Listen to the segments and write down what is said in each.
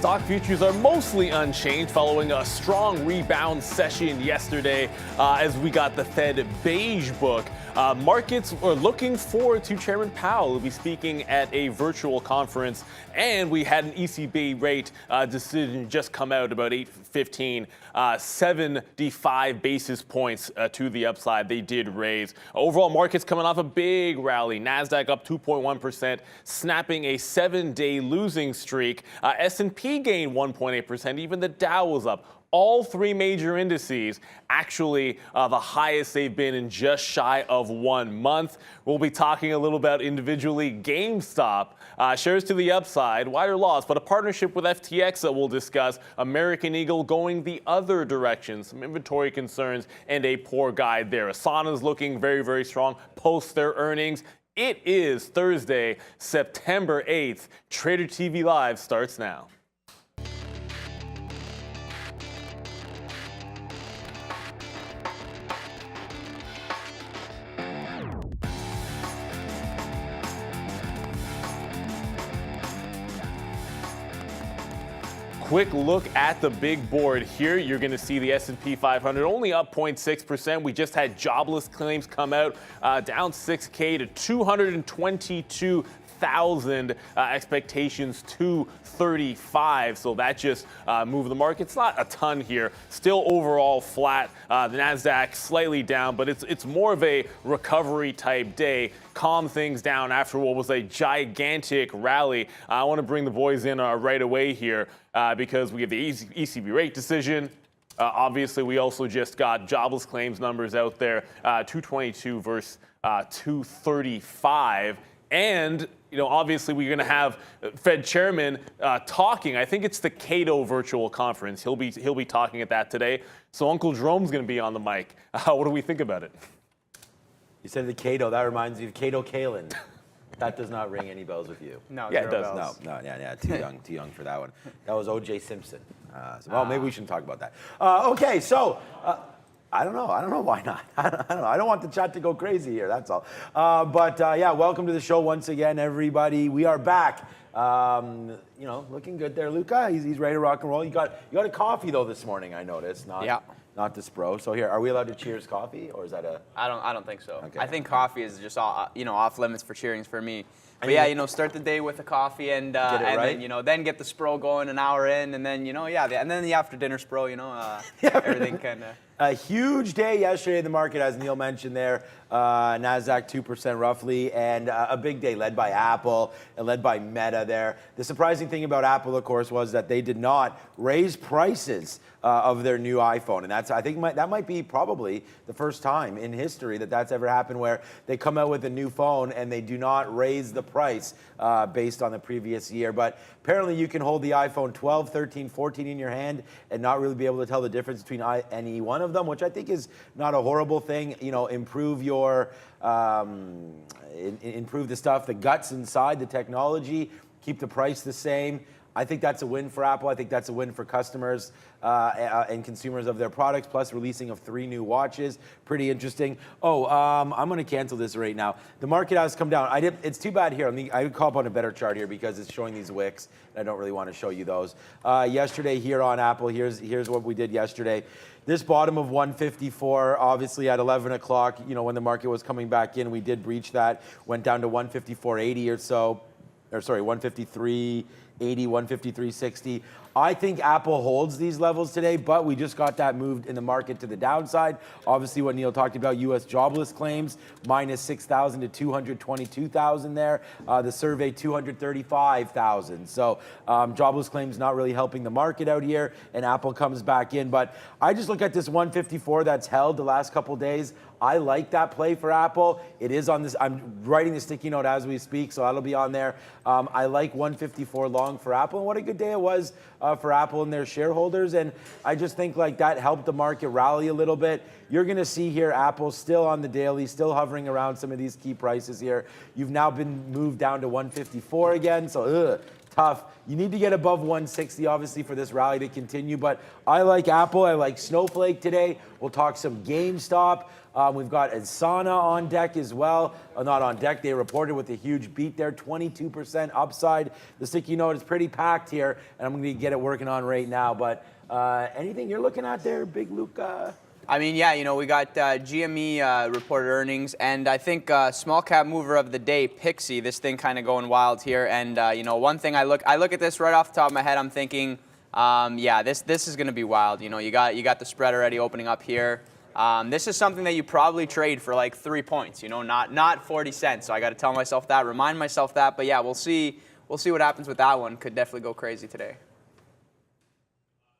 Stock futures are mostly unchanged following a strong rebound session yesterday as we got the Fed beige book. Markets are looking forward to Chairman Powell, who'll be speaking at a virtual conference. And we had an ECB rate decision just come out about 8:15, 75 basis points to the upside. They did raise. Overall markets coming off a big rally. NASDAQ up 2.1%, snapping a 7-day losing streak. S&P gained 1.8%. Even the Dow was up. All three major indices actually the highest they've been in just shy of 1 month. We'll be talking a little about individually GameStop. Shares to the upside, wider loss, but a partnership with FTX that we'll discuss. American Eagle going the other direction. Some inventory concerns and a poor guide there. Asana's looking very, very strong post their earnings. It is Thursday, September 8th. Trader TV Live starts now. Quick look at the big board here. You're going to see the S&P 500 only up 0.6%. We just had jobless claims come out, down 6K to 222,000. Expectations 235. So that just moved the market. It's not a ton here. Still overall flat. The NASDAQ slightly down, but it's more of a recovery type day. Calm things down after what was a gigantic rally. I want to bring the boys in right away here because we have the ECB rate decision. Obviously, we also just got jobless claims numbers out there, 222 versus 235. And obviously, we're going to have Fed Chairman talking. I think it's the Cato virtual conference. He'll be talking at that today. So Uncle Jerome's going to be on the mic. What do we think about it? You said the Cato. That reminds me of Cato Kalin. That does not ring any bells with you. No, yeah, it does. Bells. No, yeah, too young for that one. That was O.J. Simpson. Well, maybe we shouldn't talk about that. Okay, so I don't know why not. I don't want the chat to go crazy here. That's all. Yeah, welcome to the show once again, everybody. We are back. Looking good there, Luca. He's ready to rock and roll. You got a coffee though this morning, I noticed. Not the Spro. So here, are we allowed to cheers coffee, or is that a? I don't think so. Okay. I think coffee is just off limits for cheerings for me. But yeah, start the day with a coffee and right? then then get the Spro going an hour in, and then and then the after dinner Spro, everything kind of. A huge day yesterday in the market, as Neil mentioned there. NASDAQ 2% roughly, and a big day led by Apple and led by Meta there. The surprising thing about Apple, of course, was that they did not raise prices of their new iPhone. And I think that might be probably the first time in history that that's ever happened, where they come out with a new phone and they do not raise the price based on the previous year. But apparently you can hold the iPhone 12, 13, 14 in your hand and not really be able to tell the difference between any one of them, which I think is not a horrible thing. Improve improve the stuff, the guts inside, the technology, keep the price the same. I think that's a win for Apple. I think that's a win for customers and consumers of their products, plus releasing of 3 new watches. Pretty interesting. I'm going to cancel this right now. The market has come down. It's too bad here. I would call up on a better chart here because it's showing these wicks, and I don't really want to show you those. Yesterday here on Apple, here's what we did yesterday. This bottom of 154, obviously at 11 o'clock, when the market was coming back in, we did breach that, went down to 154.80 or so, 153.80, 153.60. I think Apple holds these levels today, but we just got that moved in the market to the downside. Obviously, what Neil talked about, U.S. jobless claims, minus 6,000 to 222,000 there. The survey, 235,000. So jobless claims not really helping the market out here, and Apple comes back in. But I just look at this 154 that's held the last couple days. I like that play for Apple. It is on this. I'm writing the sticky note as we speak, so that'll be on there. I like 154 long for Apple, and what a good day it was for Apple and their shareholders. And I just think like that helped the market rally a little bit. You're going to see here Apple still on the daily, still hovering around some of these key prices here. You've now been moved down to 154 again, so tough. You need to get above 160, obviously, for this rally to continue. But I like Apple. I like Snowflake today. We'll talk some GameStop. We've got Asana on deck as well. Not on deck. They reported with a huge beat there, 22% upside. The sticky note is pretty packed here, and I'm going to get it working on right now. But anything you're looking at there, Big Luca? I mean, yeah, you know, we got GME reported earnings, and I think small cap mover of the day, Pixie, this thing kind of going wild here. And you know, one thing I look at this right off the top of my head, I'm thinking, yeah, this is going to be wild. You know, you got the spread already opening up here. This is something that you probably trade for like 3 points. You know, not 40 cents. So I got to tell myself that, remind myself that. But yeah, we'll see what happens with that one. Could definitely go crazy today.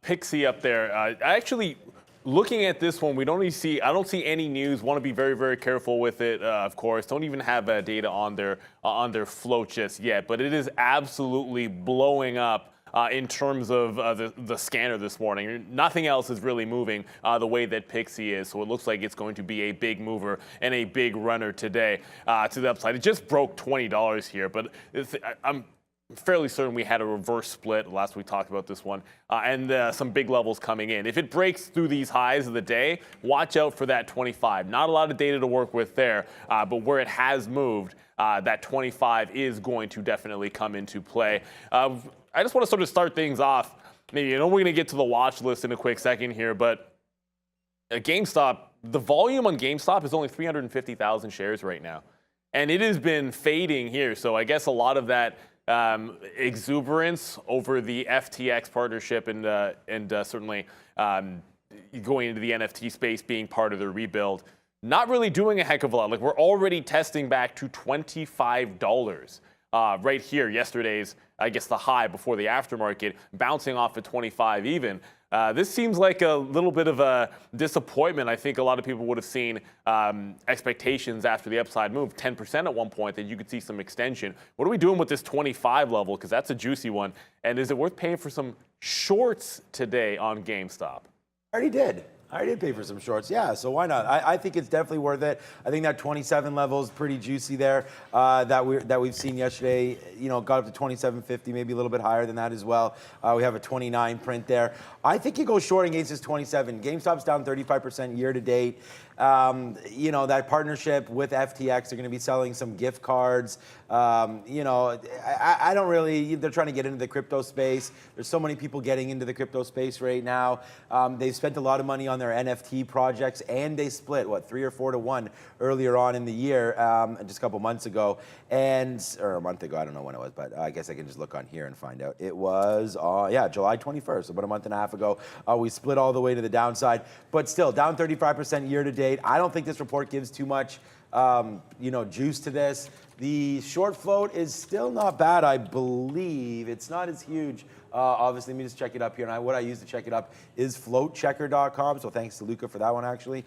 Pixie up there. Actually, looking at this one, I don't see any news. Want to be very, very careful with it, of course. Don't even have data on their float just yet, but it is absolutely blowing up in terms of the scanner this morning. Nothing else is really moving the way that Pixie is, so it looks like it's going to be a big mover and a big runner today to the upside. It just broke $20 here, but I'm fairly certain we had a reverse split last we talked about this one, and some big levels coming in. If it breaks through these highs of the day, watch out for that 25. Not a lot of data to work with there, but where it has moved, that 25 is going to definitely come into play. I just want to sort of start things off. Maybe, I know we're going to get to the watch list in a quick second here, but at GameStop, the volume on GameStop is only 350,000 shares right now, and it has been fading here. So I guess a lot of that exuberance over the FTX partnership and certainly going into the NFT space being part of the rebuild, not really doing a heck of a lot. Like, we're already testing back to $25 right here. Yesterday's, I guess, the high before the aftermarket, bouncing off at 25 even. This seems like a little bit of a disappointment. I think a lot of people would have seen expectations after the upside move, 10% at one point, that you could see some extension. What are we doing with this 25 level? Because that's a juicy one. And is it worth paying for some shorts today on GameStop? I already did pay for some shorts, yeah, so why not? I think it's definitely worth it. I think that 27 level is pretty juicy there that we've seen yesterday. You know, got up to 27.50, maybe a little bit higher than that as well. We have a 29 print there. I think you go short against this 27. GameStop's down 35% year to date. You know, that partnership with FTX, they're going to be selling some gift cards. You know, I don't really, they're trying to get into the crypto space. There's so many people getting into the crypto space right now. They've spent a lot of money on their NFT projects, and they split, 3 or 4 to 1 earlier on in the year, just a couple months ago, or a month ago, I don't know when it was, but I guess I can just look on here and find out. It was, July 21st, about a month and a half ago. We split all the way to the downside, but still down 35% year to date. I don't think this report gives too much juice to this. The short float is still not bad, I believe. It's not as huge. Obviously, let me just check it up here. And what I use to check it up is floatchecker.com. So thanks to Luca for that one, actually.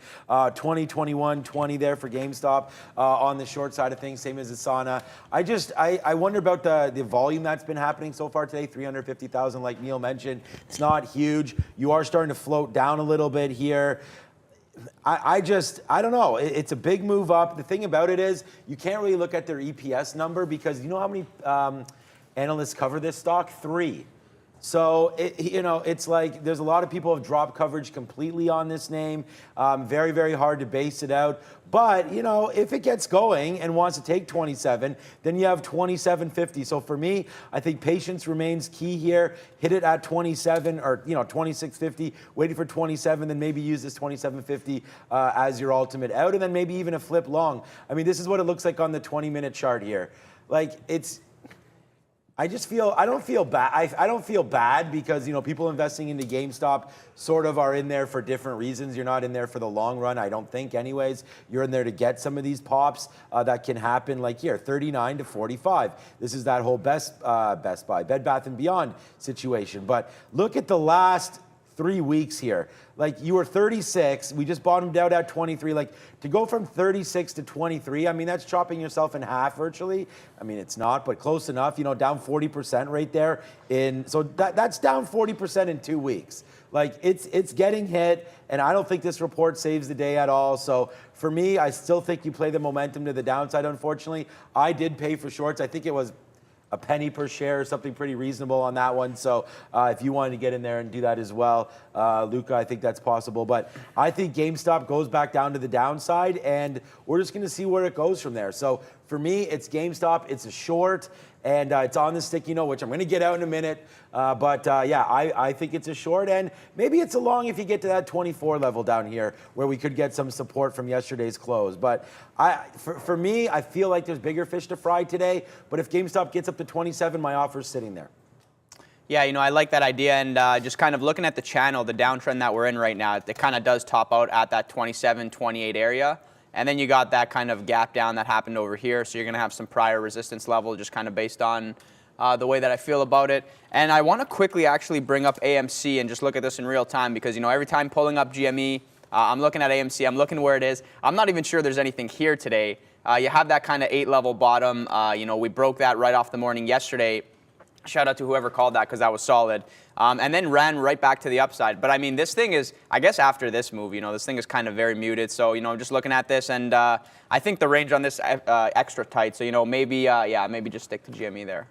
20, 21, 20 there for GameStop on the short side of things, same as Asana. I wonder about the volume that's been happening so far today, 350,000 like Neil mentioned. It's not huge. You are starting to float down a little bit here. I don't know. It's a big move up. The thing about it is you can't really look at their EPS number because you know how many analysts cover this stock? 3. So, it's like there's a lot of people who have dropped coverage completely on this name. Very, very hard to base it out. But, if it gets going and wants to take 27, then you have 27.50. So for me, I think patience remains key here. Hit it at 27 or, 26.50, waiting for 27, then maybe use this 27.50 as your ultimate out, and then maybe even a flip long. I mean, this is what it looks like on the 20-minute chart here. Like, I don't feel bad. I don't feel bad because, people investing into GameStop sort of are in there for different reasons. You're not in there for the long run, I don't think anyways. You're in there to get some of these pops that can happen, like here, 39 to 45. This is that whole Best Buy, Bed Bath & Beyond situation. But look at the last 3 weeks here. Like, you were 36, we just bottomed out at 23. Like, to go from 36 to 23, I mean, that's chopping yourself in half virtually. I mean, it's not, but close enough, down 40% right there. So that's down 40% in 2 weeks. Like, it's getting hit, and I don't think this report saves the day at all. So for me, I still think you play the momentum to the downside, unfortunately. I did pay for shorts. I think it was a penny per share, something pretty reasonable on that one. So if you wanted to get in there and do that as well, Luca, I think that's possible. But I think GameStop goes back down to the downside, and we're just going to see where it goes from there. So for me, it's GameStop. It's a short, and it's on the sticky note, which I'm going to get out in a minute. Yeah, I think it's a short, and maybe it's a long if you get to that 24 level down here where we could get some support from yesterday's close. But for me, I feel like there's bigger fish to fry today. But if GameStop gets up to 27, my offer's sitting there. Yeah, I like that idea, and just kind of looking at the channel, the downtrend that we're in right now, it kind of does top out at that 27, 28 area. And then you got that kind of gap down that happened over here, so you're going to have some prior resistance level just kind of based on the way that I feel about it. And I want to quickly actually bring up AMC and just look at this in real time because, every time pulling up GME, I'm looking at AMC, I'm looking where it is. I'm not even sure there's anything here today. You have that kind of 8-level bottom. We broke that right off the morning yesterday. Shout out to whoever called that because that was solid. And then ran right back to the upside. But I mean, this thing is, I guess after this move, this thing is kind of very muted. So, I'm just looking at this and I think the range on this extra tight. So, maybe just stick to GME there.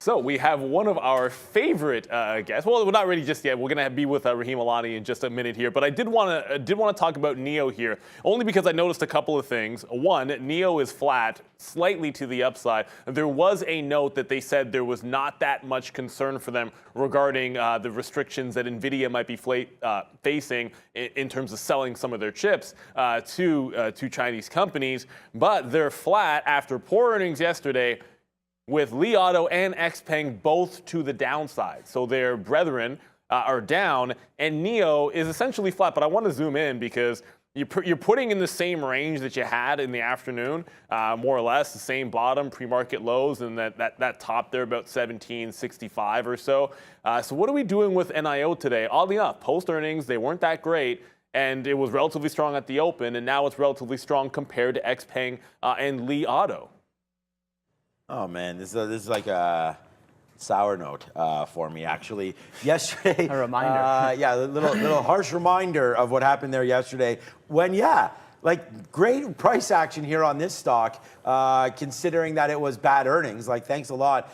So we have one of our favorite guests. Well, we're not ready just yet. We're gonna be with Rahim Alani in just a minute here. But I did want to talk about NEO here, only because I noticed a couple of things. One, NEO is flat, slightly to the upside. There was a note that they said there was not that much concern for them regarding the restrictions that NVIDIA might be facing in terms of selling some of their chips to Chinese companies. But they're flat after poor earnings yesterday, with Li Auto and XPeng both to the downside. So their brethren are down, and NEO is essentially flat. But I want to zoom in because you're putting in the same range that you had in the afternoon, more or less, the same bottom, pre-market lows, and that top there about 1765 or so. So what are we doing with NIO today? Oddly enough, post-earnings, they weren't that great, and it was relatively strong at the open, and now it's relatively strong compared to XPeng and Li Auto. Oh man, this is like a sour note for me actually. Yesterday, a reminder. Yeah, a little harsh reminder of what happened there yesterday. When like great price action here on this stock, considering that it was bad earnings. Like thanks a lot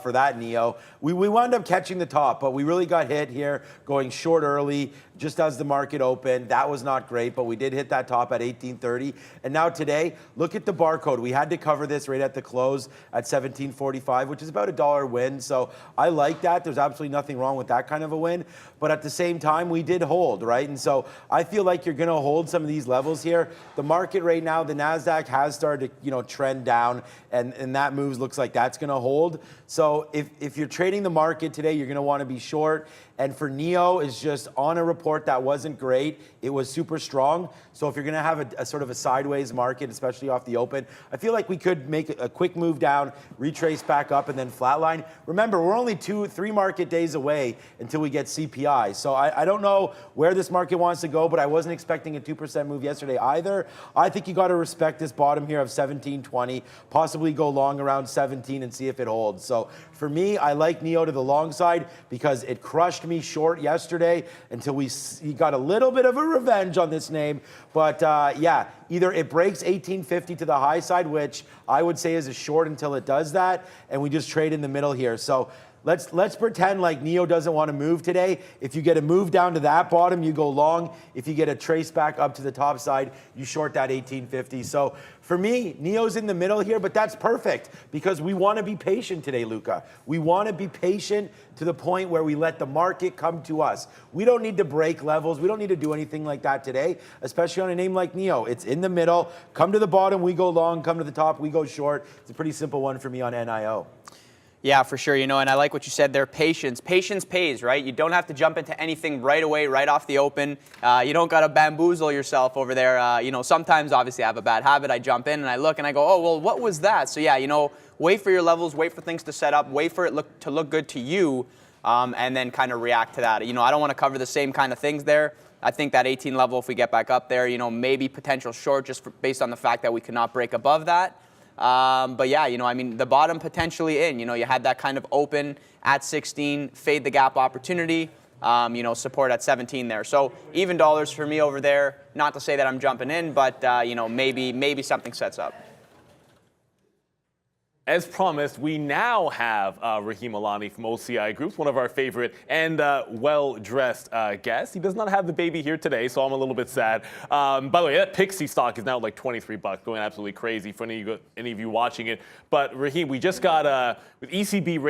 for that, NEO. We wound up catching the top, but we really got hit here going short early just as the market opened. That was not great, but we did hit that top at 1830. And now today, look at the barcode. We had to cover this right at the close at 1745, which is about $1 win. So I like that. There's absolutely nothing wrong with that kind of a win. But at the same time, we did hold, right? And so I feel like you're going to hold some of these levels here. The market right now, the NASDAQ has started to, trend down, and that moves looks like that's going to hold. So if you're trading the market today, you're going to want to be short. And for NEO, is just on a report that wasn't great. It was super strong. So if you're going to have a sort of a sideways market, especially off the open, I feel like we could make a quick move down, retrace back up, and then flatline. Remember, we're only 2-3 market days away until we get CPI. So I don't know where this market wants to go, but I wasn't expecting a 2% move yesterday either. I think you got to respect this bottom here of 1720, possibly go long around 17 and see if it holds. So for me, I like NEO to the long side because it crushed me short yesterday until we got a little bit of a revenge on this name. But yeah, either it breaks 1850 to the high side, which I would say is a short until it does that, and we just trade in the middle here. So let's pretend like NEO doesn't want to move today. If you get a move down to that bottom, you go long. If you get a trace back up to the top side, you short that 1850. So for me, NEO's in the middle here, but that's perfect because we want to be patient today, Luca. We want to be patient to the point where we let the market come to us. We don't need to break levels. We don't need to do anything like that today, especially on a name like NEO. It's in the middle. Come to the bottom, we go long. Come to the top, we go short. It's a pretty simple one for me on NIO. Yeah, for sure. And I like what you said there. Patience. Patience pays, right? You don't have to jump into anything right away, right off the open. You don't got to bamboozle yourself over there. Sometimes, obviously, I have a bad habit. I jump in and I look and I go, oh, well, what was that? So, yeah, wait for your levels, wait for things to set up, wait for it to look good to you, and then kind of react to that. I don't want to cover the same kind of things there. I think that 18 level, if we get back up there, maybe potential short just based on the fact that we cannot break above that. But yeah, the bottom potentially in, you had that kind of open at 16, fade the gap opportunity, support at 17 there. So even dollars for me over there, not to say that I'm jumping in, but, maybe something sets up. As promised, we now have Rahim Alani from OCI Groups, one of our favorite and well-dressed guests. He does not have the baby here today, so I'm a little bit sad. By the way, that Pixie stock is now like 23 bucks, going absolutely crazy for any of you watching it. But Rahim, we just got with ECB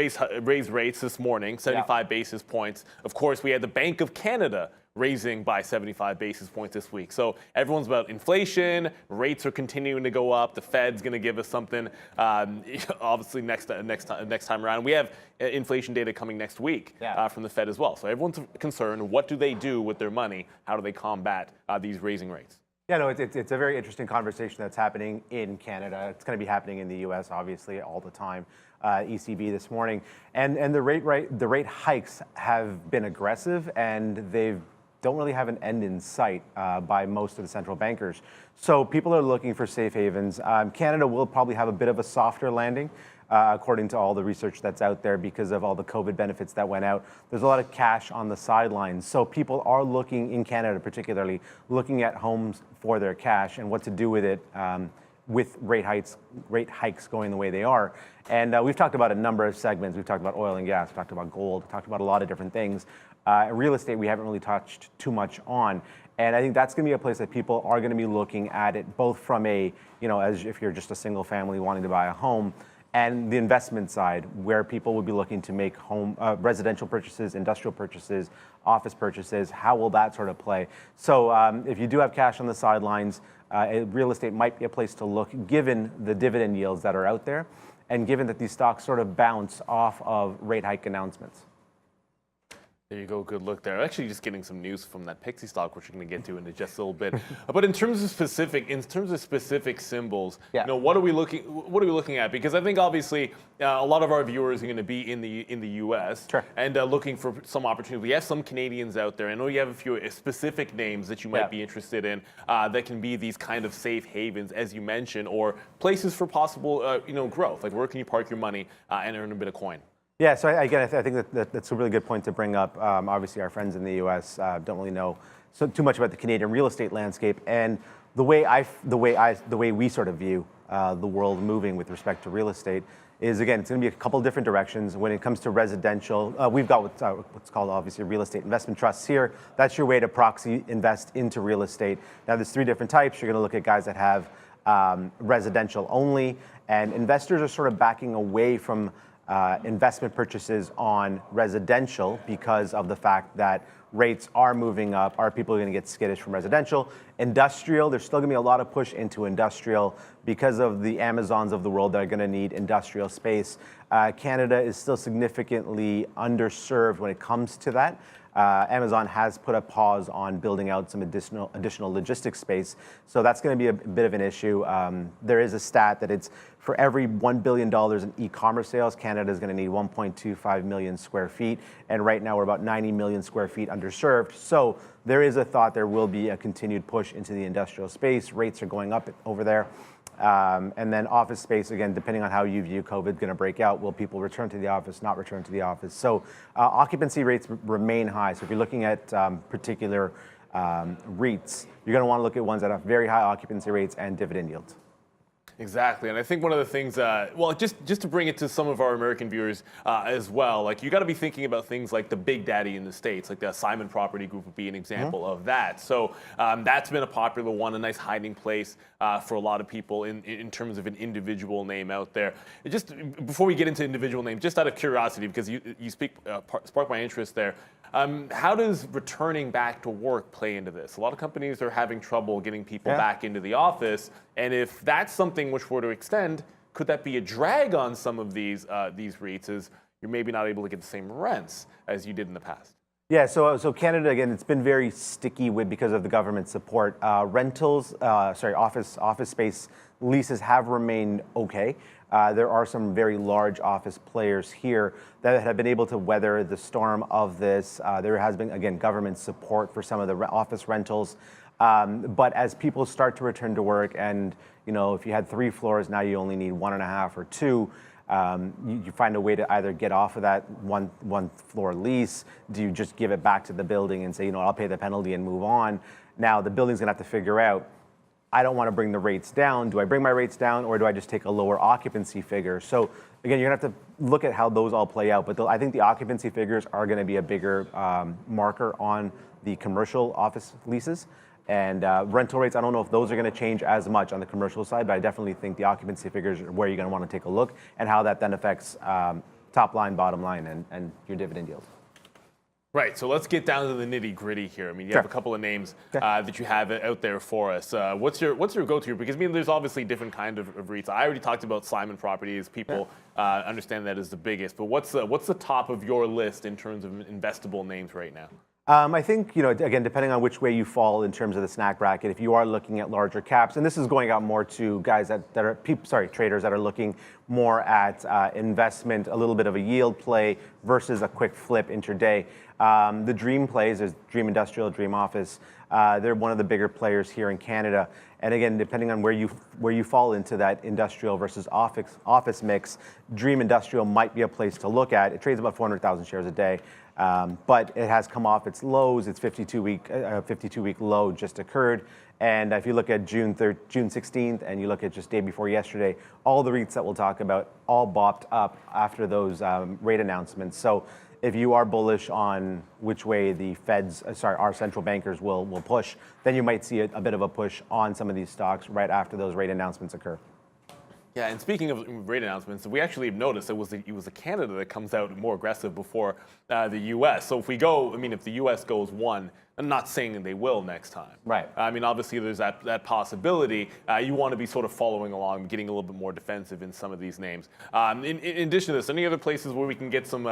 raised rates this morning, 75 basis points. Of course, we had the Bank of Canada raising by 75 basis points this week. So everyone's about inflation, rates are continuing to go up, the Fed's going to give us something obviously next time around. We have inflation data coming next week from the Fed as well. So everyone's concerned, what do they do with their money? How do they combat these raising rates? Yeah, no, it's a very interesting conversation that's happening in Canada. It's going to be happening in the U.S. obviously all the time. ECB this morning, and the rate hikes have been aggressive, and they don't really have an end in sight by most of the central bankers. So people are looking for safe havens. Canada will probably have a bit of a softer landing, according to all the research that's out there, because of all the COVID benefits that went out. There's a lot of cash on the sidelines. So people are looking, in Canada particularly, looking at homes for their cash and what to do with it with rate hikes going the way they are. And we've talked about a number of segments. We've talked about oil and gas, we've talked about gold, we've talked about a lot of different things. Real estate, we haven't really touched too much on. And I think that's going to be a place that people are going to be looking at it, both from a, as if you're just a single family wanting to buy a home, and the investment side, where people would be looking to make home residential purchases, industrial purchases, office purchases. How will that sort of play? So if you do have cash on the sidelines, real estate might be a place to look, given the dividend yields that are out there, and given that these stocks sort of bounce off of rate hike announcements. There you go. Good look there. Actually, just getting some news from that Pixie stock, which we're going to get to in just a little bit. But in terms of specific symbols, what are we looking at? Because I think obviously a lot of our viewers are going to be in the U.S. and looking for some opportunity. We have some Canadians out there. I know you have a few specific names that you might be interested in that can be these kind of safe havens, as you mentioned, or places for possible growth. Like, where can you park your money and earn a bit of coin? Yeah, so again, I think that's a really good point to bring up. Obviously, our friends in the U.S. Don't really know too much about the Canadian real estate landscape, and the way we sort of view the world moving with respect to real estate is, again, it's going to be a couple different directions. When it comes to residential, we've got what's called obviously real estate investment trusts here. That's your way to proxy invest into real estate. Now, there's three different types. You're going to look at guys that have residential only, and investors are sort of backing away from investment purchases on residential because of the fact that rates are moving up. Are people going to get skittish from residential? Industrial, there's still going to be a lot of push into industrial because of the Amazons of the world that are going to need industrial space. Canada is still significantly underserved when it comes to that. Amazon has put a pause on building out some additional logistics space, so that's going to be a bit of an issue. There is a stat that it's for every $1 billion in e-commerce sales, Canada is going to need 1.25 million square feet, and right now we're about 90 million square feet underserved. So there is a thought there will be a continued push into the industrial space. Rates are going up over there. And then office space, again, depending on how you view COVID going to break out, will people return to the office, not return to the office? So occupancy rates remain high. So if you're looking at particular REITs, you're going to want to look at ones that have very high occupancy rates and dividend yields. Exactly, and I think one of the things, just to bring it to some of our American viewers as well, like, you got to be thinking about things like the Big Daddy in the States, like the Simon Property Group would be an example of that. So that's been a popular one, a nice hiding place for a lot of people in terms of an individual name out there. Just before we get into individual names, just out of curiosity, because you sparked my interest there. How does returning back to work play into this? A lot of companies are having trouble getting people back into the office, and if that's something which were to extend, could that be a drag on some of these REITs, as you're maybe not able to get the same rents as you did in the past? Yeah, so Canada, again, it's been very sticky because of the government support. Office space leases have remained okay. There are some very large office players here that have been able to weather the storm of this. There has been, again, government support for some of the office rentals. But as people start to return to work, and if you had 3 floors, now you only need 1.5 or 2. You find a way to either get off of that one floor lease. Do you just give it back to the building and say, I'll pay the penalty and move on? Now the building's gonna have to figure out, I don't want to bring the rates down. Do I bring my rates down, or do I just take a lower occupancy figure? So again, you're going to have to look at how those all play out. But I think the occupancy figures are going to be a bigger marker on the commercial office leases. And rental rates, I don't know if those are going to change as much on the commercial side, but I definitely think the occupancy figures are where you're going to want to take a look, and how that then affects top line, bottom line, and your dividend yield. Right, so let's get down to the nitty gritty here. I mean, you have a couple of names that you have out there for us. What's your go-to? Because I mean, there's obviously different kind of REITs. I already talked about Simon Properties. People understand that as the biggest. But what's the top of your list in terms of investable names right now? I think, again, depending on which way you fall in terms of the snack bracket, if you are looking at larger caps, and this is going out more to guys traders that are looking more at investment, a little bit of a yield play versus a quick flip intraday. The dream plays is Dream Industrial, Dream Office. They're one of the bigger players here in Canada. And again, depending on where you fall into that industrial versus office mix, Dream Industrial might be a place to look at. It trades about 400,000 shares a day. But it has come off its lows. Its 52-week low just occurred. And if you look at June 16th and you look at just day before yesterday, all the REITs that we'll talk about all bopped up after those rate announcements. So if you are bullish on which way the our central bankers will push, then you might see a bit of a push on some of these stocks right after those rate announcements occur. Yeah, and speaking of rate announcements, we actually have noticed it was Canada that comes out more aggressive before the U.S. So if the U.S. goes one, I'm not saying that they will next time. Right. I mean, obviously there's that possibility. You want to be sort of following along, getting a little bit more defensive in some of these names. In addition to this, any other places where we can get some,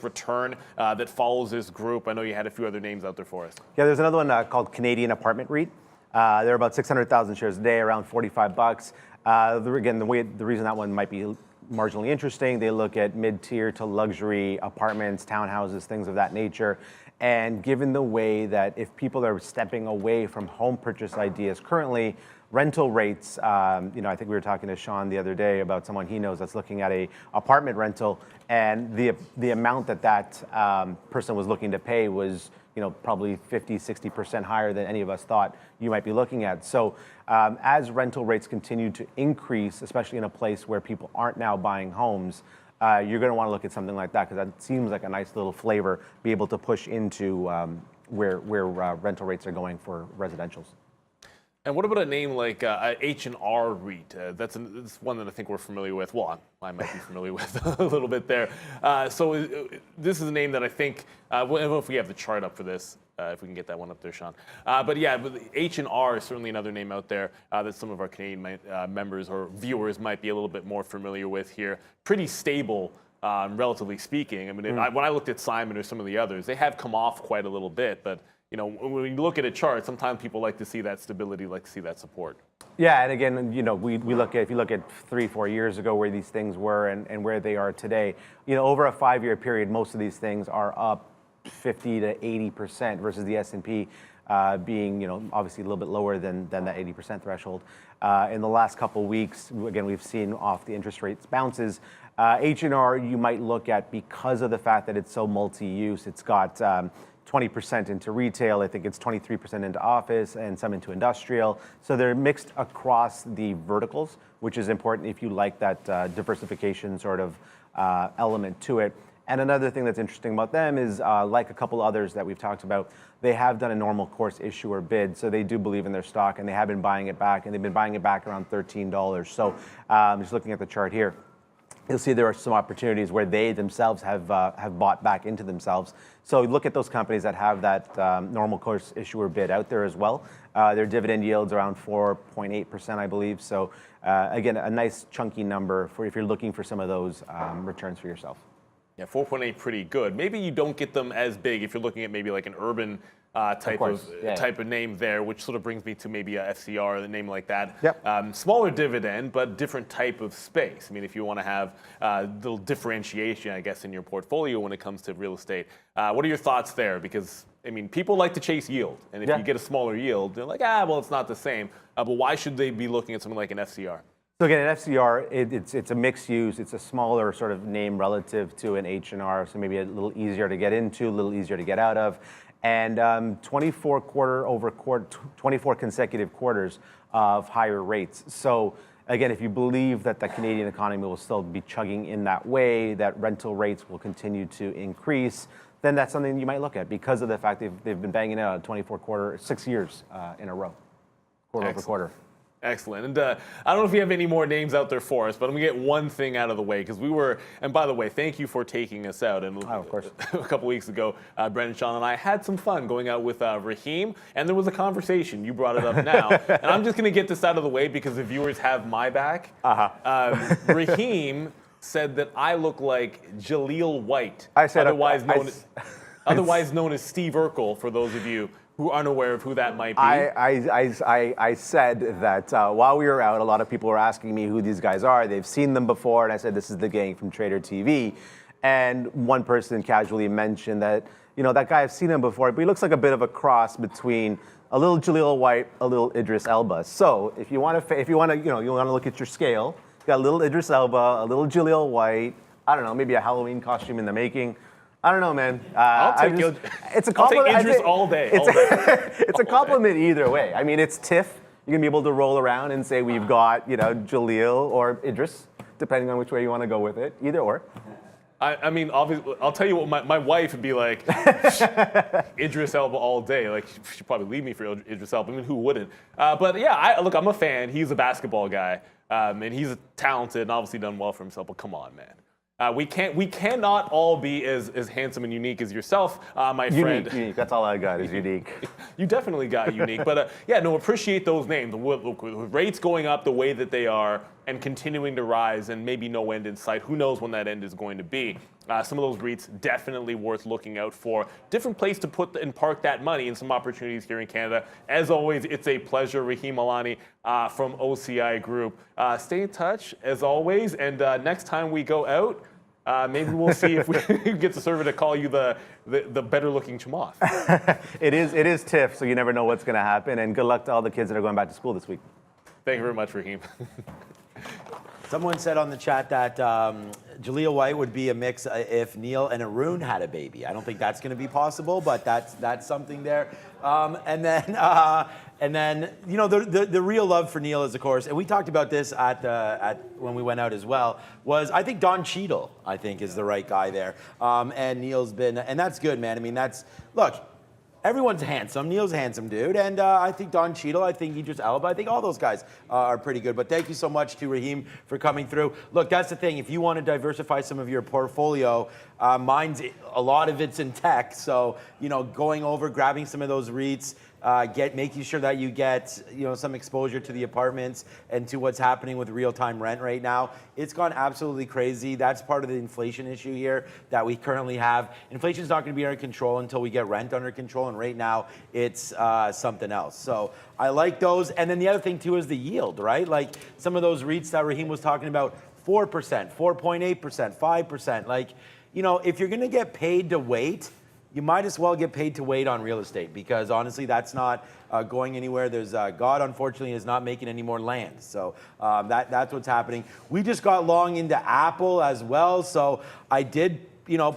return that follows this group? I know you had a few other names out there for us. Yeah, there's another one called Canadian Apartment REIT. They're about 600,000 shares a day, around $45. Again, the reason that one might be marginally interesting, they look at mid-tier to luxury apartments, townhouses, things of that nature. And given the way that if people are stepping away from home purchase ideas currently, rental rates, I think we were talking to Sean the other day about someone he knows that's looking at a apartment rental, and the amount that person was looking to pay was probably 50-60% higher than any of us thought you might be looking at. So as rental rates continue to increase, especially in a place where people aren't now buying homes, you're going to want to look at something like that, because that seems like a nice little flavor, be able to push into where rental rates are going for residentials. And what about a name like H&R REIT? That's one that I think we're familiar with. Well, I might be familiar with a little bit there. So this is a name that I think, if we have the chart up for this, if we can get that one up there, Sean. But H&R is certainly another name out there that some of our Canadian members or viewers might be a little bit more familiar with here. Pretty stable, relatively speaking. I mean, when I looked at Simon or some of the others, they have come off quite a little bit, but when you look at a chart, sometimes people like to see that stability, like to see that support. Yeah, and again, we look at, if you look at 3-4 years ago where these things were and where they are today, over a 5-year period, most of these things are up 50 to 80% versus the S&P being, obviously a little bit lower than that 80% threshold. In the last couple of weeks, again, we've seen off the interest rates bounces. H&R you might look at because of the fact that it's so multi-use. It's got 20% into retail, I think it's 23% into office, and some into industrial. So they're mixed across the verticals, which is important if you like that diversification sort of element to it. And another thing that's interesting about them is, like a couple others that we've talked about, they have done a normal course issuer bid, so they do believe in their stock, and they have been buying it back, and they've been buying it back around $13. So just looking at the chart here, you'll see there are some opportunities where they themselves have bought back into themselves. So look at those companies that have that normal course issuer bid out there as well. Their dividend yields around 4.8%, I believe. So again, a nice chunky number for if you're looking for some of those returns for yourself. Yeah, 4.8 pretty good. Maybe you don't get them as big if you're looking at maybe like an urban type of name there, which sort of brings me to maybe a FCR, a name like that. Yep. Smaller dividend, but different type of space. I mean, if you want to have a little differentiation, I guess, in your portfolio when it comes to real estate. What are your thoughts there? Because, I mean, people like to chase yield. And if you get a smaller yield, they're like, well, it's not the same. But why should they be looking at something like an FCR? So again, an FCR, it's a mixed use. It's a smaller sort of name relative to an H&R, so maybe a little easier to get into, a little easier to get out of. and 24 consecutive quarters of higher rates. So again, if you believe that the Canadian economy will still be chugging in that way, that rental rates will continue to increase, then that's something you might look at because of the fact they've been banging out 6 years in a row, quarter over quarter. Excellent. And I don't know if you have any more names out there for us, but I'm going to get one thing out of the way because and by the way, thank you for taking us out. And of course. A couple weeks ago, Brendan, Sean, and I had some fun going out with Raheem, and there was a conversation. You brought it up now. And I'm just going to get this out of the way because the viewers have my back. Raheem said that I look like Jaleel White, otherwise known as Steve Urkel, for those of you who aren't aware of who that might be. I said that while we were out, a lot of people were asking me who these guys are. They've seen them before, and I said, this is the gang from Trader TV. And one person casually mentioned that, that guy, I've seen him before, but he looks like a bit of a cross between a little Jaleel White, a little Idris Elba. So if you want to look at your scale, you got a little Idris Elba, a little Jaleel White, I don't know, maybe a Halloween costume in the making. I don't know, man. It's a compliment. I'll take Idris all day. It's a compliment either way. I mean, it's TIFF. You're going to be able to roll around and say we've got, Jaleel or Idris, depending on which way you want to go with it, either or. I mean, obviously, I'll tell you what, my wife would be like, Idris Elba all day. Like, she'd probably leave me for Idris Elba. I mean, who wouldn't? But yeah, look, I'm a fan. He's a basketball guy, and he's talented and obviously done well for himself. But come on, man. We cannot all be as handsome and unique as yourself, my friend. Unique. That's all I got is unique. You definitely got unique. But appreciate those names. With rates going up the way that they are and continuing to rise and maybe no end in sight. Who knows when that end is going to be. Some of those REITs definitely worth looking out for. Different place to put and park that money and some opportunities here in Canada. As always, it's a pleasure. Raheem Alani from OCI Group. Stay in touch, as always. And next time we go out, maybe we'll see if we get the server to call you the better-looking Chamath. It is TIFF, so you never know what's going to happen. And good luck to all the kids that are going back to school this week. Thank you very much, Raheem. Someone said on the chat that Jaleel White would be a mix if Neil and Arun had a baby. I don't think that's going to be possible, but that's something there. And then the real love for Neil is, of course, and we talked about this at when we went out as well, was I think Don Cheadle, I think, is the right guy there. And Neil's been, and that's good, man. I mean, look. Everyone's handsome. Neil's a handsome dude. And I think Don Cheadle, I think Idris Elba, I think all those guys are pretty good. But thank you so much to Raheem for coming through. Look, that's the thing. If you want to diversify some of your portfolio, a lot of it's in tech. So, going over, grabbing some of those REITs, making sure that you get some exposure to the apartments and to what's happening with real-time rent right now. It's gone absolutely crazy. That's part of the inflation issue here that we currently have. Inflation's not going to be under control until we get rent under control, and right now it's something else. So I like those. And then the other thing too is the yield, right? Like some of those REITs that Raheem was talking about, 4%, 4.8%, 5%. Like, if you're going to get paid to wait, you might as well get paid to wait on real estate because honestly, that's not going anywhere. God, unfortunately, is not making any more land. So that's what's happening. We just got long into Apple as well. So I did,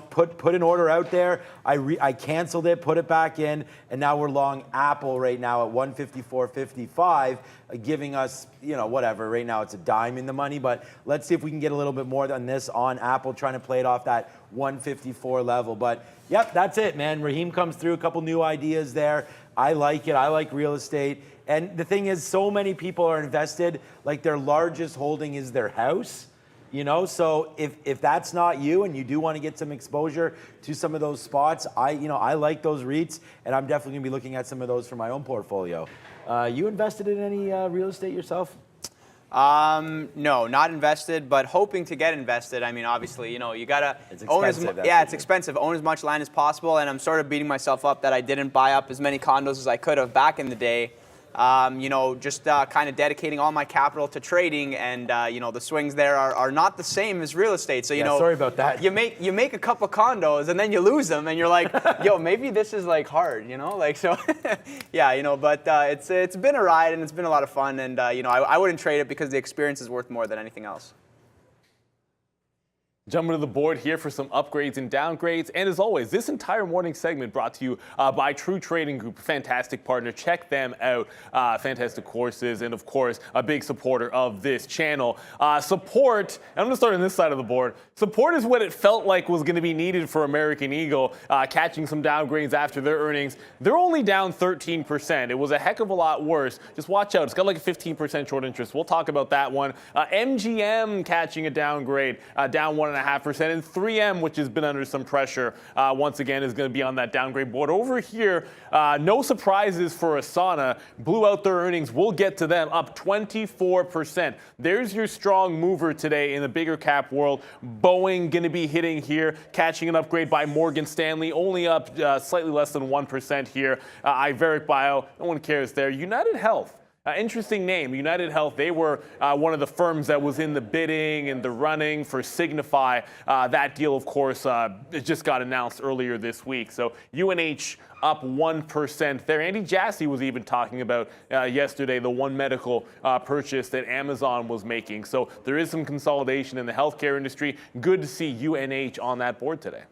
put an order out there. I canceled it, put it back in, and now we're long Apple right now at 154.55, giving us, whatever. Right now it's a dime in the money, but let's see if we can get a little bit more than this on Apple, trying to play it off that 154 level. But yep, that's it, man. Raheem comes through, a couple new ideas there. I like it. I like real estate. And the thing is, so many people are invested, like their largest holding is their house. So if that's not you and you do want to get some exposure to some of those spots, I like those REITs, and I'm definitely going to be looking at some of those for my own portfolio. You invested in any real estate yourself? No, not invested, but hoping to get invested. I mean, obviously, you gotta own it's expensive. Own as much land as possible, and I'm sort of beating myself up that I didn't buy up as many condos as I could have back in the day. Just kind of dedicating all my capital to trading, and the swings there are not the same as real estate. So sorry about that. You make a couple condos and then you lose them, and you're like, yo, maybe this is like hard, so yeah, but it's been a ride and it's been a lot of fun, and I wouldn't trade it because the experience is worth more than anything else. Jumping to the board here for some upgrades and downgrades. And as always, this entire morning segment brought to you by True Trading Group, fantastic partner. Check them out. Fantastic courses, and of course, a big supporter of this channel. Support, and I'm going to start on this side of the board. Support is what it felt like was going to be needed for American Eagle, catching some downgrades after their earnings. They're only down 13%. It was a heck of a lot worse. Just watch out. It's got like a 15% short interest. We'll talk about that one. MGM catching a downgrade, down 1.5%. And 3M, which has been under some pressure, once again, is going to be on that downgrade board. Over here, no surprises for Asana. Blew out their earnings. We'll get to them, up 24%. There's your strong mover today in the bigger cap world. Boeing going to be hitting here, catching an upgrade by Morgan Stanley, only up slightly less than 1% here. Iveric Bio, no one cares there. United Health. Interesting name, United Health. They were one of the firms that was in the bidding and the running for Signify. That deal, of course, it just got announced earlier this week. So UNH up 1% there. Andy Jassy was even talking about yesterday the One Medical purchase that Amazon was making. So there is some consolidation in the healthcare industry. Good to see UNH on that board today.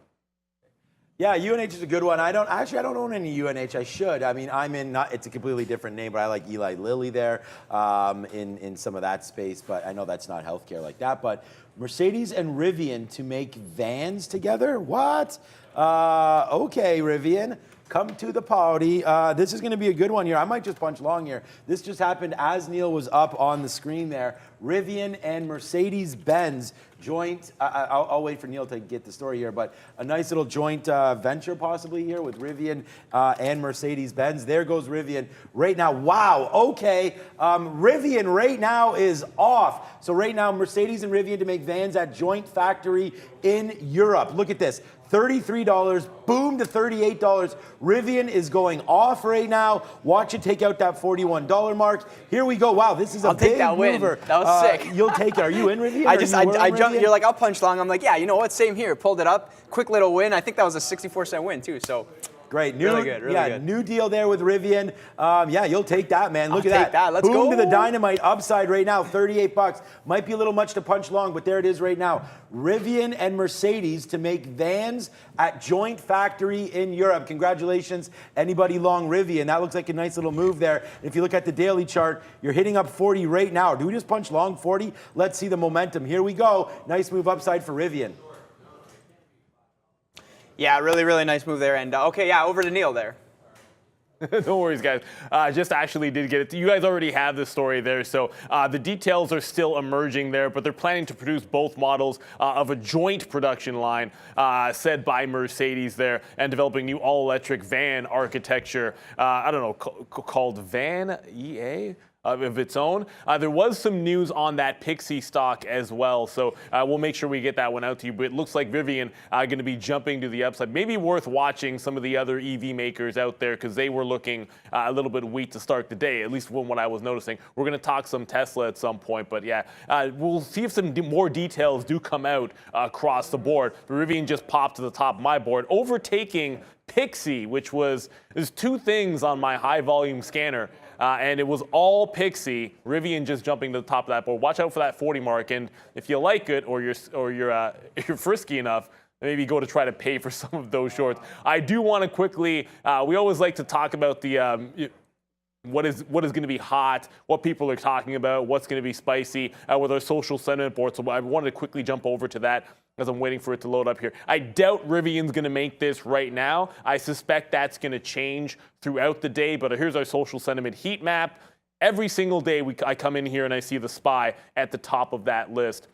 Yeah, UNH is a good one. I don't own any UNH. I should. I mean, I'm in, it's a completely different name, but I like Eli Lilly there in some of that space, but I know that's not healthcare like that. But Mercedes and Rivian to make vans together? What? Okay, Rivian. Come to the party. This is going to be a good one here. I might just punch long here. This just happened as Neil was up on the screen there. Rivian and Mercedes-Benz joint. I'll wait for Neil to get the story here, but a nice little joint venture possibly here with Rivian and Mercedes-Benz. There goes Rivian right now. Wow. Okay. Rivian right now is off. So right now, Mercedes and Rivian to make vans at joint factory in Europe. Look at this. $33, boom to $38. Rivian is going off right now. Watch it take out that $41 mark. Here we go. Wow, this is a big mover. That was sick. You'll take it. Are you in Rivian? I jumped. You're like, I'll punch long. I'm like, yeah, you know what? Same here. Pulled it up. Quick little win. I think that was a 64-cent win too. So. Great. Really good. New deal there with Rivian. Yeah, you'll take that, man. Look at that. that. Let's Boom go. to the dynamite upside right now, $38. Might be a little much to punch long, but there it is right now. Rivian and Mercedes to make vans at joint factory in Europe. Congratulations, anybody long Rivian. That looks like a nice little move there. If you look at the daily chart, you're hitting up 40 right now. Do we just punch long 40? Let's see the momentum. Here we go. Nice move upside for Rivian. Yeah, really, really nice move there. And okay, yeah, over to Neil there. No worries, guys. Just actually did get it. You guys already have the story there, so the details are still emerging there, but they're planning to produce both models of a joint production line, said by Mercedes there, and developing new all-electric van architecture, I don't know, called Van EA? Of its own. There was some news on that Pixie stock as well, so we'll make sure we get that one out to you. But it looks like Rivian going to be jumping to the upside. Maybe worth watching some of the other EV makers out there because they were looking a little bit weak to start the day, at least from what I was noticing. We're going to talk some Tesla at some point, but yeah, we'll see if some more details do come out across the board. But Rivian just popped to the top of my board, overtaking Pixie, which was, there's two things on my high volume scanner. And it was all Pixie. Rivian just jumping to the top of that board. Watch out for that 40 mark, and if you like it or you're frisky enough, maybe go to try to pay for some of those shorts. I do want to quickly. We always like to talk about the. What is going to be hot, what people are talking about, what's going to be spicy with our social sentiment board. So I wanted to quickly jump over to that as I'm waiting for it to load up here. I doubt Rivian's going to make this right now. I suspect that's going to change throughout the day, but here's our social sentiment heat map. Every single day I come in here and I see the SPY at the top of that list.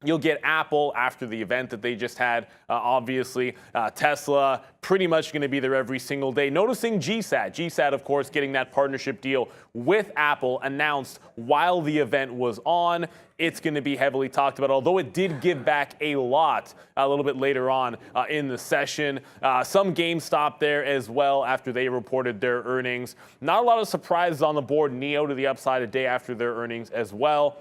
You'll get Apple after the event that they just had, obviously. Tesla, pretty much going to be there every single day. Noticing GSAT. GSAT, of course, getting that partnership deal with Apple announced while the event was on. It's going to be heavily talked about, although it did give back a lot a little bit later on in the session. Some GameStop there as well after they reported their earnings. Not a lot of surprises on the board. NIO to the upside a day after their earnings as well.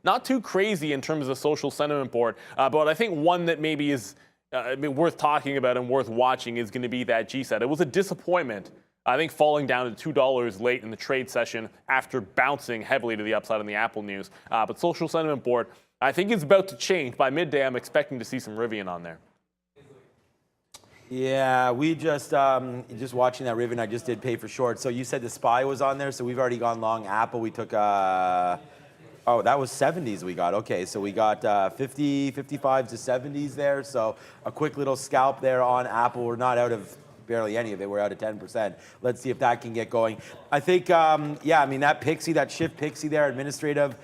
Not too crazy in terms of the social sentiment board, but I think one that maybe is worth talking about and worth watching is going to be that GSAT. It was a disappointment I think falling down to $2 late in the trade session after bouncing heavily to the upside on the Apple news. But social sentiment board, I think it's about to change. By midday, I'm expecting to see some Rivian on there. Yeah, we just watching that Rivian, I just did pay for short. So you said the SPY was on there, so we've already gone long Apple. We took, oh, that was 70s we got. Okay, so we got 50, 55 to 70s there. So a quick little scalp there on Apple. We're not out of barely any of it. We're out of 10%. Let's see if that can get going. I think, yeah, I mean, that Pixie, that Shift Pixie there, administrative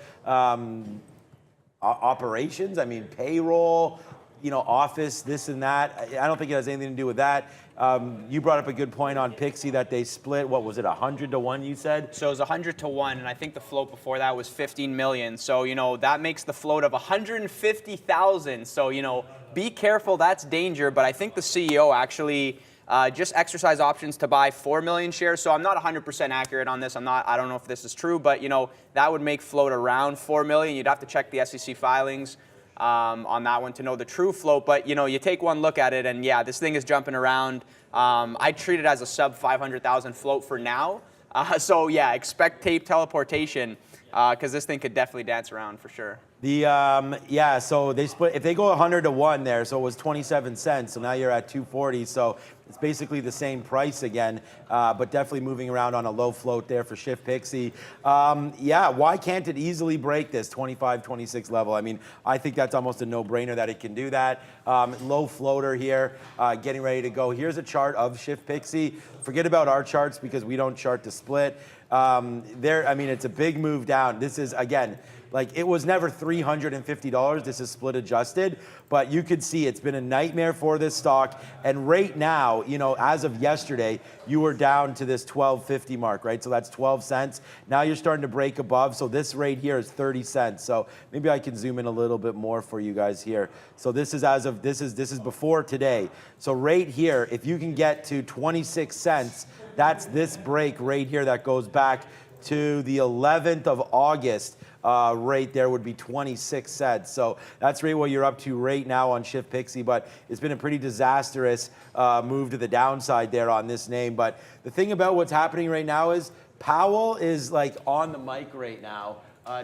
operations, I mean, payroll, you know, office, this and that. I don't think it has anything to do with that. You brought up a good point on Pixie that they split, what was it, 100 to 1 you said? So it was 100 to 1, and I think the float before that was 15 million. So, you know, that makes the float of 150,000. So, you know, be careful, that's danger. But I think the CEO actually just exercised options to buy 4 million shares. So I'm not 100% accurate on this. I don't know if this is true, but, you know, that would make float around 4 million. You'd have to check the SEC filings on that one to know the true float, but you know, you take one look at it and yeah, this thing is jumping around. I treat it as a sub 500,000 float for now. So yeah, expect tape teleportation because this thing could definitely dance around for sure. Yeah, so they split, if they go 100 to 1 there, so it was 27 cents, so now you're at 240, so it's basically the same price again, but definitely moving around on a low float there for Shift Pixie. Yeah, why can't it easily break this 25, 26 level? I mean, I think that's almost a no-brainer that it can do that. Low floater here, getting ready to go. Here's a chart of Shift Pixie. Forget about our charts because we don't chart the split. I mean, it's a big move down. This is, again, like it was never $350. This is split adjusted, but you could see it's been a nightmare for this stock. And right now, you know, as of yesterday, you were down to this 12.50 mark, right? So that's 12 cents. Now you're starting to break above. So this rate here is 30 cents. So maybe I can zoom in a little bit more for you guys here. So this is as of, this is before today. So right here, if you can get to 26 cents, that's this break right here that goes back to the 11th of August. Rate there would be 26 cents. So that's right what you're up to right now on Shift Pixie, but it's been a pretty disastrous move to the downside there on this name. But the thing about what's happening right now is Powell is like on the mic right now,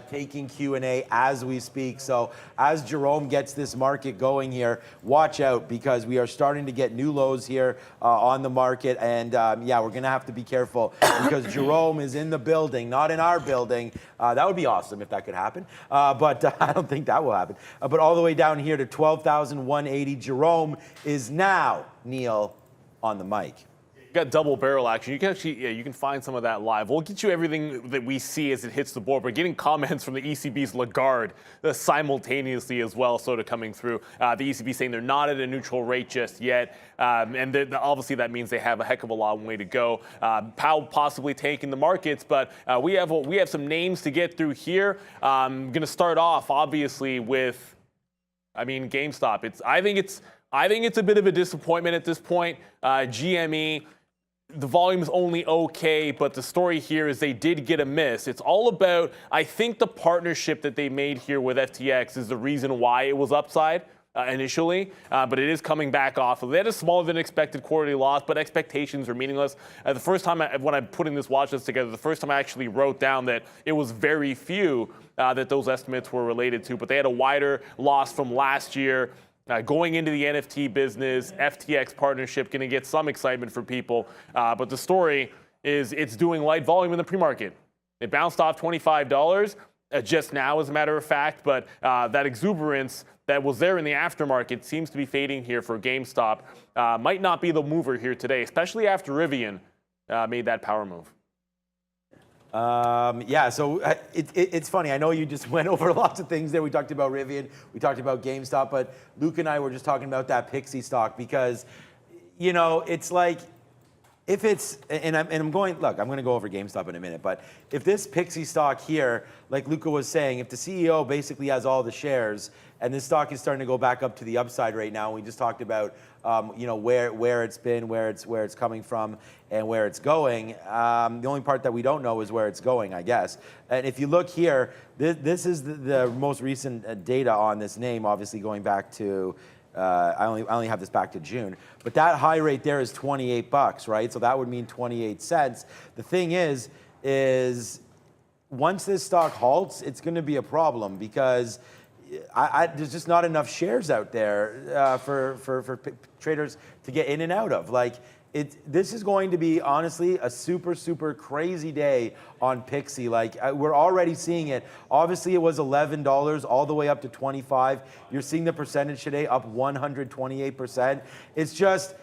taking Q&A as we speak. So as Jerome gets this market going here, watch out because we are starting to get new lows here on the market. And yeah, we're going to have to be careful because Jerome is in the building, not in our building. That would be awesome if that could happen. But I don't think that will happen. But all the way down here to 12,180. Jerome is now, Neil, on the mic. Got double barrel action. You can actually, yeah, you can find some of that live. We'll get you everything that we see as it hits the board. We're getting comments from the ECB's Lagarde simultaneously as well, sort of coming through. The ECB saying they're not at a neutral rate just yet, and obviously that means they have a heck of a long way to go. Powell possibly tanking the markets, but we have some names to get through here. I'm going to start off obviously with, I mean, GameStop. I think it's a bit of a disappointment at this point. GME. The volume is only okay, but the story here is they did get a miss. It's all about, I think the partnership that they made here with FTX is the reason why it was upside initially, but it is coming back off. They had a smaller than expected quarterly loss, but expectations are meaningless. The first time when I'm putting this watch list together, the first time I actually wrote down that it was very few that those estimates were related to, but they had a wider loss from last year. Going into the NFT business, FTX partnership going to get some excitement for people. But the story is it's doing light volume in the pre-market. It bounced off $25 just now, as a matter of fact. But that exuberance that was there in the aftermarket seems to be fading here for GameStop. Might not be the mover here today, especially after Rivian made that power move. Yeah, so it's funny. I know you just went over lots of things there. We talked about Rivian, we talked about GameStop, but Luke and I were just talking about that Pixie stock because, you know, it's like if it's, and I'm going to go over GameStop in a minute, but if this Pixie stock here, like Luca was saying, if the CEO basically has all the shares and this stock is starting to go back up to the upside right now, we just talked about, you know, where it's been, where it's coming from, and where it's going. The only part that we don't know is where it's going, I guess. And if you look here, this is the most recent data on this name, obviously going back to I only have this back to June, but that high rate there is 28 bucks, right? So that would mean 28 cents. The thing is once this stock halts, it's going to be a problem because there's just not enough shares out there for traders to get in and out of. Like, this is going to be, honestly, a super, super crazy day on Pixie. Like, we're already seeing it. Obviously, it was $11 all the way up to 25. You're seeing the percentage today up 128%. It's just,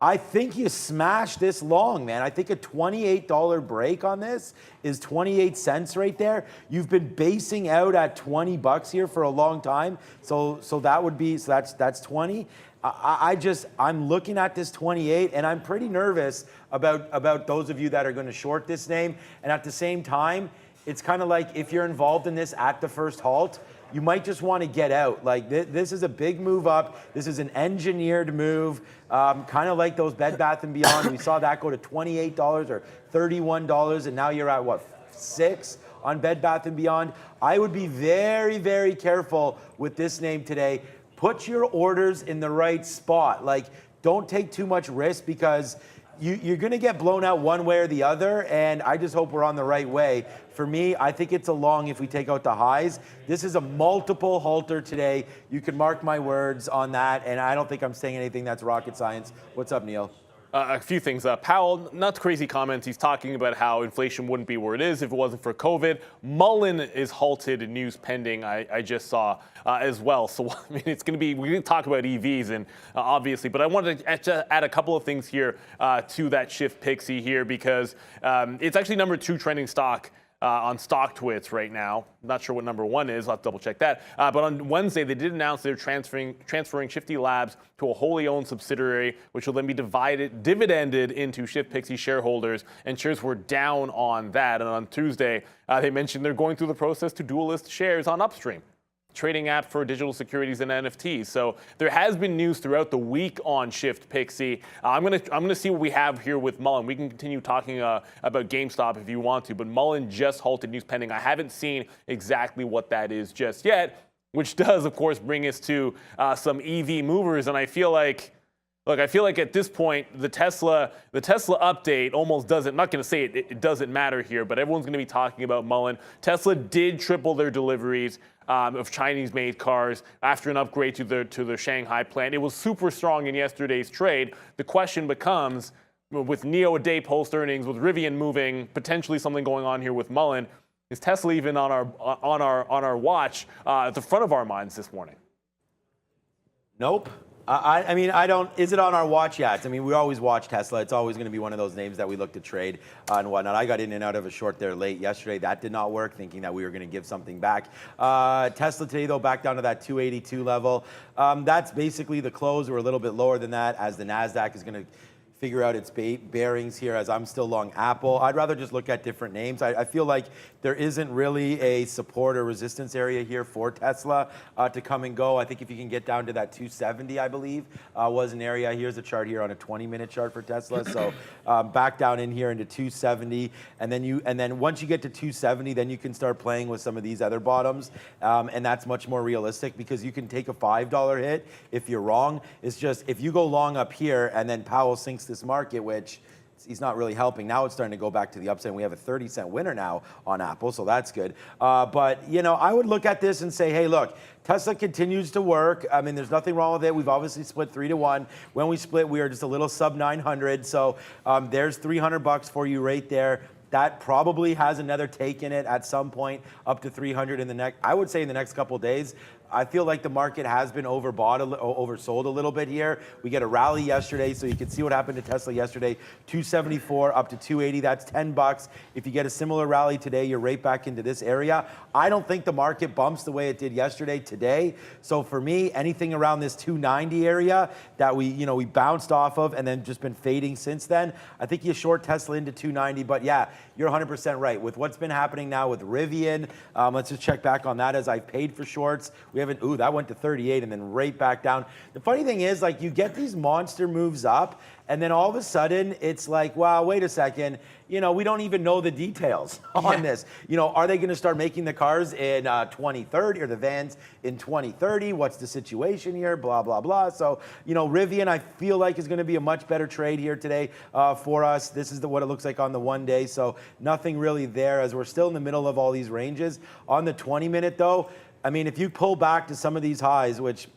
I think you smashed this long, man. I think a $28 break on this is 28 cents right there. You've been basing out at 20 bucks here for a long time. So that would be, so that's 20. I'm looking at this 28 and I'm pretty nervous about those of you that are going to short this name. And at the same time, it's kind of like if you're involved in this at the first halt, you might just want to get out. Like, this is a big move up. This is an engineered move, kind of like those Bed Bath & Beyond. We saw that go to $28 or $31, and now you're at, what, $6 on Bed Bath & Beyond? I would be very, very careful with this name today. Put your orders in the right spot. Like, don't take too much risk because you're going to get blown out one way or the other, and I just hope we're on the right way. For me, I think it's a long if we take out the highs. This is a multiple halter today. You can mark my words on that, and I don't think I'm saying anything that's rocket science. What's up, Neil? A few things. Powell, not crazy comments. He's talking about how inflation wouldn't be where it is if it wasn't for COVID. Mullen is halted, news pending, I just saw as well. So, I mean, it's going to be, we're going to talk about EVs, and obviously, but I wanted to add a couple of things here to that shift Pixie here because it's actually number 2 trending stock on StockTwits right now. Not sure what number 1 is. I'll have to double check that. But on Wednesday, they did announce they're transferring Shifty Labs to a wholly owned subsidiary, which will then be dividended into Shift Pixie shareholders. And shares were down on that. And on Tuesday, they mentioned they're going through the process to dual list shares on Upstream, trading app for digital securities and NFTs. So there has been news throughout the week on Shift Pixie. I'm gonna see what we have here with Mullen. We can continue talking about GameStop if you want to, but Mullen just halted, news pending. I haven't seen exactly what that is just yet, which does, of course, bring us to some EV movers. And I feel like, look, at this point, the Tesla update almost doesn't, I'm not going to say it doesn't matter here, but everyone's going to be talking about Mullen. Tesla did triple their deliveries of Chinese-made cars after an upgrade to the Shanghai plant. It was super strong in yesterday's trade. The question becomes, with NIO a day post earnings, with Rivian moving, potentially something going on here with Mullen, is Tesla even on our watch at the front of our minds this morning? Nope. I mean, I don't. Is it on our watch yet? I mean, we always watch Tesla. It's always going to be one of those names that we look to trade and whatnot. I got in and out of a short there late yesterday. That did not work, thinking that we were going to give something back. Tesla today, though, back down to that 282 level. That's basically the close. We're a little bit lower than that as the NASDAQ is going to figure out its bearings here as I'm still long Apple. I'd rather just look at different names. I feel like there isn't really a support or resistance area here for Tesla to come and go. I think if you can get down to that 270, I believe, was an area. Here's a chart here on a 20-minute chart for Tesla. So back down in here into 270, and then once you get to 270, then you can start playing with some of these other bottoms, and that's much more realistic because you can take a $5 hit if you're wrong. It's just if you go long up here and then Powell sinks this market, which he's not really helping. Now it's starting to go back to the upside. We have a 30-cent winner now on Apple, so that's good. But, you know, I would look at this and say, hey, look, Tesla continues to work. I mean, there's nothing wrong with it. We've obviously split 3-to-1. When we split, we are just a little sub 900. So there's $300 for you right there. That probably has another take in it at some point, up to 300 in the next, I would say in the next couple of days. I feel like the market has been oversold a little bit here. We get a rally yesterday, so you can see what happened to Tesla yesterday. 274 up to 280, that's $10. If you get a similar rally today, you're right back into this area. I don't think the market bumps the way it did yesterday today. So for me, anything around this 290 area that we bounced off of and then just been fading since then, I think you short Tesla into 290. But yeah, you're 100% right. With what's been happening now with Rivian, let's just check back on that as I paid for shorts. That went to 38 and then right back down. The funny thing is, like, you get these monster moves up, And then all of a sudden, it's like, wow, wait a second. We don't even know the details on this. Are they going to start making the cars in 2030 or the vans in 2030? What's the situation here? Blah, blah, blah. So, Rivian, I feel like is going to be a much better trade here today for us. This is what it looks like on the 1 day. So nothing really there as we're still in the middle of all these ranges. On the 20-minute though, I mean, if you pull back to some of these highs, which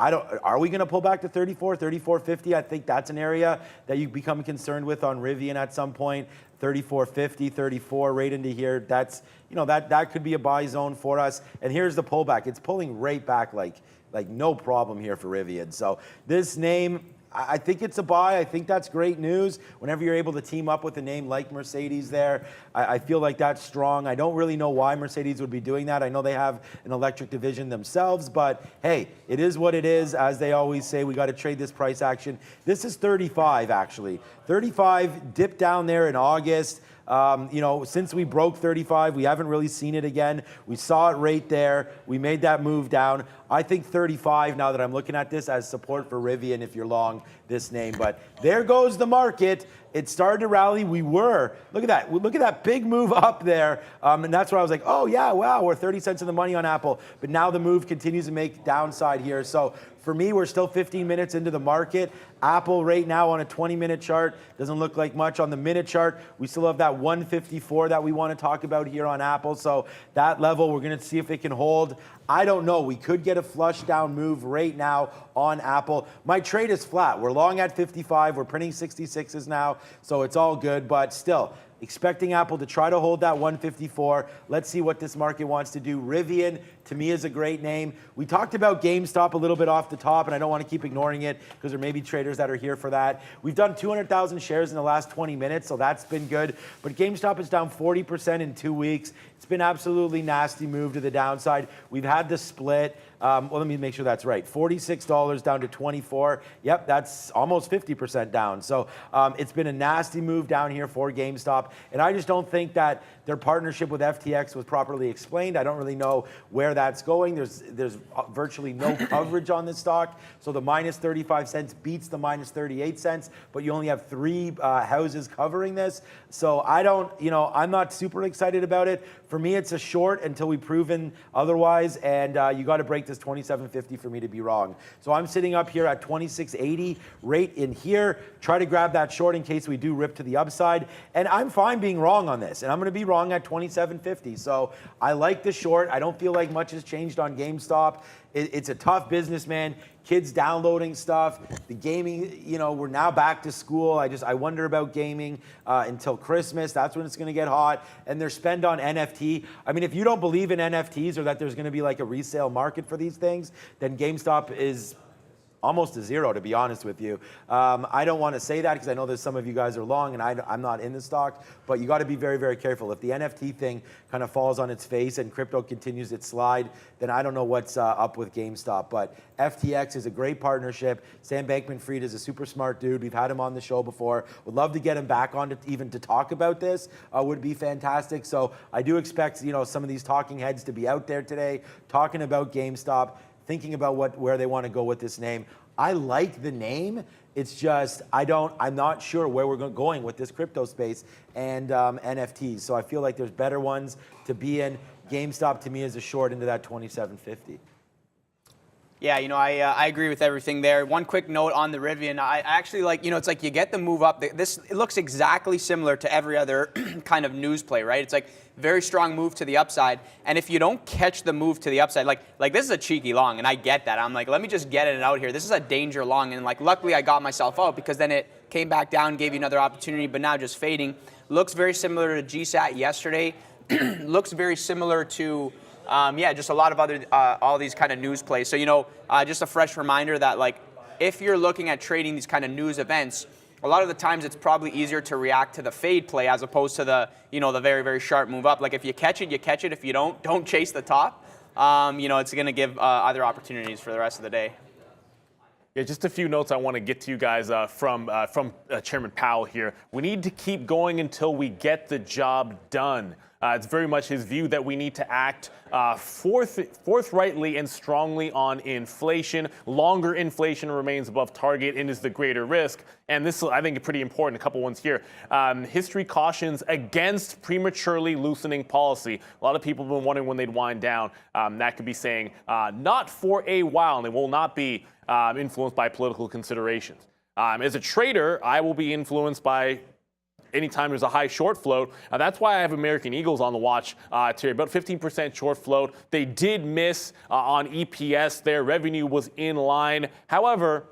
are we going to pull back to 34, 34.50? I think that's an area that you become concerned with on Rivian at some point. 34.50, 34 right into here. That's, that could be a buy zone for us. And here's the pullback. It's pulling right back like no problem here for Rivian. So this name, I think it's a buy. I think that's great news. Whenever you're able to team up with a name like Mercedes there, I feel like that's strong. I don't really know why Mercedes would be doing that. I know they have an electric division themselves, but hey, it is what it is. As they always say, we got to trade this price action. This is 35 actually. 35 dipped down there in August. Since we broke 35, we haven't really seen it again. We saw it right there. We made that move down. I think 35 now that I'm looking at this as support for Rivian if you're long this name. But there goes the market. It started to rally. Look at that big move up there. And that's where I was like, oh yeah, wow, we're 30 cents in the money on Apple. But now the move continues to make downside here. So for me, we're still 15 minutes into the market. Apple right now on a 20-minute chart doesn't look like much. On the minute chart, we still have that 154 that we want to talk about here on Apple. So that level, we're going to see if it can hold. I don't know. We could get a flush down move right now on Apple. My trade is flat. We're long at 55. We're printing 66s now, so it's all good. But still, expecting Apple to try to hold that 154. Let's see what this market wants to do. Rivian, to me, is a great name. We talked about GameStop a little bit off the top, and I don't want to keep ignoring it because there may be traders that are here for that. We've done 200,000 shares in the last 20 minutes, so that's been good. But GameStop is down 40% in 2 weeks. It's been absolutely nasty move to the downside. We've had the split. Well, let me make sure that's right. $46 down to 24. Yep, that's almost 50% down. So it's been a nasty move down here for GameStop. And I just don't think that their partnership with FTX was properly explained. I don't really know where that's going. There's virtually no coverage on this stock. So the minus 35 cents beats the minus 38 cents, but you only have 3 houses covering this. So I'm not super excited about it. For me, it's a short until we've proven otherwise. And you got to break this 27.50 for me to be wrong. So I'm sitting up here at 26.80 right in here. Try to grab that short in case we do rip to the upside. And I'm fine being wrong on this. And I'm going to be wrong at 27.50. So I like the short. I don't feel like much has changed on GameStop. It's a tough business, man. Kids downloading stuff. The gaming, we're now back to school. I wonder about gaming until Christmas. That's when it's going to get hot. And their spend on NFT. I mean, if you don't believe in NFTs or that there's going to be like a resale market for these things, then GameStop is almost a zero, to be honest with you. I don't want to say that because I know there's some of you guys are long and I'm not in the stock, but you got to be very, very careful. If the NFT thing kind of falls on its face and crypto continues its slide, then I don't know what's up with GameStop. But FTX is a great partnership. Sam Bankman-Fried is a super smart dude. We've had him on the show before. Would love to get him back on even to talk about this. Would be fantastic. So I do expect some of these talking heads to be out there today talking about GameStop, thinking about where they want to go with this name. I like the name. It's just I'm not sure where we're going with this crypto space and NFTs. So I feel like there's better ones to be in. GameStop to me is a short into that 27.50. Yeah, I agree with everything there. One quick note on the Rivian. I actually like, it's like you get the move up. It looks exactly similar to every other kind of news play, right? It's like very strong move to the upside. And if you don't catch the move to the upside, like this is a cheeky long, and I get that. I'm like, let me just get it out here. This is a danger long, and luckily I got myself out because then it came back down, gave you another opportunity, but now just fading. Looks very similar to GSAT yesterday. Looks very similar to just a lot of other, all these kind of news plays. So, just a fresh reminder that if you're looking at trading these kind of news events, a lot of the times it's probably easier to react to the fade play as opposed to the, the very, very sharp move up. Like if you catch it, you catch it. If you don't chase the top. It's going to give other opportunities for the rest of the day. Yeah, just a few notes I want to get to you guys from Chairman Powell here. We need to keep going until we get the job done. It's very much his view that we need to act forthrightly and strongly on inflation. Longer inflation remains above target and is the greater risk. And this, I think, is pretty important. A couple ones here. History cautions against prematurely loosening policy. A lot of people have been wondering when they'd wind down. That could be saying not for a while, and it will not be influenced by political considerations. As a trader, I will be influenced by anytime there's a high short float. That's why I have American Eagles on the watch today. About 15% short float. They did miss on EPS. Their revenue was in line. However,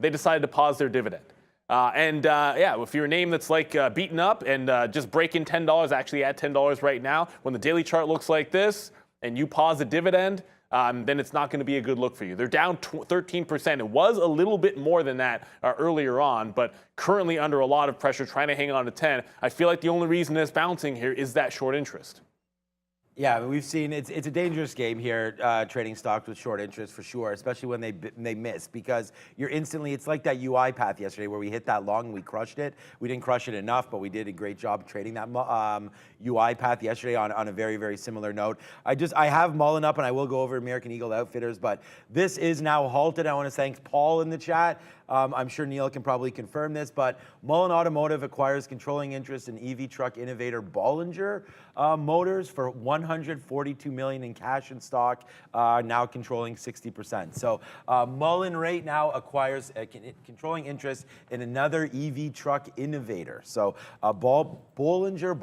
they decided to pause their dividend. Yeah, if you're a name that's like beaten up and just breaking $10, actually at $10 right now, when the daily chart looks like this and you pause a dividend, then it's not going to be a good look for you. They're down 13%. It was a little bit more than that earlier on, but currently under a lot of pressure, trying to hang on to 10. I feel like the only reason it's bouncing here is that short interest. Yeah, I mean, we've seen it's a dangerous game here, trading stocks with short interest for sure, especially when they miss, because you're instantly, it's like that UI path yesterday where we hit that long and we crushed it. We didn't crush it enough, but we did a great job trading that UI path yesterday on a very, very similar note. I have Mullen up and I will go over American Eagle Outfitters, but this is now halted. I want to thank Paul in the chat. I'm sure Neil can probably confirm this, but Mullen Automotive acquires controlling interest in EV truck innovator Bollinger Motors for $142 million in cash and stock, now controlling 60%. So Mullen right now acquires controlling interest in another EV truck innovator. So Bollinger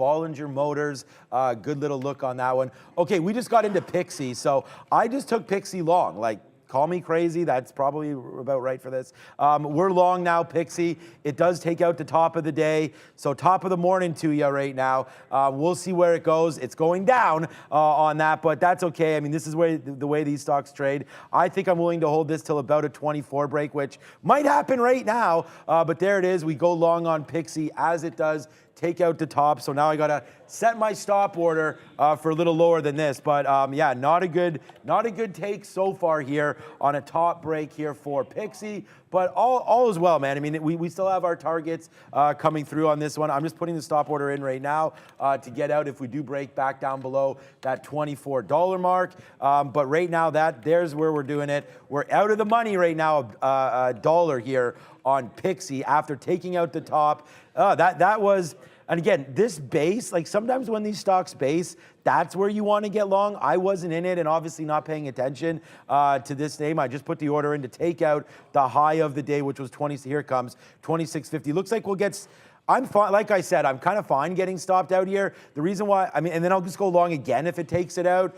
Motors, good little look on that one. Okay, we just got into Pixie, so I just took Pixie long, like, call me crazy, that's probably about right for this. We're long now, Pixie. It does take out the top of the day. So top of the morning to you right now. We'll see where it goes. It's going down on that, but that's okay. I mean, this is the way these stocks trade. I think I'm willing to hold this till about a 24 break, which might happen right now, but there it is. We go long on Pixie as it does take out the top. So now I got to set my stop order for a little lower than this. But yeah, not a good take so far here on a top break here for Pixie. But all is well, man. I mean, we still have our targets coming through on this one. I'm just putting the stop order in right now to get out if we do break back down below that $24 mark. But right now, there's where we're doing it. We're out of the money right now, a dollar here on Pixie after taking out the top. That was, and again, this base, like sometimes when these stocks base, that's where you want to get long. I wasn't in it and obviously not paying attention to this name. I just put the order in to take out the high of the day, which was 20. Here it comes, 26.50. Looks like we'll get. I'm fine. Like I said, I'm kind of fine getting stopped out here. The reason why, I mean, and then I'll just go long again if it takes it out.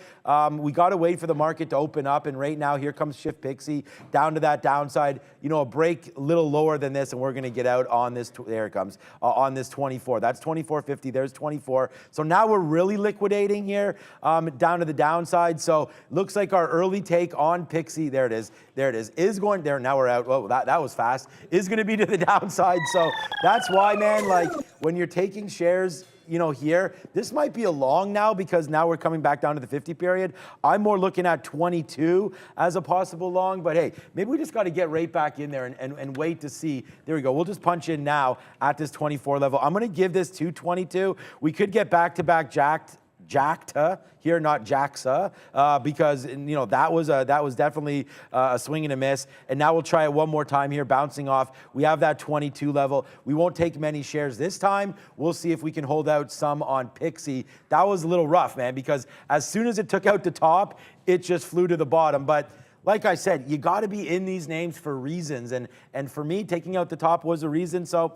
We got to wait for the market to open up. And right now, here comes Shift Pixie down to that downside. You know, a break a little lower than this, and we're going to get out on this. There it comes on this 24. That's 24.50. There's 24. So now we're really liquidating here down to the downside. So looks like our early take on Pixie. There it is. There it is. Is going there. Now we're out. Oh, that was fast. Is going to be to the downside. So that's why, man. Like when you're taking shares, you know, here, this might be a long now because now we're coming back down to the 50 period. I'm more looking at 22 as a possible long, but hey, maybe we just got to get right back in there and wait to see. There we go. We'll just punch in now at this 24 level. I'm going to give this to 22. We could get back-to-back jacked here, not jacksa, because you know that was definitely a swing and a miss. And now we'll try it one more time here, bouncing off. We have that 22 level. We won't take many shares this time. We'll see if we can hold out some on Pixie. That was a little rough, man, because as soon as it took out the top, it just flew to the bottom. But like I said, you got to be in these names for reasons, and for me, taking out the top was a reason. So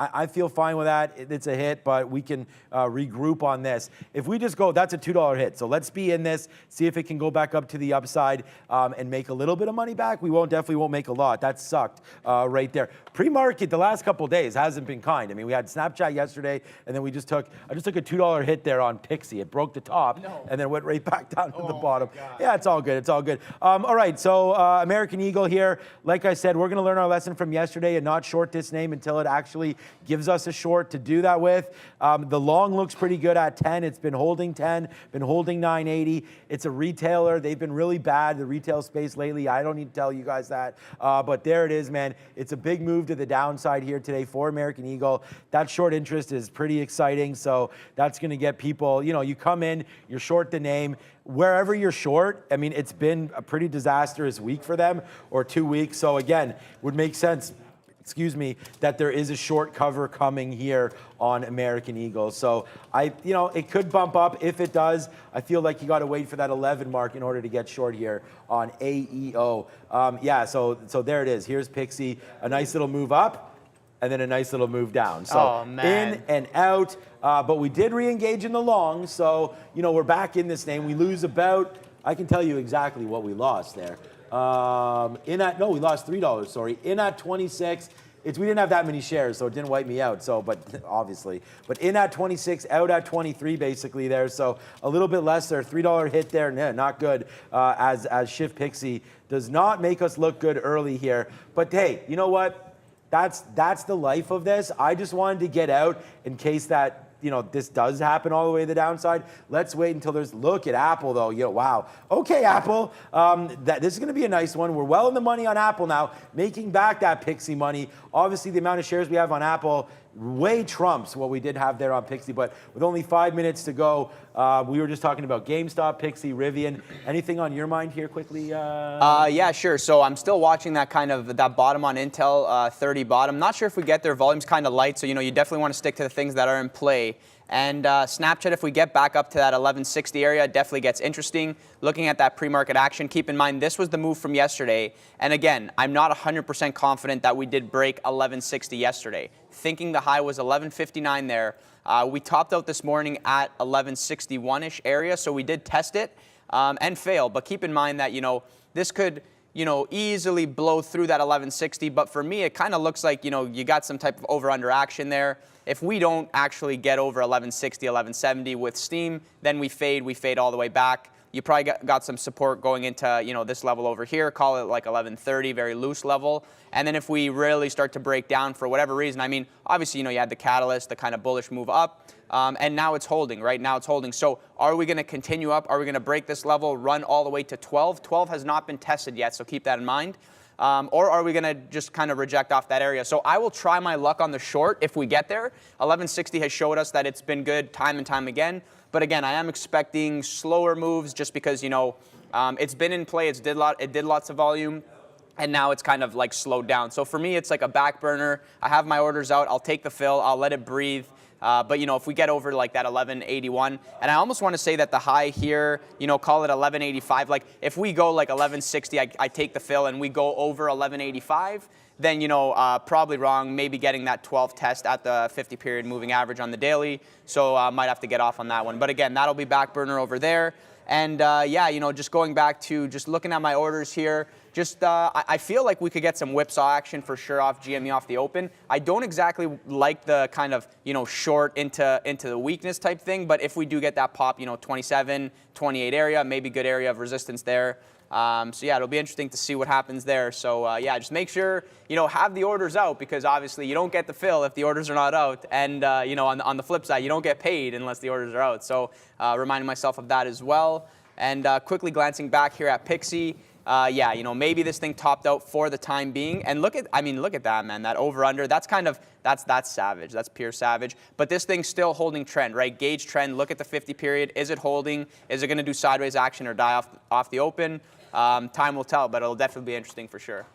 I feel fine with that. It's a hit, but we can regroup on this. If we just go, that's a $2 hit. So let's be in this, see if it can go back up to the upside and make a little bit of money back. We definitely won't make a lot. That sucked right there. Pre-market the last couple of days hasn't been kind. I mean, we had Snapchat yesterday, and then I just took a $2 hit there on Pixie. It broke the top and then went right back down to the bottom. Yeah, it's all good. It's all good. All right, so American Eagle here. Like I said, we're going to learn our lesson from yesterday and not short this name until it actually gives us a short to do that with. The long looks pretty good at 10. It's been holding 10, been holding 980. It's a retailer. They've been really bad, the retail space lately. I don't need to tell you guys that. But there it is, man. It's a big move to the downside here today for American Eagle. That short interest is pretty exciting. So that's going to get people, you come in, you're short the name. Wherever you're short, I mean, it's been a pretty disastrous week for them, or 2 weeks. So again, would make sense, that there is a short cover coming here on American Eagle. So it could bump up. If it does, I feel like you got to wait for that 11 mark in order to get short here on AEO. So there it is. Here's Pixie, a nice little move up, and then a nice little move down. So in and out, but we did re-engage in the long. So, we're back in this name. We lose about, I can tell you exactly what we lost there. We lost $3, sorry. In at 26, we didn't have that many shares, so it didn't wipe me out. So, but obviously, but in at 26, out at 23, basically there. So a little bit less there, $3 hit there, not good. As Shift Pixie does not make us look good early here. But hey, you know what? That's the life of this. I just wanted to get out in case that this does happen all the way to the downside. Let's wait until look at Apple though. Wow. Okay, Apple. This is going to be a nice one. We're well in the money on Apple now, making back that Pixie money. Obviously, the amount of shares we have on Apple way trumps what we did have there on Pixie, but with only 5 minutes to go, we were just talking about GameStop, Pixie, Rivian. Anything on your mind here quickly? Yeah, sure. So I'm still watching that bottom on Intel, 30 bottom. Not sure if we get there. Volume's kind of light, so you definitely want to stick to the things that are in play. And Snapchat, if we get back up to that 1160 area, definitely gets interesting. Looking at that pre-market action, keep in mind this was the move from yesterday. And again, I'm not 100% confident that we did break 1160 yesterday. Thinking the high was 1159 there. We topped out this morning at 1161-ish area, so we did test it and fail. But keep in mind that this could easily blow through that 1160. But for me, it kind of looks like you got some type of over/under action there. If we don't actually get over 1160, 1170 with steam, then we fade all the way back. You probably got some support going into this level over here, call it like 1130, very loose level. And then if we really start to break down for whatever reason, I mean, obviously you had the catalyst, the kind of bullish move up, and now it's holding. Right now it's holding. So are we going to continue up? Are we going to break this level, run all the way to 12? 12 has not been tested yet, so keep that in mind. Or are we going to just kind of reject off that area? So I will try my luck on the short if we get there. 1160 has showed us that it's been good time and time again. But again, I am expecting slower moves just because, it's been in play. It did lots of volume. And now it's kind of like slowed down. So for me, it's like a back burner. I have my orders out. I'll take the fill. I'll let it breathe. But if we get over like that 1181, and I almost want to say that the high here, call it 1185. Like if we go like 1160, I take the fill, and we go over 1185, then probably wrong. Maybe getting that 12 test at the 50-period moving average on the daily. So might have to get off on that one. But again, that'll be back burner over there. And just going back to just looking at my orders here, I feel like we could get some whipsaw action for sure off GME off the open. I don't exactly like the kind of, short into the weakness type thing, but if we do get that pop, 27, 28 area, maybe good area of resistance there. So yeah, it'll be interesting to see what happens there. So yeah, just make sure, have the orders out, because obviously you don't get the fill if the orders are not out. And, on the flip side, you don't get paid unless the orders are out. So reminding myself of that as well. And quickly glancing back here at Pixie, maybe this thing topped out for the time being. And look at that, man, that over under, that's savage. That's pure savage. But this thing's still holding trend, right? Gauge trend, look at the 50 period. Is it holding? Is it going to do sideways action or die off the open? Time will tell, but it'll definitely be interesting for sure.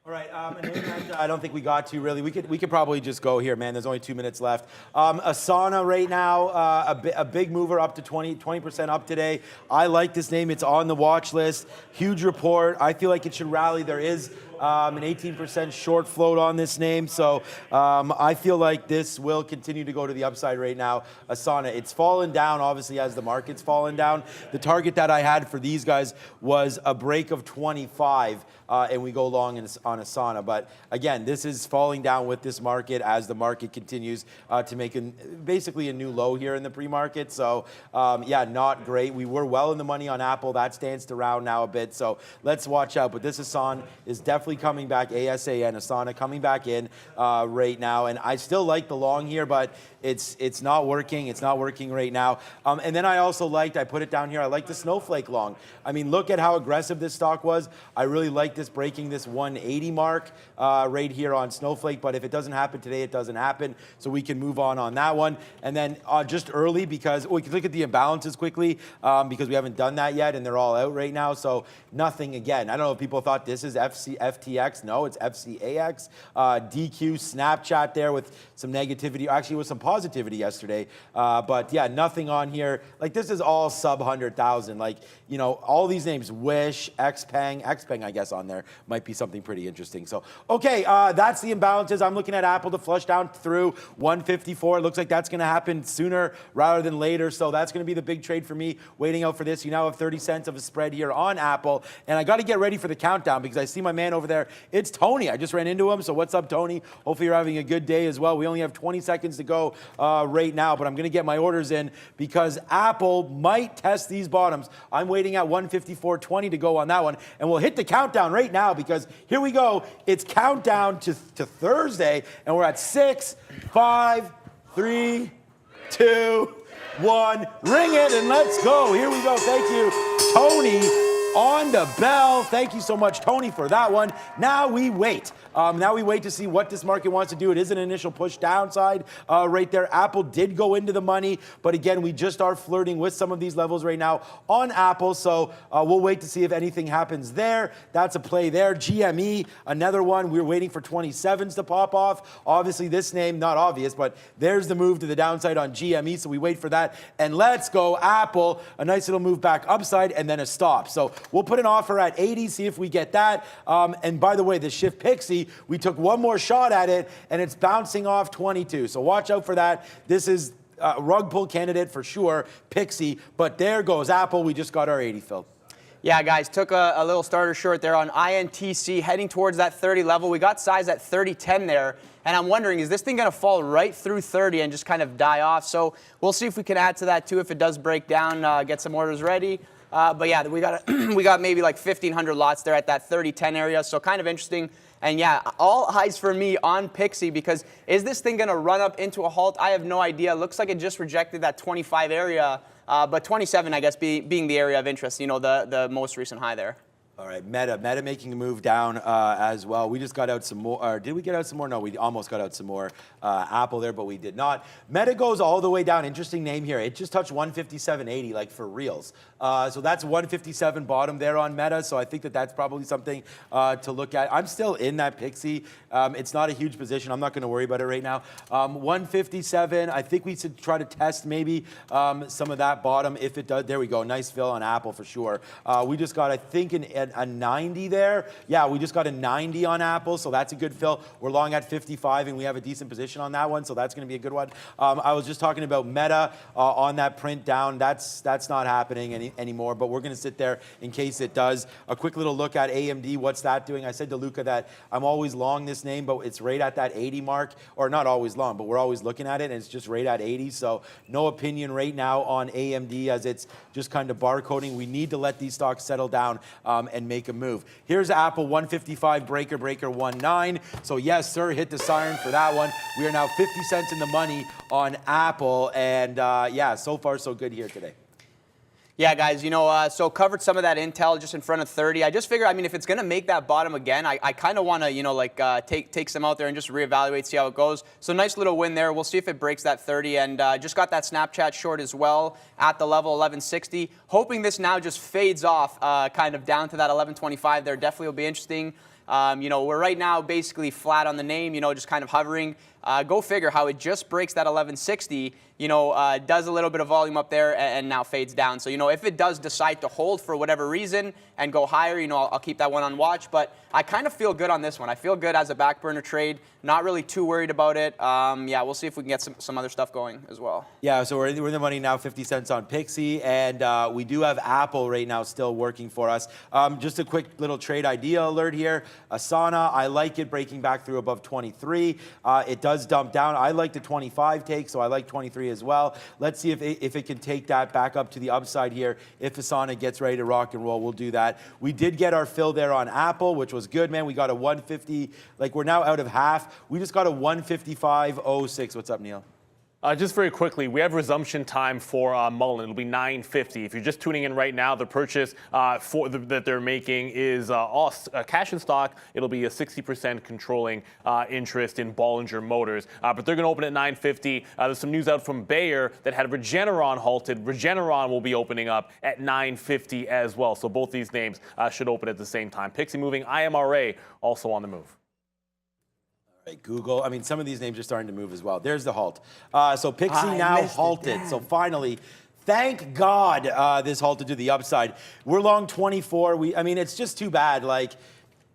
All right, I don't think we got to really. We could probably just go here, man. There's only 2 minutes left. Asana right now, a big mover up to 20% up today. I like this name. It's on the watch list. Huge report. I feel like it should rally. There is an 18% short float on this name. So I feel like this will continue to go to the upside right now. Asana, it's fallen down, obviously, as the market's fallen down. The target that I had for these guys was a break of 25, and we go long on Asana. But again, this is falling down with this market as the market continues to make basically a new low here in the pre-market. So yeah, not great. We were well in the money on Apple. That's danced around now a bit. So let's watch out. But this Asana is definitely definitely coming back. ASAN, Asana coming back in right now, and I still like the long here, but it's not working. It's not working right now. And then I also I put it down here, I like the Snowflake long. I mean, look at how aggressive this stock was. I really like this breaking this 180 mark right here on Snowflake, but if it doesn't happen today, it doesn't happen. So we can move on that one. And then just early, because we can look at the imbalances quickly because we haven't done that yet, and they're all out right now. So nothing again. I don't know if people thought this is FTX. No, it's FCAX. DQ, Snapchat there with some negativity. Actually, with some positivity yesterday. But yeah, nothing on here. Like, this is all sub 100,000. Like, you know, all these names, Wish, Xpeng, I guess on there might be something pretty interesting. So, okay, that's the imbalances. I'm looking at Apple to flush down through 154. It looks like that's going to happen sooner rather than later. So that's going to be the big trade for me, waiting out for this. You now have 30 cents of a spread here on Apple. And I got to get ready for the countdown because I see my man over there. It's Tony. I just ran into him. So what's up, Tony? Hopefully you're having a good day as well. We only have 20 seconds to go right now, but I'm going to get my orders in because Apple might test these bottoms. I'm waiting at 154.20 to go on that one, and we'll hit the countdown right now because here we go. It's countdown to Thursday, and we're at 6, 5, 3, 2, 1. Ring it and let's go. Here we go. Thank you, Tony, on the bell. Thank you so much, Tony, for that one. Now we wait. Now we wait to see what this market wants to do. It is an initial push downside right there. Apple did go into the money, but again, we just are flirting with some of these levels right now on Apple, so we'll wait to see if anything happens there. That's a play there. GME, another one. We're waiting for 27s to pop off. Obviously, this name, not obvious, but there's the move to the downside on GME, so we wait for that. And let's go Apple, a nice little move back upside and then a stop. So we'll put an offer at 80, see if we get that. And by the way, the Shift Pixie, we took one more shot at it, and it's bouncing off 22. So watch out for that. This is a rug pull candidate for sure, Pixie. But there goes Apple. We just got our 80 filled. Yeah, guys, took a little starter short there on INTC, heading towards that 30 level. We got size at 30.10 there, and I'm wondering, is this thing going to fall right through 30 and just kind of die off? So we'll see if we can add to that, too, if it does break down, get some orders ready. But yeah, we got maybe like 1,500 lots there at that 30.10 area, so kind of interesting. And yeah, all eyes for me on Pixie because is this thing going to run up into a halt? I have no idea. Looks like it just rejected that 25 area, but 27, I guess, being the area of interest, you know, the most recent high there. All right, Meta making a move down as well. We just got out some more. Or did we get out some more? No, we almost got out some more Apple there, but we did not. Meta goes all the way down. Interesting name here. It just touched 157.80, like for reals. So that's 157 bottom there on Meta. So I think that's probably something to look at. I'm still in that Pixie. It's not a huge position. I'm not going to worry about it right now. 157. I think we should try to test maybe some of that bottom if it does. There we go. Nice fill on Apple for sure. We just got, I think, a 90 there. Yeah, we just got a 90 on Apple, so that's a good fill. We're long at 55, and we have a decent position on that one, so that's going to be a good one. I was just talking about Meta on that print down. That's not happening anymore, but we're going to sit there in case it does. A quick little look at AMD. What's that doing? I said to Luca that I'm always long this name, but it's right at that 80 mark, or not always long, but we're always looking at it, and it's just right at 80, so no opinion right now on AMD as it's just kind of barcoding. We need to let these stocks settle down and make a move. Here's Apple, 155, breaker 19. So yes, sir, hit the siren for that one. We are now 50 cents in the money on Apple, and yeah, so far so good here today. Yeah, guys, you know, so covered some of that Intel just in front of 30. I just figure, I mean, if it's going to make that bottom again, I kind of want to, you know, like take some out there and just reevaluate, see how it goes. So nice little win there. We'll see if it breaks that 30. And just got that Snapchat short as well at the level 1160. Hoping this now just fades off kind of down to that 1125 there. Definitely will be interesting. You know, we're right now basically flat on the name, you know, just kind of hovering. Go figure how it just breaks that 1160, you know, does a little bit of volume up there and now fades down. So, you know, if it does decide to hold for whatever reason and go higher, you know, I'll keep that one on watch. But I kind of feel good on this one. I feel good as a back burner trade. Not really too worried about it. Yeah, we'll see if we can get some other stuff going as well. Yeah, so we're in the money now, 50 cents on Pixie, and we do have Apple right now still working for us. Just a quick little trade idea alert here. Asana, I like it breaking back through above 23. It does does dump down. I like the 25 take, so I like 23 as well. Let's see if it can take that back up to the upside here. If Asana gets ready to rock and roll, we'll do that. We did get our fill there on Apple, which was good, man. We got a 150, like we're now out of half. We just got a 155.06. What's up, Neil? Just very quickly, we have resumption time for Mullen. It'll be 9:50. If you're just tuning in right now, the purchase that they're making is cash in stock. It'll be a 60% controlling interest in Bollinger Motors. But they're going to open at 9:50. There's some news out from Bayer that had Regeneron halted. Regeneron will be opening up at 9:50 as well. So both these names should open at the same time. Pixie moving, IMRA also on the move. Google. I mean, some of these names are starting to move as well. There's the halt. So Pixie now halted. So finally, thank God this halted to the upside. We're long 24. I mean, it's just too bad. Like,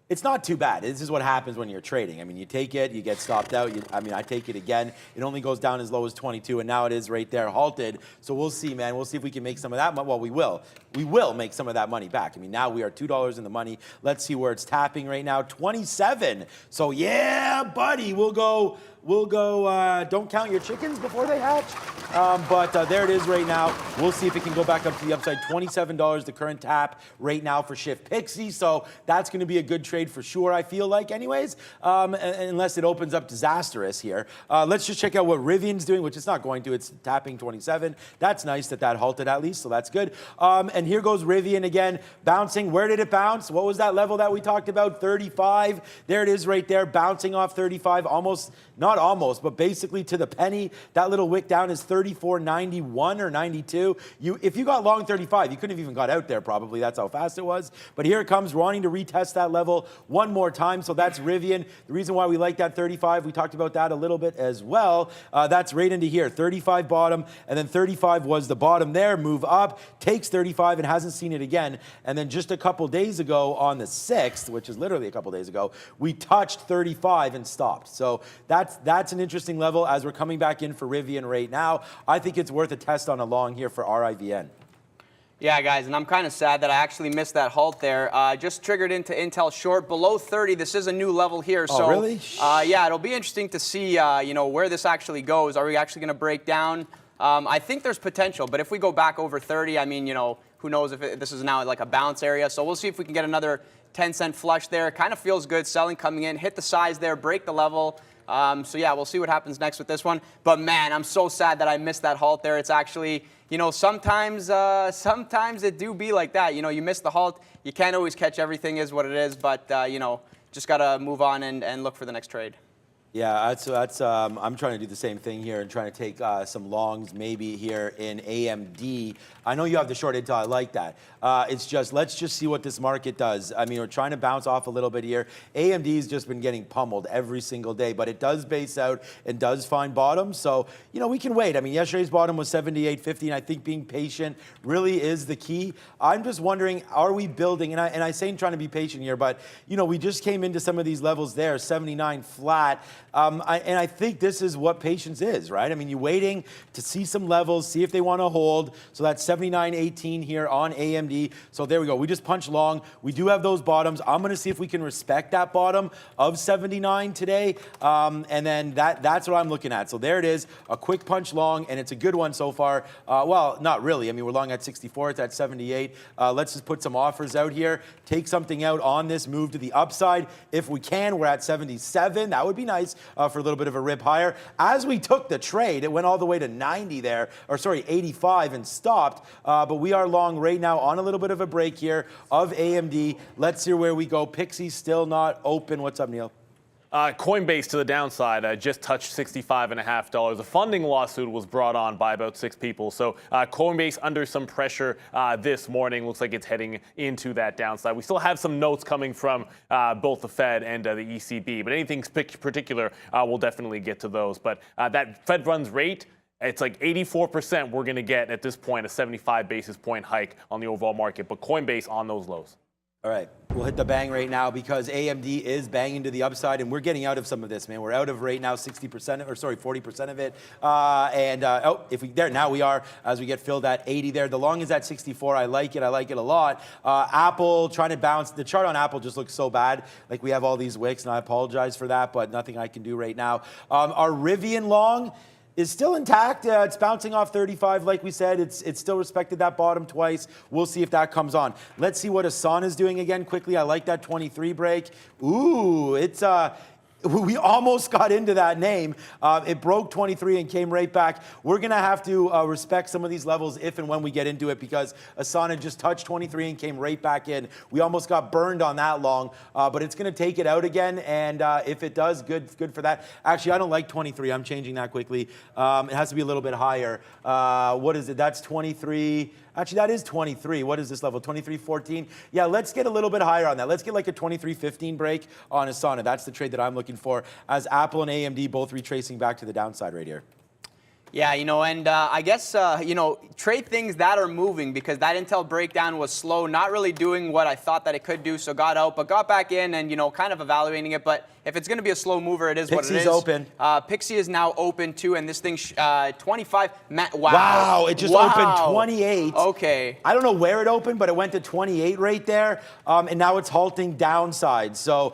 it's not too bad. This is what happens when you're trading. I mean, you take it, you get stopped out. I take it again. It only goes down as low as 22, and now it is right there halted. So we'll see, man. We'll see if we can make some of that money. Well, we will. We will make some of that money back. I mean, now we are $2 in the money. Let's see where it's tapping right now. 27. So yeah, buddy, we'll go. Don't count your chickens before they hatch. But there it is right now. We'll see if it can go back up to the upside. $27, the current tap right now for Shift Pixie. So that's going to be a good trade for sure, I feel like, anyways, unless it opens up disastrous here. Let's just check out what Rivian's doing, which it's not going to. It's tapping 27. That's nice that halted at least, so that's good. And here goes Rivian again, bouncing. Where did it bounce? What was that level that we talked about? 35. There it is right there, bouncing off 35, almost, not almost, but basically to the penny. That little wick down is 34.91 or 92. If you got long 35, you couldn't have even got out there probably. That's how fast it was. But here it comes, wanting to retest that level one more time. So that's Rivian. The reason why we like that 35, we talked about that a little bit as well. That's right into here. 35 bottom, and then 35 was the bottom there. Move up, takes 35 and hasn't seen it again. And then just a couple days ago on the 6th, which is literally a couple days ago, we touched 35 and stopped. So that's an interesting level as we're coming back in for Rivian right now. I think it's worth a test on a long here for RIVN. Yeah, guys, and I'm kind of sad that I actually missed that halt there. Just triggered into Intel short below 30. This is a new level here. Oh, so, really? Yeah, it'll be interesting to see, where this actually goes. Are we actually going to break down? I think there's potential, but if we go back over 30, I mean, who knows if this is now like a bounce area. So we'll see if we can get another 10-cent flush there. Kind of feels good. Selling coming in, hit the size there, break the level. So yeah, we'll see what happens next with this one. But man, I'm so sad that I missed that halt there. It's actually, sometimes it do be like that. You miss the halt. You can't always catch everything is what it is. But, just got to move on and look for the next trade. Yeah, that's I'm trying to do the same thing here and trying to take some longs maybe here in AMD. I know you have the short Intel. I like that. It's just, let's just see what this market does. I mean, we're trying to bounce off a little bit here. AMD's just been getting pummeled every single day, but it does base out and does find bottoms. So, we can wait. I mean, yesterday's bottom was 78.50, and I think being patient really is the key. I'm just wondering, are we building, and I say trying to be patient here, but, we just came into some of these levels there, 79 flat. And I think this is what patience is, right? I mean, you're waiting to see some levels, see if they want to hold. So that's 79.18 here on AMD. So there we go. We just punched long. We do have those bottoms. I'm going to see if we can respect that bottom of 79 today. And then that's what I'm looking at. So there it is, a quick punch long, and it's a good one so far. Well, not really. I mean, we're long at 64. It's at 78. Let's just put some offers out here. Take something out on this move to the upside. If we can, we're at 77. That would be nice. For a little bit of a rip higher. As we took the trade, it went all the way to 90 there, or sorry, 85 and stopped. But we are long right now on a little bit of a break here of AMD. Let's see where we go. Pixie's still not open. What's up, Neil? Coinbase to the downside just touched $65.50. A funding lawsuit was brought on by about 6 people. So Coinbase under some pressure this morning. Looks like it's heading into that downside. We still have some notes coming from both the Fed and the ECB. But anything particular, we'll definitely get to those. But that Fed funds rate, it's like 84% we're going to get at this point, a 75 basis point hike on the overall market. But Coinbase on those lows. All right, we'll hit the bang right now because AMD is banging to the upside, and we're getting out of some of this, man. We're out of right now 40% of it. Now we are, as we get filled at 80 there. The long is at 64. I like it a lot. Apple trying to bounce. The chart on Apple just looks so bad. Like we have all these wicks, and I apologize for that, but nothing I can do right now. Our Rivian long is still intact. It's bouncing off 35, like we said. It's still respected that bottom twice. We'll see if that comes on. Let's see what Asana is doing again quickly. I like that 23 break. Ooh, we almost got into that name. It broke 23 and came right back. We're going to have to respect some of these levels if and when we get into it because Asana just touched 23 and came right back in. We almost got burned on that long, but it's going to take it out again. And if it does, good for that. Actually, I don't like 23. I'm changing that quickly. It has to be a little bit higher. What is it? That's 23. Actually, that is 23. What is this level? 23.14? Yeah, let's get a little bit higher on that. Let's get like a 23.15 break on Asana. That's the trade that I'm looking for as Apple and AMD both retracing back to the downside right here. Yeah, and I guess, trade things that are moving because that Intel breakdown was slow, not really doing what I thought that it could do, so got out, but got back in and, kind of evaluating it. But if it's going to be a slow mover, it is what it is. Pixie's open. Pixie is now open, too, and this thing, 25. Wow, it just opened 28. Okay. I don't know where it opened, but it went to 28 right there, and now it's halting downside. So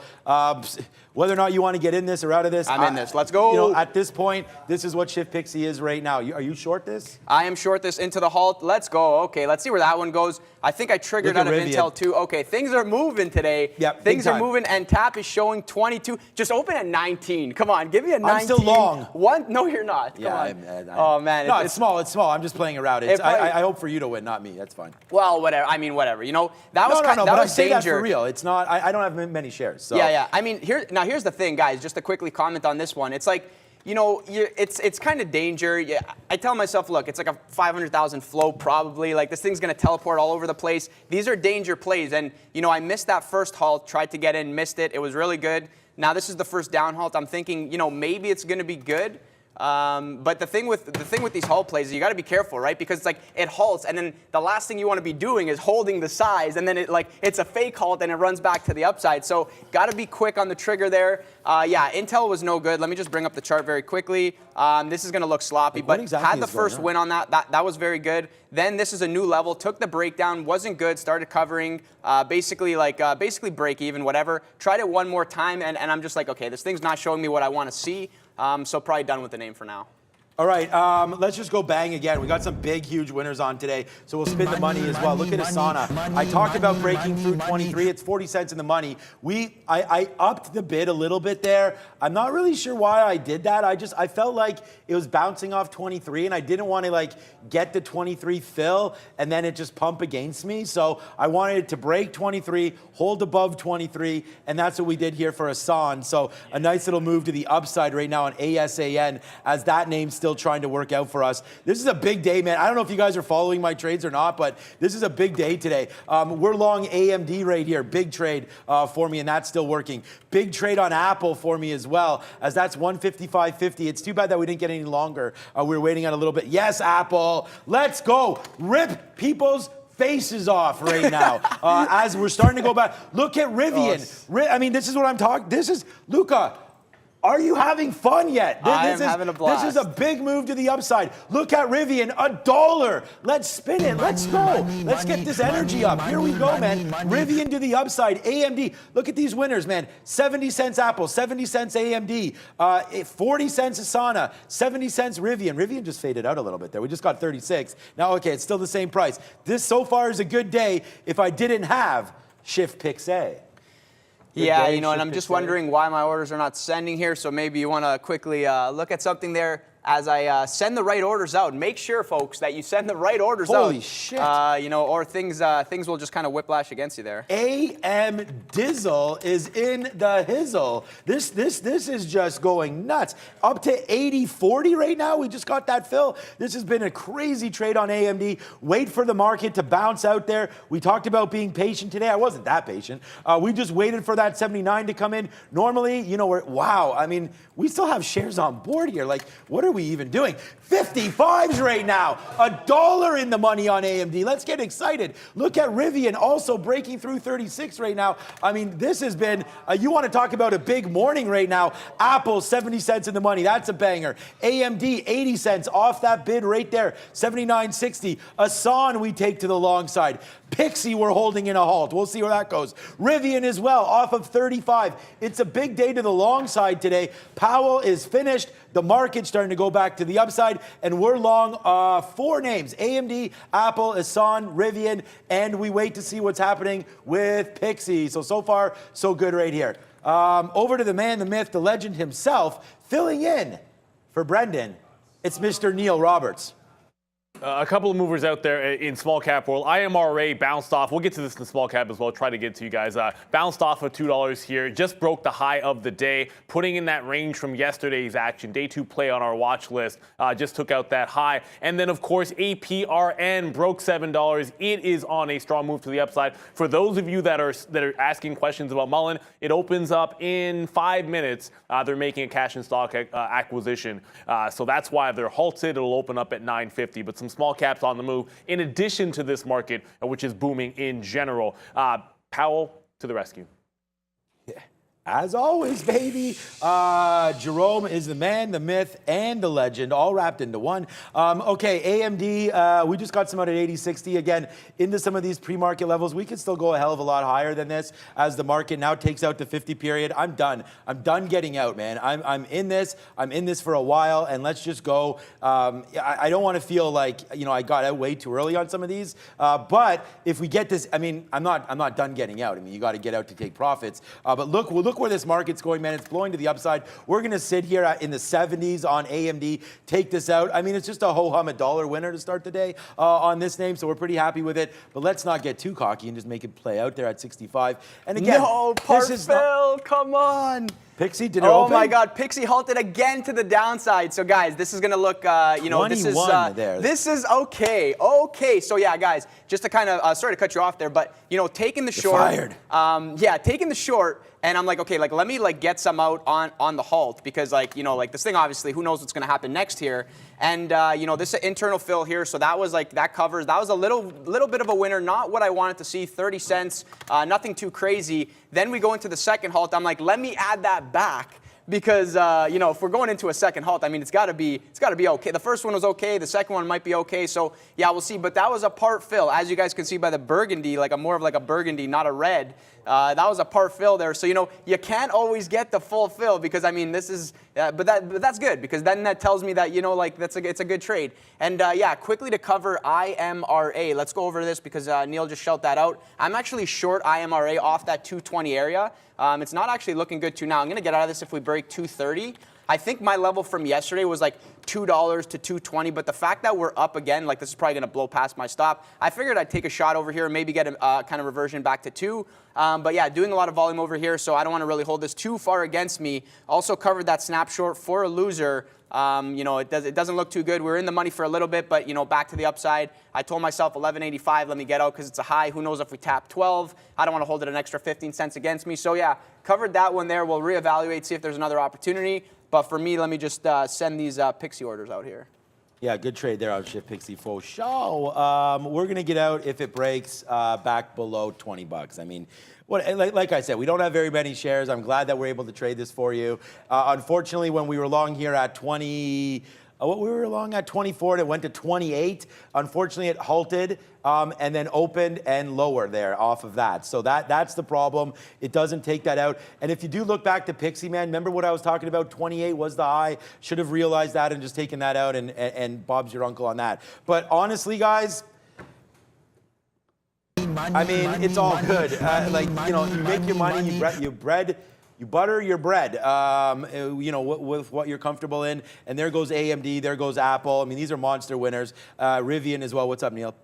whether or not you want to get in this or out of this. I'm in this. Let's go. At this point, this is what Shift Pixie is right now. Are you short this? I am short this into the halt. Let's go. Okay, let's see where that one goes. I think I triggered out of Rivian. Intel too. Okay, things are moving today. Yep, things big are time. moving, and TAP is showing 22. Just open at 19. Come on, give me a 19. I'm still long. One? No, you're not. Come on. Oh, man. No, it's small. It's small. I'm just playing around. I hope for you to win, not me. That's fine. Well, whatever. I mean, whatever. That was but I say danger. that for real. It's not. I don't have many shares. So. Yeah. I mean, here's the thing, guys. Just to quickly comment on this one. It's like, it's kind of danger. Yeah, I tell myself, look, it's like a 500,000 flow probably. Like this thing's going to teleport all over the place. These are danger plays. And, I missed that first halt, tried to get in, missed it. It was really good. Now this is the first down halt. I'm thinking, maybe it's going to be good. But the thing with these halt plays is you got to be careful, right? Because it's like it halts, and then the last thing you want to be doing is holding the size, and then it's a fake halt, and it runs back to the upside. So got to be quick on the trigger there. Yeah, Intel was no good. Let me just bring up the chart very quickly. This is going to look sloppy, but had the first win on that. That was very good. Then this is a new level. Took the breakdown, wasn't good. Started covering, basically break even, whatever. Tried it one more time, and I'm just like, okay, this thing's not showing me what I want to see. So probably done with the name for now. All right, let's just go bang again. We got some big, huge winners on today, so we'll spin the money as well. Look at Asana. I talked about breaking through 23. It's 40 cents in the money. I upped the bid a little bit there. I'm not really sure why I did that. I felt like it was bouncing off 23, and I didn't want to get the 23 fill and then it just pump against me. So I wanted it to break 23, hold above 23, and that's what we did here for Asana. So a nice little move to the upside right now on ASAN as that name's still trying to work out for us. This is a big day, man. I don't know if you guys are following my trades or not, but this is a big day today. We're long AMD right here. Big trade for me, and that's still working. Big trade on Apple for me as well, as that's 155.50. It's too bad that we didn't get any longer. We were waiting on a little bit. Yes, Apple. Let's go. Rip people's faces off right now as we're starting to go back. Look at Rivian. I mean, this is what I'm talking. This is, Luca, are you having fun yet? I am having a blast. This is a big move to the upside. Look at Rivian, $1. Let's spin it. Let's go. Let's get this energy up. Here we go, man. Rivian to the upside. AMD. Look at these winners, man. 70 cents Apple, 70 cents AMD, 40 cents Asana, 70 cents Rivian. Rivian just faded out a little bit there. We just got 36. Now, okay, it's still the same price. This so far is a good day if I didn't have Shift Pixie. Yeah, and I'm just wondering why my orders are not sending here, so maybe you want to quickly look at something there as I send the right orders out. Make sure, folks, that you send the right orders out. Holy shit. Or things will just kind of whiplash against you there. AM Dizzle is in the hizzle. This is just going nuts. Up to 80.40 right now. We just got that fill. This has been a crazy trade on AMD. Wait for the market to bounce out there. We talked about being patient today. I wasn't that patient. We just waited for that 79 to come in. Normally, wow. I mean, we still have shares on board here. Like, what are are we even doing? 55s right now. $1 in the money on AMD. Let's get excited. Look at Rivian also breaking through 36 right now. I mean, this has been, you want to talk about a big morning right now. Apple, 70 cents in the money. That's a banger. AMD, 80 cents off that bid right there. 79.60. Asan we take to the long side. Pixie we're holding in a halt. We'll see where that goes. Rivian as well, off of 35. It's a big day to the long side today. Powell is finished. The market's starting to go back to the upside, and we're long 4 names: AMD, Apple, Asan, Rivian, and we wait to see what's happening with Pixie. So far, so good right here. Over to the man, the myth, the legend himself, filling in for Brendan. It's Mr. Neil Roberts. A couple of movers out there in small cap world. IMRA bounced off. We'll get to this in small cap as well. Try to get to you guys. Bounced off of $2 here. Just broke the high of the day, putting in that range from yesterday's action. Day 2 play on our watch list. Just took out that high. And then, of course, APRN broke $7. It is on a strong move to the upside. For those of you that are asking questions about Mullen, it opens up in 5 minutes. They're making a cash and stock acquisition. So that's why they're halted. It'll open up at 9:50. But some small caps on the move, in addition to this market, which is booming in general. Powell to the rescue. As always, baby. Jerome is the man, the myth, and the legend, all wrapped into one. Okay, AMD, we just got some out at 80.60. Again, into some of these pre-market levels. We could still go a hell of a lot higher than this as the market now takes out the 50 period. I'm done. I'm done getting out, man. I'm in this. I'm in this for a while, and let's just go. I don't want to feel like, I got out way too early on some of these. But if we get this, I mean, I'm not done getting out. I mean, you got to get out to take profits. But look where this market's going, man. It's blowing to the upside. We're going to sit here in the 70s on AMD, take this out. I mean, it's just a ho-hum $1 winner to start the day on this name, so we're pretty happy with it. But let's not get too cocky and just make it play out there at 65. And again, no, Parfell, come on. Pixie, did it open? Oh my God, Pixie halted again to the downside. So guys, this is gonna look, this is okay. Okay, so yeah, guys, just to kind of, sorry to cut you off there, but taking the short. Taking the short. And I'm like, okay, let me get some out on the halt because this thing obviously, who knows what's going to happen next here. And this is an internal fill here, so that was that covers. That was a little bit of a winner, not what I wanted to see. 30 cents, nothing too crazy. Then we go into the second halt. I'm like, let me add that back. Because if we're going into a second halt, I mean, it's got to be okay. The first one was okay. The second one might be okay. So yeah, we'll see. But that was a part fill, as you guys can see by the burgundy, more of a burgundy, not a red. That was a part fill there. So you can't always get the full fill because I mean this is, but that's good because then that tells me that it's a good trade. And quickly to cover IMRA. Let's go over this because Neil just shouted that out. I'm actually short IMRA off that 220 area. It's not actually looking good too now. I'm going to get out of this if we break 230. I think my level from yesterday was $2 to 220, but the fact that we're up again, this is probably going to blow past my stop. I figured I'd take a shot over here and maybe get a kind of reversion back to 2. But yeah, doing a lot of volume over here, so I don't want to really hold this too far against me. Also covered that snap short for a loser. It doesn't look too good. We're in the money for a little bit, but back to the upside. I told myself 11.85, let me get out because it's a high. Who knows if we tap 12? I don't want to hold it an extra 15 cents against me. So yeah, covered that one there. We'll reevaluate, see if there's another opportunity. But for me, let me just send these Pixie orders out here. Yeah, good trade there on Shift Pixie for sure. We're going to get out if it breaks back below $20. I mean, like I said, we don't have very many shares. I'm glad that we're able to trade this for you. Unfortunately, when we were long here at 20, we were long at 24 and it went to 28. Unfortunately, it halted and then opened and lower there off of that. So that's the problem. It doesn't take that out. And if you do look back to Pixie, man, remember what I was talking about? 28 was the high. Should have realized that and just taken that out and Bob's your uncle on that. But honestly, guys, I mean, it's all good. You make your money, you butter your bread, with what you're comfortable in. And there goes AMD, there goes Apple. I mean, these are monster winners. Rivian as well. What's up, Neil?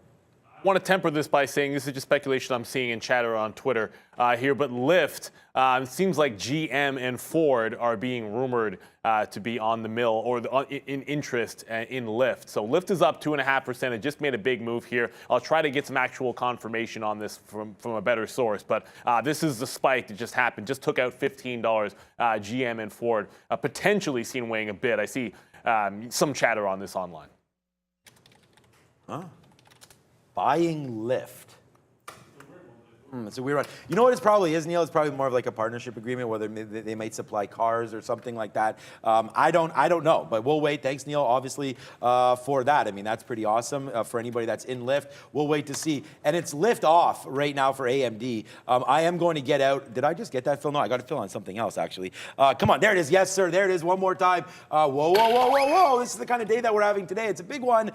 I want to temper this by saying this is just speculation I'm seeing in chatter on Twitter here, but Lyft, it seems like GM and Ford are being rumored to be on the mill or in interest in Lyft. So Lyft is up 2.5%. It just made a big move here. I'll try to get some actual confirmation on this from a better source, but this is the spike that just happened. Just took out $15. GM and Ford potentially seen weighing a bid. I see some chatter on this online. Buying Lyft. It's a weird one. You know what it probably is, Neil? It's probably more of like a partnership agreement where they might supply cars or something like that. I don't know, but we'll wait. Thanks, Neil, obviously, for that. I mean, that's pretty awesome for anybody that's in Lyft. We'll wait to see. And it's Lyft off right now for AMD. I am going to get out. Did I just get that fill? No, I got to fill on something else, actually. Come on, there it is. Yes, sir. There it is. One more time. Whoa. This is the kind of day that we're having today. It's a big one.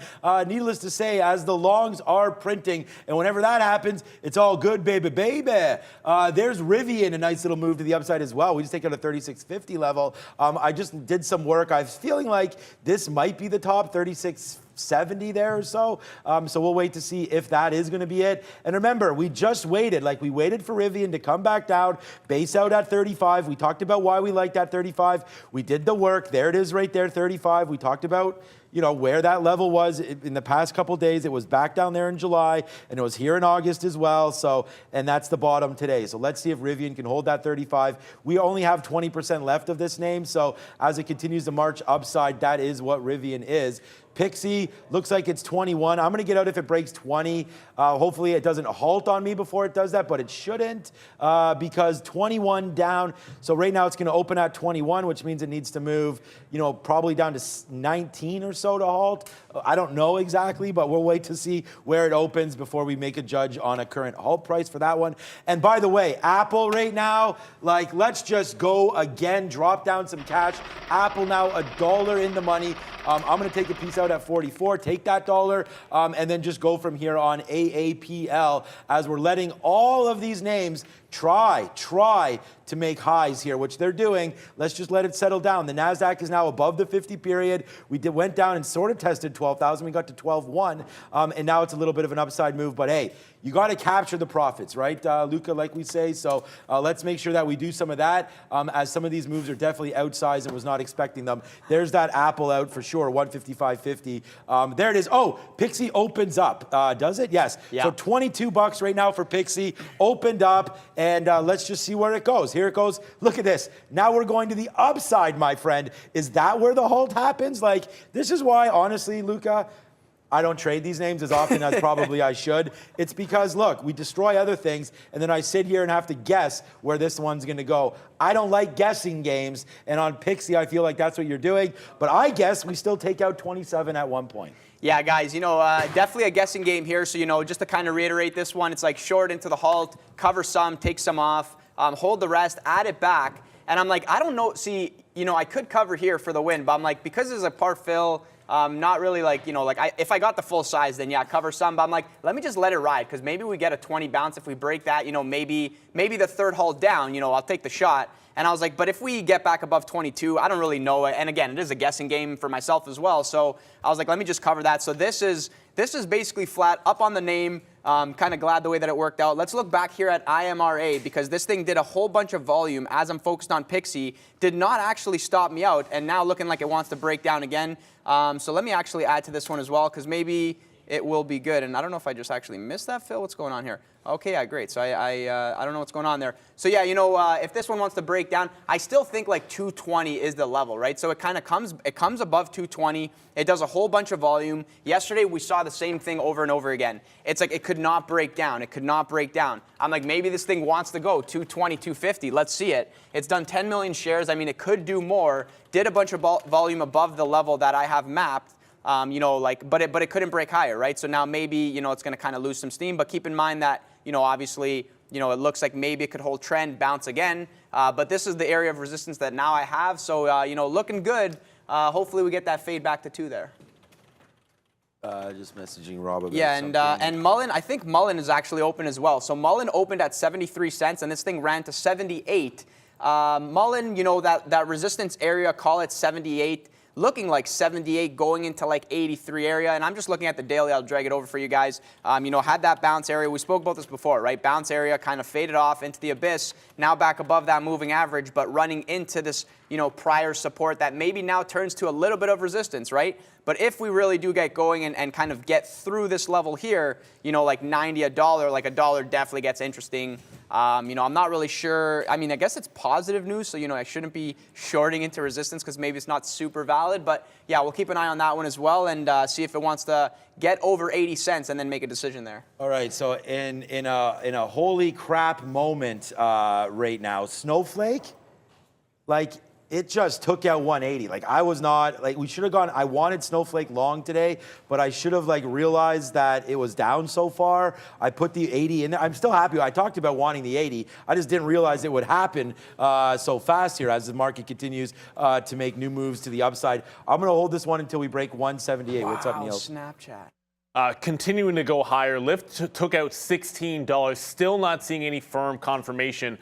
Needless to say, as the longs are printing, and whenever that happens, it's all good, baby. There's Rivian, a nice little move to the upside as well. We just take out a 36.50 level. I just did some work. I was feeling like this might be the top 36.70 there or so. So we'll wait to see if that is going to be it. And remember, we just waited. Like we waited for Rivian to come back down, base out at 35. We talked about why we liked that 35. We did the work. There it is right there, 35. We talked about where that level was in the past couple days. It was back down there in July, and it was here in August as well. So, and that's the bottom today. So let's see if Rivian can hold that 35. We only have 20% left of this name. So as it continues to march upside, that is what Rivian is. Pixie looks like it's 21. I'm going to get out if it breaks 20. Hopefully it doesn't halt on me before it does that, but it shouldn't because 21 down. So right now it's going to open at 21, which means it needs to move, probably down to 19 or so to halt. I don't know exactly, but we'll wait to see where it opens before we make a judge on a current halt price for that one. And by the way, Apple right now, let's just go again, drop down some cash. Apple now $1 in the money. I'm going to take a piece out at 44, take that dollar, and then just go from here on AAPL as we're letting all of these names try to make highs here, which they're doing. Let's just let it settle down. The NASDAQ is now above the 50 period. We went down and sort of tested 12,000. We got to 12.1, and now it's a little bit of an upside move. But hey, you got to capture the profits, right, Luca, like we say. So let's make sure that we do some of that as some of these moves are definitely outsized and was not expecting them. There's that Apple out for sure, 155.50. There it is. Oh, Pixie opens up. Does it? Yes. Yeah. So $22 right now for Pixie. Opened up, and let's just see where it goes. Here it goes. Look at this. Now we're going to the upside, my friend. Is that where the halt happens? This is why, honestly, Luca, I don't trade these names as often as probably I should. It's because, look, we destroy other things, and then I sit here and have to guess where this one's going to go. I don't like guessing games, and on Pixie, I feel like that's what you're doing. But I guess we still take out 27 at one point. Yeah, guys, definitely a guessing game here. So, just to kind of reiterate this one, it's like short into the halt, cover some, take some off, hold the rest, add it back. And I'm like, I don't know. See, I could cover here for the win, but I'm like, because there's a par fill, not really if I got the full size, then yeah, cover some. But I'm like, let me just let it ride because maybe we get a 20 bounce if we break that. Maybe the third halt down. I'll take the shot. And I was like, but if we get back above 22, I don't really know it. And again, it is a guessing game for myself as well. So I was like, let me just cover that. So this is basically flat up on the name. Kind of glad the way that it worked out. Let's look back here at IMRA because this thing did a whole bunch of volume as I'm focused on Pixie. Did not actually stop me out, and now looking like it wants to break down again. So let me actually add to this one as well because maybe it will be good. And I don't know if I just actually missed that, Phil. What's going on here? Okay, yeah, great. So I don't know what's going on there. So yeah, if this one wants to break down, I still think 220 is the level, right? So it kind of comes above 220. It does a whole bunch of volume. Yesterday we saw the same thing over and over again. It's like it could not break down. It could not break down. I'm like, maybe this thing wants to go 220, 250. Let's see it. It's done 10 million shares. I mean, it could do more. Did a bunch of volume above the level that I have mapped. But it couldn't break higher, right? So now maybe, it's going to kind of lose some steam. But keep in mind that, obviously, it looks like maybe it could hold trend, bounce again. But this is the area of resistance that now I have. So, looking good. Hopefully we get that fade back to 2 there. Just messaging Rob about and Mullen, I think Mullen is actually open as well. So Mullen opened at 73 cents, and this thing ran to 78. Mullen, that resistance area, call it 78. Looking like 78, going into 83 area. And I'm just looking at the daily. I'll drag it over for you guys. Had that bounce area. We spoke about this before, right? Bounce area kind of faded off into the abyss. Now back above that moving average, but running into this, prior support that maybe now turns to a little bit of resistance, right? But if we really do get going and kind of get through this level here, 90, $1, $1 definitely gets interesting. You know, I'm not really sure. I mean, I guess it's positive news, so, you know, I shouldn't be shorting into resistance because maybe it's not super valid. But, yeah, we'll keep an eye on that one as well and see if it wants to get over 80 cents and then make a decision there. All right, so in a holy crap moment right now, Snowflake, like, it just took out 180. Like, I was not, like, we should have gone, I wanted Snowflake long today, but I should have, like, realized that it was down so far. I put the 80 in there. I'm still happy. I talked about wanting the 80. I just didn't realize it would happen so fast here as the market continues to make new moves to the upside. I'm going to hold this one until we break 178. Wow, What's up, Neil? Snapchat. Continuing to go higher, Lyft took out $16. Still not seeing any firm confirmation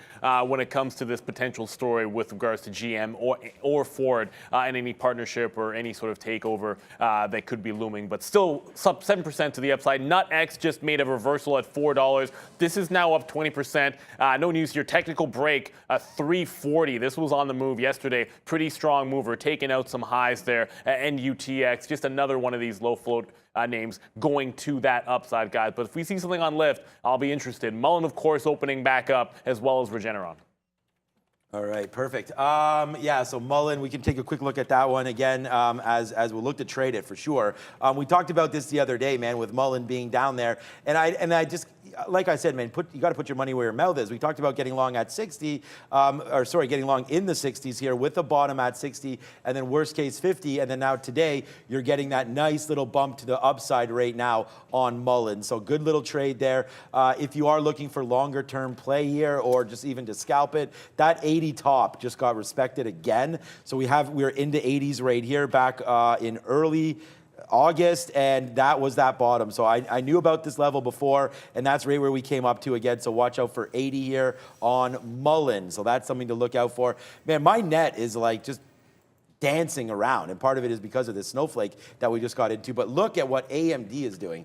when it comes to this potential story with regards to GM or Ford and any partnership or any sort of takeover that could be looming. But still sub 7% to the upside. NutX just made a reversal at $4. This is now up 20%. No news here. Technical break, 340. This was on the move yesterday. Pretty strong mover, taking out some highs there. And UTX, just another one of these low float names going to that upside, guys. But if we see something on Lyft, I'll be interested. Mullen, of course, opening back up, as well as Regeneron. All right, perfect. Yeah, so Mullen, we can take a quick look at that one again as we'll look to trade it for sure. We talked about this the other day, man, with Mullen being down there, and I just, like I said, man, you got to put your money where your mouth is. We talked about getting long at 60, getting long in the 60s here with a bottom at 60, and then worst case 50, and then now today you're getting that nice little bump to the upside right now on Mullen. So good little trade there. If you are looking for longer term play here or just even to scalp it, that 80 top just got respected again. So we're into 80s right here back in early August, and that was that bottom. So I knew about this level before, and that's right where we came up to again. So watch out for 80 here on Mullen. So that's something to look out for. Man, my net is like just dancing around, and part of it is because of this Snowflake that we just got into. But look at what AMD is doing.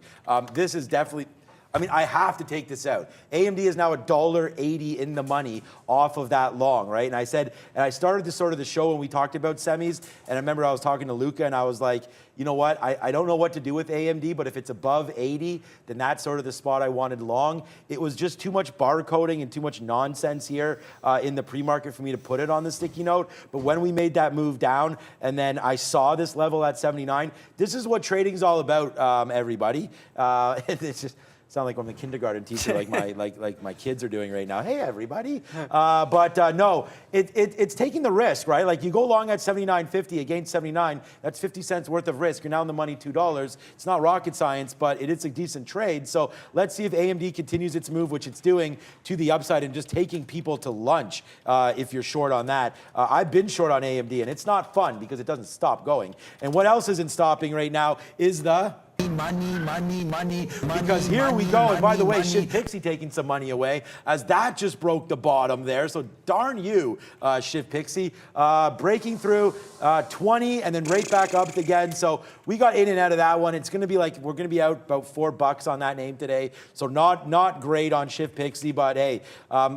This is definitely, I mean, I have to take this out. AMD is now $1.80 in the money off of that long, right? And I said, and I started this sort of the show when we talked about semis, and I remember I was talking to Luca, and I was like, you know what? I don't know what to do with AMD, but if it's above 80, then that's sort of the spot I wanted long. It was just too much barcoding and too much nonsense here in the pre-market for me to put it on the sticky note. But when we made that move down, and then I saw this level at 79, this is what trading's all about, everybody. It's just sound like I'm a kindergarten teacher, like my kids are doing right now. Hey, everybody! No, it's taking the risk, right? Like you go long at 79.50 against 79. That's 50 cents worth of risk. You're now in the money $2. It's not rocket science, but it is a decent trade. So let's see if AMD continues its move, which it's doing, to the upside and just taking people to lunch. If you're short on that, I've been short on AMD, and it's not fun because it doesn't stop going. And what else isn't stopping right now is the money. Because here we go, and by the way, Shiv Pixie taking some money away as that just broke the bottom there. So darn you, Shiv Pixie, breaking through 20 and then right back up again. So we got in and out of that one. It's going to be like we're going to be out about $4 on that name today. So not great on Shiv Pixie, but hey,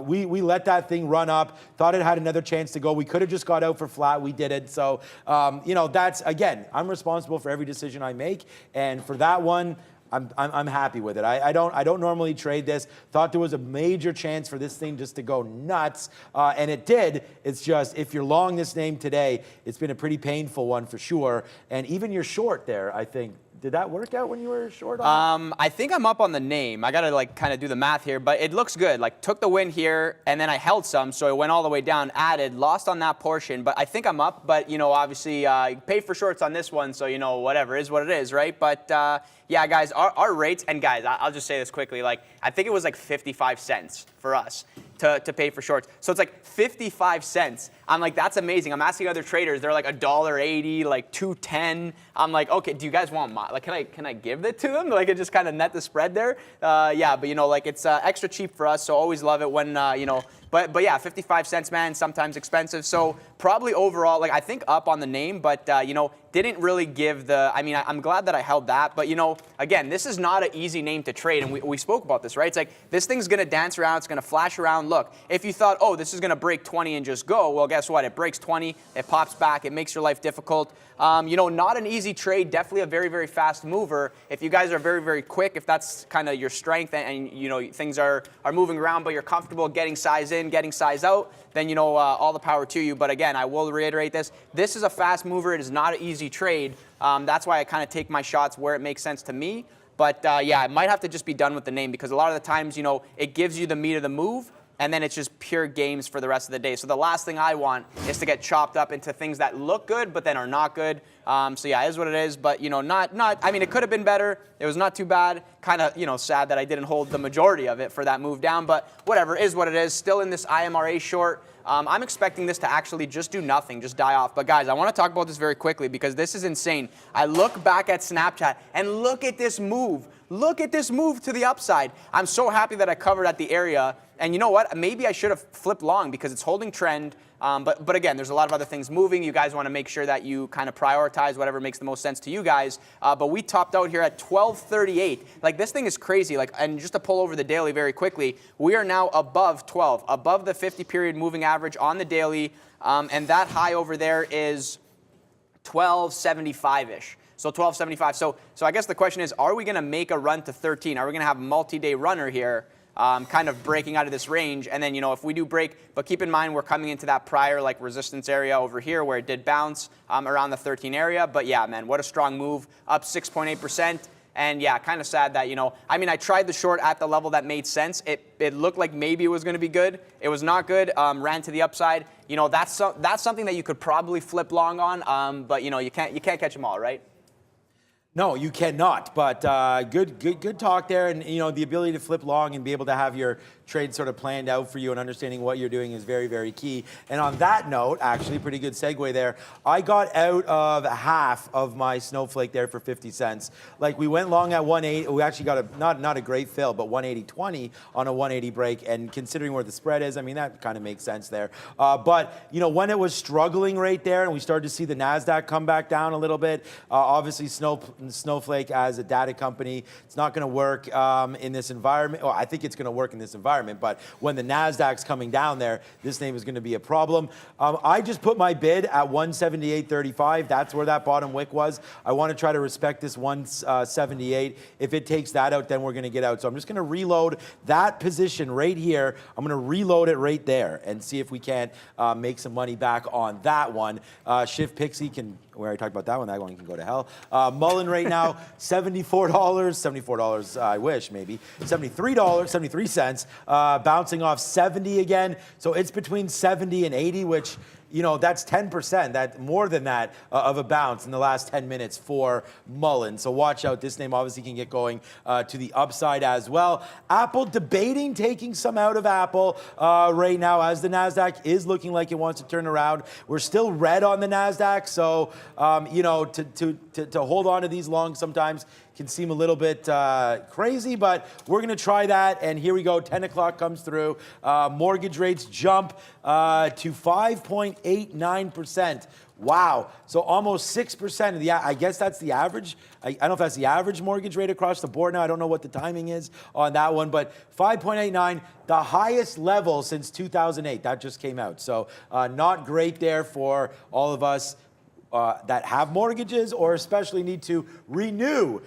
we let that thing run up. Thought it had another chance to go. We could have just got out for flat. We didn't. So that's again, I'm responsible for every decision I make, and for that one, I'm happy with it. I don't normally trade this. Thought there was a major chance for this thing just to go nuts, and it did. It's just if you're long this name today, it's been a pretty painful one for sure. And even your short there, I think. Did that work out when you were short on it? I think I'm up on the name. I got to kind of do the math here, but it looks good. Like took the win here, and then I held some, so it went all the way down, added, lost on that portion, but I think I'm up. But, obviously, pay for shorts on this one, so, whatever is what it is, right? But, yeah, guys, our rates, and guys, I'll just say this quickly. Like, I think it was like 55 cents for us to pay for shorts. So it's like 55 cents. I'm like, that's amazing. I'm asking other traders. They're like $1.80, like $2.10. I'm like, okay, do you guys want my, like, can I give it to them? Like, it just kind of net the spread there. Yeah, but it's extra cheap for us. So always love it when, but yeah, 55 cents, man, sometimes expensive. So probably overall, like I think up on the name, but didn't really give the, I mean, I'm glad that I held that, but, you know, again, this is not an easy name to trade, and we spoke about this, right? It's like, this thing's going to dance around, it's going to flash around. Look, if you thought, oh, this is going to break 20 and just go, well, guess what? It breaks 20, it pops back, it makes your life difficult. You know, not an easy trade, definitely a very, very fast mover. If you guys are very, very quick, if that's kind of your strength and you know, things are moving around, but you're comfortable getting size in, getting size out, then, you know, all the power to you. But again, I will reiterate this. This is a fast mover. It is not an easy trade. That's why I kind of take my shots where it makes sense to me. But yeah, I might have to just be done with the name because a lot of the times, you know, it gives you the meat of the move, and then it's just pure games for the rest of the day. So the last thing I want is to get chopped up into things that look good but then are not good. So yeah, it is what it is. But, you know, I mean, it could have been better. It was not too bad. Kind of, you know, sad that I didn't hold the majority of it for that move down. But whatever, is what it is. Still in this IMRA short. I'm expecting this to actually just do nothing, just die off. But guys, I want to talk about this very quickly because this is insane. I look back at Snapchat and look at this move. Look at this move to the upside. I'm so happy that I covered at the area. And you know what? Maybe I should have flipped long because it's holding trend. But again, there's a lot of other things moving. You guys want to make sure that you kind of prioritize whatever makes the most sense to you guys. But we topped out here at 1238. Like, this thing is crazy. Like, and just to pull over the daily very quickly, we are now above 12, above the 50-period moving average on the daily. And that high over there is 1275-ish. So 1275. So I guess the question is, are we going to make a run to 13? Are we going to have a multi-day runner here? Kind of breaking out of this range, and then, you know, if we do break, but keep in mind we're coming into that prior like resistance area over here where it did bounce around the 13 area. But yeah, man, what a strong move, up 6.8%. And yeah, kind of sad that, you know, I mean, I tried the short at the level that made sense. It looked like maybe it was going to be good. It was not good. Ran to the upside. You know, that's something that you could probably flip long on. But you know, you can't catch them all, right? No, you cannot. But good talk there, and you know, the ability to flip long and be able to have your trade sort of planned out for you and understanding what you're doing is very, very key. And on that note, actually, pretty good segue there. I got out of half of my snowflake there for 50 cents. Like, we went long at 180. We actually got a not a great fill, but 180.20 on a 180 break. And considering where the spread is, I mean, that kind of makes sense there. But you know, when it was struggling right there, and we started to see the NASDAQ come back down a little bit, obviously Snowflake as a data company, it's not going to work in this environment. Well, I think it's going to work in this environment, but when the NASDAQ's coming down there, this name is going to be a problem. I just put my bid at 178.35. That's where that bottom wick was. I want to try to respect this 178. If it takes that out, then we're going to get out. So I'm just going to reload that position right here. I'm going to reload it right there and see if we can't make some money back on that one. Shift Pixie can, we already talked about that one. That one can go to hell. Mullen right now, $74. $74, I wish, maybe. $73, 73 cents. Bouncing off 70 again. So it's between 70 and 80, which, you know, that's 10%. That more than that of a bounce in the last 10 minutes for Mullen. So watch out. This name obviously can get going to the upside as well. Apple debating taking some out of Apple right now as the NASDAQ is looking like it wants to turn around. We're still red on the NASDAQ. So, you know, to hold on to these longs sometimes can seem a little bit crazy, but we're going to try that. And here we go. 10 o'clock comes through. Mortgage rates jump to 5.89%. Wow. So almost 6% of the, I guess that's the average. I don't know if that's the average mortgage rate across the board now. I don't know what the timing is on that one, but 5.89, the highest level since 2008. That just came out. So not great there for all of us that have mortgages or especially need to renew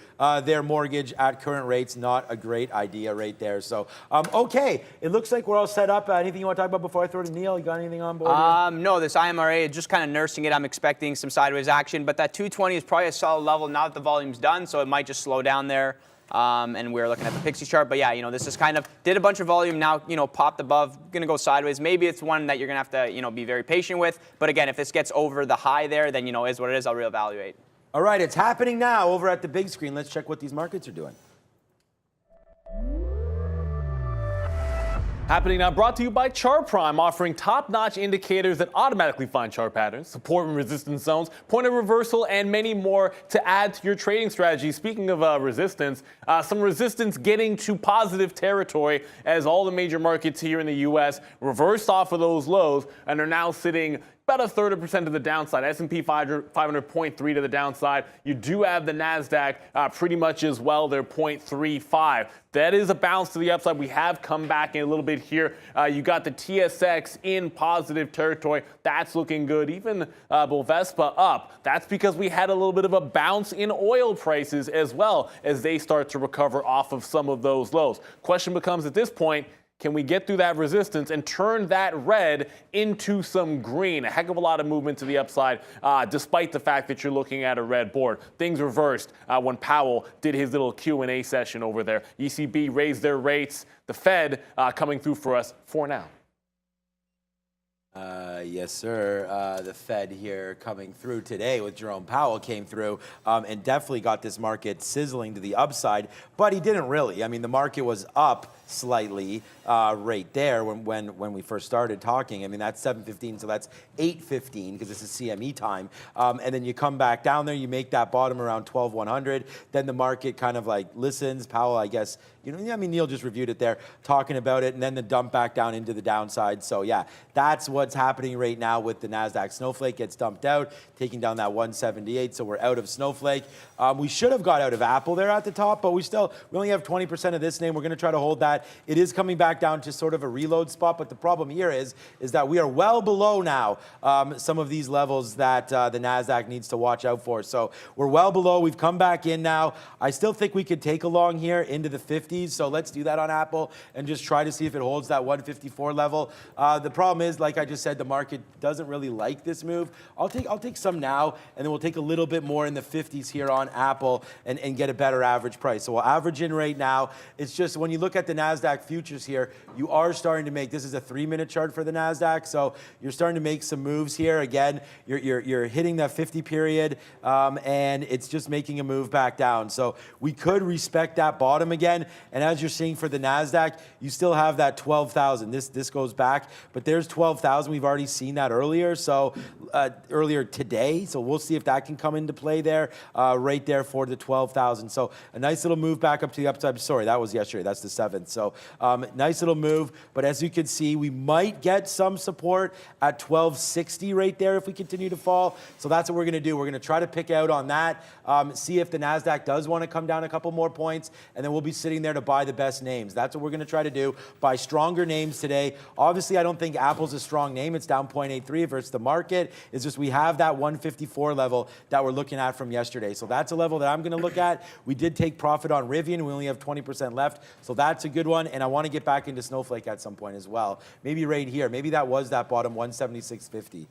their mortgage at current rates. Not a great idea right there. So, okay, it looks like we're all set up. Anything you want to talk about before I throw it to Neil? You got anything on board here? No, this IMRA, just kind of nursing it. I'm expecting some sideways action, but that 220 is probably a solid level now that the volume's done, so it might just slow down there. And we're looking at the Pixie chart. But yeah, you know, this is kind of, did a bunch of volume, now, you know, popped above, going to go sideways. Maybe it's one that you're going to have to, you know, be very patient with. But again, if this gets over the high there, then, you know, is what it is. I'll reevaluate. All right, it's happening now over at the big screen. Let's check what these markets are doing. Happening now, brought to you by Chart Prime, offering top-notch indicators that automatically find chart patterns, support and resistance zones, point of reversal, and many more to add to your trading strategy. Speaking of resistance, some resistance getting to positive territory as all the major markets here in the U.S. reversed off of those lows and are now sitting about 1/3% to the downside. S&P 500 0.3 to the downside. You do have the NASDAQ pretty much as well. They're 0.35. That is a bounce to the upside. We have come back in a little bit here. You got the TSX in positive territory. That's looking good. Even BOVESPA up. That's because we had a little bit of a bounce in oil prices as well as they start to recover off of some of those lows. Question becomes at this point, can we get through that resistance and turn that red into some green? A heck of a lot of movement to the upside, despite the fact that you're looking at a red board. Things reversed when Powell did his little Q&A session over there. ECB raised their rates. The Fed coming through for us for now. Yes, sir. The Fed here coming through today with Jerome Powell came through and definitely got this market sizzling to the upside, but he didn't really. I mean, the market was up slightly right there when we first started talking. I mean, that's 7:15, so that's 8:15 because this is CME time. And then you come back down there, you make that bottom around 12,100. Then the market kind of like listens. Powell, I guess, I mean, Neil just reviewed it there, talking about it, and then the dump back down into the downside. So yeah, that's what's happening right now with the NASDAQ. Snowflake gets dumped out, taking down that 178. So we're out of Snowflake. We should have got out of Apple there at the top, but we only have 20% of this name. We're going to try to hold that. It is coming back down to sort of a reload spot, but the problem here is that we are well below now some of these levels that the NASDAQ needs to watch out for. So we're well below. We've come back in now. I still think we could take a long here into the 50s. So let's do that on Apple and just try to see if it holds that 154 level. The problem is, like I just said, the market doesn't really like this move. I'll take some now, and then we'll take a little bit more in the 50s here on Apple and get a better average price. So we'll average in right now. It's just when you look at the NASDAQ futures here, you are starting to make, this is a 3-minute chart for the NASDAQ, so you're starting to make some moves here. Again, you're hitting that 50 period, and it's just making a move back down. So we could respect that bottom again. And as you're seeing for the NASDAQ, you still have that 12,000. This goes back, but there's 12,000. We've already seen that earlier, so earlier today. So we'll see if that can come into play there, right there for the 12,000. So a nice little move back up to the upside. Sorry, that was yesterday. That's the 7th. So nice little move. But as you can see, we might get some support at 1260 right there if we continue to fall. So that's what we're going to do. We're going to try to pick out on that, see if the NASDAQ does want to come down a couple more points, and then we'll be sitting there to buy the best names. That's what we're going to try to do, buy stronger names today. Obviously, I don't think Apple's a strong name. It's down 0.83 versus the market. It's just we have that 154 level that we're looking at from yesterday. So that's a level that I'm going to look at. We did take profit on Rivian. We only have 20% left. So that's a good one. And I want to get back into Snowflake at some point as well. Maybe right here. Maybe that was that bottom 176.50.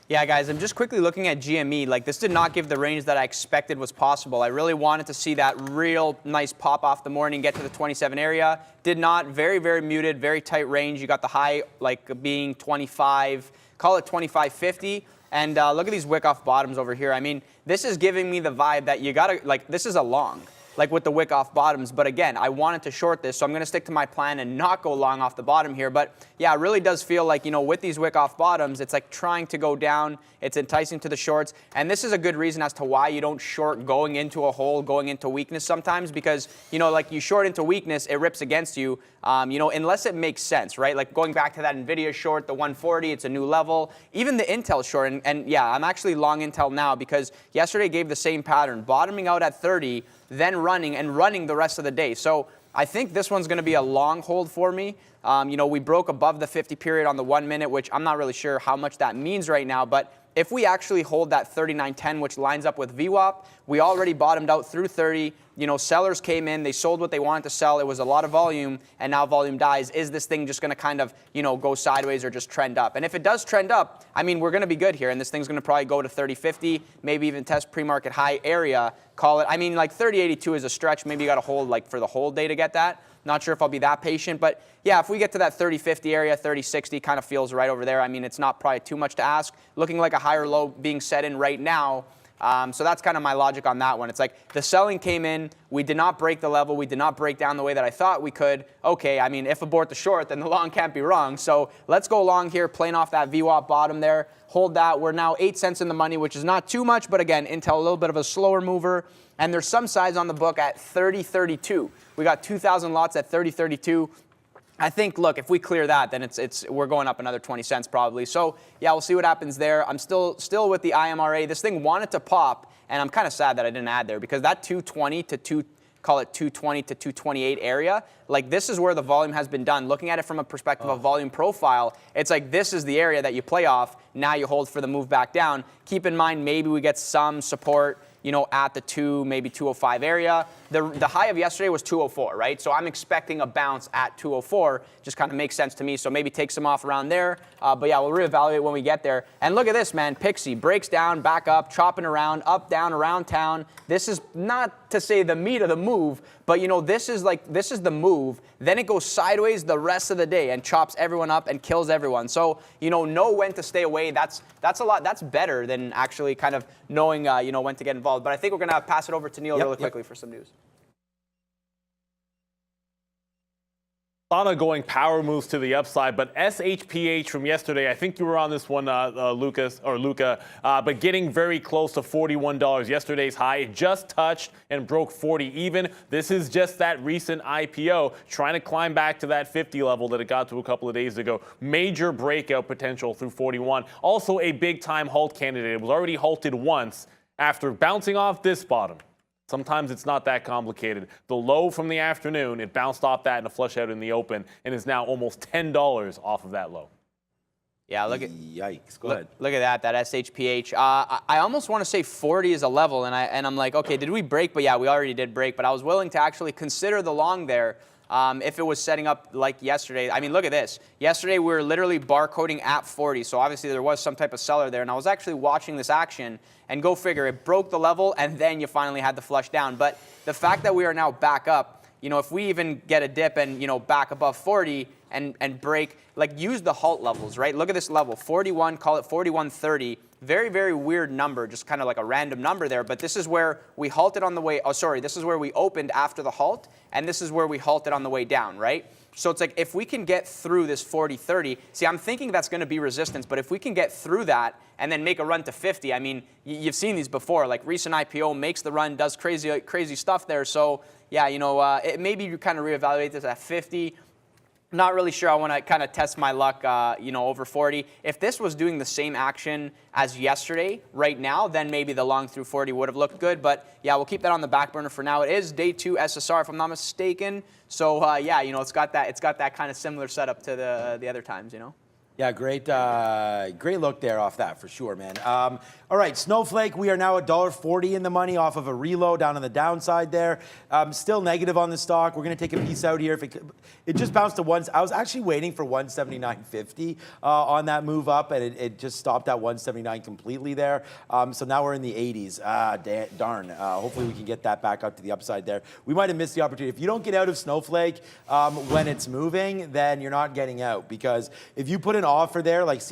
Yeah, guys, I'm just quickly looking at GME. Like, this did not give the range that I expected was possible. I really wanted to see that real nice pop off the morning, get to the 27 area. Did not. Very, very muted, very tight range. You got the high, like, being 25, call it 25.50. And look at these wick-off bottoms over here. I mean, this is giving me the vibe that you got to, like, this is a long, like with the wick-off bottoms. But again, I wanted to short this, so I'm going to stick to my plan and not go long off the bottom here. But yeah, it really does feel like, with these wick-off bottoms, it's like trying to go down. It's enticing to the shorts. And this is a good reason as to why you don't short going into a hole, going into weakness sometimes. Because, like you short into weakness, it rips against you, unless it makes sense, right? Like going back to that NVIDIA short, the 140, it's a new level. Even the Intel short, and yeah, I'm actually long Intel now because yesterday gave the same pattern, bottoming out at 30, then running the rest of the day. So I think this one's going to be a long hold for me. We broke above the 50 period on the 1 minute, which I'm not really sure how much that means right now. But if we actually hold that 39.10, which lines up with VWAP, we already bottomed out through 30. Sellers came in, they sold what they wanted to sell. It was a lot of volume, and now volume dies. Is this thing just going to kind of, go sideways or just trend up? And if it does trend up, I mean, we're going to be good here, and this thing's going to probably go to 30.50, maybe even test pre-market high area. Call it, I mean, like 30.82 is a stretch. Maybe you got to hold like for the whole day to get that. Not sure if I'll be that patient, but yeah, if we get to that 30.50 area, 30.60 kind of feels right over there. I mean, it's not probably too much to ask. Looking like a higher low being set in right now. So that's kind of my logic on that one. It's like the selling came in, we did not break the level, we did not break down the way that I thought we could. Okay, I mean, if abort the short, then the long can't be wrong. So let's go long here, playing off that VWAP bottom there. Hold that. We're now 8 cents in the money, which is not too much, but again, Intel a little bit of a slower mover. And there's some size on the book at 30.32. We got 2,000 lots at 30.32. I think, look, if we clear that, then we're going up another 20 cents probably. So yeah, we'll see what happens there. I'm still with the IMRA. This thing wanted to pop, and I'm kind of sad that I didn't add there because that 220 to call it 220 to 228 area, like this is where the volume has been done. Looking at it from a perspective of volume profile, it's like this is the area that you play off. Now you hold for the move back down. Keep in mind, maybe we get some support, you know, at the maybe 205 area. The high of yesterday was 204, right? So I'm expecting a bounce at 204. Just kind of makes sense to me. So maybe take some off around there. But yeah, we'll reevaluate when we get there. And look at this, man. Pixie breaks down, back up, chopping around, up, down, around town. This is not to say the meat of the move, but you know, this is the move. Then it goes sideways the rest of the day and chops everyone up and kills everyone. So you know when to stay away. That's a lot. That's better than actually kind of knowing you know when to get involved. But I think we're gonna pass it over to Neil really quickly for some news. Asana going power moves to the upside, but SHPH from yesterday, I think you were on this one, Luca, but getting very close to $41. Yesterday's high, it just touched and broke 40 even. This is just that recent IPO trying to climb back to that 50 level that it got to a couple of days ago. Major breakout potential through 41. Also a big time halt candidate. It was already halted once after bouncing off this bottom. Sometimes it's not that complicated. The low from the afternoon, it bounced off that in a flush out in the open and is now almost $10 off of that low. Yeah, look at yikes. Go ahead. Look at that SHPH. I almost want to say 40 is a level, and I'm like, okay, did we break? But yeah, we already did break. But I was willing to actually consider the long there. If it was setting up like yesterday. I mean, look at this. Yesterday, we were literally barcoding at 40, so obviously there was some type of seller there, and I was actually watching this action, and go figure, it broke the level, and then you finally had the flush down. But the fact that we are now back up, you know, if we even get a dip and, you know, back above 40 and break, like use the halt levels, right? Look at this level, 41, call it 41.30. Very, very weird number, just kind of like a random number there. But this is where we halted on the way, this is where we opened after the halt, and this is where we halted on the way down, right? So it's like if we can get through this 40.30, see, I'm thinking that's going to be resistance, but if we can get through that and then make a run to 50, I mean, you've seen these before, like recent IPO makes the run, does crazy stuff there. So yeah, you know, maybe you kind of reevaluate this at 50. Not really sure. I want to kind of test my luck, you know, over 40. If this was doing the same action as yesterday, right now, then maybe the long through 40 would have looked good. But yeah, we'll keep that on the back burner for now. It is day 2 SSR, if I'm not mistaken. So yeah, you know, it's got that kind of similar setup to the other times, you know. Yeah, great look there off that for sure, man. All right, Snowflake, we are now $1.40 in the money off of a reload down on the downside there. Still negative on the stock. We're going to take a piece out here. If it just bounced to one. I was actually waiting for 179.50 on that move up, and it just stopped at 179 completely there. So now we're in the 80s. Darn. Hopefully we can get that back up to the upside there. We might have missed the opportunity. If you don't get out of Snowflake when it's moving, then you're not getting out, because if you put an offer there, like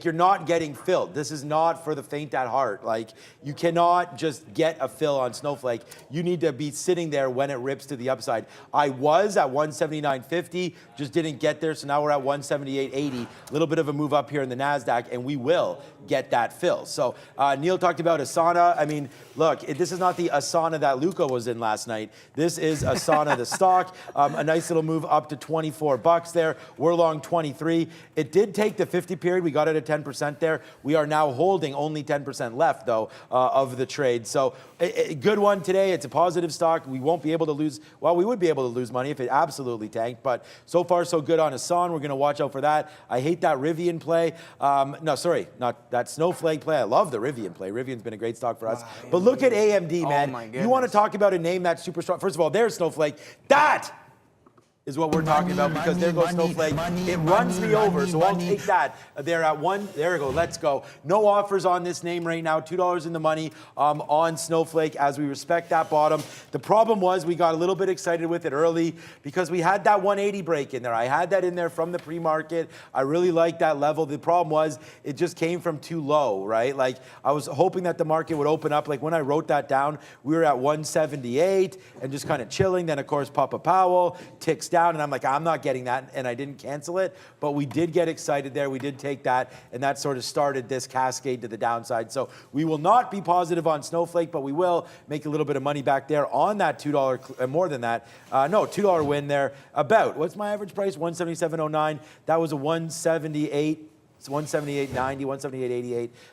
you're not getting filled. This is not for the faint at heart. Like, you cannot just get a fill on Snowflake. You need to be sitting there when it rips to the upside. I was at 179.50, just didn't get there, so now we're at 178.80. A little bit of a move up here in the NASDAQ, and we will get that fill. So Neil talked about Asana. I mean, look, this is not the Asana that Luca was in last night. This is Asana, the stock. A nice little move up to 24 bucks there. We're long 23. It did take the 50 period. We got it at 10% there. We are now holding only 10% left, though, of the trade. So a good one today. It's a positive stock. We won't be able to lose. Well, we would be able to lose money if it absolutely tanked. But so far, so good on Asana. We're going to watch out for that. I hate that Rivian play. No, sorry, not that Snowflake play. I love the Rivian play. Rivian's been a great stock for us. Wow. But look at AMD, man. Oh, you want to talk about a name that's super strong. First of all, there's Snowflake. That is what we're talking about, because there goes Snowflake. It runs me over, so I'll take that. They're at one. There we go. Let's go. No offers on this name right now. $2 in the money on Snowflake, as we respect that bottom. The problem was we got a little bit excited with it early because we had that 180 break in there. I had that in there from the pre-market. I really liked that level. The problem was it just came from too low, right? Like, I was hoping that the market would open up. Like, when I wrote that down, we were at 178 and just kind of chilling. Then, of course, Papa Powell ticks down. down, and I'm like, I'm not getting that, and I didn't cancel it, but we did get excited there. We did take that, and that sort of started this cascade to the downside. So we will not be positive on Snowflake, but we will make a little bit of money back there on that $2, more than that. No, $2 win there. About, what's my average price? 177.09. That was a 178. It's 178.90,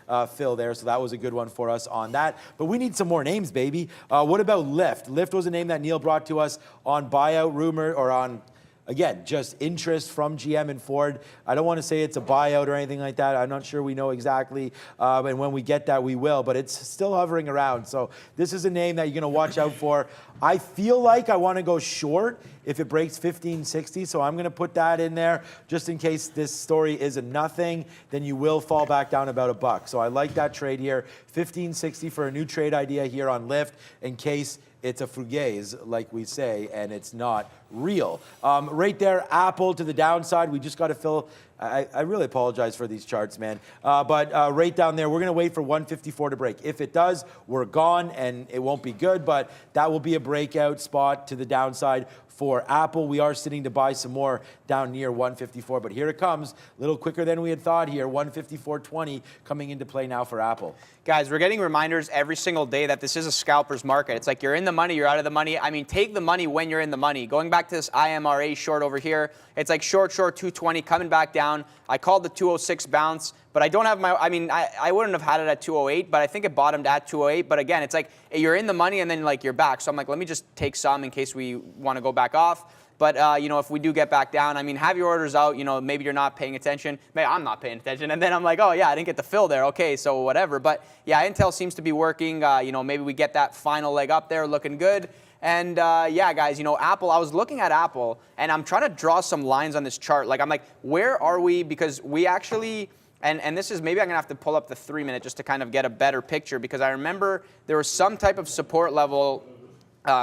178.88 fill there, so that was a good one for us on that. But we need some more names, baby. What about Lyft? Lyft was a name that Neil brought to us on buyout rumor, or on, again, just interest from GM and Ford. I don't want to say it's a buyout or anything like that. I'm not sure we know exactly, and when we get that, we will, but it's still hovering around. So this is a name that you're going to watch out for. I feel like I want to go short if it breaks 1560, so I'm going to put that in there just in case this story is a nothing. Then you will fall back down about $1. So I like that trade here. 1560 for a new trade idea here on Lyft in case it's a fugazi, like we say, and it's not real. Right there, Apple to the downside. We just got to fill. I really apologize for these charts, man. But right down there, we're going to wait for 154 to break. If it does, we're gone, and it won't be good, but that will be a breakout spot to the downside for Apple. We are sitting to buy some more down near 154, but here it comes, a little quicker than we had thought here. 154.20 coming into play now for Apple. Guys, we're getting reminders every single day that this is a scalper's market. It's like you're in the money, you're out of the money. I mean, take the money when you're in the money. Going back to this IMRA short over here, it's like short 220 coming back down. I called the 206 bounce, but I don't have my, I wouldn't have had it at 208, but I think it bottomed at 208. But again, it's like you're in the money and then like you're back. So I'm like, let me just take some in case we want to go back off. But, you know, if we do get back down, I mean, have your orders out. You know, maybe you're not paying attention. Maybe I'm not paying attention. And then I'm like, oh, yeah, I didn't get the fill there. Okay, so whatever. But, yeah, Intel seems to be working. You know, maybe we get that final leg up there looking good. And, yeah, guys, you know, Apple, I was looking at Apple, and I'm trying to draw some lines on this chart. Like, I'm like, where are we? Because we actually... And this is, maybe I'm going to have to pull up the 3-minute just to kind of get a better picture, because I remember there was some type of support level,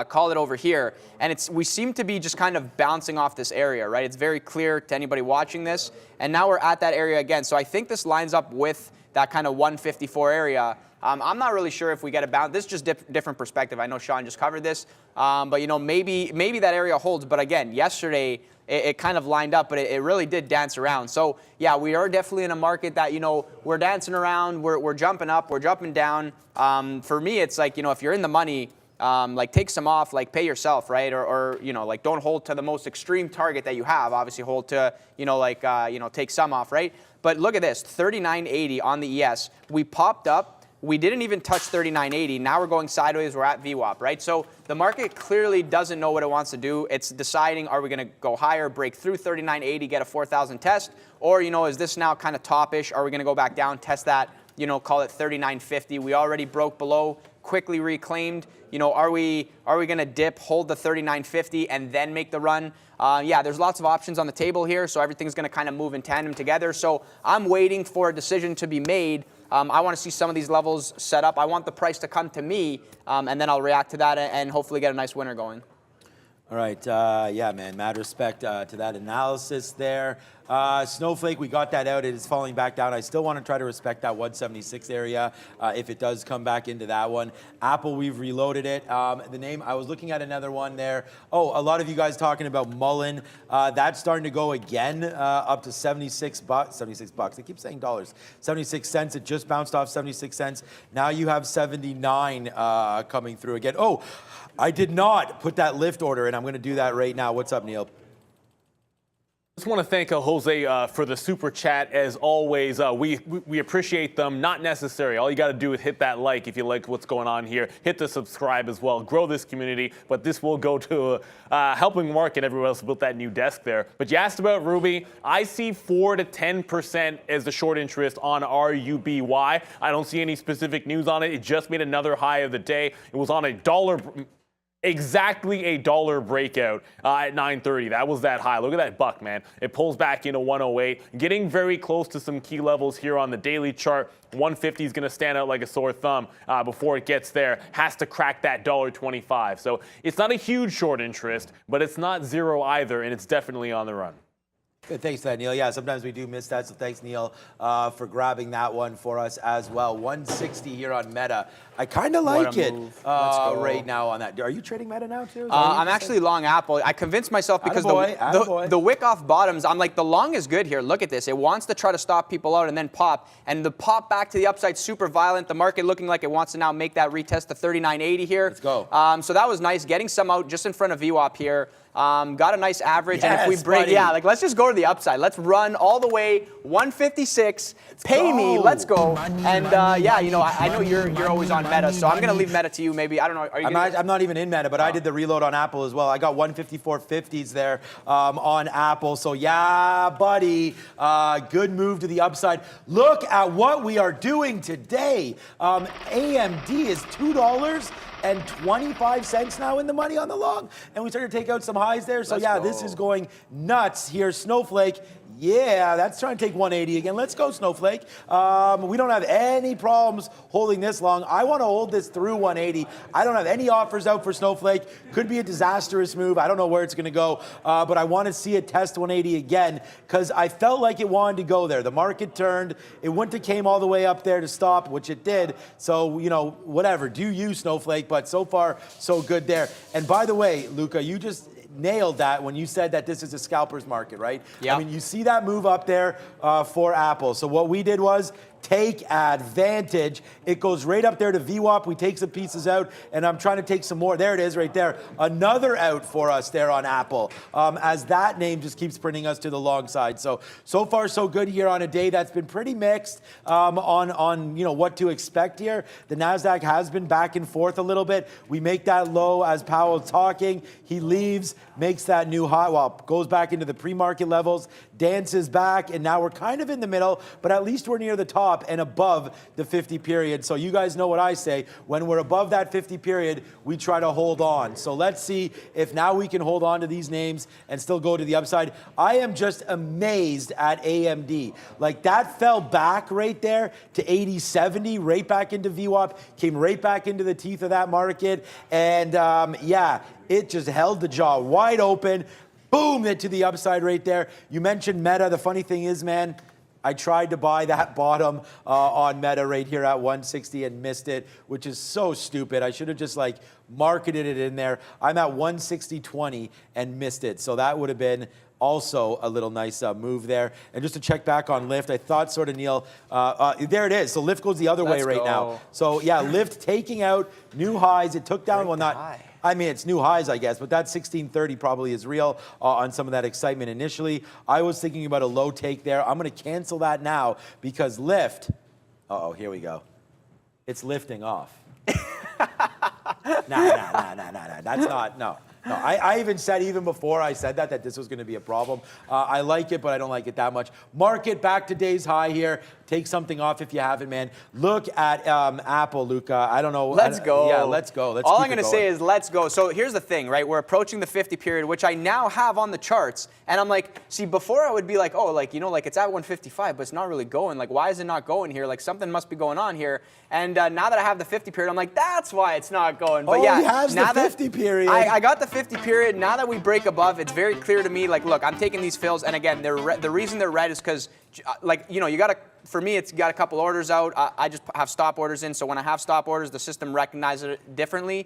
call it over here, and we seem to be just kind of bouncing off this area, right? It's very clear to anybody watching this, and now we're at that area again. So I think this lines up with that kind of 154 area. I'm not really sure if we get a bounce. This is just different perspective. I know Sean just covered this, but you know, maybe that area holds. But again, yesterday it kind of lined up, but it really did dance around. So yeah, we are definitely in a market that, you know, we're dancing around, we're jumping up, we're jumping down. For me, it's like, you know, if you're in the money, like take some off, like pay yourself, right? Or you know, like don't hold to the most extreme target that you have. Obviously, hold to, you know, like you know, take some off, right? But look at this, 39.80 on the ES. We popped up. We didn't even touch 39.80. Now we're going sideways. We're at VWAP, right? So the market clearly doesn't know what it wants to do. It's deciding, are we going to go higher, break through 39.80, get a 4,000 test? Or, you know, is this now kind of top-ish? Are we going to go back down, test that, you know, call it 39.50? We already broke below, quickly reclaimed. You know, are we going to dip, hold the 39.50, and then make the run? Yeah, there's lots of options on the table here, so everything's going to kind of move in tandem together. So I'm waiting for a decision to be made. I want to see some of these levels set up. I want the price to come to me, and then I'll react to that and hopefully get a nice winner going. All right, yeah, man, mad respect to that analysis there. Snowflake, we got that out. It is falling back down. I still want to try to respect that 176 area if it does come back into that one. Apple, we've reloaded it. The name, I was looking at another one there. Oh, a lot of you guys talking about Mullen. That's starting to go again up to 76 bucks. 76 bucks. I keep saying dollars. 76 cents. It just bounced off 76 cents. Now you have 79 coming through again. Oh, I did not put that lift order in. I'm going to do that right now. What's up, Neil? Just want to thank Jose for the super chat. As always, we appreciate them. Not necessary. All you got to do is hit that like if you like what's going on here. Hit the subscribe as well. Grow this community. But this will go to helping Mark and everyone else built that new desk there. But you asked about Ruby. I see 4 to 10% as the short interest on RUBY. I don't see any specific news on it. It just made another high of the day. It was on $1. Exactly $1 breakout at 9:30. That was that high. Look at that buck, man. It pulls back into 108, getting very close to some key levels here on the daily chart. 150 is going to stand out like a sore thumb before it gets there. Has to crack that $1.25. So it's not a huge short interest, but it's not zero either, and it's definitely on the run. Good, thanks for that, Neil. Yeah, sometimes we do miss that, so thanks, Neil, for grabbing that one for us as well. 160 here on Meta. I kind of like it right now on that. Are you trading Meta now, too? I'm actually long Apple. I convinced myself because the wick off bottoms, I'm like, the long is good here. Look at this. It wants to try to stop people out and then pop. And the pop back to the upside, super violent. The market looking like it wants to now make that retest to 39.80 here. Let's go. So that was nice. Getting some out just in front of VWAP here. Got a nice average, yes, and if we break, like let's just go to the upside. Let's run all the way 156. Pay me, let's go. And yeah, you know, I know you're always on Meta, so I'm gonna leave Meta to you. Maybe I don't know. Are you? I'm not even in Meta, but I did the reload on Apple as well. I got 154.50s there on Apple. So yeah, buddy, good move to the upside. Look at what we are doing today. AMD is $2.25 now in the money on the long, and we started to take out some highs there. So yeah, this is going nuts here. Snowflake, yeah, that's trying to take 180 again. Let's go, Snowflake. We don't have any problems holding this long. I want to hold this through 180. I don't have any offers out for Snowflake. Could be a disastrous move. I don't know where it's going to go, but I want to see it test 180 again because I felt like it wanted to go there. The market turned. It wouldn't have came all the way up there to stop, which it did. So, you know, whatever. Do you, Snowflake? But so far, so good there. And by the way, Luca, you just nailed that when you said that this is a scalper's market, right? Yeah. I mean, you see that move up there for Apple. So what we did was take advantage. It goes right up there to VWAP. We take some pieces out, and I'm trying to take some more. There it is right there. Another out for us there on Apple, as that name just keeps bringing us to the long side. So far, so good here on a day that's been pretty mixed on you know what to expect here. The NASDAQ has been back and forth a little bit. We make that low as Powell's talking. He leaves, makes that new high, well, goes back into the pre-market levels, dances back, and now we're kind of in the middle, but at least we're near the top and above the 50 period. So you guys know what I say. When we're above that 50 period, we try to hold on. So let's see if now we can hold on to these names and still go to the upside. I am just amazed at AMD. Like that fell back right there to 80.70, right back into VWAP, came right back into the teeth of that market. And yeah, it just held the jaw wide open. Boom, it to the upside right there. You mentioned Meta. The funny thing is, man, I tried to buy that bottom on Meta right here at 160 and missed it, which is so stupid. I should have just like marketed it in there. I'm at 160.20 and missed it. So that would have been also a little nice move there. And just to check back on Lyft, I thought sort of, Neil, there it is. So Lyft goes the other way right now. So yeah, Lyft taking out new highs. It took down, well, not high. I mean, it's new highs, I guess, but that 1630 probably is real on some of that excitement initially. I was thinking about a low take there. I'm going to cancel that now because Lyft, here we go. It's lifting off. Nah. That's not, no. No, I even said, even before I said that this was going to be a problem. I like it, but I don't like it that much. Market back to day's high here. Take something off if you haven't, man. Look at Apple, Luca. I don't know. Let's go. Yeah, let's go. All I'm going to say is let's go. So here's the thing, right? We're approaching the 50 period, which I now have on the charts. And I'm like, see, before I would be like, oh, like, you know, like it's at 155, but it's not really going. Like, why is it not going here? Like, something must be going on here. And now that I have the 50 period, I'm like, that's why it's not going. But yeah, he has the 50 period. I got the 50 period. Now that we break above, it's very clear to me, like, look, I'm taking these fills. And again, the reason they're red is because, like, you know, you got to, for me, it's got a couple orders out. I just have stop orders in. So when I have stop orders, the system recognizes it differently.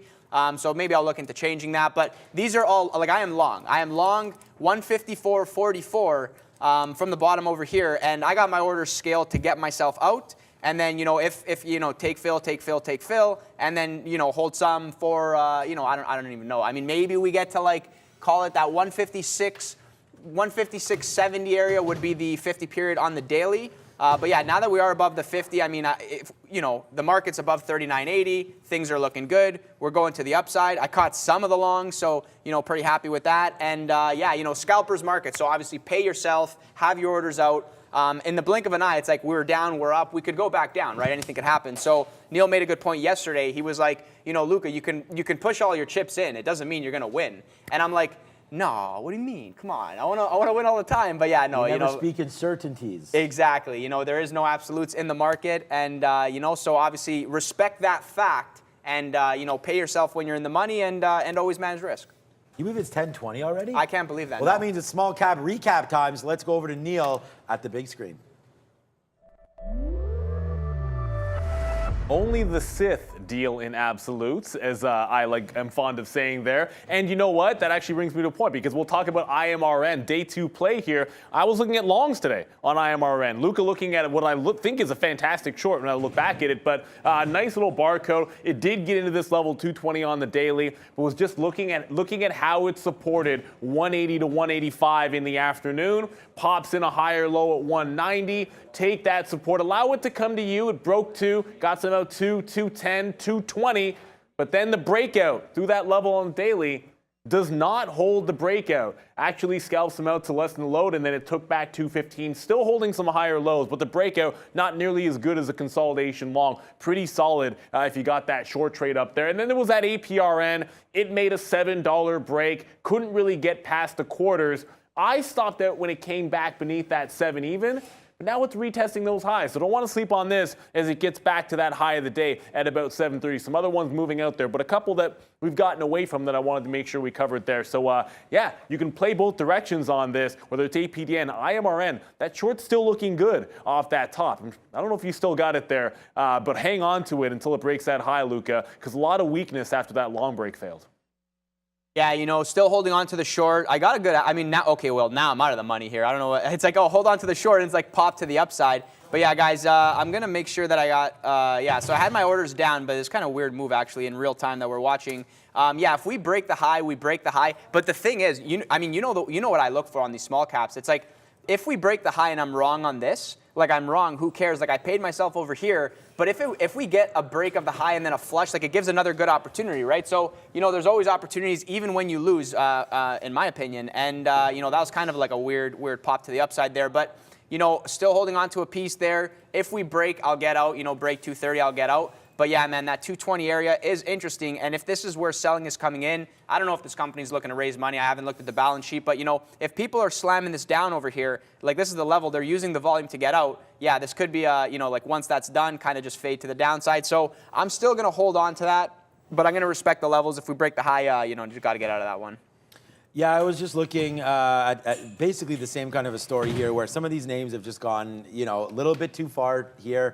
So maybe I'll look into changing that. But these are all, like, I am long. I am long 154.44 from the bottom over here. And I got my orders scaled to get myself out. And then, you know, if you know, take fill, and then, you know, hold some for, you know, I don't even know. I mean, maybe we get to, like, call it that 156.70 area would be the 50 period on the daily. But yeah, now that we are above the 50, I mean, if, you know, the market's above 39.80, things are looking good. We're going to the upside. I caught some of the longs, so, you know, pretty happy with that. And yeah, you know, scalper's market. So obviously pay yourself, have your orders out. In the blink of an eye, it's like we're down, we're up. We could go back down, right? Anything could happen. So Neil made a good point yesterday. He was like, you know, Luca, you can push all your chips in. It doesn't mean you're going to win. And I'm like, no, what do you mean? Come on, I want to win all the time. But yeah, no, you never speak in certainties. Exactly. You know, there is no absolutes in the market, and you know, so obviously respect that fact, and you know, pay yourself when you're in the money, and always manage risk. you believe it's 10:20 already? I can't believe that. Well, that means it's small cap recap time. So let's go over to Neil at the big screen. Only the Sith deal in absolutes, as am fond of saying there. And you know what? That actually brings me to a point, because we'll talk about IMRN, day 2 play here. I was looking at longs today on IMRN. Luca looking at what I think is a fantastic short when I look back at it, but nice little barcode. It did get into this level 220 on the daily, but was just looking at how it supported 180 to 185 in the afternoon. Pops in a higher low at 190. Take that support, allow it to come to you. It broke 2, got some out 2, 210, 220, but then the breakout through that level on the daily does not hold the breakout. Actually scalps them out to less than the load, and then it took back 215, still holding some higher lows, but the breakout not nearly as good as a consolidation long. Pretty solid if you got that short trade up there. And then there was that APRN. It made a $7 break, couldn't really get past the quarters. I stopped out when it came back beneath that 7 even. But now it's retesting those highs, so don't want to sleep on this as it gets back to that high of the day at about 730. Some other ones moving out there, but a couple that we've gotten away from that I wanted to make sure we covered there. So, yeah, you can play both directions on this, whether it's APDN, IMRN. That short's still looking good off that top. I don't know if you still got it there, but hang on to it until it breaks that high, Luca, because a lot of weakness after that long break failed. Yeah, you know, still holding on to the short. I got a good, I mean, now, okay, well, now I'm out of the money here. I don't know what, it's like, oh, hold on to the short, and it's like pop to the upside. But yeah, guys, I'm going to make sure that I got, yeah, so I had my orders down, but it's kind of a weird move, actually, in real time that we're watching. Yeah, if we break the high, we break the high. But the thing is, you know what I look for on these small caps. It's like, if we break the high and I'm wrong on this, like I'm wrong, who cares? Like I paid myself over here. But if we get a break of the high and then a flush, like it gives another good opportunity, right? So, you know, there's always opportunities even when you lose, in my opinion. And, you know, that was kind of like a weird pop to the upside there. But, you know, still holding on to a piece there. If we break, I'll get out. You know, break 230, I'll get out. But yeah, man, that 220 area is interesting. And if this is where selling is coming in, I don't know if this company's looking to raise money. I haven't looked at the balance sheet. But, you know, if people are slamming this down over here, like this is the level, they're using the volume to get out. Yeah, this could be, you know, like once that's done, kind of just fade to the downside. So I'm still going to hold on to that. But I'm going to respect the levels. If we break the high, you know, you got to get out of that one. Yeah, I was just looking at basically the same kind of a story here, where some of these names have just gone, you know, a little bit too far here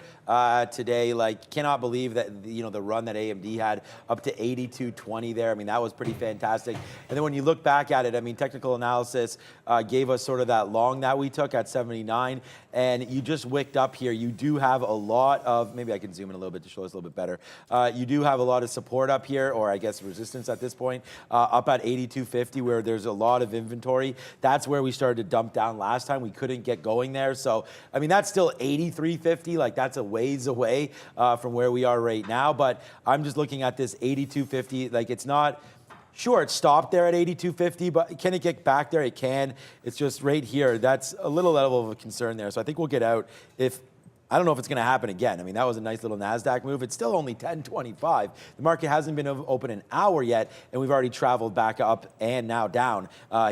today. Like, cannot believe that, you know, the run that AMD had up to 82.20 there. I mean, that was pretty fantastic. And then when you look back at it, I mean, technical analysis gave us sort of that long that we took at 79, and you just wicked up here. You do have a lot of, maybe I can zoom in a little bit to show us a little bit better. You do have a lot of support up here, or I guess resistance at this point, up at 82.50, where there's a lot of inventory. That's where we started to dump down last time. We couldn't get going there. So, I mean, that's still 83.50. Like, that's a ways away from where we are right now. But I'm just looking at this 82.50. Like, it's not, sure, it stopped there at 82.50, but can it get back there? It can. It's just right here. That's a little level of a concern there. So I think we'll get out if, I don't know if it's going to happen again. I mean, that was a nice little NASDAQ move. It's still only 10.25. The market hasn't been open an hour yet, and we've already traveled back up and now down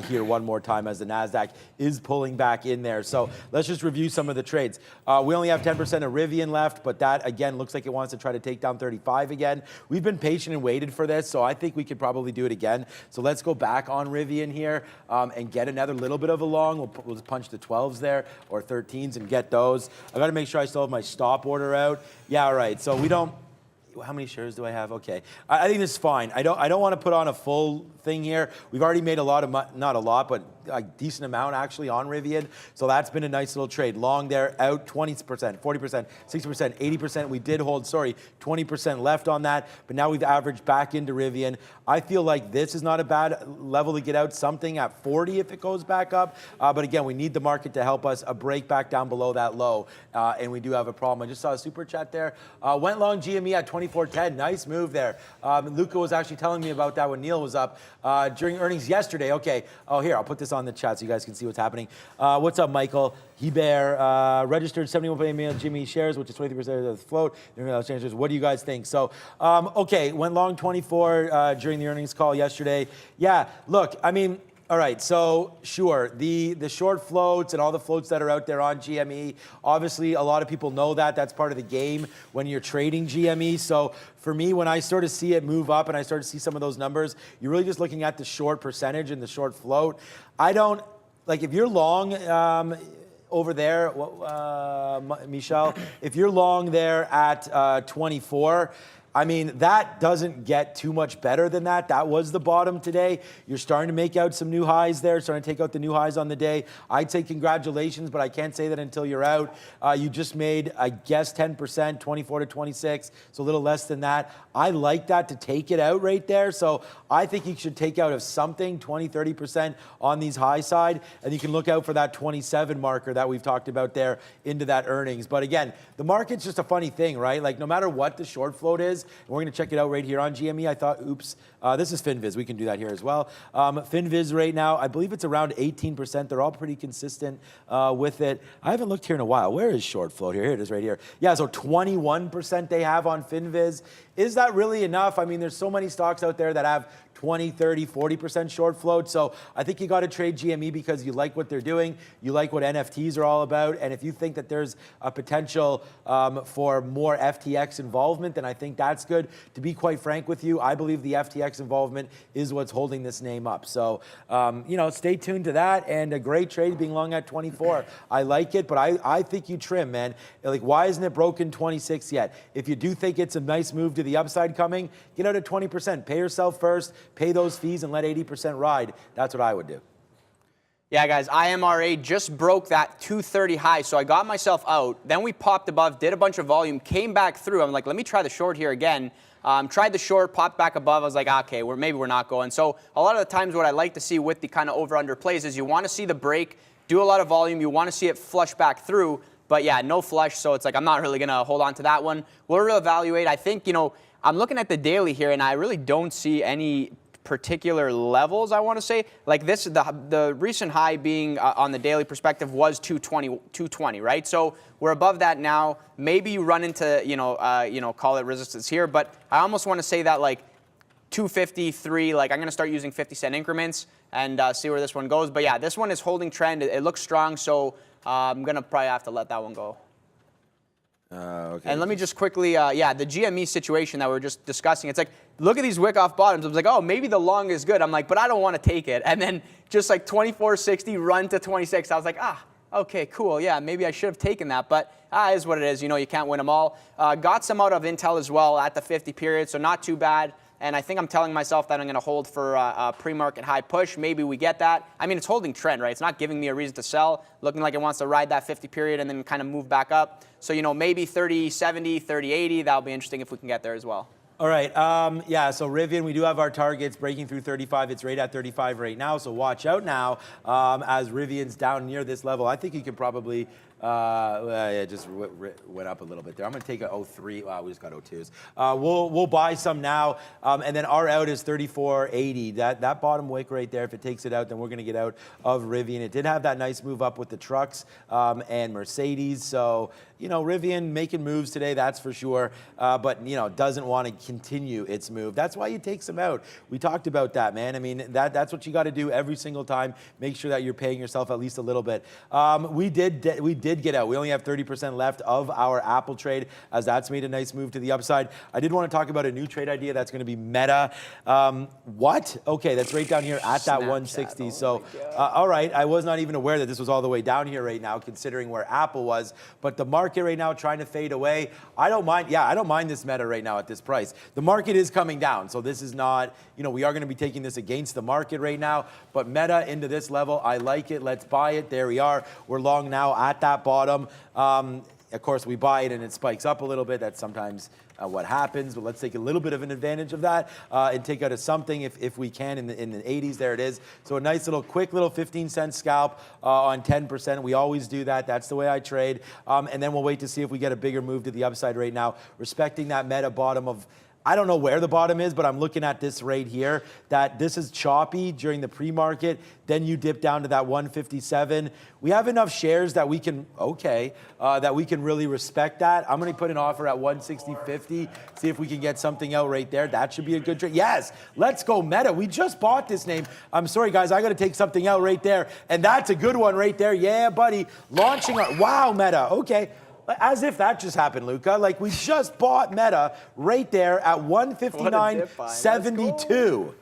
here one more time as the NASDAQ is pulling back in there. So let's just review some of the trades. We only have 10% of Rivian left, but that, again, looks like it wants to try to take down 35 again. We've been patient and waited for this, so I think we could probably do it again. So let's go back on Rivian here and get another little bit of a long. We'll just punch the 12s there or 13s and get those. I got to make sure I still have my stop order out. Yeah, all right. So we don't. How many shares do I have? Okay, I think this is fine. I don't want to put on a full thing here. We've already made a lot of not a lot, but a decent amount actually on Rivian. So that's been a nice little trade. Long there, out 20%, 40%, 60%, 80%. We did hold, 20% left on that, but now we've averaged back into Rivian. I feel like this is not a bad level to get out, something at 40 if it goes back up. But again, we need the market to help us, a break back down below that low, and we do have a problem. I just saw a super chat there. Went long GME at 24.10. Nice move there. Luca was actually telling me about that when Neil was up during earnings yesterday. Okay. Oh, here, I'll put this on the chat so you guys can see what's happening. What's up, Michael? Hebert registered 71 million GME shares, which is 23% of the float. What do you guys think? So, okay, went long 24 during the earnings call yesterday. Yeah, look, I mean, All right, so sure, the short floats and all the floats that are out there on GME, obviously a lot of people know that. That's part of the game when you're trading GME. So for me, when I sort of see it move up and I start to see some of those numbers, you're really just looking at the short percentage and the short float. I don't, like if you're long, over there, Michelle, if you're long there at 24, I mean, that doesn't get too much better than that. That was the bottom today. You're starting to make out some new highs there, starting to take out the new highs on the day. I'd say congratulations, but I can't say that until you're out. You just made, I guess, 10%, 24 to 26, so a little less than that. I like that to take it out right there. So I think you should take out of something 20, 30% on these high side, and you can look out for that 27 marker that we've talked about there into that earnings. But again, the market's just a funny thing, right? Like no matter what the short float is, and we're going to check it out right here on GME. I thought, oops, this is FinViz. We can do that here as well. FinViz right now, I believe it's around 18%. They're all pretty consistent with it. I haven't looked here in a while. Where is short float here? Here it is right here. Yeah, so 21% they have on FinViz. Is that really enough? I mean, there's so many stocks out there that have 20, 30, 40% short float. So I think you got to trade GME because you like what they're doing. You like what NFTs are all about. And if you think that there's a potential for more FTX involvement, then I think that's good. To be quite frank with you, I believe the FTX involvement is what's holding this name up. So, you know, stay tuned to that. And a great trade being long at 24. I like it, but I think you trim, man. Like, why isn't it broken 26 yet? If you do think it's a nice move to the upside coming, get out at 20%. Pay yourself first. Pay those fees and let 80% ride. That's what I would do. Yeah, guys, IMRA just broke that 230 high, so I got myself out. Then we popped above, did a bunch of volume, came back through. I'm like, let me try the short here again. Tried the short, popped back above. I was like, okay, maybe we're not going. So a lot of the times what I like to see with the kind of over-under plays is you want to see the break, do a lot of volume. You want to see it flush back through. But yeah, no flush, so it's like I'm not really going to hold on to that one. We'll reevaluate. I think, you know, I'm looking at the daily here, and I really don't see any particular levels, I want to say. Like this, the recent high being on the daily perspective was 220, right? So we're above that now. Maybe you run into, call it resistance here, but I almost want to say that like 253, like I'm going to start using 50-cent increments and see where this one goes. But yeah, this one is holding trend. It looks strong, so I'm going to probably have to let that one go. Okay. And let me just quickly, the GME situation that we were just discussing, it's like, look at these wick-off bottoms. I was like, oh, maybe the long is good. I'm like, but I don't want to take it. And then just like 24.60, run to 26. I was like, okay, cool. Yeah, maybe I should have taken that. But it is what it is. You know, you can't win them all. Got some out of Intel as well at the 50 period, so not too bad. And I think I'm telling myself that I'm going to hold for a pre-market high push. Maybe we get that. I mean, it's holding trend, right? It's not giving me a reason to sell. Looking like it wants to ride that 50 period and then kind of move back up. So, you know, maybe 30.70, 30.80. That'll be interesting if we can get there as well. All right. So Rivian, we do have our targets breaking through 35. It's right at 35 right now. So watch out now as Rivian's down near this level. I think you can probably... it just went up a little bit there. I'm going to take a 03. Wow, we just got 02s. We'll buy some now, and then our out is 34.80. That bottom wick right there, if it takes it out, then we're going to get out of Rivian. It did have that nice move up with the trucks and Mercedes. So, you know, Rivian making moves today, that's for sure, but, you know, doesn't want to continue its move. That's why you take some out. We talked about that, man. I mean, that's what you got to do every single time. Make sure that you're paying yourself at least a little bit. We did get out. We only have 30% left of our Apple trade as that's made a nice move to the upside. I did want to talk about a new trade idea that's going to be Meta. What? Okay, that's right down here at that 160. So, all right, I was not even aware that this was all the way down here right now, considering where Apple was. But the market right now trying to fade away. I don't mind. Yeah, I don't mind this Meta right now at this price. The market is coming down, so this is not. You know, we are going to be taking this against the market right now. But Meta into this level, I like it. Let's buy it. There we are. We're long now at that bottom. Of course, we buy it and it spikes up a little bit. That's sometimes what happens, but let's take a little bit of an advantage of that and take out of something if we can in the 80s. There it is. So a nice little quick little 15-cent scalp on 10%. We always do that. That's the way I trade. And then we'll wait to see if we get a bigger move to the upside right now, respecting that Meta bottom of I don't know where the bottom is, but I'm looking at this right here, that this is choppy during the pre-market. Then you dip down to that 157. We have enough shares that we can, that we can really respect that. I'm going to put an offer at 160.50, see if we can get something out right there. That should be a good trade. Yes, let's go Meta. We just bought this name. I'm sorry, guys, I got to take something out right there. And that's a good one right there. Yeah, buddy. Launching our, wow, Meta. Okay. As if that just happened, Luca. Like, we just bought Meta right there at 159.72.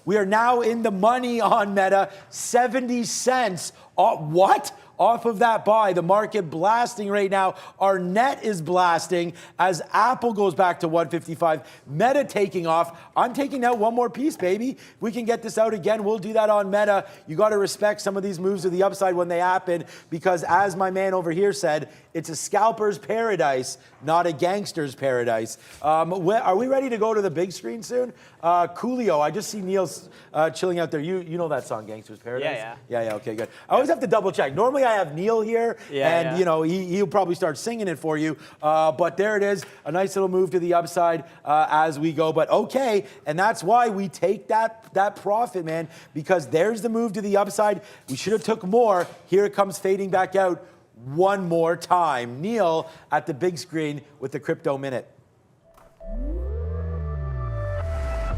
We are now in the money on Meta, 70 cents. What? Off of that buy, the market blasting right now. Our net is blasting as Apple goes back to 155. Meta taking off. I'm taking out one more piece, baby. If we can get this out again, we'll do that on Meta. You got to respect some of these moves to the upside when they happen, because as my man over here said, it's a scalper's paradise, not a gangster's paradise. Are we ready to go to the big screen soon? Coolio, I just see Neil's chilling out there. You know that song, Gangster's Paradise? Yeah, okay, good. I always have to double check. Normally I have Neil here, and you know he'll probably start singing it for you. But there it is, a nice little move to the upside as we go. But okay, and that's why we take that profit, man, because there's the move to the upside. We should have took more. Here it comes fading back out one more time. Neil at the big screen with the Crypto Minute.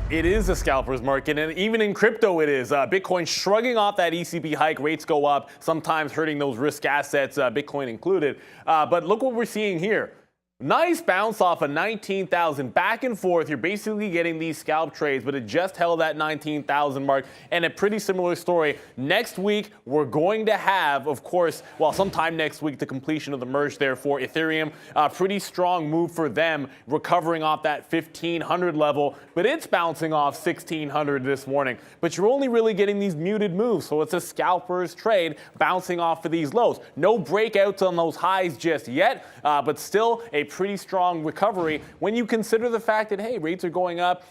It is a scalper's market, and even in crypto it is. Bitcoin shrugging off that ECB hike, rates go up, sometimes hurting those risk assets, Bitcoin included. But look what we're seeing here. Nice bounce off of 19,000, back and forth. You're basically getting these scalp trades, but it just held that 19,000 mark. And a pretty similar story. Next week, we're going to have, of course, well, sometime next week, the completion of the merge there for Ethereum. Pretty strong move for them, recovering off that 1,500 level, but it's bouncing off 1,600 this morning. But you're only really getting these muted moves, so it's a scalper's trade bouncing off of these lows. No breakouts on those highs just yet, but still a pretty strong recovery when you consider the fact that, hey, rates are going up.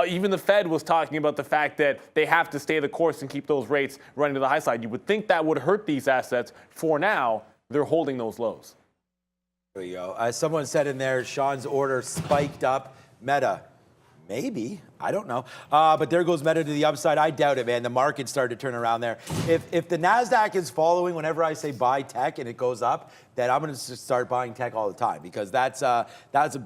Even the Fed was talking about the fact that they have to stay the course and keep those rates running to the high side. You would think that would hurt these assets. For now, they're holding those lows. There you go. As someone said in there, Sean's order spiked up. Meta, maybe. I don't know. But there goes Meta to the upside. I doubt it, man. The market started to turn around there. If the NASDAQ is following whenever I say buy tech and it goes up, then I'm going to just start buying tech all the time, because that's a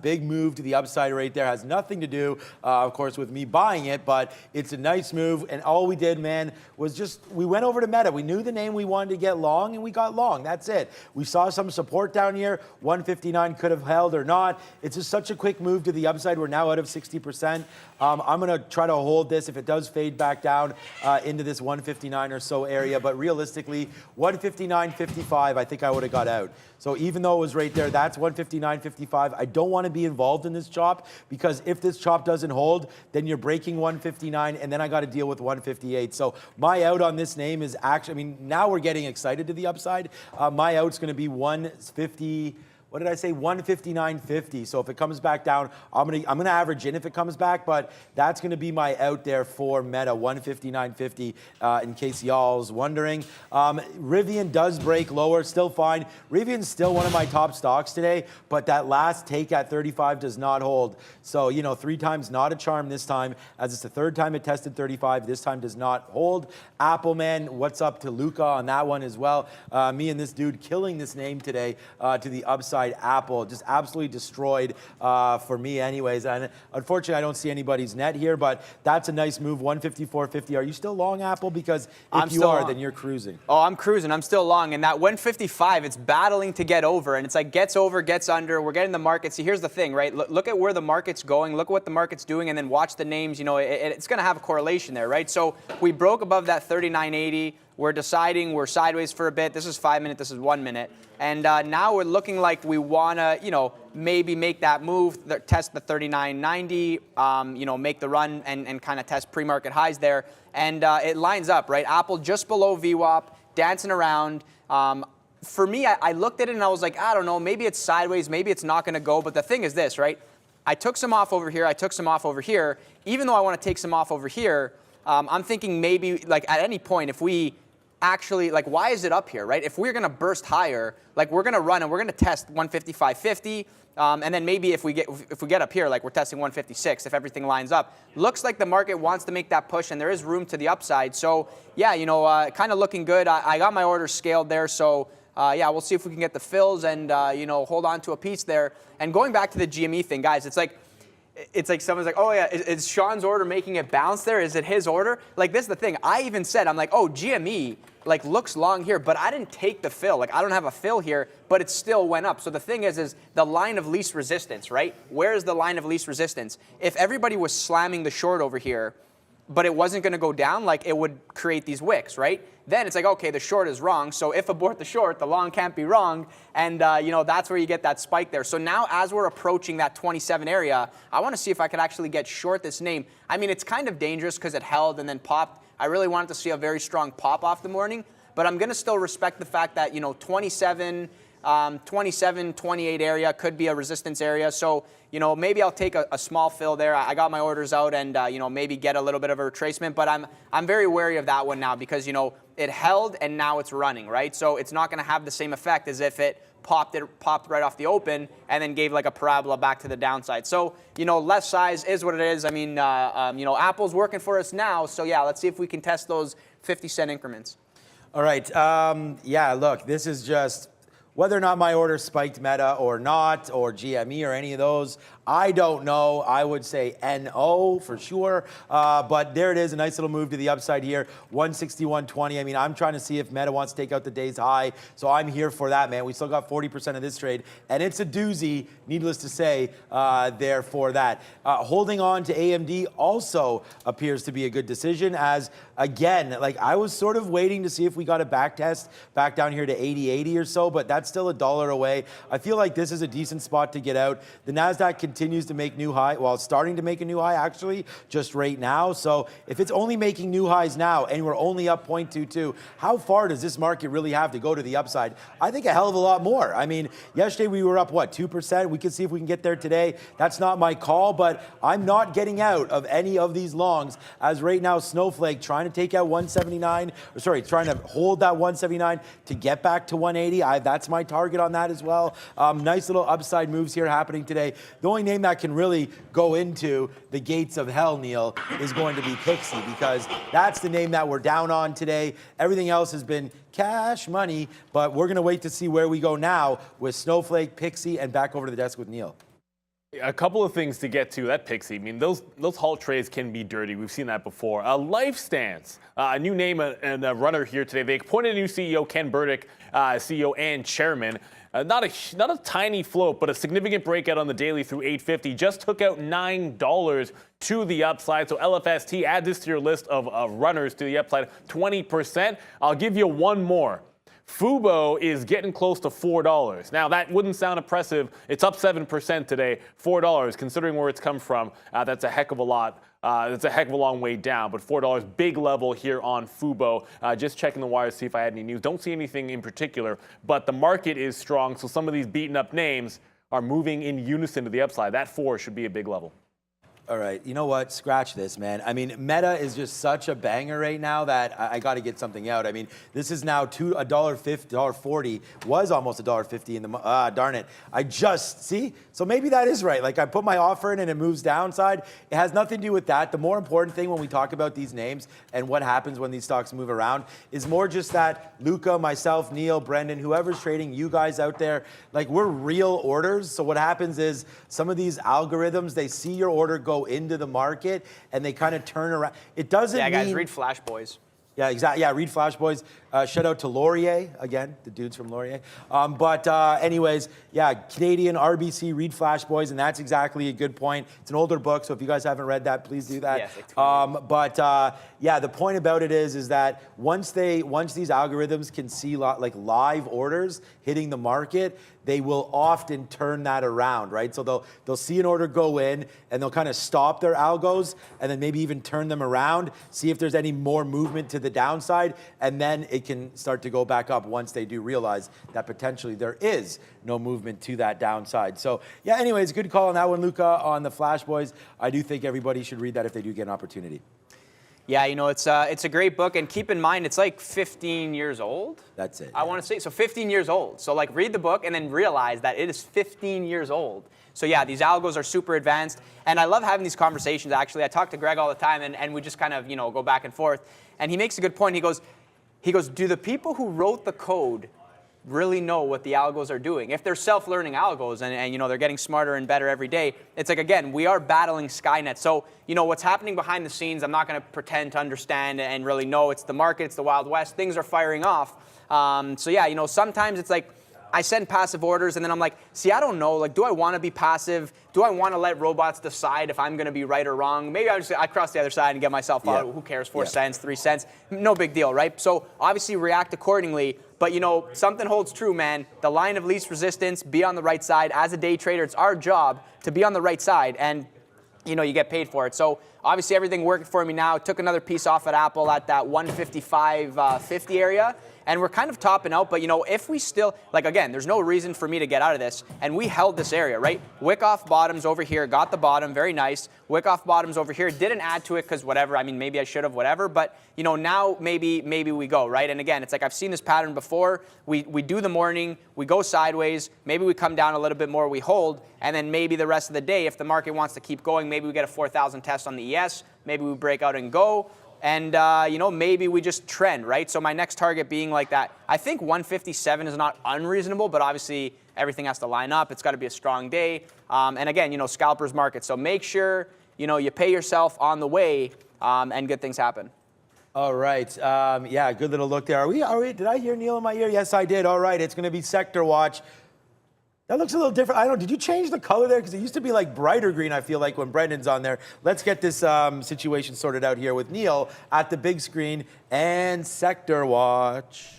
big move to the upside right there. Has nothing to do, of course, with me buying it, but it's a nice move. And all we did, man, was just we went over to Meta. We knew the name we wanted to get long, and we got long. That's it. We saw some support down here. 159 could have held or not. It's just such a quick move to the upside. We're now out of 60%. I'm going to try to hold this if it does fade back down into this 159 or so area. But realistically, 159.55, I think I would have got out. So even though it was right there, that's 159.55. I don't want to be involved in this chop, because if this chop doesn't hold, then you're breaking 159, and then I got to deal with 158. So my out on this name is actually, I mean, now we're getting excited to the upside. My out's going to be 150. What did I say? 159.50. So if it comes back down, I'm gonna average in if it comes back, but that's gonna be my out there for Meta, 159.50. In case y'all's wondering, Rivian does break lower, still fine. Rivian's still one of my top stocks today, but that last take at 35 does not hold. So 3 times not a charm this time, as it's the 3rd time it tested 35. This time does not hold. Apple, man, what's up to Luca on that one as well? Me and this dude killing this name today to the upside. Apple just absolutely destroyed for me anyways, and unfortunately I don't see anybody's net here, but that's a nice move. 154.50. Are you still long Apple? Because if you are, then you're cruising. Oh, I'm cruising. I'm still long, and that 155, it's battling to get over, and it's like gets over, gets under. We're getting the market. See, here's the thing, right? Look at where the market's going. Look at what the market's doing, and then watch the names. It's going to have a correlation there, right? So we broke above that 39.80. We're deciding we're sideways for a bit. This is 5 minutes. This is 1 minute. And now we're looking like we want to, maybe make that move, test the 39.90, make the run and kind of test pre-market highs there. And it lines up, right? Apple just below VWAP, dancing around. For me, I looked at it and I was like, I don't know, maybe it's sideways, maybe it's not going to go. But the thing is this, right? I took some off over here. I took some off over here. Even though I want to take some off over here, I'm thinking maybe like at any point if we actually, like, why is it up here, right? If we're going to burst higher, like, we're going to run and we're going to test 155.50. And then maybe if we get up here, like we're testing 156, if everything lines up, looks like the market wants to make that push, and there is room to the upside. So yeah, kind of looking good. I got my orders scaled there, so yeah, we'll see if we can get the fills and hold on to a piece there. And going back to the GME thing, guys, it's like someone's like, oh yeah, is Sean's order making it bounce there? Is it his order? Like, this is the thing. I even said, I'm like, oh, GME like looks long here, but I didn't take the fill. Like, I don't have a fill here, but it still went up. So the thing is the line of least resistance, right? Where is the line of least resistance? If everybody was slamming the short over here, but it wasn't going to go down, like, it would create these wicks, right? Then it's like, okay, the short is wrong. So if abort the short, the long can't be wrong. And, that's where you get that spike there. So now as we're approaching that 27 area, I want to see if I could actually get short this name. I mean, it's kind of dangerous because it held and then popped. I really wanted to see a very strong pop off the morning. But I'm going to still respect the fact that, 27, 28 area could be a resistance area. So, maybe I'll take a small fill there. I got my orders out and, maybe get a little bit of a retracement. But I'm very wary of that one now because, it held and now it's running, right? So it's not going to have the same effect as if it popped right off the open and then gave like a parabola back to the downside. So, less size is what it is. I mean, Apple's working for us now. So, yeah, let's see if we can test those 50-cent increments. All right. Yeah, look, this is just whether or not my order spiked Meta or not, or GME or any of those. I don't know. I would say NO for sure. But there it is, a nice little move to the upside here, 161.20. I mean, I'm trying to see if Meta wants to take out the day's high. So I'm here for that, man. We still got 40% of this trade. And it's a doozy, needless to say, there for that. Holding on to AMD also appears to be a good decision as, again, like I was sort of waiting to see if we got a back test back down here to 80.80 or so, but that's still $1 away. I feel like this is a decent spot to get out. The NASDAQ continues to make new high. Well, it's starting to make a new high actually just right now. So if it's only making new highs now and we're only up 0.22, how far does this market really have to go to the upside? I think a hell of a lot more. I mean, yesterday we were up, what, 2%? We can see if we can get there today. That's not my call, but I'm not getting out of any of these longs as right now Snowflake trying to take out 179, or sorry, trying to hold that 179 to get back to 180. That's my target on that as well. Nice little upside moves here happening today. The only name that can really go into the gates of hell, Neil, is going to be Pixie, because that's the name that we're down on today. Everything else has been cash money, but we're going to wait to see where we go now with Snowflake, Pixie, and back over to the desk with Neil. A couple of things to get to that Pixie. I mean, those halt trades can be dirty. We've seen that before. LifeStance, a new name and a runner here today. They appointed a new CEO, Ken Burdick, CEO and chairman. Not a tiny float, but a significant breakout on the daily through 850. Just took out $9 to the upside. So LFST, add this to your list of runners to the upside, 20%. I'll give you one more. Fubo is getting close to $4. Now, that wouldn't sound impressive. It's up 7% today, $4. Considering where it's come from, that's a heck of a lot. That's a heck of a long way down, but $4, big level here on Fubo. Just checking the wires, see if I had any news. Don't see anything in particular, but the market is strong, so some of these beaten up names are moving in unison to the upside. That 4 should be a big level. All right, you know what? Scratch this, man. I mean, Meta is just such a banger right now that I got to get something out. I mean, this is now $1.50, $1.40. Was almost $1.50 in the darn it. I just see. So maybe that is right. Like I put my offer in and it moves downside. It has nothing to do with that. The more important thing when we talk about these names and what happens when these stocks move around is more just that Luca, myself, Neil, Brendan, whoever's trading, you guys out there, like we're real orders. So what happens is some of these algorithms, they see your order go into the market and they kind of turn around. It doesn't mean... Yeah, guys, read Flash Boys. Yeah, exactly. Yeah, read Flash Boys. Shout out to Laurier, again, the dudes from Laurier. Anyways, yeah, Canadian RBC, read Flash Boys, and that's exactly a good point. It's an older book, so if you guys haven't read that, please do that. Yes, yeah, the point about it is that once these algorithms can see like live orders hitting the market, they will often turn that around, right? So they'll see an order go in and they'll kind of stop their algos and then maybe even turn them around, see if there's any more movement to the downside, and then it can start to go back up once they do realize that potentially there is no movement to that downside. So yeah, anyways, good call on that one, Luca, on the Flash Boys. I do think everybody should read that if they do get an opportunity. Yeah, you know, it's a great book, and keep in mind, it's like 15 years old. That's it. I want to say, so 15 years old. So like read the book and then realize that it is 15 years old. So yeah, these algos are super advanced, and I love having these conversations, actually. I talk to Greg all the time, and we just kind of, you know, go back and forth. And he makes a good point. He goes, do the people who wrote the code really know what the algos are doing? If they're self-learning algos and you know, they're getting smarter and better every day, it's like, again, we are battling Skynet. So, you know, what's happening behind the scenes, I'm not going to pretend to understand and really know. It's the market, it's the Wild West. Things are firing off. So yeah, you know, sometimes it's like, I send passive orders, and then I'm like, see, I don't know. Like, do I want to be passive? Do I want to let robots decide if I'm going to be right or wrong? Maybe I cross the other side and get myself out. Who cares? 4 cents, 3 cents, no big deal, right? So obviously react accordingly. But you know, something holds true, man. The line of least resistance, be on the right side. As a day trader, it's our job to be on the right side, and you know, you get paid for it. So obviously everything working for me now. Took another piece off at Apple at that 155.50 area. And we're kind of topping out, but you know, if we still, like again, there's no reason for me to get out of this, and we held this area, right? Wick off bottoms over here, got the bottom, very nice. Wick off bottoms over here, didn't add to it because whatever, I mean, maybe I should have, whatever, but you know, now maybe we go, right? And again, it's like I've seen this pattern before. We do the morning, we go sideways, maybe we come down a little bit more, we hold, and then maybe the rest of the day, if the market wants to keep going, maybe we get a 4,000 test on the ES, maybe we break out and go. And, you know, maybe we just trend, right? So my next target being like that. I think 157 is not unreasonable, but obviously everything has to line up. It's got to be a strong day. And again, you know, scalpers market. So make sure, you know, you pay yourself on the way and good things happen. All right. Yeah, good little look there. Are we, did I hear Neil in my ear? Yes, I did. All right. It's going to be Sector Watch. That looks a little different. I don't know. Did you change the color there? Because it used to be like brighter green, I feel like, when Brendan's on there. Let's get this situation sorted out here with Neil at the big screen and Sector Watch.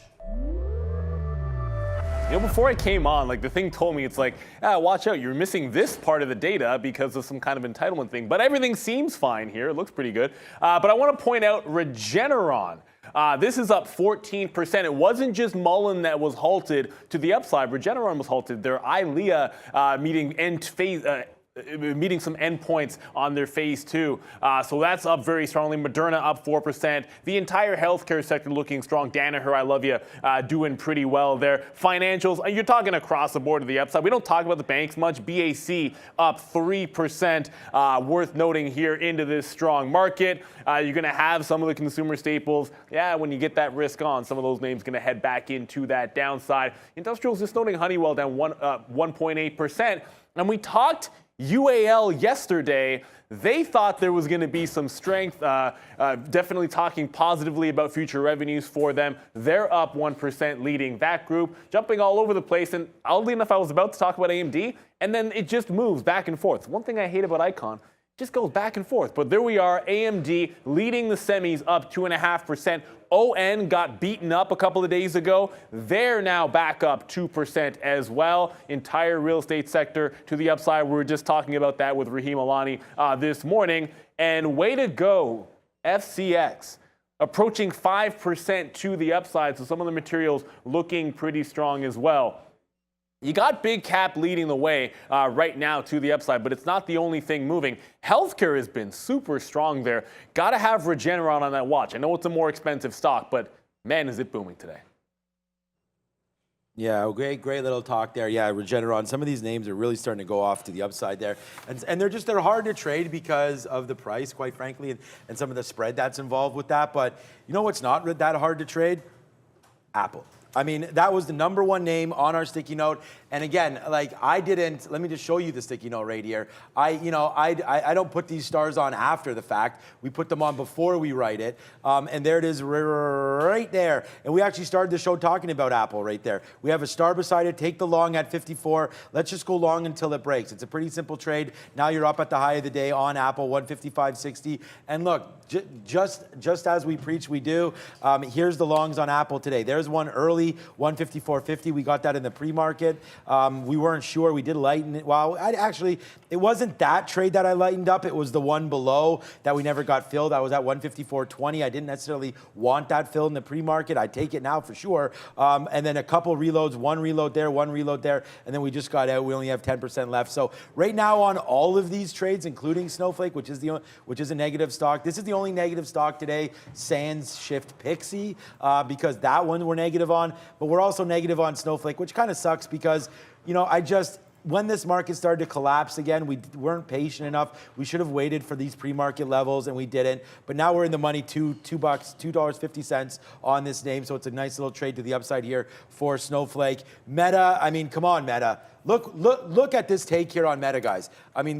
You know, before I came on, like the thing told me, it's like, watch out, you're missing this part of the data because of some kind of entitlement thing. But everything seems fine here. It looks pretty good. But I want to point out Regeneron. This is up 14%. It wasn't just Mullen that was halted to the upside. Regeneron was halted. Their ILEA meeting some endpoints on their phase 2. So that's up very strongly. Moderna up 4%. The entire healthcare sector looking strong. Danaher, I love you, doing pretty well there. Financials, you're talking across the board to the upside. We don't talk about the banks much. BAC up 3%. Worth noting here into this strong market. You're going to have some of the consumer staples. Yeah, when you get that risk on, some of those names going to head back into that downside. Industrials, just noting Honeywell down 1.8%. And we talked UAL yesterday. They thought there was going to be some strength, definitely talking positively about future revenues for them. They're up 1%, leading that group, jumping all over the place. And oddly enough, I was about to talk about AMD, and then it just moves back and forth. One thing I hate about Icon, just goes back and forth. But there we are, AMD leading the semis up 2.5%. ON got beaten up a couple of days ago. They're now back up 2% as well. Entire real estate sector to the upside. We were just talking about that with Rahim Alani this morning. And way to go, FCX. Approaching 5% to the upside. So some of the materials looking pretty strong as well. You got big cap leading the way right now to the upside, but it's not the only thing moving. Healthcare has been super strong there. Got to have Regeneron on that watch. I know it's a more expensive stock, but man, is it booming today. Yeah, great little talk there. Yeah, Regeneron. Some of these names are really starting to go off to the upside there. And they're hard to trade because of the price, quite frankly, and some of the spread that's involved with that. But you know what's not that hard to trade? Apple. I mean, that was the #1 name on our sticky note. And again, like let me just show you the sticky note right here. I don't put these stars on after the fact. We put them on before we write it. And there it is right there. And we actually started the show talking about Apple right there. We have a star beside it. Take the long at 54. Let's just go long until it breaks. It's a pretty simple trade. Now you're up at the high of the day on Apple, 155.60. And look, just as we preach we do, here's the longs on Apple today. There's one early early, 154.50. We got that in the pre-market. We weren't sure. We did lighten it. Well, it wasn't that trade that I lightened up. It was the one below that we never got filled. I was at 154.20. I didn't necessarily want that filled in the pre-market. I'd take it now for sure. And then a couple reloads, one reload there, and then we just got out. We only have 10% left. So right now on all of these trades, including Snowflake, which is a negative stock, this is the only negative stock today, sans Shift Pixie, because that one we're negative on, but we're also negative on Snowflake, which kind of sucks because, when this market started to collapse again, we weren't patient enough. We should have waited for these pre-market levels, and we didn't. But now we're in the money, $2.50 on this name, so it's a nice little trade to the upside here for Snowflake. Meta, come on, Meta. Look at this take here on Meta, guys.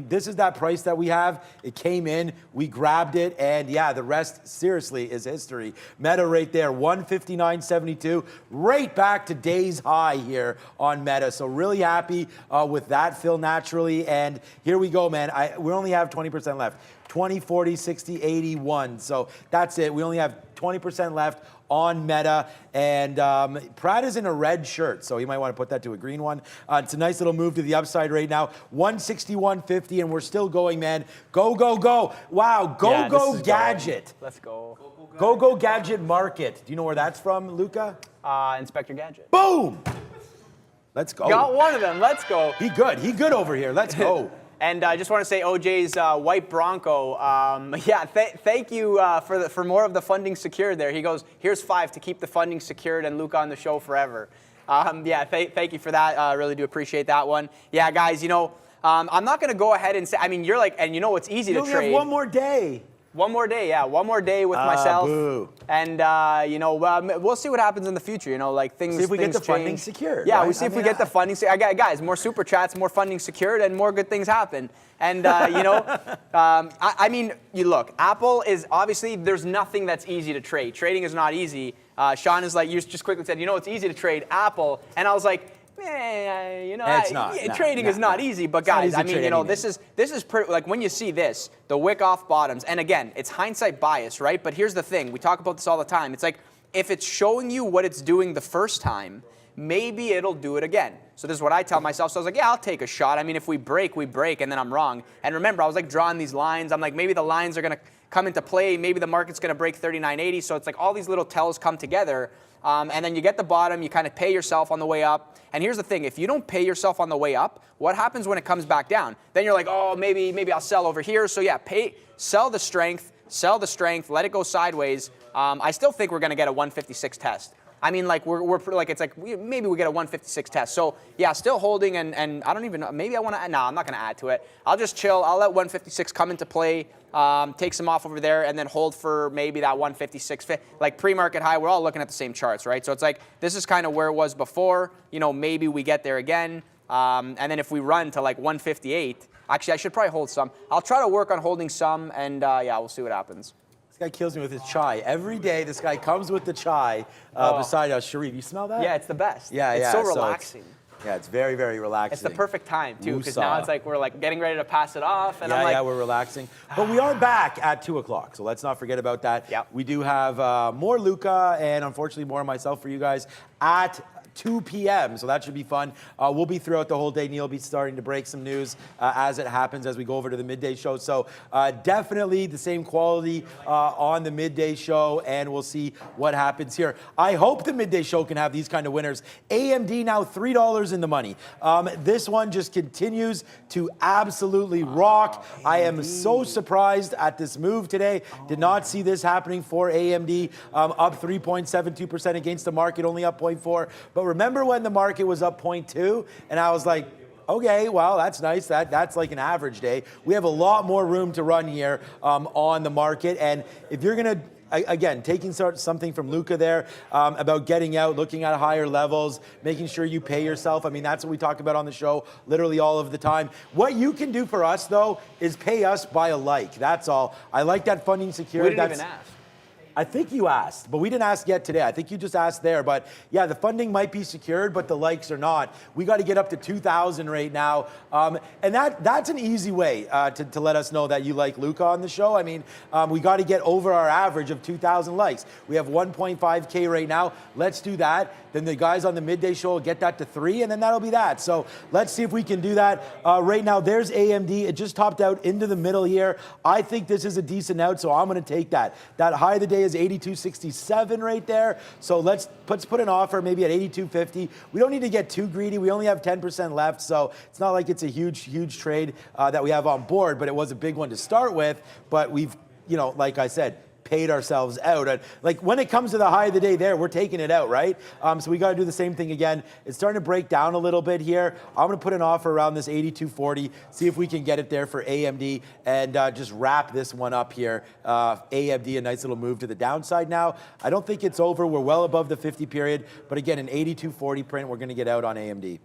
This is that price that we have. It came in, we grabbed it, and yeah, the rest seriously is history. Meta right there, 159.72, right back to day's high here on Meta. So really happy with that fill naturally. And here we go, man. We only have 20% left. 20, 40, 60, 81. So that's it. We only have 20% left on Meta, and Pratt is in a red shirt, so you might want to put that to a green one. It's a nice little move to the upside right now, 161.50, and we're still going, man. Go, go, go. Wow, go Gadget. Let's go. Go Gadget Market. Do you know where that's from, Luca? Inspector Gadget. Boom! Let's go. Got one of them. Let's go. He good over here. Let's go. And I just want to say OJ's white Bronco. Thank you for more of the funding secured there. He goes, here's 5 to keep the funding secured and Luke on the show forever. Thank you for that. Really do appreciate that one. Yeah, guys, I'm not going to go ahead and say, you're like, and it's easy to trade. You only have one more day. One more day, yeah. One more day with myself. Boo. And, we'll see what happens in the future. Things see if we get the change. funding secured. Yeah, right? we see if we get the funding secured. Guys, more super chats, more funding secured, and more good things happen. And, look, Apple is obviously, there's nothing that's easy to trade. Trading is not easy. Sean is like, you just quickly said, it's easy to trade Apple. And I was like, it's not. Trading is not easy, but guys, this is pretty, like when you see this, the wick off bottoms, and again, it's hindsight bias, right? But here's the thing, we talk about this all the time. It's like, if it's showing you what it's doing the first time, maybe it'll do it again. So this is what I tell myself. So I was like, yeah, I'll take a shot. If we break, we break, and then I'm wrong. And remember, I was like drawing these lines. I'm like, maybe the lines are going to come into play. Maybe the market's going to break 39.80. So it's like all these little tells come together. And then you get the bottom, you kind of pay yourself on the way up. And here's the thing, if you don't pay yourself on the way up, what happens when it comes back down? Then you're like, oh, maybe I'll sell over here. So yeah, sell the strength, let it go sideways. I still think we're going to get a 156 test. Maybe we get a 156 test. So yeah, still holding, and I don't even know, maybe I want to, I'm not going to add to it. I'll just chill, I'll let 156 come into play, take some off over there, and then hold for maybe that 156, like pre-market high. We're all looking at the same charts, right? So it's like, this is kind of where it was before, maybe we get there again, and then if we run to like 158, actually I should probably hold some. I'll try to work on holding some, and we'll see what happens. This guy kills me with his chai. Every day, this guy comes with the chai beside us. Sharif, you smell that? Yeah, it's the best. Yeah, it's so relaxing. It's very, very relaxing. It's the perfect time, too, because now it's like we're like getting ready to pass it off. And we're relaxing. But we are back at 2 o'clock, so let's not forget about that. Yep. We do have more Luca and, unfortunately, more myself for you guys at 2 p.m., so that should be fun. We'll be throughout the whole day. Neil will be starting to break some news as it happens as we go over to the midday show. So definitely the same quality on the midday show, and we'll see what happens here. I hope the midday show can have these kind of winners. AMD now $3 in the money. This one just continues to absolutely rock. I am so surprised at this move today. Did not see this happening for AMD. Up 3.72% against the market, only up 0.4%. But remember when the market was up 0.2, and I was like, okay, well, that's nice. That's like an average day. We have a lot more room to run here on the market. And if you're going to, again, taking something from Luca there about getting out, looking at higher levels, making sure you pay yourself. That's what we talk about on the show literally all of the time. What you can do for us, though, is pay us by a like. That's all. I like that funding security. We didn't even ask. I think you asked, but we didn't ask yet today. I think you just asked there. But yeah, the funding might be secured, but the likes are not. We got to get up to 2,000 right now. And that's an easy way to let us know that you like Luca on the show. I mean, we got to get over our average of 2,000 likes. We have 1.5K right now. Let's do that. Then the guys on the midday show will get that to 3, and then that'll be that. So let's see if we can do that. Right now, there's AMD. It just topped out into the middle here. I think this is a decent out, so I'm going to take that. That high of the day is 82.67 right there. So let's put an offer maybe at 82.50. We don't need to get too greedy. We only have 10% left, so it's not like it's a huge trade that we have on board, but it was a big one to start with. But we've, like I said, paid ourselves out. And like when it comes to the high of the day there, we're taking it out, right? So we got to do the same thing again. It's starting to break down a little bit here. I'm going to put an offer around this 82.40, see if we can get it there for AMD and just wrap this one up here. AMD, a nice little move to the downside now. I don't think it's over. We're well above the 50 period, but again, an 82.40 print, we're going to get out on AMD.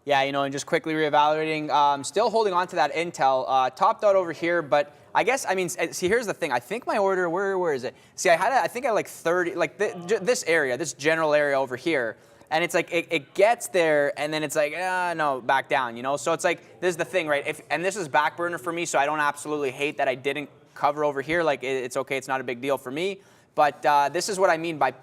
Yeah, and just quickly reevaluating, still holding on to that Intel, topped out over here, but I guess, see, here's the thing. I think my order, where is it? See, I think I like 30, like this area, this general area over here, and it's like, it gets there, and then it's like, no, back down, So it's like, this is the thing, right? And this is back burner for me, so I don't absolutely hate that I didn't cover over here. Like, it's okay, it's not a big deal for me. But this is what I mean by,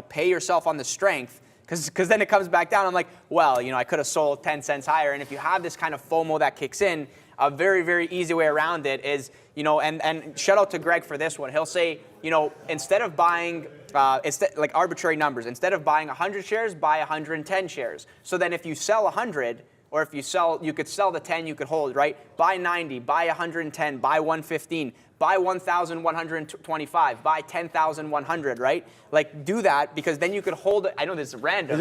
pay yourself on the strength. Because then it comes back down. I'm like, well, I could have sold 10 cents higher. And if you have this kind of FOMO that kicks in, a very, very easy way around it is, and shout out to Greg for this one. He'll say, instead of buying, like arbitrary numbers, instead of buying 100 shares, buy 110 shares. So then if you sell 100, or if you could sell the 10, you could hold, right? Buy 90, buy 110, buy 115, buy 1,125, buy 10,100, right? Like, do that, because then you could hold it. I know this is random.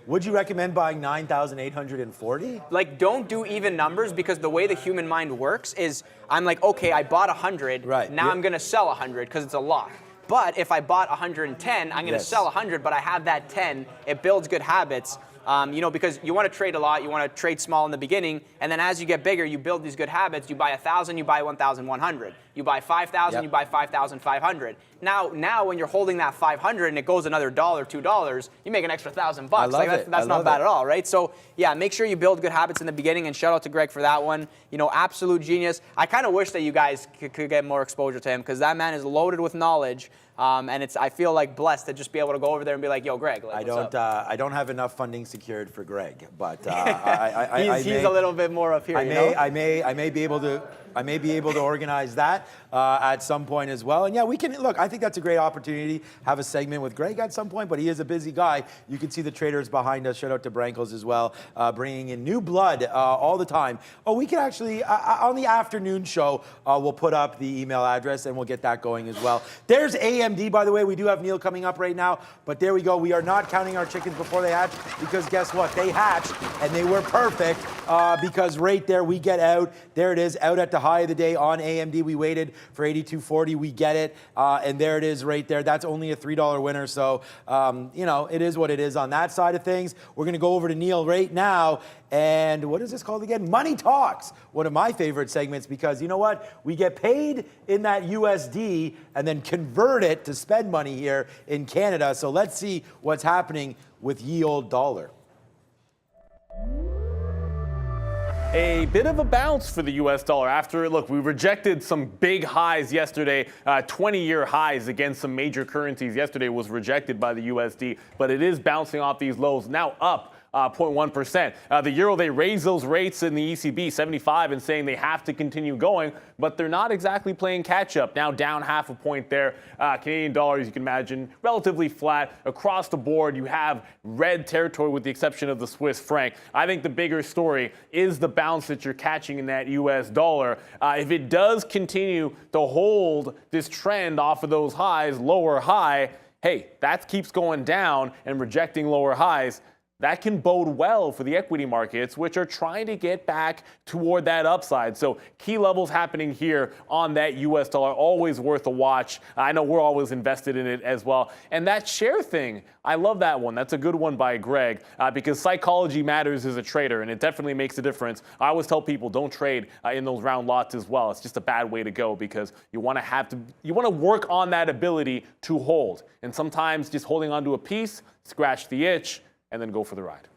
Would you recommend buying 9,840? Like, don't do even numbers, because the way the human mind works is, I'm like, okay, I bought 100, right. Now I'm going to sell 100 because it's a lock. But if I bought 110, I'm going to sell 100, but I have that 10. It builds good habits. Because you want to trade a lot, you want to trade small in the beginning, and then as you get bigger, you build these good habits. You buy 1,000, you buy 1,100. You buy 5,000, you buy 5,500. Now, when you're holding that 500 and it goes another $1, $2, you make an extra $1,000 bucks. That's not bad at all, right? So yeah, make sure you build good habits in the beginning. And shout out to Greg for that one. Absolute genius. I kind of wish that you guys could get more exposure to him, because that man is loaded with knowledge. And I feel like blessed to just be able to go over there and be like, yo, Greg, like, I don't have enough funding secured for Greg, but he's a little bit more up here. I may be able to organize that at some point as well. And yeah, we can look. I think that's a great opportunity. Have a segment with Greg at some point, but he is a busy guy. You can see the traders behind us. Shout out to Brankles as well, bringing in new blood all the time. Oh, we can actually on the afternoon show we'll put up the email address and we'll get that going as well. There's AMD, by the way. We do have Neil coming up right now, but there we go. We are not counting our chickens before they hatch, because guess what? They hatched and they were perfect, because right there we get out. There it is, out at the high of the day on AMD. We waited for 82.40. We get it, and there it is right there. That's only a $3 winner, so it is what it is on that side of things. We're going to go over to Neil right now, and what is this called again? Money Talks, one of my favorite segments, because you know what? We get paid in that USD and then convert it to spend money here in Canada. So let's see what's happening with ye old dollar. A bit of a bounce for the U.S. dollar after, look, we rejected some big highs yesterday. 20-year highs against some major currencies yesterday was rejected by the USD, but it is bouncing off these lows, now up 0.1%. The euro, they raised those rates in the ECB, 75, and saying they have to continue going, but they're not exactly playing catch up. Now down half a point there. Canadian dollar, as you can imagine, relatively flat across the board. You have red territory with the exception of the Swiss franc. I think the bigger story is the bounce that you're catching in that U.S. dollar. If it does continue to hold this trend off of those highs, lower high, hey, that keeps going down and rejecting lower highs. that can bode well for the equity markets, which are trying to get back toward that upside. So key levels happening here on that US dollar, always worth a watch. I know we're always invested in it as well. And that share thing, I love that one. That's a good one by Greg, because psychology matters as a trader, and it definitely makes a difference. I always tell people don't trade in those round lots as well. It's just a bad way to go, because you want to work on that ability to hold. And sometimes just holding onto a piece, scratch the itch, and then go for the ride.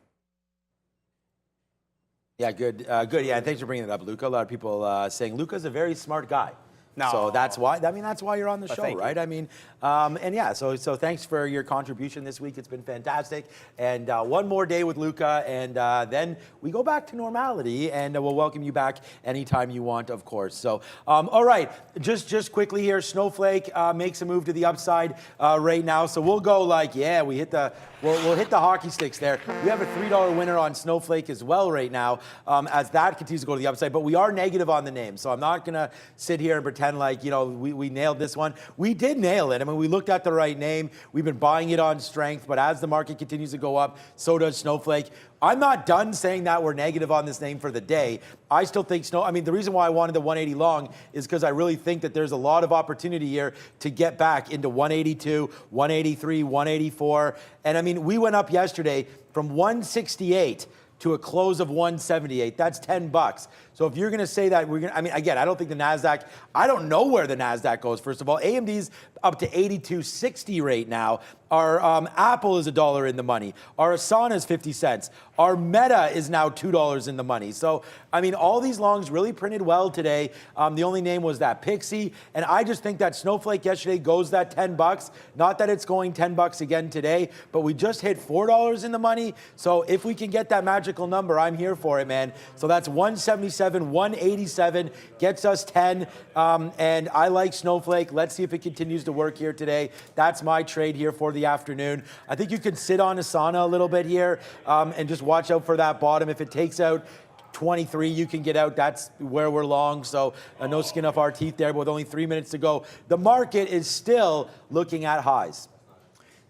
Yeah, good. Yeah, and thanks for bringing it up, Luca. A lot of people saying Luca's a very smart guy. No. So that's why. I mean, that's why you're on the show, thank right? you. I mean, and yeah. So thanks for your contribution this week. It's been fantastic. And one more day with Luca, and then we go back to normality, and we'll welcome you back anytime you want, of course. So, all right, just quickly here, Snowflake makes a move to the upside right now. So we'll go like, yeah, we'll hit the hockey sticks there. We have a $3 winner on Snowflake as well right now, as that continues to go to the upside. But we are negative on the name, so I'm not gonna sit here and pretend like, you know, we nailed this one. We did nail it. I mean, we looked at the right name. We've been buying it on strength, but as the market continues to go up, so does Snowflake. I'm not done saying that we're negative on this name for the day. I still think the reason why I wanted the 180 long is because I really think that there's a lot of opportunity here to get back into 182, 183, 184. And I mean, we went up yesterday from 168 to a close of 178. That's $10. So if you're going to say that I mean, again, I don't think the NASDAQ, I don't know where the NASDAQ goes, first of all. AMD's up to 82.60 right now. Our Apple is $1 in the money. Our Asana is 50 cents. Our Meta is now $2 in the money. So, I mean, all these longs really printed well today. The only name was that Pixie. And I just think that Snowflake yesterday goes that $10. Not that it's going $10 again today, but we just hit $4 in the money. So if we can get that magical number, I'm here for it, man. So that's 177, 187, gets us 10. And I like Snowflake. Let's see if it continues to work here today. That's my trade here for the afternoon. I think you can sit on Asana a little bit here and just watch out for that bottom. If it takes out 23, you can get out. That's where we're long. So no skin off our teeth there, but with only 3 minutes to go. The market is still looking at highs.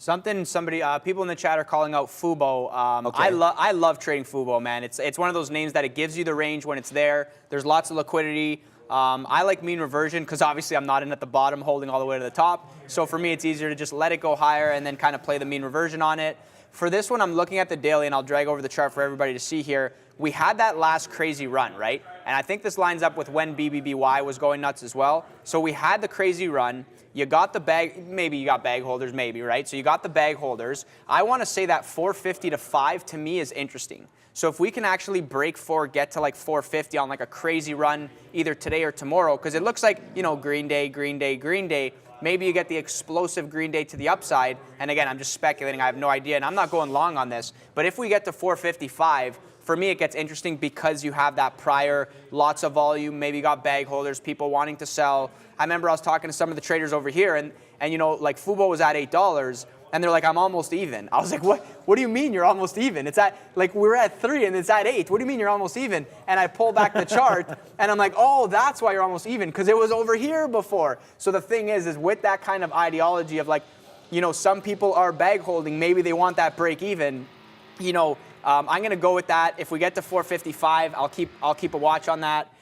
People in the chat are calling out Fubo. Okay. I love trading Fubo, man. It's one of those names that it gives you the range when it's there. There's lots of liquidity. I like mean reversion because obviously I'm not in at the bottom holding all the way to the top. So for me, it's easier to just let it go higher and then kind of play the mean reversion on it. For this one, I'm looking at the daily, and I'll drag over the chart for everybody to see here. We had that last crazy run, right? And I think this lines up with when BBBY was going nuts as well. So we had the crazy run. You got the bag, maybe you got bag holders, maybe, right? So you got the bag holders. I want to say that 450 to 5 to me is interesting. So if we can actually break 4, get to like 450 on like a crazy run either today or tomorrow, because it looks like, you know, green day, green day, green day. Maybe you get the explosive green day to the upside. And again, I'm just speculating. I have no idea, and I'm not going long on this. But if we get to 455, for me, it gets interesting because you have that prior, lots of volume. Maybe you got bag holders, people wanting to sell. I remember I was talking to some of the traders over here, and you know, like Fubo was at $8, and they're like, I'm almost even. I was like, what do you mean you're almost even? It's at, like, we're at 3 and it's at 8. What do you mean you're almost even? And I pull back the chart, and I'm like, oh, that's why you're almost even, because it was over here before. So the thing is with that kind of ideology of like, you know, some people are bag holding, maybe they want that break even, you know, I'm going to go with that. If we get to 455, I'll keep a watch on that.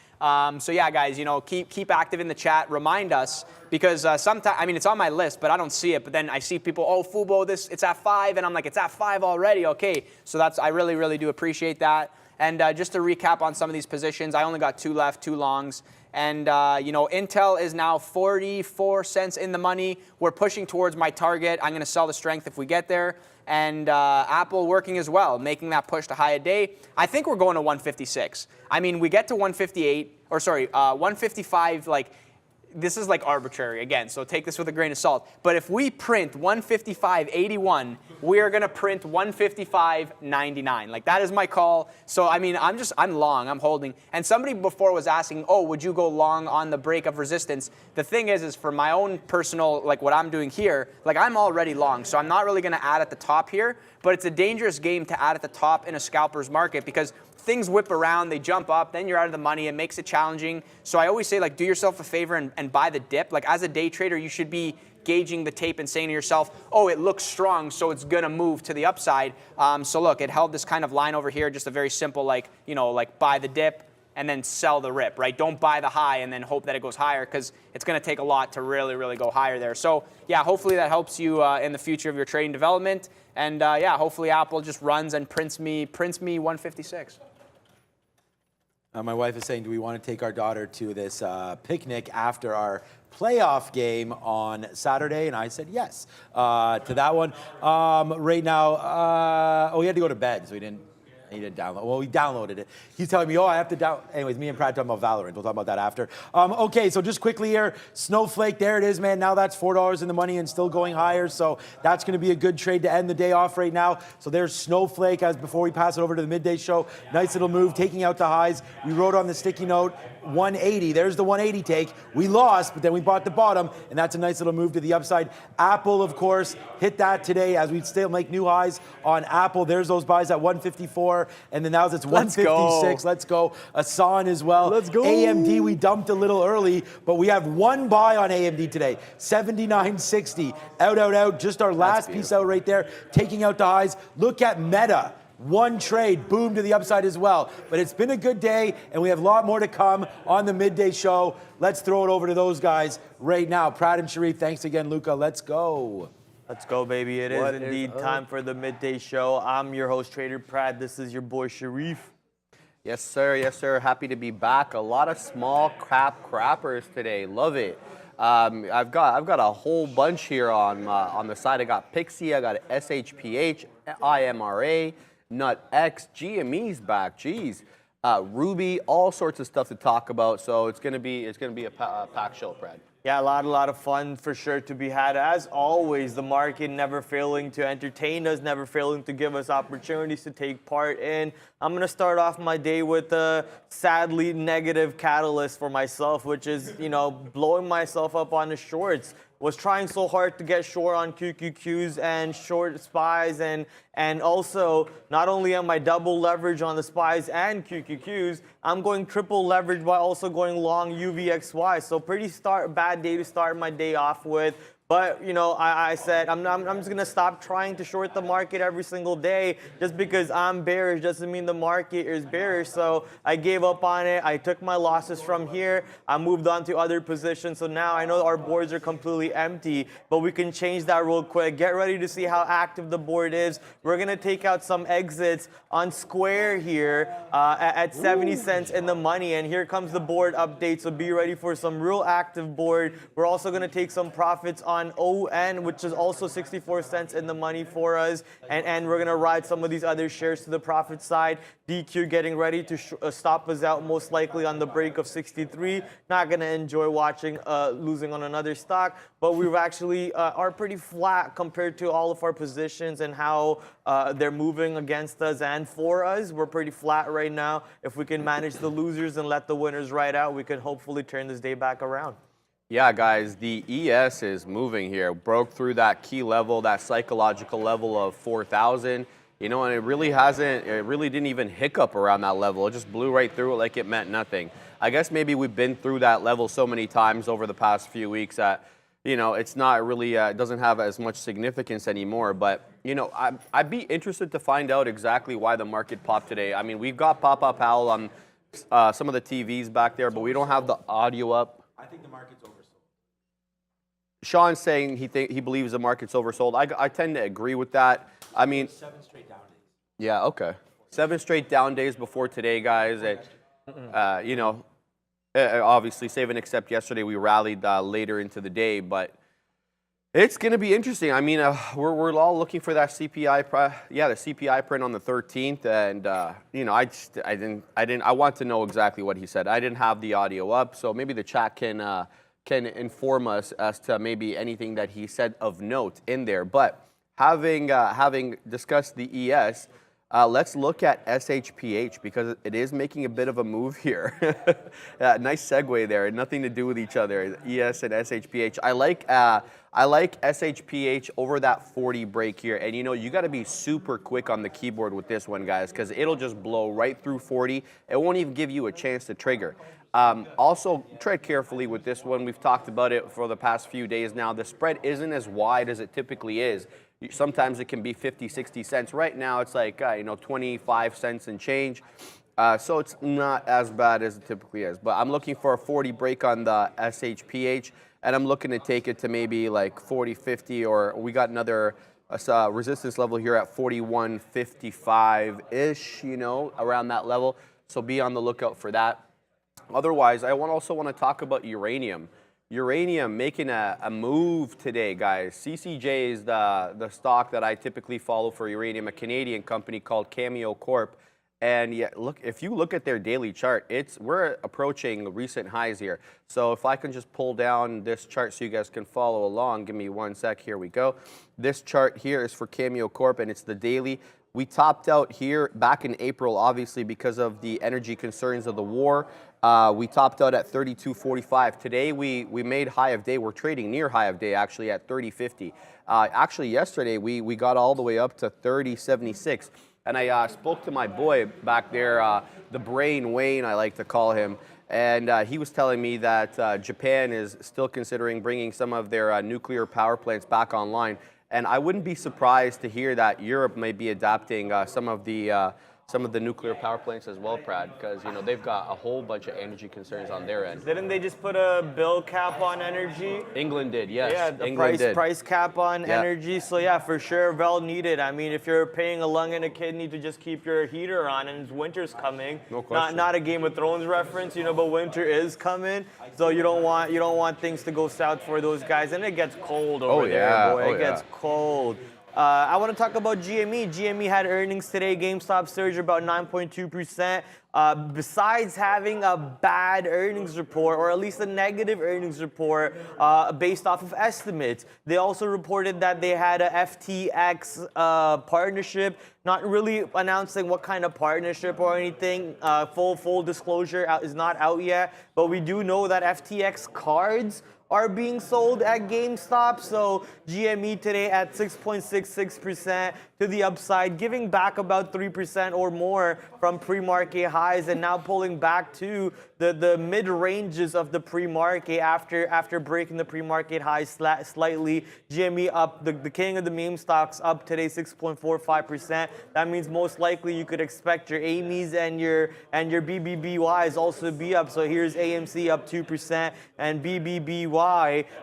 So yeah, guys, you know, keep active in the chat. Remind us, because sometimes, I mean, it's on my list, but I don't see it. But then I see people, oh, Fubo, it's at 5, and I'm like, it's at 5 already. Okay, so I really, really do appreciate that. And just to recap on some of these positions, I only got 2 left, 2 longs. And, you know, Intel is now 44 cents in the money. We're pushing towards my target. I'm going to sell the strength if we get there. And Apple working as well, making that push to high a day. I think we're going to 156. I mean, we get to 158, or sorry, 155, like, this is like arbitrary again, so take this with a grain of salt. But if we print 155.81, we are going to print 155.99. Like, that is my call. So I mean, I'm long, I'm holding. And somebody before was asking, oh, would you go long on the break of resistance? The thing is for my own personal, like what I'm doing here, like I'm already long, so I'm not really going to add at the top here. But it's a dangerous game to add at the top in a scalper's market because things whip around, they jump up, then you're out of the money. It makes it challenging. So I always say, like, do yourself a favor and buy the dip. Like, as a day trader, you should be gauging the tape and saying to yourself, oh, it looks strong, so it's going to move to the upside. So look, it held this kind of line over here, just a very simple, like, you know, like buy the dip and then sell the rip, right? Don't buy the high and then hope that it goes higher, because it's going to take a lot to really, really go higher there. So yeah, hopefully that helps you in the future of your trading development. And yeah, hopefully Apple just runs and prints me 156. My wife is saying, do we want to take our daughter to this picnic after our playoff game on Saturday? And I said yes to that one. Right now, oh, he had to go to bed, so he didn't download. Well, we downloaded it. He's telling me, oh, I have to down. Anyways, me and Brad talking about Valorant. We'll talk about that after. Okay, so just quickly here, Snowflake, there it is, man. Now that's $4 in the money and still going higher. So that's going to be a good trade to end the day off right now. So there's Snowflake as before we pass it over to the midday show. Nice little move, taking out the highs. We wrote on the sticky note 180. There's the 180 take. We lost, but then we bought the bottom, and that's a nice little move to the upside. Apple, of course, hit that today as we still make new highs on Apple. There's those buys at 154, and then now it's 156. Let's go. Asan as well. Let's go. AMD, we dumped a little early, but we have one buy on AMD today. 79.60. Out. Just our last piece out right there, taking out the highs. Look at Meta. One trade, boom, to the upside as well. But it's been a good day, and we have a lot more to come on the midday show. Let's throw it over to those guys right now. Prad and Sharif, thanks again, Luca. Let's go. Let's go, baby. It is indeed time for the midday show. I'm your host, Trader Prad. This is your boy, Sharif. Yes, sir. Yes, sir. Happy to be back. A lot of small cap crappers today. Love it. I've got a whole bunch here on the side. I got Pixie. I got SHPH, IMRA, NutX, GME's back. Jeez. Ruby, all sorts of stuff to talk about. So it's gonna be a packed show, Brad. Yeah, a lot of fun for sure to be had. As always, the market never failing to entertain us, never failing to give us opportunities to take part in. I'm going to start off my day with a sadly negative catalyst for myself, which is, you know, blowing myself up on the shorts. Was trying so hard to get short on QQQs and short SPYs, and also not only am I double leverage on the SPYs and QQQs, I'm going triple leverage by also going long UVXY. So pretty bad day to start my day off with. But, you know, I said I'm just going to stop trying to short the market every single day. Just because I'm bearish doesn't mean the market is bearish. So I gave up on it. I took my losses from here. I moved on to other positions. So now I know our boards are completely empty, but we can change that real quick. Get ready to see how active the board is. We're going to take out some exits on Square here at 70 cents in the money. And here comes the board update. So be ready for some real active board. We're also going to take some profits on ON, which is also 64 cents in the money for us, and we're gonna ride some of these other shares to the profit side. DQ getting ready to stop us out most likely on the break of 63. Not gonna enjoy watching losing on another stock, but we've actually are pretty flat compared to all of our positions and how they're moving against us and for us. We're pretty flat right now. If we can manage the losers and let the winners ride out, we can hopefully turn this day back around. Yeah, guys, the ES is moving here. Broke through that key level, that psychological level of 4,000. You know, and it really didn't even hiccup around that level. It just blew right through it like it meant nothing. I guess maybe we've been through that level so many times over the past few weeks that, you know, it's not really, it doesn't have as much significance anymore. But, you know, I'd be interested to find out exactly why the market popped today. I mean, we've got Papa Powell on some of the TVs back there, but we don't have the audio up. I think the market's oversold. Sean's saying he believes the market's oversold. I tend to agree with that. I mean, 7 straight down days. Yeah, okay. 7 straight down days before today, guys. And, you know, obviously, save and except yesterday, we rallied later into the day, but it's going to be interesting. I mean, we're all looking for that CPI, the CPI print on the 13th, and you know, I want to know exactly what he said. I didn't have the audio up, so maybe the chat can inform us as to maybe anything that he said of note in there. But having discussed the ES, Let's look at SHPH because it is making a bit of a move here. Nice segue there. Nothing to do with each other. ES and SHPH. I like SHPH over that 40 break here. And you got to be super quick on the keyboard with this one, guys, because it'll just blow right through 40. It won't even give you a chance to trigger. Also, tread carefully with this one. We've talked about it for the past few days now. The spread isn't as wide as it typically is. Sometimes it can be 50, 60 cents. Right now, it's like, 25 cents and change. So it's not as bad as it typically is. But I'm looking for a 40 break on the SHPH, and I'm looking to take it to maybe like 40, 50, or we got another resistance level here at 41.55-ish, around that level. So be on the lookout for that. Otherwise, I also want to talk about uranium. Uranium making a move today, guys. CCJ is the stock that I typically follow for uranium, a Canadian company called Cameo Corp. And yeah, look, if you look at their daily chart, we're approaching recent highs here. So if I can just pull down this chart so you guys can follow along, give me one sec. Here we go. This chart here is for Cameo Corp, and it's the daily. We topped out here back in April, obviously, because of the energy concerns of the war. We topped out at 32.45. Today, we made high of day. We're trading near high of day, actually, at 30.50. Actually, yesterday, we got all the way up to 30.76. And I spoke to my boy back there, the brain, Wayne, I like to call him. And he was telling me that Japan is still considering bringing some of their nuclear power plants back online. And I wouldn't be surprised to hear that Europe may be adopting some of the nuclear power plants as well, Brad, because they've got a whole bunch of energy concerns on their end. Didn't they just put a bill cap on energy? England did, yes. Yeah, the England did. price cap on energy. So yeah, for sure, well needed. I mean, if you're paying a lung and a kidney to just keep your heater on and winter's coming, no question. Not a Game of Thrones reference, but winter is coming. So you don't want things to go south for those guys, and it gets cold over there, boy. It gets cold. I want to talk about GME. GME had earnings today. GameStop surged about 9.2%. Besides having a bad earnings report, or at least a negative earnings report based off of estimates, they also reported that they had a FTX partnership, not really announcing what kind of partnership or anything. Full disclosure is not out yet, but we do know that FTX cards are being sold at GameStop. So GME today at 6.66% to the upside, giving back about 3% or more from pre-market highs, and now pulling back to the mid-ranges of the pre-market after breaking the pre-market highs slightly. GME up, the king of the meme stocks, up today 6.45%. That means most likely you could expect your AMEs and your BBBYs also be up. So here's AMC up 2% and BBBY,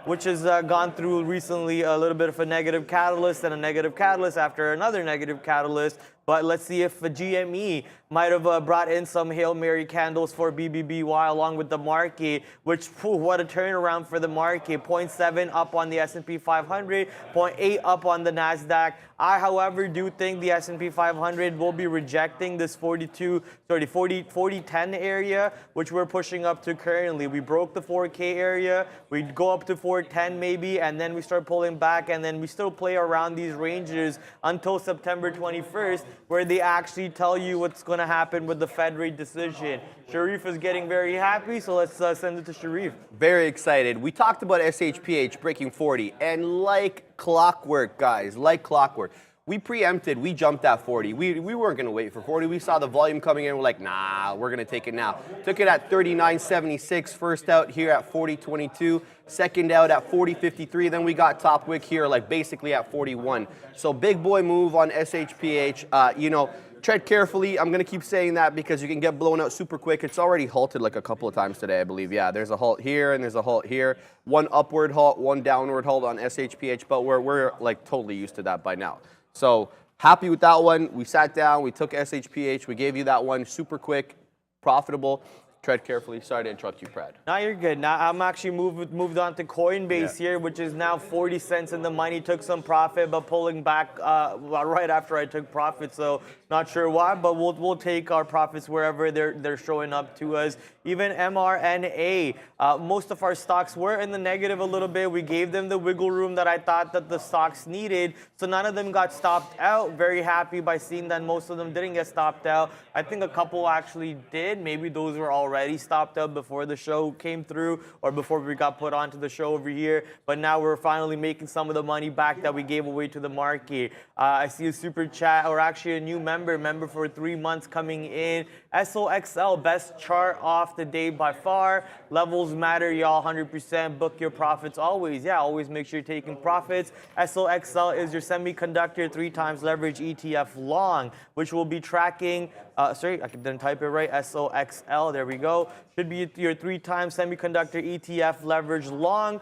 which has gone through recently a little bit of a negative catalyst and a negative catalyst after another negative catalyst. But let's see if GME might have brought in some Hail Mary candles for BBBY along with the market, which, what a turnaround for the market. 0.7 up on the S&P 500, 0.8 up on the NASDAQ. I, however, do think the S&P 500 will be rejecting this 40-10 area, which we're pushing up to currently. We broke the 4K area. We go up to 410 maybe, and then we start pulling back, and then we still play around these ranges until September 21st, where they actually tell you what's going to happen with the Fed rate decision. Sharif is getting very happy, so let's send it to Sharif. Very excited. We talked about SHPH breaking 40, and like clockwork, guys, like clockwork. We preempted, we jumped at 40. We weren't going to wait for 40. We saw the volume coming in. We're like, nah, we're going to take it now. Took it at 39.76. First out here at 40.22. Second out at 40.53. Then we got top wick here, like basically at 41. So big boy move on SHPH. Tread carefully. I'm going to keep saying that because you can get blown out super quick. It's already halted like a couple of times today, I believe. Yeah, there's a halt here and there's a halt here. One upward halt, one downward halt on SHPH, but we're like totally used to that by now. So happy with that one. We sat down, we took SHPH, we gave you that one super quick, profitable. Tread carefully. Sorry to interrupt you, Brad. Now you're good. Now I'm actually moved on to Coinbase here, which is now 40 cents in the money. Took some profit, but pulling back right after I took profit. So not sure why, but we'll take our profits wherever they're showing up to us. Even mRNA, most of our stocks were in the negative a little bit. We gave them the wiggle room that I thought that the stocks needed. So none of them got stopped out. Very happy by seeing that most of them didn't get stopped out. I think a couple actually did. Maybe those were already stopped out before the show came through or before we got put onto the show over here. But now we're finally making some of the money back that we gave away to the market. I see a super chat, or actually a new member for 3 months coming in. SOXL, best chart off the day by far. Levels matter, y'all. 100% book your profits always. Yeah, always make sure you're taking profits. SOXL is your semiconductor 3 times leverage ETF long, which will be tracking. Sorry, I didn't type it right. SOXL, there we go. Should be your 3 times semiconductor ETF leverage long.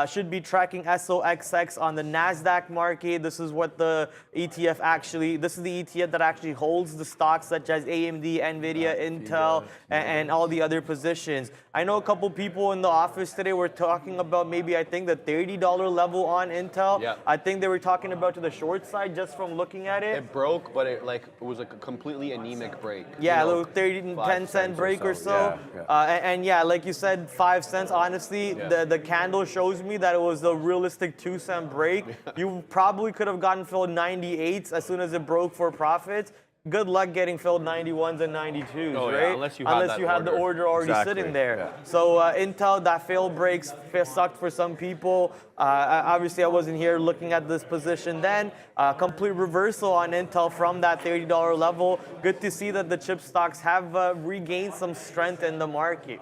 Should be tracking SOXX on the NASDAQ market. This is what the ETF actually, this is the ETF that actually holds the stocks such as AMD, NVIDIA, Intel, and all the other positions. I know a couple people in the office today were talking about maybe, I think, the $30 level on Intel. Yeah. I think they were talking about to the short side just from looking at it. It broke, but it was like a completely anemic break. Yeah, You know, a little 10-cent break or so. Yeah, And yeah, like you said, 5 cents. Honestly, the candle shows me that it was a realistic 2-cent break. You probably could have gotten filled 98s as soon as it broke for profits. Good luck getting filled 91s and 92s, Oh, yeah, right? unless you had the order already Exactly, sitting there. yeah. So Intel, that failed breaks sucked for some people. Obviously, I wasn't here looking at this position then. Complete reversal on Intel from that $30 level. Good to see that the chip stocks have regained some strength in the market.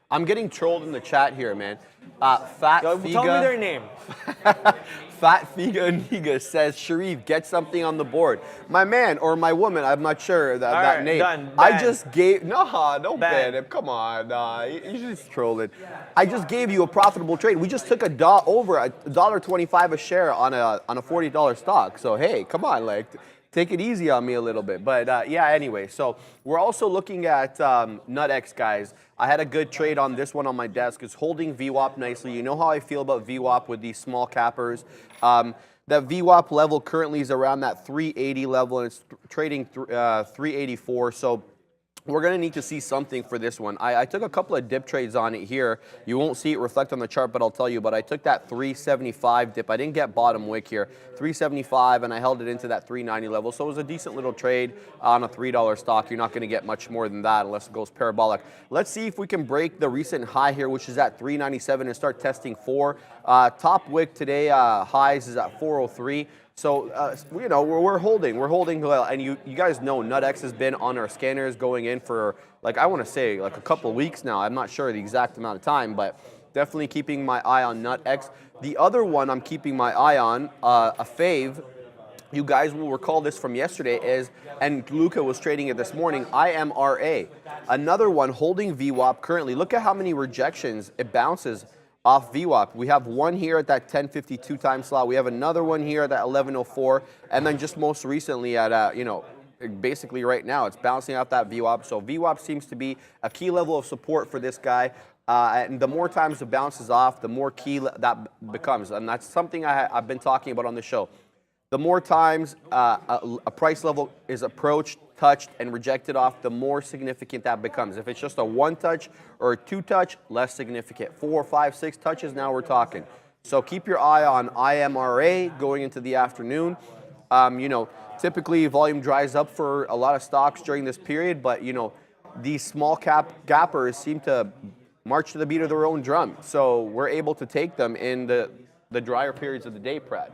I'm getting trolled in the chat here, man. Fat Tell me their name. Fat Figa Niga says, Sharif, get something on the board. My man or my woman, I'm not sure that right, name. done. I Ban. just gave, don't ban Ban. him. Come on, you just trolling. I just gave you a profitable trade. We just took over $1.25 a share on a $40 stock. So hey, come on, like, take it easy on me a little bit. But yeah, anyway, so we're also looking at NutX, guys. I had a good trade on this one on my desk. It's holding VWAP nicely. You know how I feel about VWAP with these small cappers. That VWAP level currently is around that 380 level, and it's trading 384. So we're going to need to see something for this one. I took a couple of dip trades on it here. You won't see it reflect on the chart, but I'll tell you. But I took that 375 dip. I didn't get bottom wick here. 375, and I held it into that 390 level. So it was a decent little trade on a $3 stock. You're not going to get much more than that unless it goes parabolic. Let's see if we can break the recent high here, which is at 397, and start testing 4. Top wick today, highs is at 403. So, you know, we're holding well. And you guys know NutX has been on our scanners going in for, like, I want to say, like a couple of weeks now. I'm not sure the exact amount of time, but definitely keeping my eye on NutX. The other one I'm keeping my eye on, a fave, you guys will recall this from yesterday, is, and Luca was trading it this morning, IMRA. Another one holding VWAP currently. Look at how many rejections it bounces off VWAP. We have one here at that 1052 time slot. We have another one here at that 1104. And then just most recently at, you know, basically right now, it's bouncing off that VWAP. So VWAP seems to be a key level of support for this guy. And the more times it bounces off, the more key that becomes. And that's something I've been talking about on the show. The more times a price level is approached, touched, and rejected off, the more significant that becomes. If it's just a 1 touch or a 2 touch, less significant. 4, 5, 6 touches, now we're talking. So keep your eye on IMRA going into the afternoon. You know, typically volume dries up for a lot of stocks during this period, but you know, these small cap gappers seem to march to the beat of their own drum. So we're able to take them in the drier periods of the day, Brad.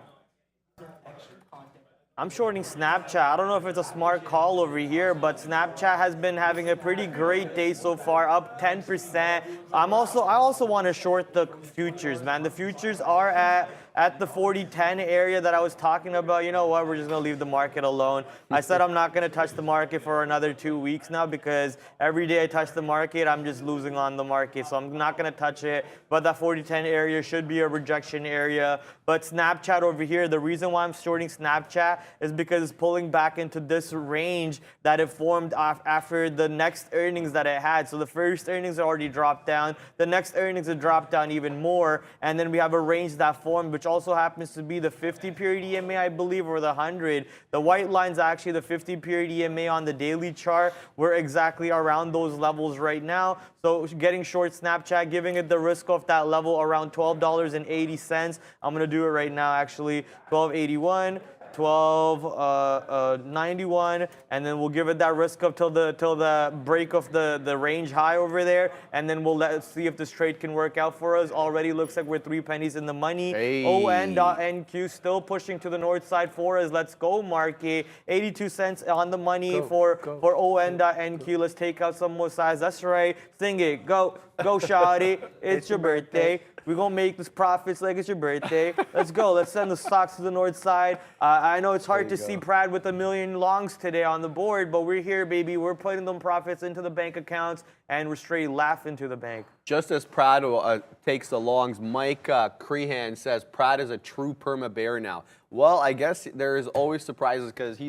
I'm shorting Snapchat. I don't know if it's a smart call over here, but Snapchat has been having a pretty great day so far, up 10%. I also want to short the futures, man. The futures are at at the 40-10 area that I was talking about, you know what, we're just going to leave the market alone. I said I'm not going to touch the market for another 2 weeks now because every day I touch the market, I'm just losing on the market. So I'm not going to touch it. But that 40-10 area should be a rejection area. But Snapchat over here, the reason why I'm shorting Snapchat is because it's pulling back into this range that it formed after the next earnings that it had. So the first earnings already dropped down. The next earnings have dropped down even more. And then we have a range that formed, which also happens to be the 50-period EMA, I believe, or the 100. The white line's actually the 50-period EMA on the daily chart. We're exactly around those levels right now. So getting short Snapchat, giving it the risk of that level around $12.80. I'm going to do it right now, actually. $12.81. 12.91, and then we'll give it that risk up till the break of the range high over there, and then let's see if this trade can work out for us. Already looks like we're 3 pennies in the money. Hey. ON.NQ still pushing to the north side for us. Let's go, market. 82 cents on the money for ON.NQ. Let's take out some more size. That's right. Sing it. Go, shawty. It's your birthday. We're going to make this profits like it's your birthday. Let's go. Let's send the stocks to the north side. I know it's hard to see Prad with 1 million longs today on the board, but we're here, baby. We're putting them profits into the bank accounts, and we're straight laughing to the bank. Just as Prad takes the longs, Mike Crehan says Prad is a true perma bear now. Well, I guess there is always surprises because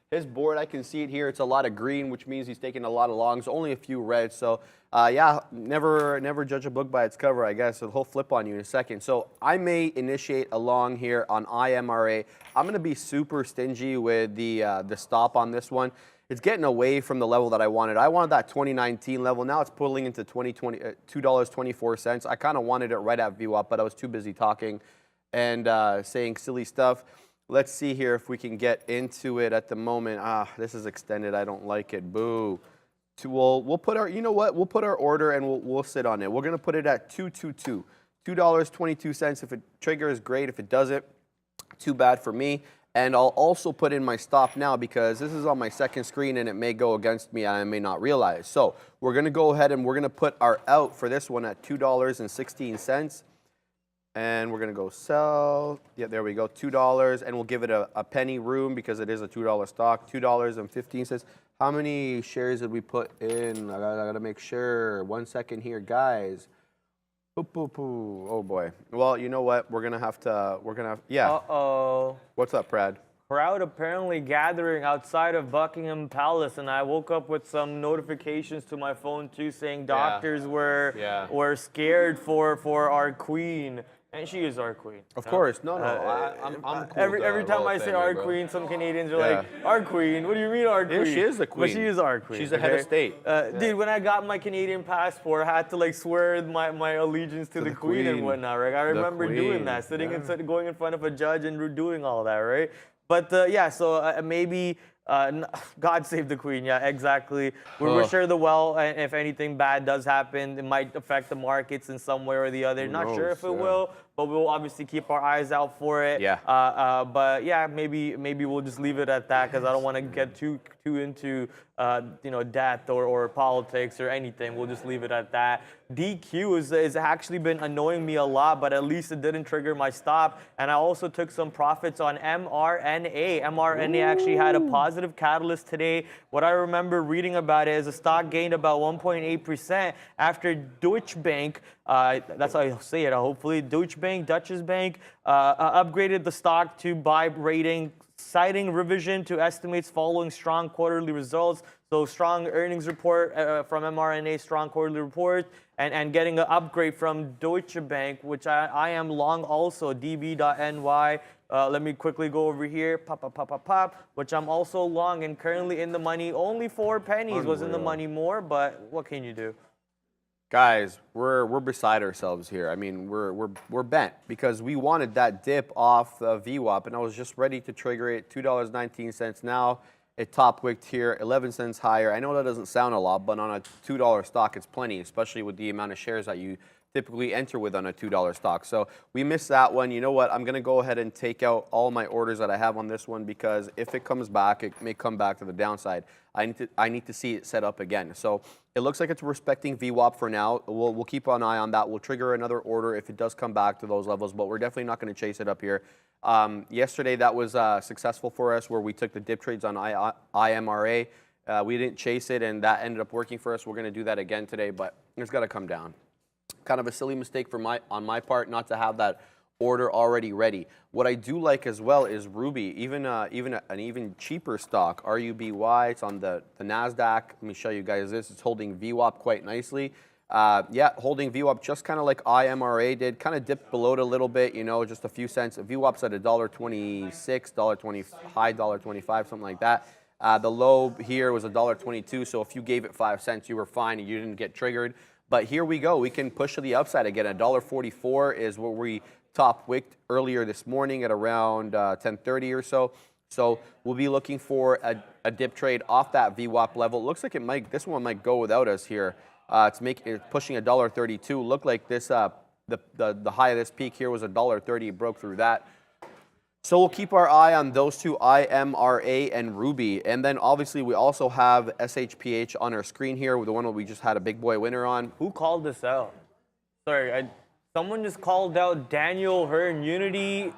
his board, I can see it here. It's a lot of green, which means he's taking a lot of longs, only a few reds. So, yeah, never judge a book by its cover, I guess. So he'll flip on you in a second. So I may initiate a long here on IMRA. I'm going to be super stingy with the stop on this one. It's getting away from the level that I wanted. I wanted that 2019 level. Now it's pulling into $2.24. I kind of wanted it right at VWAP, but I was too busy talking and saying silly stuff. Let's see here if we can get into it at the moment. This is extended. I don't like it. Boo. We'll put our, you know what? We'll put our order and we'll sit on it. We're going to put it at 222. $2.22. If it triggers, great. If it doesn't, too bad for me. And I'll also put in my stop now because this is on my second screen and it may go against me and I may not realize. So we're going to go ahead and we're going to put our out for this one at $2.16. And we're going to go sell. Yeah, there we go, $2. And we'll give it a penny room because it is a $2 stock, $2.15. How many shares did we put in? I got to make sure. 1 second here, guys. Oh, boy. Well, you know what? We're going to have, yeah. Uh-oh. What's up, Brad? Crowd apparently gathering outside of Buckingham Palace, and I woke up with some notifications to my phone, too, saying doctors were scared for our queen. And she is our queen. Of course. No. I'm cool every time I say our queen, some Canadians are like, our queen? What do you mean our queen? Yeah, she is the queen. But she is our queen. She's the head of state. Dude, when I got my Canadian passport, I had to like swear my allegiance to the queen and whatnot, right? I remember doing that, going in front of a judge and doing all that, right? But yeah, so maybe God save the queen. Yeah, exactly. We wish her the well. And if anything bad does happen, it might affect the markets in some way or the other. Not sure if it will, but we'll obviously keep our eyes out for it. Yeah. But yeah, maybe we'll just leave it at that because I don't want to get too into death or politics or anything. We'll just leave it at that. DQ is actually been annoying me a lot, but at least it didn't trigger my stop. And I also took some profits on MRNA. MRNA actually had a positive catalyst today. What I remember reading about it is the stock gained about 1.8% after Deutsche Bank, that's how you say it, hopefully, Deutsche Bank upgraded the stock to buy rating, citing revision to estimates following strong quarterly results. So strong earnings report from MRNA, strong quarterly report, and getting an upgrade from Deutsche Bank, which I am long also, db.ny. Let me quickly go over here, pop, which I'm also long and currently in the money. Only 4 pennies was in the money more, but what can you do? Guys, we're beside ourselves here. I mean, we're bent because we wanted that dip off the VWAP, and I was just ready to trigger it. $2.19 now. It top wicked here, 11 cents higher. I know that doesn't sound a lot, but on a $2 stock, it's plenty, especially with the amount of shares that you typically enter with on a $2 stock. So we missed that one. You know what? I'm going to go ahead and take out all my orders that I have on this one, because if it comes back, it may come back to the downside. I need to see it set up again. So it looks like it's respecting VWAP for now. We'll keep an eye on that. We'll trigger another order if it does come back to those levels, but we're definitely not going to chase it up here. Yesterday, that was successful for us, where we took the dip trades on IMRA. We didn't chase it, and that ended up working for us. We're going to do that again today, but it's got to come down. Kind of a silly mistake on my part not to have that order already ready. What I do like as well is Ruby, even an even cheaper stock, RUBY. It's on the NASDAQ. Let me show you guys this. It's holding VWAP quite nicely. Yeah, holding VWAP just kind of like IMRA did. Kind of dipped below it a little bit, you know, just a few cents. VWAP's at $1.26, $1.20, high $1.25, something like that. The low here was $1.22, so if you gave it 5 cents, you were fine and you didn't get triggered. But here we go. We can push to the upside again. $1.44 is where we top wicked earlier this morning at around 10:30 or so. So we'll be looking for a dip trade off that VWAP level. It looks like this one might go without us here. It's pushing $1.32. Looked like this the high of this peak here was $1.30. It broke through that. So we'll keep our eye on those two, IMRA and Ruby. And then obviously we also have SHPH on our screen here, the one that we just had a big boy winner on. Who called this out? Sorry, someone just called out Daniel Hearn. Unity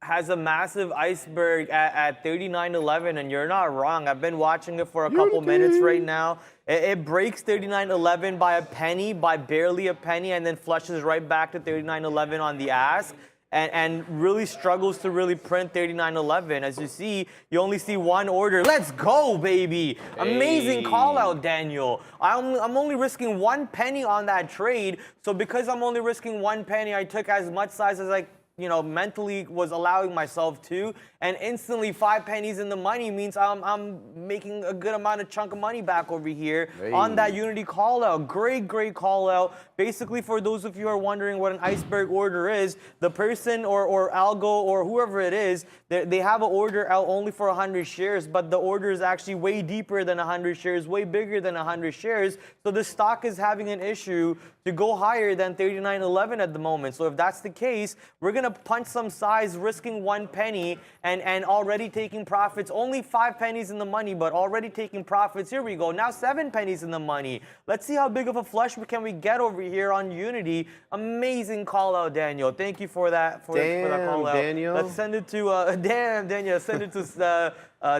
has a massive iceberg at 39.11, and you're not wrong. I've been watching it for a couple minutes right now. It breaks 39.11 by a penny, by barely a penny, and then flushes right back to 39.11 on the ask. And really struggles to really print 39.11. As you see, you only see one order. Let's go, baby. Hey. Amazing call out, Daniel. I'm only risking 1 penny on that trade. So because I'm only risking 1 penny, I took as much size as I mentally was allowing myself to, and instantly 5 pennies in the money means I'm making a good amount of chunk of money back over here on that Unity call out. Great call out. Basically, for those of you who are wondering what an iceberg order is, the person or algo or whoever it is, they have an order out only for 100 shares, but the order is actually way deeper than 100 shares, way bigger than 100 shares. So the stock is having an issue to go higher than 39.11 at the moment. So if that's the case, we're going to punch some size, risking 1 penny and already taking profits. Only 5 pennies in the money, but already taking profits. Here we go. Now 7 pennies in the money. Let's see how big of a flush can we get over here on Unity. Amazing call out, Daniel. Thank you for that for that call out. Daniel. Let's send it to damn Daniel. Send it to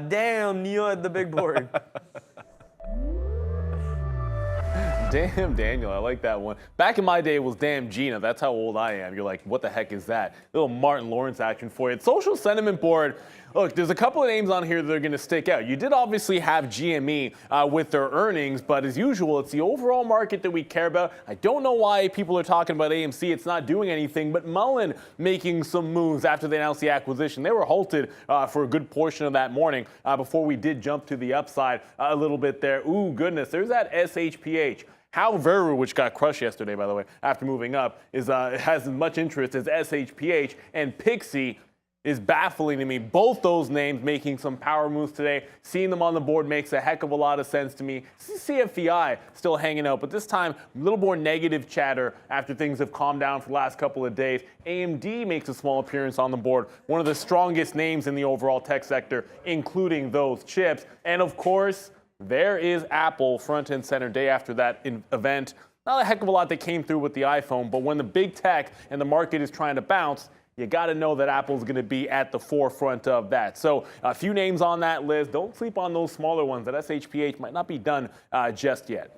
damn Neo at the big board. Damn Daniel, I like that one. Back in my day, it was damn Gina. That's how old I am. You're like, what the heck is that? Little Martin Lawrence action for you. Social sentiment board. Look, there's a couple of names on here that are going to stick out. You did obviously have GME with their earnings, but as usual, it's the overall market that we care about. I don't know why people are talking about AMC. It's not doing anything, but Mullen making some moves after they announced the acquisition. They were halted for a good portion of that morning before we did jump to the upside a little bit there. Ooh, goodness, there's that SHPH. How Veru, which got crushed yesterday, by the way, after moving up, has as much interest as SHPH, and Pixie is baffling to me. Both those names making some power moves today. Seeing them on the board makes a heck of a lot of sense to me. CFVI still hanging out, but this time a little more negative chatter after things have calmed down for the last couple of days. AMD makes a small appearance on the board. One of the strongest names in the overall tech sector, including those chips. And of course, there is Apple front and center day after that event. Not a heck of a lot that came through with the iPhone, but when the big tech and the market is trying to bounce, you got to know that Apple's going to be at the forefront of that. So a few names on that list. Don't sleep on those smaller ones. That SHPH might not be done just yet.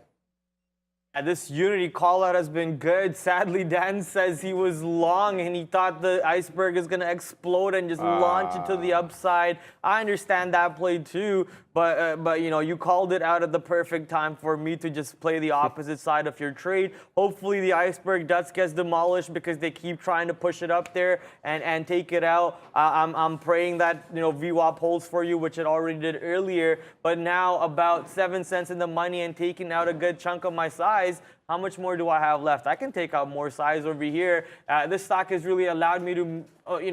And this Unity call out has been good. Sadly, Dan says he was long and he thought the iceberg is going to explode and just launch it to the upside. I understand that play too, but you called it out at the perfect time for me to just play the opposite side of your trade. Hopefully the iceberg does get demolished because they keep trying to push it up there and take it out. I'm praying that VWAP holds for you, which it already did earlier, but now about 7 cents in the money and taking out a good chunk of my size. How much more do I have left? I can take out more size over here. This stock has really allowed me to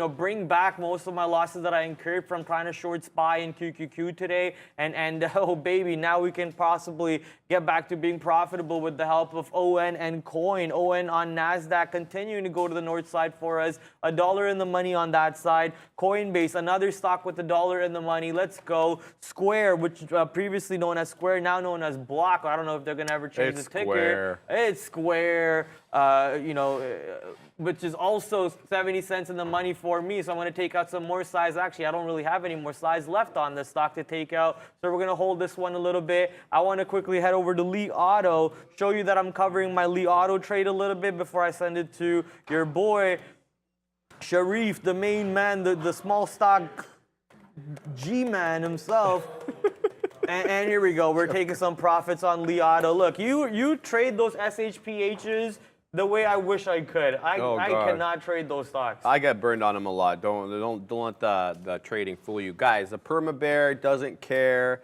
bring back most of my losses that I incurred from trying to short SPY and QQQ today. And oh baby, now we can possibly get back to being profitable with the help of ON and Coin. ON on NASDAQ continuing to go to the north side for us. $1 in the money on that side. Coinbase, another stock with $1 in the money. Let's go. Square, which previously known as Square, now known as Block. I don't know if they're going to ever change the ticker. Square. It's Square. Which is also 70 cents in the money for me. So I'm going to take out some more size. Actually, I don't really have any more size left on this stock to take out. So we're going to hold this one a little bit. I want to quickly head over to Lee Auto, show you that I'm covering my Lee Auto trade a little bit before I send it to your boy, Sharif, the main man, the small stock G-man himself. And here we go. We're taking some profits on Lee Auto. Look, you trade those SHPHs the way I wish I could. I cannot trade those stocks. I get burned on them a lot. Don't let the trading fool you. Guys, the Perma-Bear doesn't care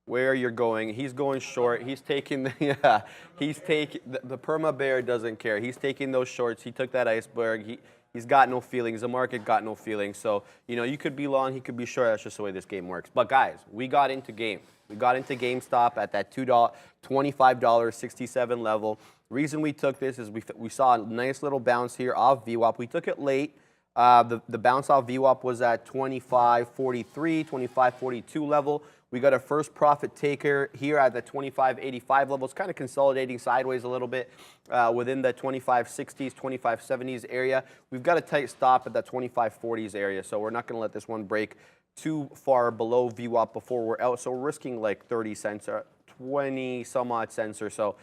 where you're going. He's going short. He's taking the the Perma-Bear doesn't care. He's taking those shorts. He took that iceberg. He's got no feelings. The market got no feelings. So, you could be long, he could be short. That's just the way this game works. But guys, we got into game. We got into GameStop at that $25.67 level. Reason we took this is we saw a nice little bounce here off VWAP. We took it late. The bounce off VWAP was at 25.43, 25.42 level. We got a first profit taker here at the 25.85 level. It's kind of consolidating sideways a little bit within the 25.60s, 25.70s area. We've got a tight stop at the 25.40s area, so we're not going to let this one break too far below VWAP before we're out. So we're risking like 30 cents or 20 some odd cents or so.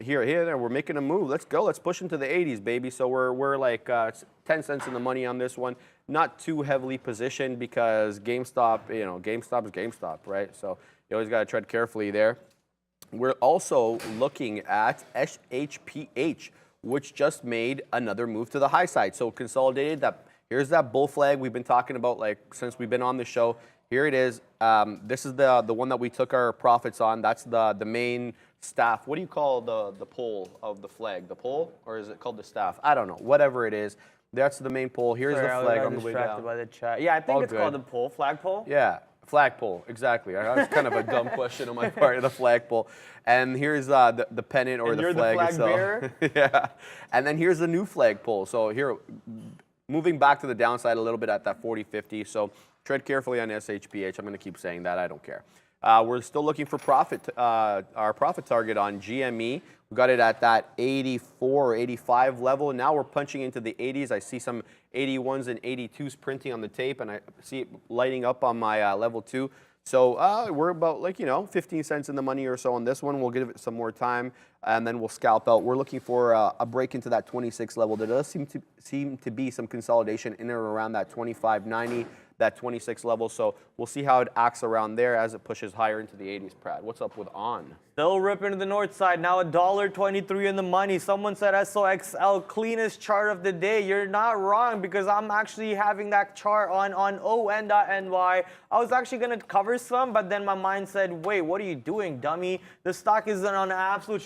Here, there, we're making a move. Let's go. Let's push into the 80s, baby. So we're like 10 cents in the money on this one. Not too heavily positioned because GameStop, GameStop is GameStop, right? So you always got to tread carefully there. We're also looking at HPH, which just made another move to the high side. So consolidated. Here's that bull flag we've been talking about since we've been on the show. Here it is. This is the one that we took our profits on. That's the main staff. What do you call the pole of the flag? The pole, or is it called the staff? I don't know. Whatever it is, that's the main pole. Here's the flag on the way down. By the chat. Yeah, I think it's called the pole, flag pole. Yeah, flag pole. Exactly. That's kind of a dumb question on my part. The flag pole. And here's the pennant or the flag itself. Bearer? Yeah. And then here's the new flag pole. So here, moving back to the downside a little bit at that 40.50. So tread carefully on SHPH. I'm going to keep saying that. I don't care. We're still looking for profit. Our profit target on GME. We got it at that 84 or 85 level. Now we're punching into the 80s. I see some 81s and 82s printing on the tape, and I see it lighting up on my level 2. So we're about 15 cents in the money or so on this one. We'll give it some more time, and then we'll scalp out. We're looking for a break into that 26 level. There does seem to be some consolidation in or around that 25.90. That 26 level, so we'll see how it acts around there as it pushes higher into the 80s. Brad, what's up with ON? Still ripping to the north side. Now $1.23 in the money. Someone said SOXL, cleanest chart of the day. You're not wrong, because I'm actually having that chart on ON.NY. I was actually going to cover some, but then my mind said, wait, what are you doing, dummy? The stock is on an absolute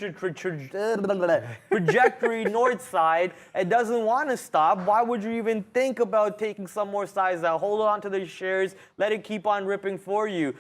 trajectory north side. It doesn't want to stop. Why would you even think about taking some more size out? Hold on to the shares. Let it keep on ripping for you.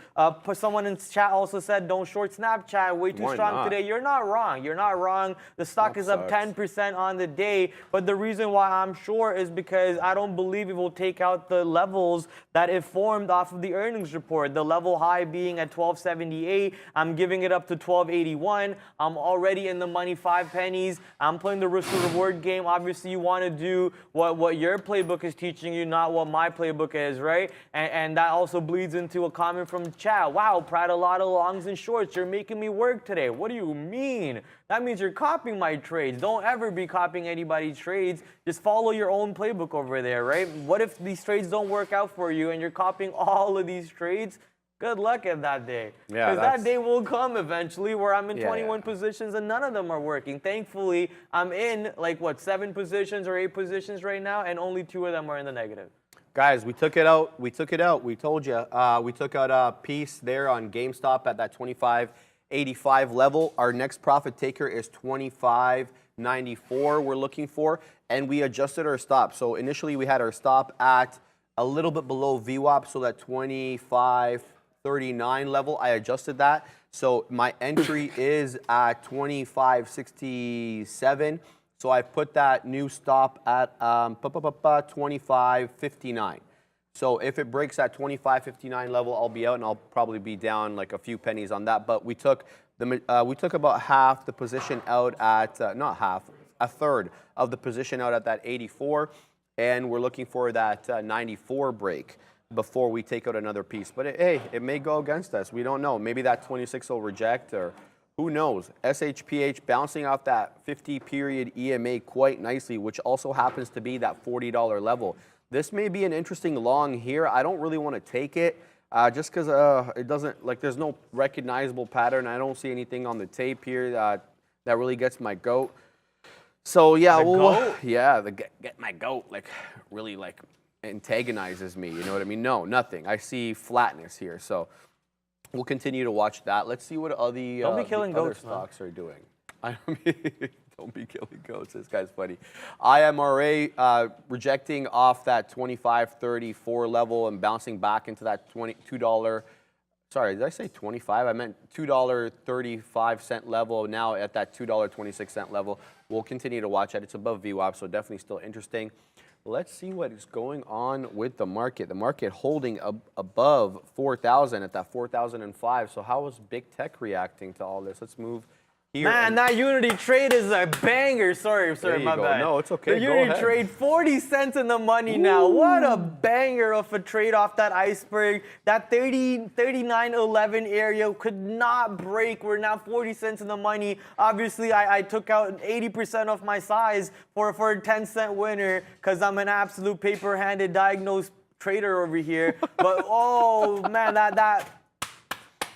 Someone in chat also said, don't short Snapchat. Way too strong today. You're not wrong. You're not wrong. The stock is up 10% on the day. But the reason why I'm sure is because I don't believe it will take out the levels that it formed off of the earnings report. The level high being at 12.78. I'm giving it up to 12.81. I'm already in the money 5 pennies. I'm playing the risk to reward game. Obviously, you want to do what your playbook is teaching you, not what my playbook is, right? And that also bleeds into a comment from chat. Wow, Pratt, a lot of longs and shorts. You're making me work today. What do you mean? That means you're copying my trades. Don't ever be copying anybody's trades. Just follow your own playbook over there, right? What if these trades don't work out for you and you're copying all of these trades? Good luck at that day. Yeah, because that day will come eventually where I'm in 21 positions and none of them are working. Thankfully, I'm in 7 positions or 8 positions right now, and only 2 of them are in the negative. Guys, we took it out. We took it out. We told you. We took out a piece there on GameStop at that 25.85 85 level. Our next profit taker is 25.94 we're looking for, and we adjusted our stop. So initially we had our stop at a little bit below VWAP, so that 25.39 level. I adjusted that. So my entry is at 25.67. So I put that new stop at 25.59. So if it breaks that 25.59 level, I'll be out, and I'll probably be down like a few pennies on that. But we took about half the position out at not half, a third of the position out at that 84, and we're looking for that 94 break before we take out another piece. But hey, it may go against us. We don't know. Maybe that 26 will reject, or who knows. SHPH bouncing off that 50-period EMA quite nicely, which also happens to be that $40 level. This may be an interesting long here. I don't really want to take it just because it doesn't, like, there's no recognizable pattern. I don't see anything on the tape here that really gets my goat. So yeah, get my goat, like, really, like, antagonizes me. You know what I mean? No, nothing. I see flatness here. So we'll continue to watch that. Let's see what other stocks are doing. I mean, don't be killing goats. This guy's funny. IMRA rejecting off that 25.34 level and bouncing back into that $2. Sorry, did I say 25? I meant $2.35 level. Now at that $2.26 level. We'll continue to watch that. It's above VWAP, so definitely still interesting. Let's see what is going on with the market. The market holding above 4,000 at that 4,005. So how is big tech reacting to all this? Let's move here. Man, that Unity trade is a banger. Sorry, my bad. No, it's okay. The Unity trade, 40 cents in the money now. What a banger of a trade off that iceberg. That 39.11 area could not break. We're now 40 cents in the money. Obviously, I took out 80% of my size for a 10-cent winner because I'm an absolute paper-handed diagnosed trader over here. But oh man, that.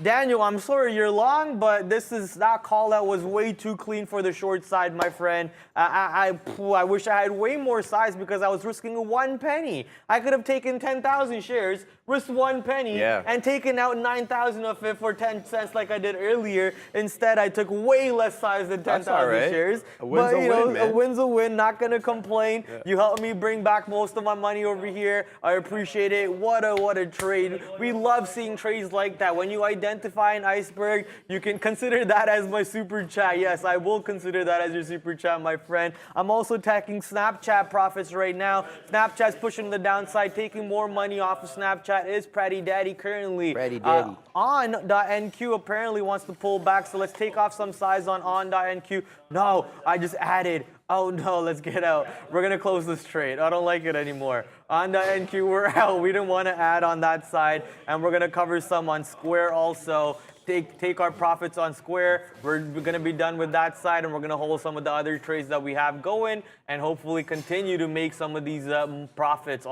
Daniel, I'm sorry you're long, but that call out was way too clean for the short side, my friend. I wish I had way more size because I was risking 1 penny. I could have taken 10,000 shares, risked 1 penny, and taken out 9,000 of it for 10 cents like I did earlier. Instead, I took way less size than 10,000 shares. A win's a win, man. A win's a win. Not gonna complain. Yeah. You helped me bring back most of my money over here. I appreciate it. What a trade. We love seeing trades like that. When you identify an iceberg, you can consider that as my super chat. Yes, I will consider that as your super chat, my friend. I'm also taking Snapchat profits right now. Snapchat's pushing the downside, taking more money off of Snapchat is Pratty Daddy currently. Pratty Daddy. On.NQ apparently wants to pull back, so let's take off some size on.NQ. No, I just added. Oh no, let's get out. We're gonna close this trade. I don't like it anymore. On.NQ, we're out. We didn't want to add on that side, and we're gonna cover some on Square also. Take our profits on Square. We're gonna be done with that side, and we're gonna hold some of the other trades that we have going, and hopefully continue to make some of these profits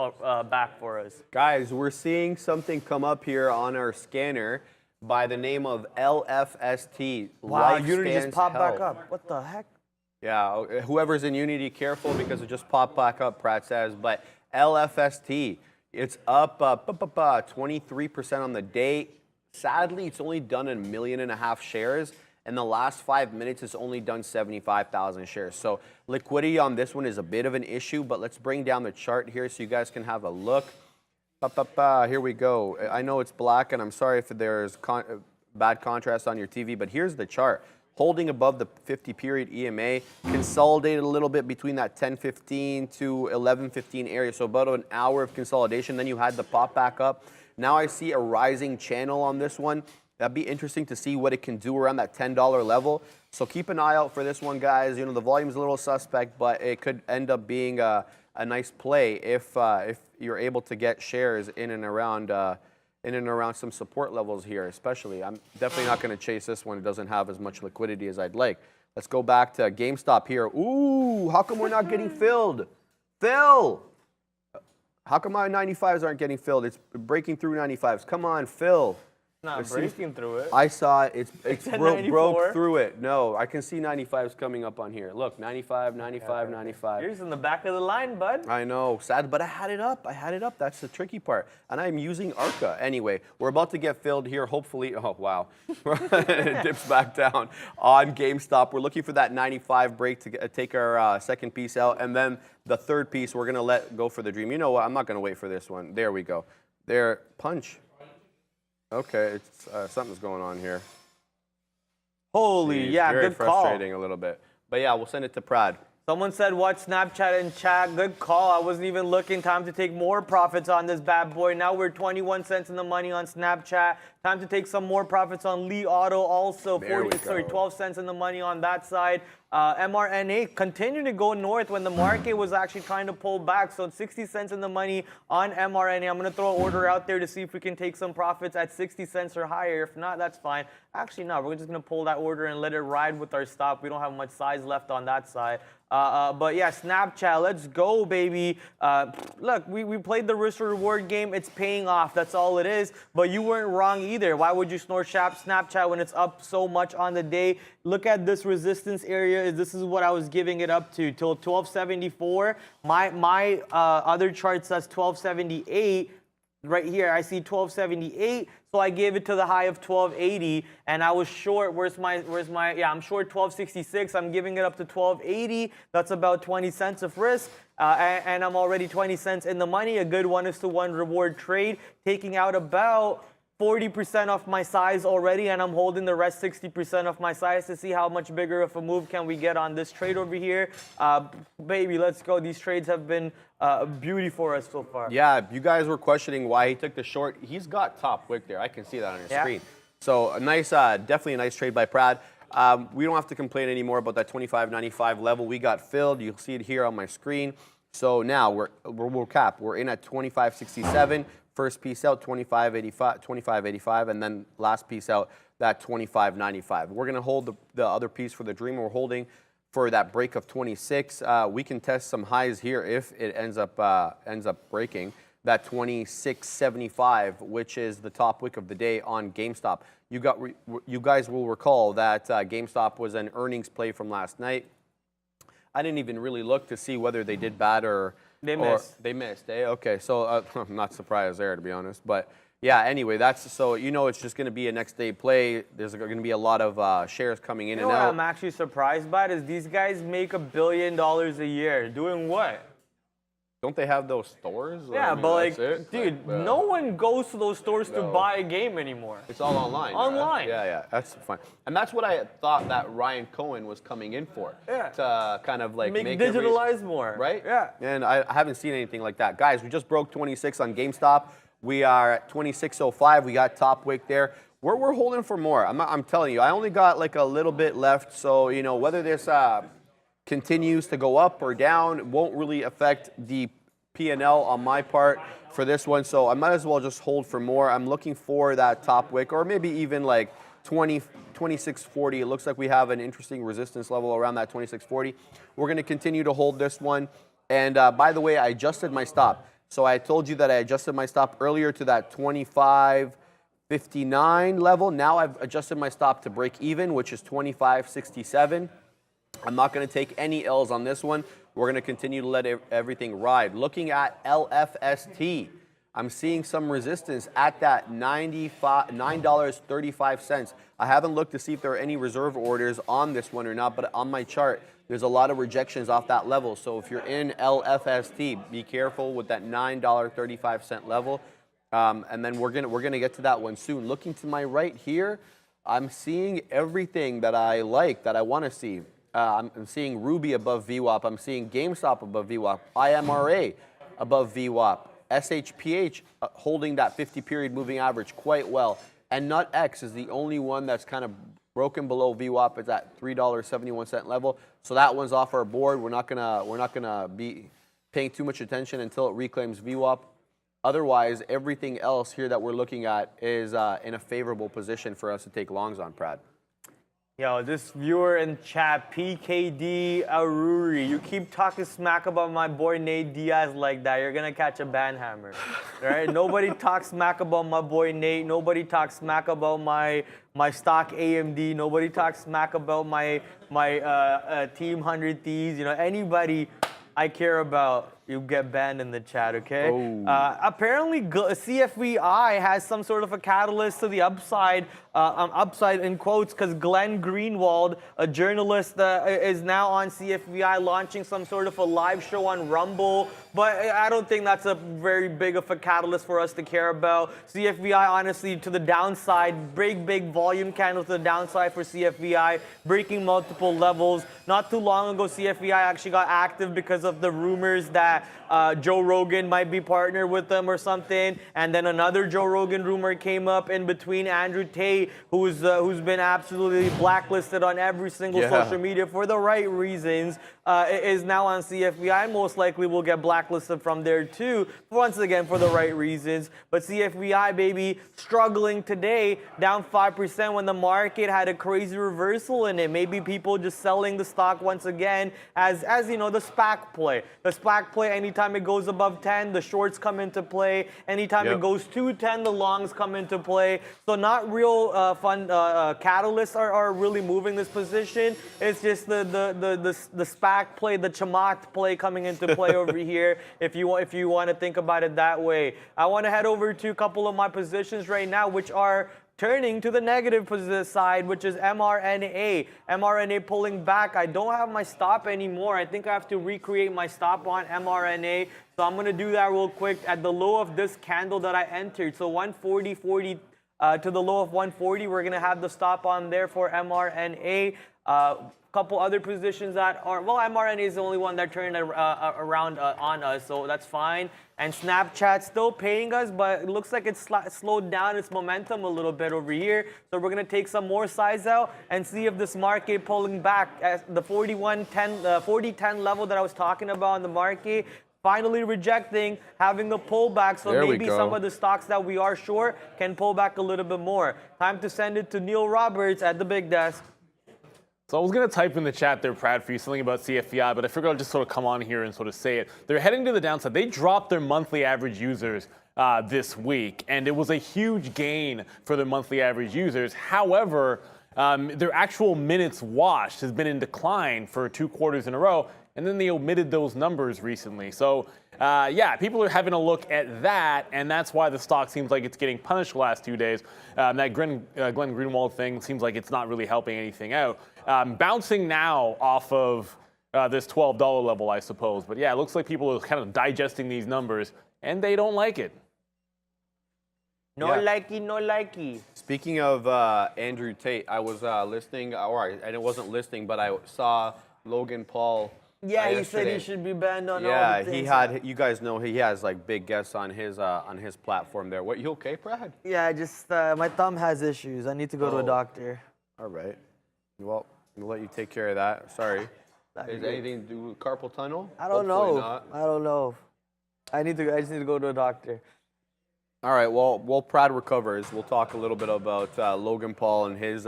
back for us. Guys, we're seeing something come up here on our scanner by the name of LFST. Wow, Unity just popped back up. What the heck? Yeah, whoever's in Unity, careful because it just popped back up, Pratt says. But LFST, it's up 23% on the day. Sadly, it's only done 1.5 million shares. In the last 5 minutes, it's only done 75,000 shares. So liquidity on this one is a bit of an issue, but let's bring down the chart here so you guys can have a look. Here we go. I know it's black, and I'm sorry if there's bad contrast on your TV, but here's the chart. Holding above the 50-period EMA, consolidated a little bit between that 10.15 to 11.15 area, so about an hour of consolidation. Then you had the pop back up. Now I see a rising channel on this one. That'd be interesting to see what it can do around that $10 level. So keep an eye out for this one, guys. You know, the volume's a little suspect, but it could end up being a nice play if you're able to get shares in and around some support levels here, especially. I'm definitely not going to chase this one. It doesn't have as much liquidity as I'd like. Let's go back to GameStop here. Ooh, how come we're not getting filled? Phil! How come my 95s aren't getting filled? It's breaking through 95s. Come on, Phil. Not breaking through it. I saw it. It's at broke 94? through it. No, I can see 95s coming up on here. Look, 95, 95, 95. Here's in the back of the line, bud. I know, sad, but I had it up. That's the tricky part. And I'm using ARCA. Anyway, we're about to get filled here, hopefully. Oh, wow. It dips back down on GameStop. We're looking for that 95 break to take our second piece out. And then the third piece, we're going to let go for the dream. You know what? I'm not going to wait for this one. There we go. There, punch. Okay, it's, something's going on here. Holy, Jeez, yeah, very good call. frustrating a little bit. But yeah, we'll send it to Prad. Someone said, watch Snapchat in chat. Good call. I wasn't even looking. Time to take more profits on this bad boy. Now we're 21 cents in the money on Snapchat. Time to take some more profits on Lee Auto. Also, 12 cents in the money on that side. MRNA continued to go north when the market was actually trying to pull back. So 60 cents in the money on MRNA. I'm going to throw an order out there to see if we can take some profits at 60 cents or higher. If not, that's fine. Actually, no, we're just going to pull that order and let it ride with our stop. We don't have much size left on that side. But yeah, Snapchat, let's go, baby. Look, we played the risk reward game. It's paying off. That's all it is. But you weren't wrong either. Why would you snort Snapchat when it's up so much on the day? Look at this resistance area. This is what I was giving it up to till 1274. My other chart says 1278. Right here, I see 1278, so I gave it to the high of 1280, and I was short. Where's my? Yeah, I'm short 1266. I'm giving it up to 1280. That's about 20 cents of risk, and I'm already 20 cents in the money. A good 1:1 reward trade, taking out about 40% of my size already, and I'm holding the rest 60% of my size to see how much bigger of a move can we get on this trade over here. Baby, let's go. These trades have been a beauty for us so far. Yeah, you guys were questioning why he took the short. He's got top wick there. I can see that on your screen. So a nice, definitely a nice trade by Prad. We don't have to complain anymore about that 25.95 level. We got filled. You'll see it here on my screen. So now we'll cap. We're in at 25.67. First piece out, 25.85, and then last piece out, that 25.95. We're going to hold the other piece for the dream. We're holding for that break of 26. We can test some highs here if it ends up breaking that 26.75, which is the top wick of the day on GameStop. You guys will recall that GameStop was an earnings play from last night. I didn't even really look to see whether they did bad or they missed. Eh? Okay, so I'm not surprised there, to be honest. But yeah, anyway, so it's just going to be a next day play. There's going to be a lot of shares coming in and out. What I'm actually surprised by is these guys make $1 billion a year. Doing what? Don't they have those stores? Yeah, but dude, no one goes to those stores to buy a game anymore. It's all online. Online. Right? Yeah, that's fine. And that's what I thought that Ryan Cohen was coming in for. Yeah. To kind of like make digitalize more. Right? Yeah. And I haven't seen anything like that. Guys, we just broke 26 on GameStop. We are at 26.05. We got top wick there. We're holding for more. I'm telling you, I only got like a little bit left. So, whether this continues to go up or down won't really affect the P&L on my part for this one. So I might as well just hold for more. I'm looking for that top wick or maybe even like 26.40. It looks like we have an interesting resistance level around that 26.40. We're going to continue to hold this one. And by the way, I adjusted my stop. So I told you that I adjusted my stop earlier to that 25.59 level. Now I've adjusted my stop to break even, which is 25.67. I'm not going to take any L's on this one. We're going to continue to let everything ride. Looking at LFST, I'm seeing some resistance at that $9.35. I haven't looked to see if there are any reserve orders on this one or not, but on my chart, there's a lot of rejections off that level. So if you're in LFST, be careful with that $9.35 level. And then we're gonna get to that one soon. Looking to my right here, I'm seeing everything that I like, that I want to see. I'm seeing Ruby above VWAP. I'm seeing GameStop above VWAP. IMRA above VWAP. SHPH holding that 50-period moving average quite well. And NUTX is the only one that's kind of broken below VWAP. It's at $3.71 level. So that one's off our board. We're not gonna be paying too much attention until it reclaims VWAP. Otherwise, everything else here that we're looking at is in a favorable position for us to take longs on, Prad. Yo, this viewer in chat, PKD Aruri, you keep talking smack about my boy Nate Diaz like that, you're gonna catch a ban hammer. Right? Nobody talks smack about my boy Nate. Nobody talks smack about my stock AMD. Nobody talks smack about my Team 100 Thieves. You know, anybody I care about, you get banned in the chat, okay? Apparently, CFVI has some sort of a catalyst to the upside, upside in quotes, because Glenn Greenwald, a journalist, is now on CFVI launching some sort of a live show on Rumble. But I don't think that's a very big of a catalyst for us to care about. CFVI, honestly, to the downside, big volume candle to the downside for CFVI, breaking multiple levels. Not too long ago, CFVI actually got active because of the rumors that Joe Rogan might be partnered with them or something, and then another Joe Rogan rumor came up in between. Andrew Tate, who's been absolutely blacklisted on every single social media for the right reasons, is now on CFVI. Most likely will get blacklisted from there too, once again for the right reasons. But CFVI, baby, struggling today, down 5% when the market had a crazy reversal in it. Maybe people just selling the stock once again as you know, the SPAC play. The SPAC play, anytime it goes above 10, the shorts come into play. Anytime it goes to 10, the longs come into play. So not real fun catalysts are really moving this position. It's just the SPAC play, the Chamath play coming into play over here, if you want to think about it that way. I want to head over to a couple of my positions right now, which are turning to the negative side, which is mRNA. mRNA pulling back. I don't have my stop anymore. I think I have to recreate my stop on mRNA. So I'm going to do that real quick at the low of this candle that I entered. So 140.40 to the low of 140. We're going to have the stop on there for mRNA. Couple other positions that are, well, mRNA is the only one that turned around on us, so that's fine. And Snapchat still paying us, but it looks like it's slowed down its momentum a little bit over here. So we're going to take some more size out and see if this market pulling back at the 40-10 level that I was talking about in the market. Finally rejecting, having the pullback, so maybe some of the stocks that we are short can pull back a little bit more. Time to send it to Neil Roberts at the big desk. So I was going to type in the chat there, Brad, for you something about CFVI, but I figured I'll just sort of come on here and sort of say it. They're heading to the downside. They dropped their monthly average users this week, and it was a huge gain for their monthly average users. However, their actual minutes watched has been in decline for 2 quarters in a row, and then they omitted those numbers recently. So, yeah, people are having a look at that, and that's why the stock seems like it's getting punished the last 2 days. That Glenn Greenwald thing seems like it's not really helping anything out. Bouncing now off of this $12 level, I suppose. But yeah, it looks like people are kind of digesting these numbers, and they don't like it. No likey, no likey. Speaking of Andrew Tate, I was listening, and it wasn't listening, but I saw Logan Paul. Yeah, he said he should be banned on all the things. He had. You guys know he has like big guests on his platform there. What, you okay, Brad? Yeah, just my thumb has issues. I need to go to a doctor. All right. Well, we'll let you take care of that. Sorry. Is anything to do with carpal tunnel? I don't know. I don't know. I just need to go to a doctor. All right. Well, while Brad recovers, we'll talk a little bit about Logan Paul and his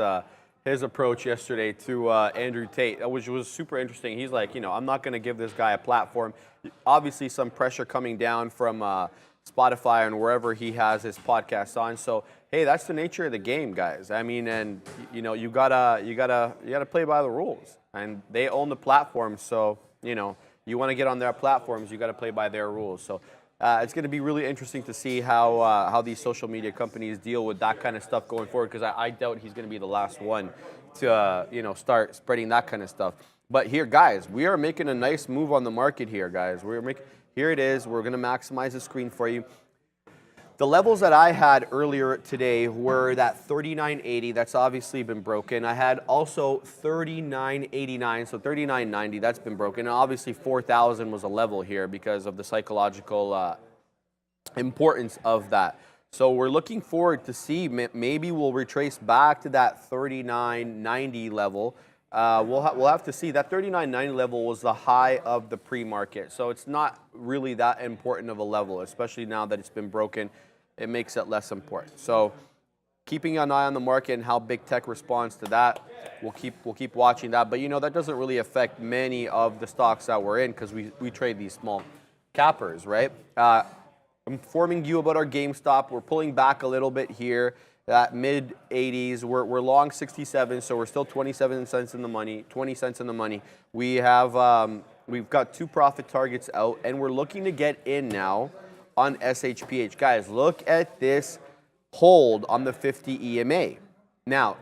approach yesterday to Andrew Tate, which was super interesting. He's like, I'm not going to give this guy a platform. Obviously, some pressure coming down from Spotify and wherever he has his podcast on. So, hey, that's the nature of the game, guys. I mean, and you gotta play by the rules, and they own the platform. So, you want to get on their platforms, you got to play by their rules. So. It's going to be really interesting to see how these social media companies deal with that kind of stuff going forward, because I doubt he's going to be the last one to start spreading that kind of stuff. But here, guys, we are making a nice move on the market here, guys. Here it is. We're going to maximize the screen for you. The levels that I had earlier today were that 39.80. That's obviously been broken. I had also 39.89, so 39.90. That's been broken. And obviously 4,000 was a level here because of the psychological importance of that. So we're looking forward to see. Maybe we'll retrace back to that 39.90 level. We'll have to see. That 39.90 level was the high of the pre-market. So it's not really that important of a level, especially now that it's been broken. It makes it less important. So keeping an eye on the market and how big tech responds to that. We'll keep watching that. But, you know, that doesn't really affect many of the stocks that we're in because we trade these small cappers, right? I'm informing you about our GameStop. We're pulling back a little bit here at mid 80s. We're long 67, so we're still 27 cents in the money, 20 cents in the money. We have we've got 2 profit targets out, and we're looking to get in now on SHPH. Guys, look at this hold on the 50 EMA. Now,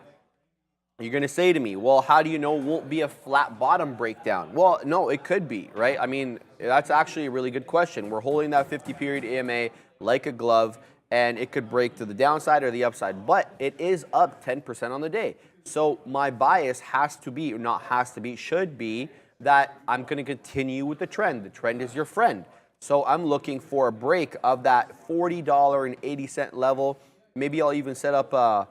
you're going to say to me, well, how do you know it won't be a flat bottom breakdown? Well, no, it could be, right? I mean, that's actually a really good question. We're holding that 50-period EMA like a glove, and it could break to the downside or the upside, but it is up 10% on the day. So my bias has to be, or not has to be, should be that I'm going to continue with the trend. The trend is your friend. So I'm looking for a break of that $40.80 level. Maybe I'll even set up a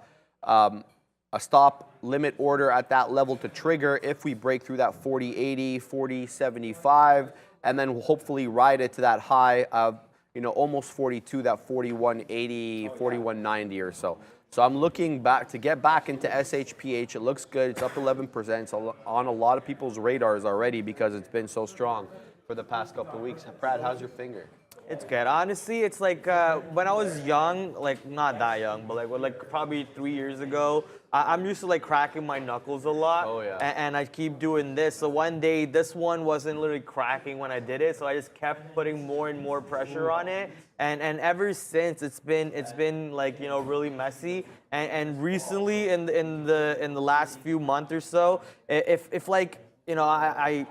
stop limit order at that level to trigger if we break through that 40.80, 40.75, and then hopefully ride it to that high of, you know, almost 42, that 41.80, 41.90 or so. So I'm looking back to get back into SHPH. It looks good. It's up 11%. It's on a lot of people's radars already because it's been so strong for the past couple of weeks. Brad, how's your finger? It's good. Honestly, it's like when I was young, like not that young, but like probably 3 years ago, I'm used to like cracking my knuckles a lot. Oh, yeah. And I keep doing this. So one day, this one wasn't literally cracking when I did it, so I just kept putting more and more pressure on it. And ever since, it's been like, you know, really messy. And recently, in the last few months or so, if like, you know, I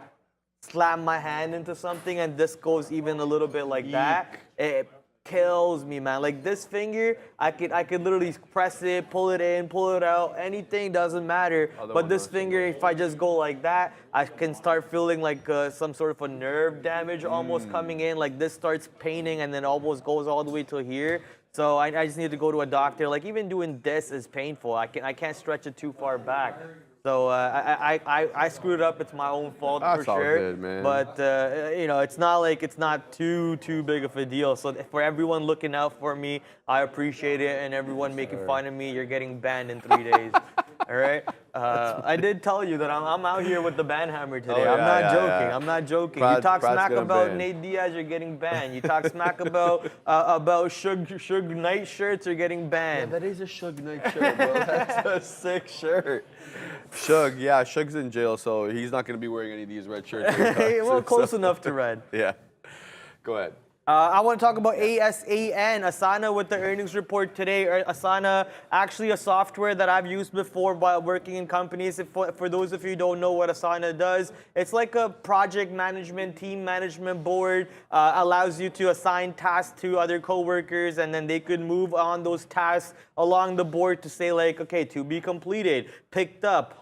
slam my hand into something and this goes even a little bit like that, it kills me, man. Like this finger, I could literally press it, pull it in, pull it out, anything, doesn't matter. But this finger, if I just go like that, I can start feeling like some sort of a nerve damage almost coming in. Like this starts paining and then almost goes all the way to here. So I just need to go to a doctor. Like even doing this is painful. I can't stretch it too far back. So I screwed up. It's my own fault for sure. That's all good, man. But you know, it's not too big of a deal. So for everyone looking out for me, I appreciate it, and everyone making fun of me, you're getting banned in 3 days. All right. I did tell you that I'm out here with the ban hammer today. I'm not joking. I'm not joking. You talk smack about Nate Diaz, you're getting banned. You talk smack about Suge Knight shirts, you're getting banned. Yeah, that is a Suge Knight shirt, bro. That's a sick shirt. Suge, yeah, Suge's in jail, so he's not going to be wearing any of these red shirts. Well, close enough to red. Yeah. Go ahead. I want to talk about Asana with the earnings report today. Asana, actually a software that I've used before while working in companies. For those of you who don't know what Asana does, it's like a project management, team management board. Allows you to assign tasks to other coworkers, and then they could move on those tasks along the board to say like, okay, to be completed, picked up,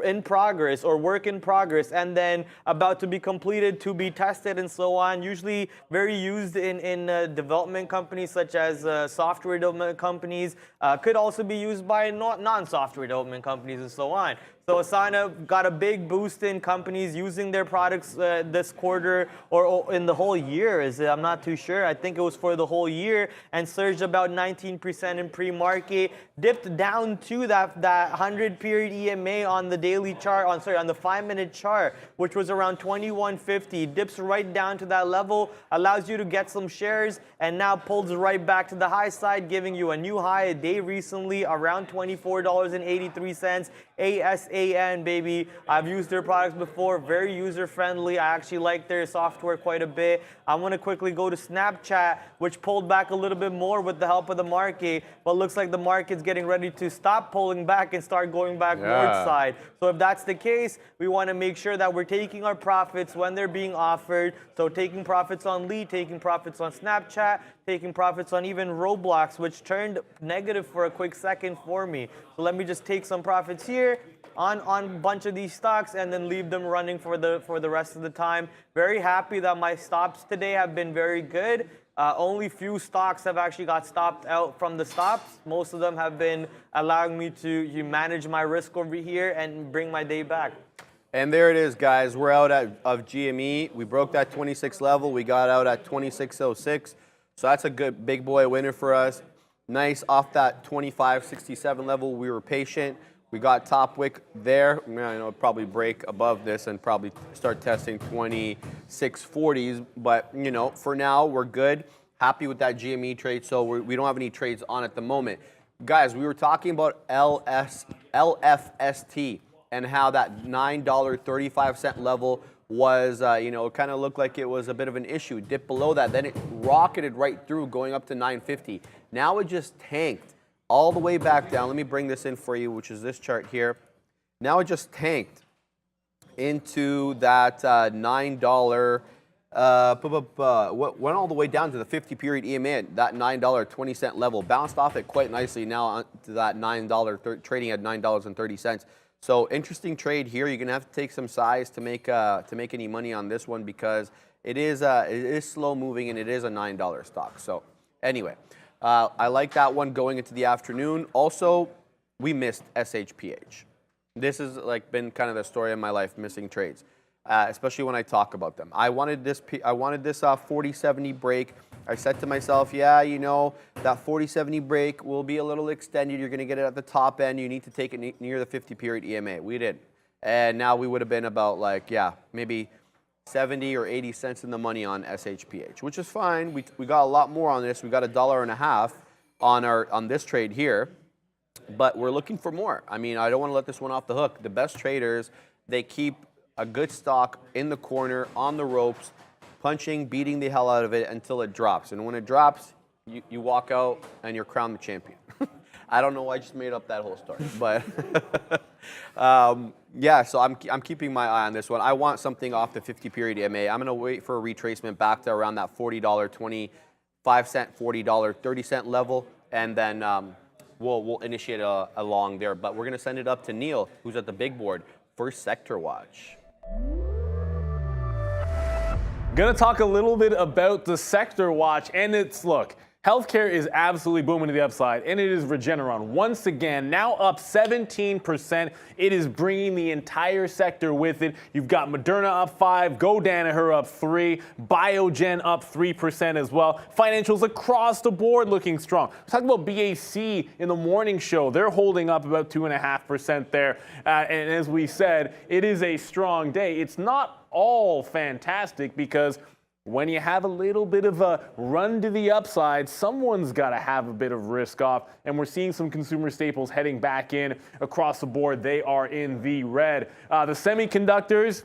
in progress, or work in progress, and then about to be completed, to be tested, and so on. Usually very used in development companies such as software development companies. Could also be used by non-software development companies and so on. So Asana got a big boost in companies using their products this quarter, or in the whole year. I'm not too sure. I think it was for the whole year, and surged about 19% in pre-market. Dipped down to that 100-period EMA on the daily chart, on the 5-minute chart, which was around 2150. Dips right down to that level, allows you to get some shares, and now pulls right back to the high side, giving you a new high a day recently around $24.83. ASAN, baby. I've used their products before, very user-friendly. I actually like their software quite a bit. I want to quickly go to Snapchat, which pulled back a little bit more with the help of the market, but looks like the market's getting ready to stop pulling back and start going back north side. So if that's the case, we want to make sure that we're taking our profits when they're being offered. So taking profits on Lee, taking profits on Snapchat, taking profits on even Roblox, which turned negative for a quick second for me. So let me just take some profits here on a bunch of these stocks and then leave them running for the rest of the time. Very happy that my stops today have been very good. Only few stocks have actually got stopped out from the stops. Most of them have been allowing me to manage my risk over here and bring my day back. And there it is, guys. We're out of GME. We broke that 26 level. We got out at 26.06. So that's a good big boy winner for us. Nice off that 25.67 level. We were patient. We got top wick there. You know, it'll probably break above this and probably start testing 26.40s. But, you know, for now, we're good. Happy with that GME trade, so we don't have any trades on at the moment. Guys, we were talking about LFST and how that $9.35 level was, you know, it kind of looked like it was a bit of an issue. Dipped below that, then it rocketed right through, going up to 950. Now it just tanked all the way back down. Let me bring this in for you, which is this chart here. Now it just tanked into that $9. Went all the way down to the 50-period EMA, that $9.20 level. Bounced off it quite nicely now to that trading at $9.30. So interesting trade here. You're gonna have to take some size to make any money on this one because it is slow moving and it is a $9 stock. So anyway, I like that one going into the afternoon. Also, we missed SHPH. This has like been kind of the story of my life, missing trades. Especially when I talk about them. I wanted this 40-70 break. I said to myself, yeah, you know, that 40-70 break will be a little extended. You're going to get it at the top end. You need to take it near the 50-period EMA. We didn't. And now we would have been about like, yeah, maybe 70 or 80 cents in the money on SHPH, which is fine. We got a lot more on this. We got $1.50 on this trade here, but we're looking for more. I mean, I don't want to let this one off the hook. The best traders, they keep a good stock in the corner, on the ropes, punching, beating the hell out of it until it drops. And when it drops, you walk out and you're crowned the champion. I don't know why I just made up that whole story. But yeah, so I'm keeping my eye on this one. I want something off the 50-period EMA. I'm going to wait for a retracement back to around that $40.25, $40.30 level. And then we'll initiate a long there. But we're going to send it up to Neil, who's at the big board, for Sector Watch. Gonna talk a little bit about the Sector Watch, and look, healthcare is absolutely booming to the upside, and it is Regeneron once again now up 17%. It is bringing the entire sector with it. You've got Moderna up 5%, Danaher up 3%, Biogen up 3% as well. Financials across the board looking strong. We're talking about BAC in the morning show. They're holding up about 2.5% there. And as we said, it is a strong day. It's not all fantastic because when you have a little bit of a run to the upside, someone's got to have a bit of risk off. And we're seeing some consumer staples heading back in across the board. They are in the red. The semiconductors,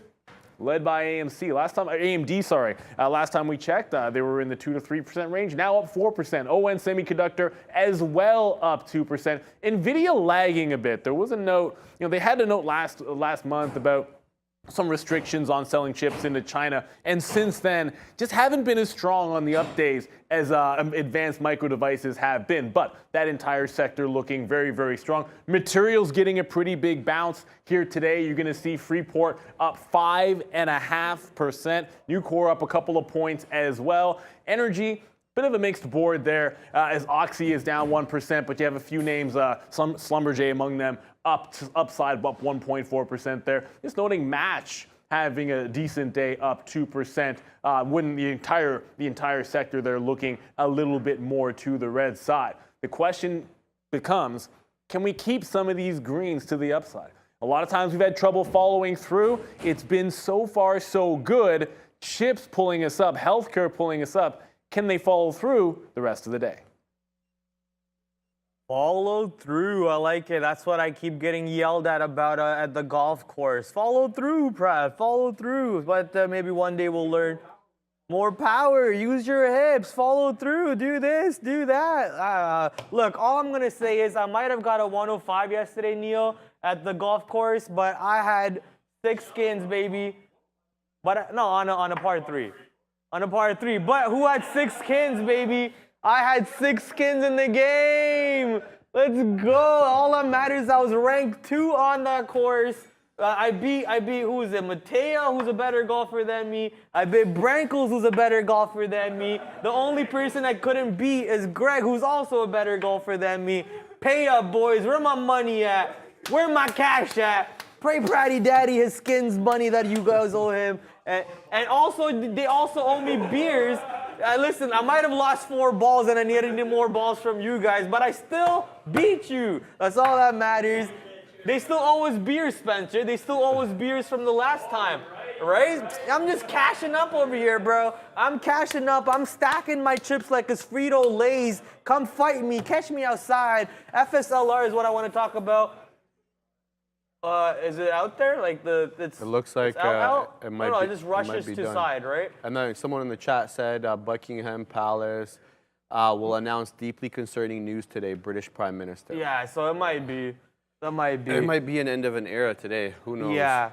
led by AMD, last time we checked, they were in the 2 to 3% range. Now up 4%. ON Semiconductor as well up 2%. Nvidia lagging a bit. There was a note, they had a note last month about some restrictions on selling chips into China, and since then just haven't been as strong on the up days as advanced micro devices have been. But that entire sector looking very, very strong. Materials getting a pretty big bounce here today. You're going to see Freeport up 5.5%. Nucor up a couple of points as well. Energy, bit of a mixed board there as Oxy is down 1%, but you have a few names, some Schlumberger among them, upside up 1.4% there. Just noting Match having a decent day, up 2%. When the entire sector there looking a little bit more to the red side. The question becomes, can we keep some of these greens to the upside? A lot of times we've had trouble following through. It's been so far so good. Chips pulling us up, healthcare pulling us up. Can they follow through the rest of the day? Follow through. I like it. That's what I keep getting yelled at about at the golf course. Follow through, Pratt. Follow through. But maybe one day we'll learn more power. Use your hips. Follow through. Do this. Do that. Look, all I'm going to say is I might have got a 105 yesterday, Neil, at the golf course, but I had 6 skins, baby. But no, on a par 3. On a par 3. But who had 6 skins, baby? I had 6 skins in the game. Let's go. All that matters, I was ranked 2 on that course. I beat who is it? Mateo, who's a better golfer than me. I beat Brankles, who's a better golfer than me. The only person I couldn't beat is Greg, who's also a better golfer than me. Pay up, boys. Where my money at? Where my cash at? Pray Pratty Daddy his skins money that you guys owe him. And also, they also owe me beers. Listen, I might have lost 4 balls and I needed more balls from you guys, but I still beat you. That's all that matters. They still owe us beers, Spencer. They still owe us beers from the last time, right? I'm just cashing up over here, bro. I'm cashing up. I'm stacking my chips like it's Frito-Lays. Come fight me. Catch me outside. FSLR is what I want to talk about. Is it out there? Like it looks like out? it might. No, be, it just rushes to done. side, right? And then someone in the chat said Buckingham Palace will announce deeply concerning news today. British Prime Minister. Yeah, so it might be. That might be. It might be an end of an era today. Who knows? Yeah.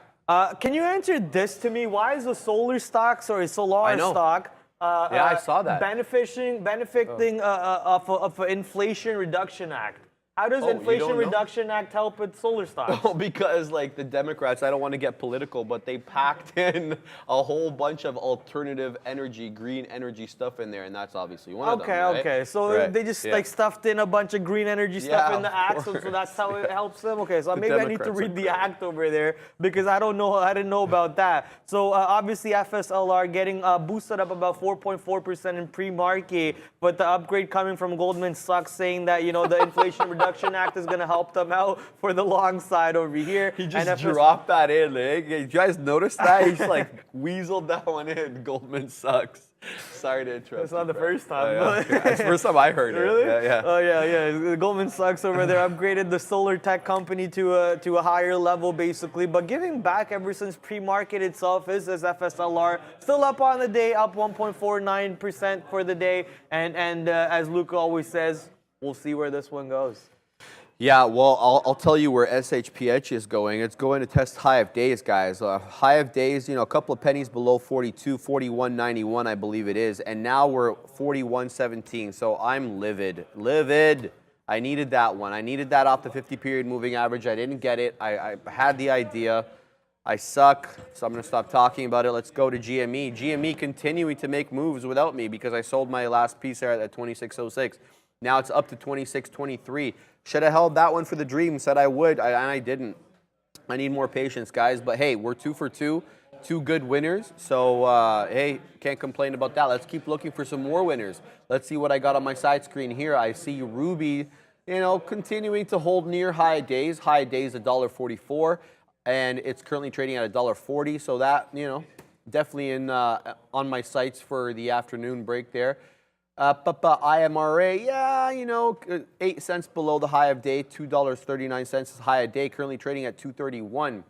Can you answer this to me? Why is the solar stock, solar stock, I saw that. benefiting of an Inflation Reduction Act? How does Inflation Reduction Act help with solar stocks? Oh, because like the Democrats, I don't want to get political, but they packed in a whole bunch of alternative energy, green energy stuff in there, and that's obviously one of them, right? Okay. So they just like stuffed in a bunch of green energy stuff in the act, so that's how it helps them. Okay, so maybe I need to read the act over there because I don't know. I didn't know about that. So obviously FSLR getting boosted up about 4.4% in pre-market, but the upgrade coming from Goldman Sachs saying that the Inflation Reduction Act is going to help them out for the long side over here. He just dropped that in. Did you guys notice that? He just like weaseled that one in. Goldman sucks. Sorry to interrupt. It's not the first time. It's the first time I heard it. Really? Yeah. Oh yeah. Goldman Sachs over there upgraded the solar tech company to a higher level basically, but giving back ever since pre-market itself is as FSLR still up on the day, up 1.49% for the day, and as Luca always says, we'll see where this one goes. Yeah, well, I'll tell you where SHPH is going. It's going to test high of days, guys. High of days, a couple of pennies below 42, 41.91, I believe it is. And now we're 41.17, so I'm livid. Livid. I needed that one. I needed that off the 50-period moving average. I didn't get it. I had the idea. I suck, so I'm going to stop talking about it. Let's go to GME. GME continuing to make moves without me because I sold my last piece there at 26.06. Now it's up to 26.23. Should have held that one for the dream, said I would, and I didn't. I need more patience, guys. But hey, we're 2 for 2, 2 good winners. So hey, can't complain about that. Let's keep looking for some more winners. Let's see what I got on my side screen here. I see Ruby, continuing to hold near high days. High days $1.44, and it's currently trading at $1.40. So that, definitely on my sights for the afternoon break there. IMRA, 8 cents below the high of day, $2.39 is high of day, currently trading at 231.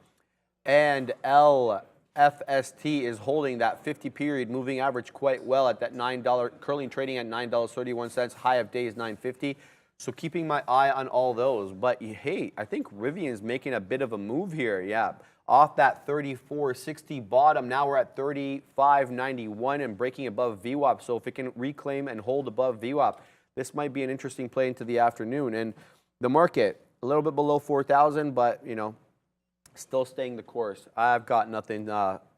And LFST is holding that 50-period moving average quite well at that $9, currently trading at $9.31, high of day is $9.50. So keeping my eye on all those. But hey, I think Rivian's making a bit of a move here, yeah. Off that 34.60 bottom, now we're at 35.91 and breaking above VWAP. So if it can reclaim and hold above VWAP, this might be an interesting play into the afternoon. And the market, a little bit below 4,000, but, still staying the course. I've got nothing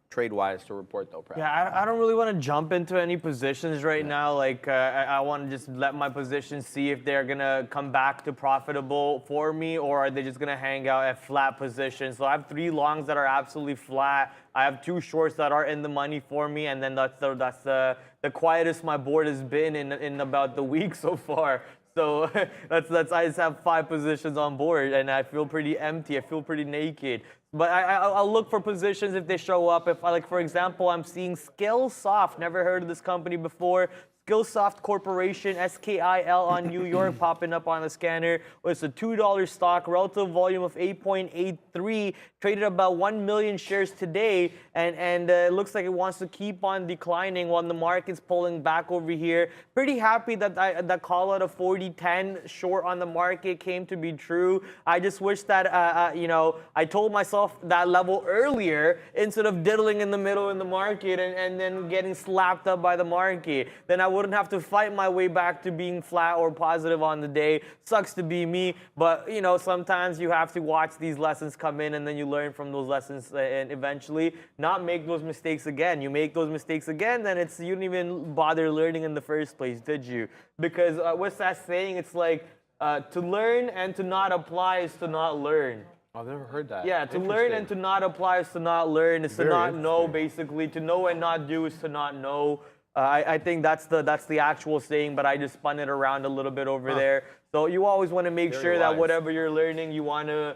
trade-wise to report, though, Brad. Yeah, I don't really want to jump into any positions right now. Like, I want to just let my positions see if they're going to come back to profitable for me, or are they just going to hang out at flat positions. So I have 3 longs that are absolutely flat. I have 2 shorts that are in the money for me, and then that's the quietest my board has been in about the week so far. So that's I just have 5 positions on board, and I feel pretty empty. I feel pretty naked. But I'll look for positions if they show up. If for example, I'm seeing Skillsoft. Never heard of this company before. Skillsoft Corporation, SKIL on New York, popping up on the scanner. It's a $2 stock, relative volume of 8.83, traded about 1 million shares today, and it looks like it wants to keep on declining while the market's pulling back over here. Pretty happy that that call out of 40.10 short on the market came to be true. I just wish that I told myself that level earlier instead of diddling in the middle in the market and then getting slapped up by the market. Then I wouldn't have to fight my way back to being flat or positive on the day. Sucks to be me, but sometimes you have to watch these lessons come in and then you learn from those lessons and eventually not make those mistakes again. You make those mistakes again, then you didn't even bother learning in the first place, did you? Because what's that saying? It's like to learn and to not apply is to not learn. I've never heard that. Yeah, to learn and to not apply is to not learn. It's to not know, basically. To know and not do is to not know. I think that's the actual saying, but I just spun it around a little bit over there. So you always want to make sure that whatever you're learning, you want to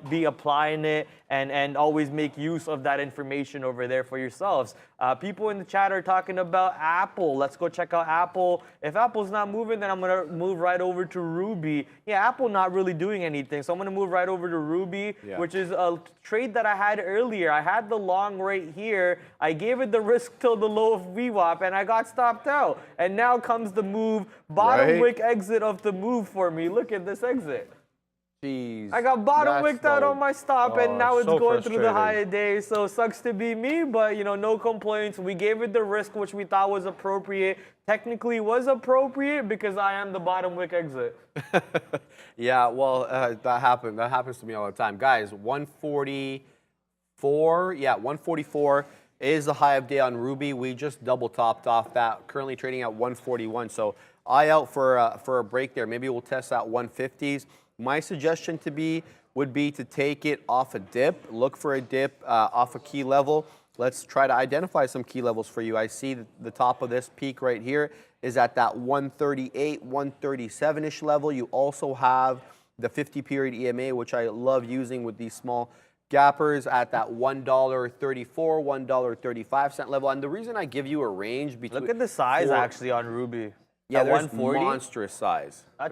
be applying it and always make use of that information over there for yourselves. People in the chat are talking about Apple. Let's go check out Apple. If Apple's not moving, then I'm going to move right over to Ruby. Yeah, Apple not really doing anything. So I'm going to move right over to Ruby, which is a trade that I had earlier. I had the long right here. I gave it the risk till the low of VWAP, and I got stopped out. And now comes the move, bottom wick exit of the move for me. Look at this exit. Jeez, I got bottom wicked out on my stop, and now it's going through the high day. So sucks to be me, but no complaints. We gave it the risk, which we thought was appropriate. Technically was appropriate because I am the bottom wick exit. Yeah, well, that happens to me all the time. Guys, 144, yeah, 144 is the high of day on Ruby. We just double topped off that, currently trading at 141. So eye out for a break there. Maybe we'll test that 150s. My suggestion would be to take it off a dip, look for a dip off a key level. Let's try to identify some key levels for you. I see the top of this peak right here is at that 138, 137-ish level. You also have the 50-period EMA, which I love using with these small gappers at that $1.34, $1.35 level. And the reason I give you a range between... Look at the size actually on Ruby. Yeah, there's 140? monstrous size. I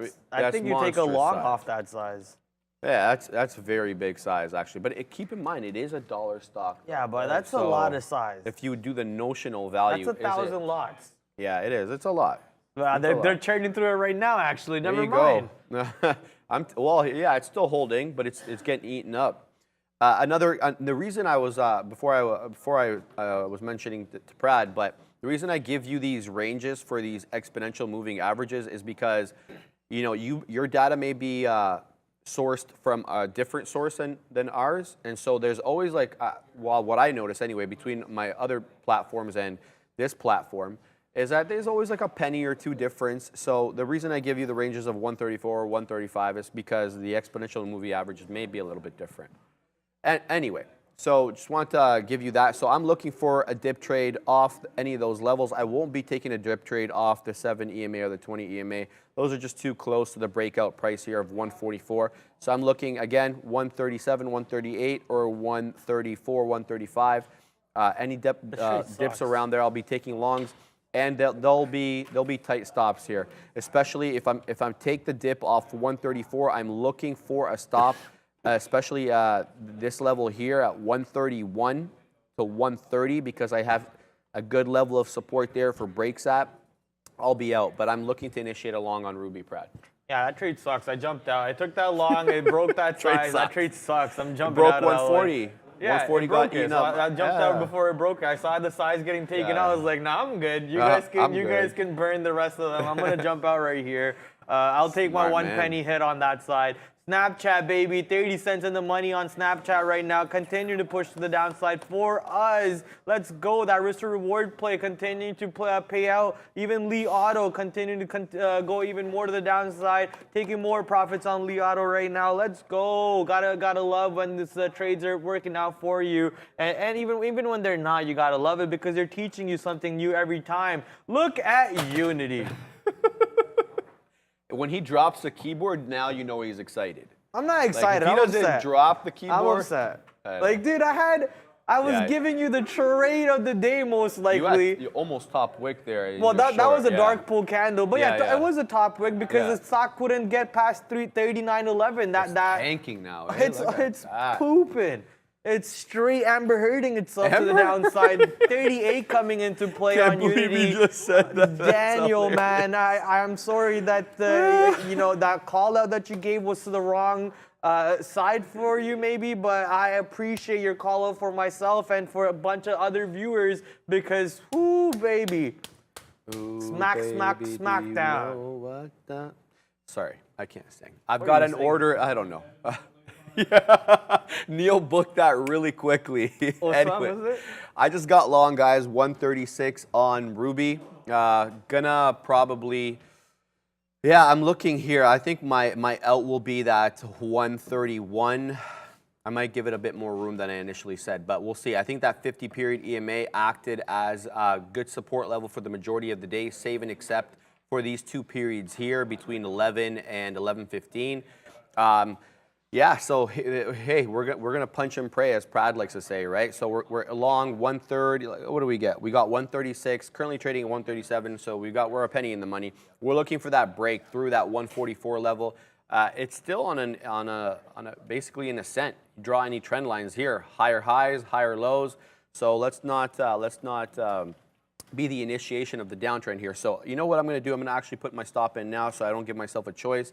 think you take a long off that size. Yeah, that's very big size actually. But keep in mind, it is a dollar stock. Yeah, but that's a lot of size. If you do the notional value, that's 1,000 lots. Yeah, it is. It's a lot. They're churning through it right now. Actually, never mind. Go. Well, yeah, it's still holding, but it's getting eaten up. The reason I was before I was mentioning to Brad, but the reason I give you these ranges for these exponential moving averages is because, your data may be sourced from a different source than ours, and so there's always what I notice anyway between my other platforms and this platform is that there's always like a penny or two difference. So the reason I give you the ranges of 134 or 135 is because the exponential moving averages may be a little bit different. And anyway. So just want to give you that. So I'm looking for a dip trade off any of those levels. I won't be taking a dip trade off the 7 EMA or the 20 EMA. Those are just too close to the breakout price here of 144. So I'm looking, again, 137, 138, or 134, 135. Any dips around there, I'll be taking longs. And there'll be tight stops here, especially if I'm take the dip off 134. I'm looking for a stop. Especially this level here at 131 to 130 because I have a good level of support there for breaks at. I'll be out, but I'm looking to initiate a long on Ruby, Pratt. Yeah, that trade sucks. I jumped out. I took that long. It broke that size. That trade sucks. I'm jumping broke out. Broke 140. Yeah, 140 got eaten up. So I jumped out before it broke. I saw the size getting taken out. I was like, nah, I'm good. You guys can burn the rest of them. I'm gonna jump out right here. I'll take my one penny hit on that side. Snapchat, baby, 30 cents in the money on Snapchat right now. Continue to push to the downside for us. Let's go. That risk to reward play continuing to pay out. Even Lee Auto continuing to go even more to the downside. Taking more profits on Lee Auto right now. Let's go. Gotta love when this trades are working out for you. And even when they're not, you gotta love it because they're teaching you something new every time. Look at Unity. When he drops the keyboard, now you know he's excited. I'm not excited. Like, if he doesn't drop the keyboard, I'm upset. Like, dude, I was giving you the trade of the day most likely. You almost top wick there. Well, that was a dark pool candle, but it was a top wick because the stock couldn't get past 39.11. It's tanking now. It's pooping. It's straight Amber herding itself to the downside. 38 coming into play on Unity. Can't believe you just said that. Daniel, man, I'm sorry that that call out that you gave was to the wrong side for you maybe, but I appreciate your call out for myself and for a bunch of other viewers because, whoo, baby. Ooh, Smack down. Sorry, I can't sing. I've got an order. I don't know. Yeah, Neil booked that really quickly. Anyway, I just got long, guys. 136 on Ruby. Gonna probably, I'm looking here. I think my out will be that 131. I might give it a bit more room than I initially said, but we'll see. I think that 50-period EMA acted as a good support level for the majority of the day, save and except for these 2 periods here between 11 and 11:15. Yeah, so hey, we're gonna punch and pray, as Prad likes to say, right? So we're along 130. What do we get? We got 136. Currently trading at 137. So we're a penny in the money. We're looking for that break through that 144 level. It's still on a basically an ascent. You draw any trend lines here, higher highs, higher lows. So let's not be the initiation of the downtrend here. So you know what I'm going to do? I'm going to actually put my stop in now, so I don't give myself a choice.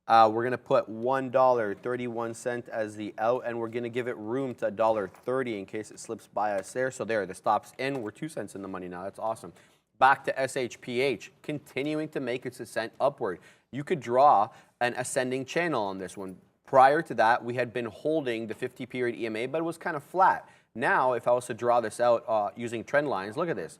We're going to put $1.31 as the out, and we're going to give it room to $1.30 in case it slips by us there. So there, the stop's in. We're 2 cents in the money now. That's awesome. Back to SHPH, continuing to make its ascent upward. You could draw an ascending channel on this one. Prior to that, we had been holding the 50-period EMA, but it was kind of flat. Now, if I was to draw this out using trend lines, look at this.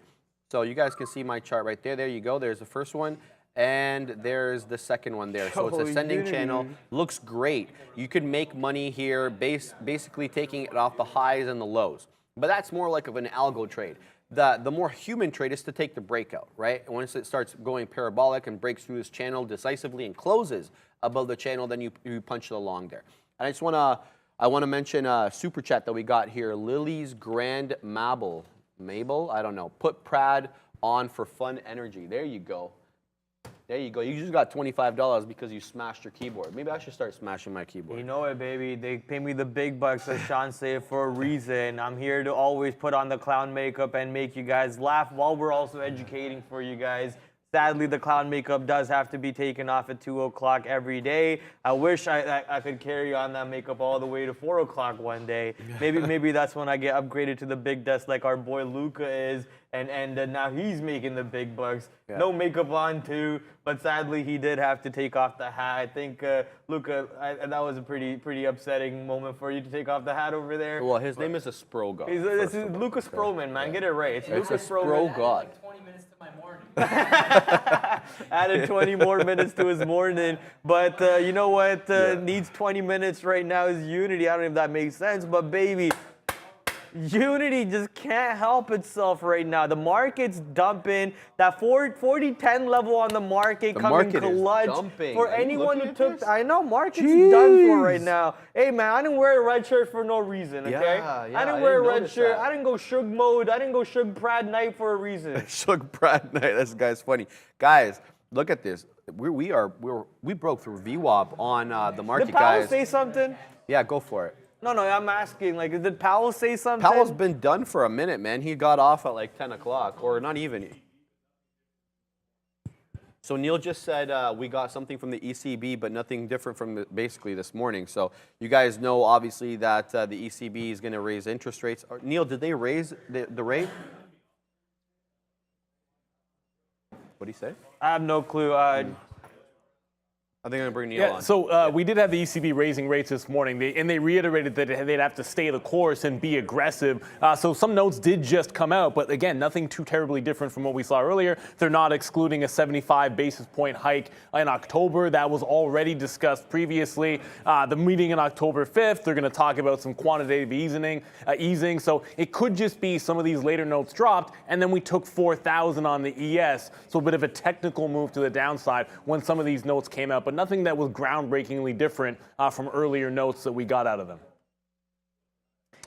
So you guys can see my chart right there. There you go. There's the first one. And there's the second one there. So it's ascending channel. Looks great. You could make money here basically taking it off the highs and the lows. But that's more like of an algo trade. The more human trade is to take the breakout, right? And once it starts going parabolic and breaks through this channel decisively and closes above the channel, then you punch it along there. And I want to mention a super chat that we got here. Lily's Grand Mabel, I don't know. Put Prad on for fun energy. There you go. There you go. You just got $25 because you smashed your keyboard. Maybe I should start smashing my keyboard. You know it, baby. They pay me the big bucks, as Sean said, for a reason. I'm here to always put on the clown makeup and make you guys laugh while we're also educating for you guys. Sadly, the clown makeup does have to be taken off at 2 o'clock every day. I wish I could carry on that makeup all the way to 4 o'clock one day. Maybe that's when I get upgraded to the big desk like our boy Luca is, and now he's making the big bucks. Yeah. No makeup on too, but sadly he did have to take off the hat. I think Luca, that was a pretty upsetting moment for you to take off the hat over there. Well, his name is a Spro God. This is Luca Sproman, man. Get it right. It's Luca Sproman. Spro God. 20 minutes to my morning. Added 20 more minutes to his morning. But you know what needs 20 minutes right now is Unity. I don't know if that makes sense, but baby, Unity just can't help itself right now. The market's dumping. That 40-10 level on the market coming clutch. For anyone who took, I know, market's done for right now. Hey man, I didn't wear a red shirt for no reason, okay? Yeah, I didn't wear a red shirt. I didn't go Shug mode. I didn't go Shug Prad night for a reason. Shug Prad night. This guy's funny. Guys, look at this. We broke through VWAP on the market, Did Powell guys. say something? Yeah, go for it. No, I'm asking, like, did Powell say something? Powell's been done for a minute, man. He got off at like 10 o'clock, or not even. So Neil just said we got something from the ECB, but nothing different from basically this morning. So you guys know, obviously, that the ECB is going to raise interest rates. Neil, did they raise the rate? What did he say? I have no clue. I think I'm going to bring Neil on. So we did have the ECB raising rates this morning, and they reiterated that they'd have to stay the course and be aggressive. So some notes did just come out, but again, nothing too terribly different from what we saw earlier. They're not excluding a 75 basis point hike in October. That was already discussed previously. The meeting on October 5th, they're going to talk about some quantitative easing. So it could just be some of these later notes dropped, and then we took 4,000 on the ES. So a bit of a technical move to the downside when some of these notes came out, but nothing that was groundbreakingly different from earlier notes that we got out of them.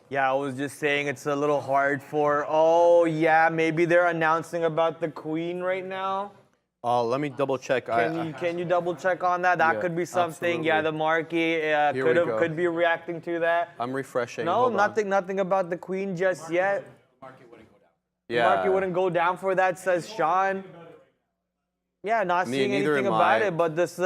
Yeah, I was just saying it's a little hard for, maybe they're announcing about the Queen right now. Let me double check. Can you double check on that? That could be something. Absolutely. Yeah, the market could be reacting to that. I'm refreshing. No, nothing about the Queen just yet. The market wouldn't go down. The market wouldn't go down for that, says Sean. Yeah, not seeing anything about it, but this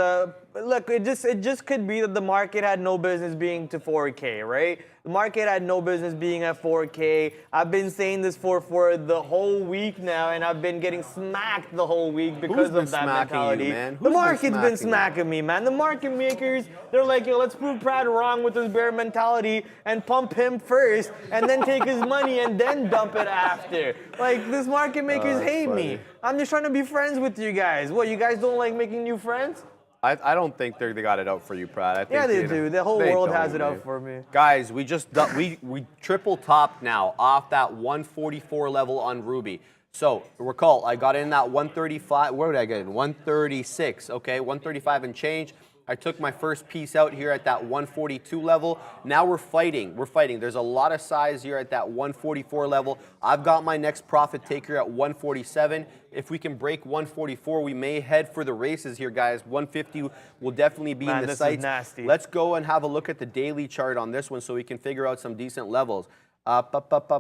look, it just could be that the market had no business being to 4K, right? The market had no business being at 4K. I've been saying this for the whole week now, and I've been getting smacked the whole week because of that mentality. You, man? The market's been smacking me, man. The market makers, they're like, yo, let's prove Prad wrong with his bear mentality and pump him first, and then take his money and then dump it after. Like, this market makers hate me. I'm just trying to be friends with you guys. What, you guys don't like making new friends? I don't think they got it out for you, Brad. I think, Yeah, they do. The whole they world don't, has it out man. for me. Guys, we just we triple topped now off that 144 level on Ruby. So recall, I got in that 135. Where did I get in? 136. Okay, 135 and change. I took my first piece out here at that 142 level. Now we're fighting. We're fighting. There's a lot of size here at that 144 level. I've got my next profit taker at 147. If we can break 144, we may head for the races here, guys. 150 will definitely be in the sights. Is nasty. Let's go and have a look at the daily chart on this one so we can figure out some decent levels. Up,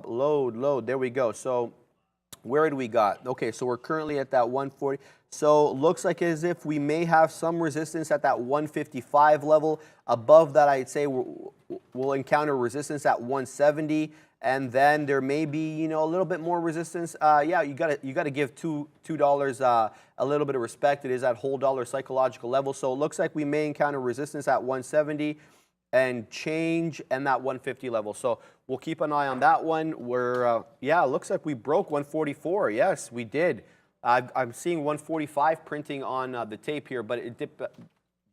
load. There we go. So where do we got? Okay, so we're currently at that 140. So looks like as if we may have some resistance at that 155 level. Above that, I'd say we'll encounter resistance at 170, and then there may be, a little bit more resistance. Yeah, you gotta give $2 a little bit of respect. It is at whole dollar psychological level. So it looks like we may encounter resistance at 170 and change and that 150 level. So we'll keep an eye on that one. We're yeah, it looks like we broke 144. Yes, we did. I'm seeing 145 printing on the tape here, but it dipped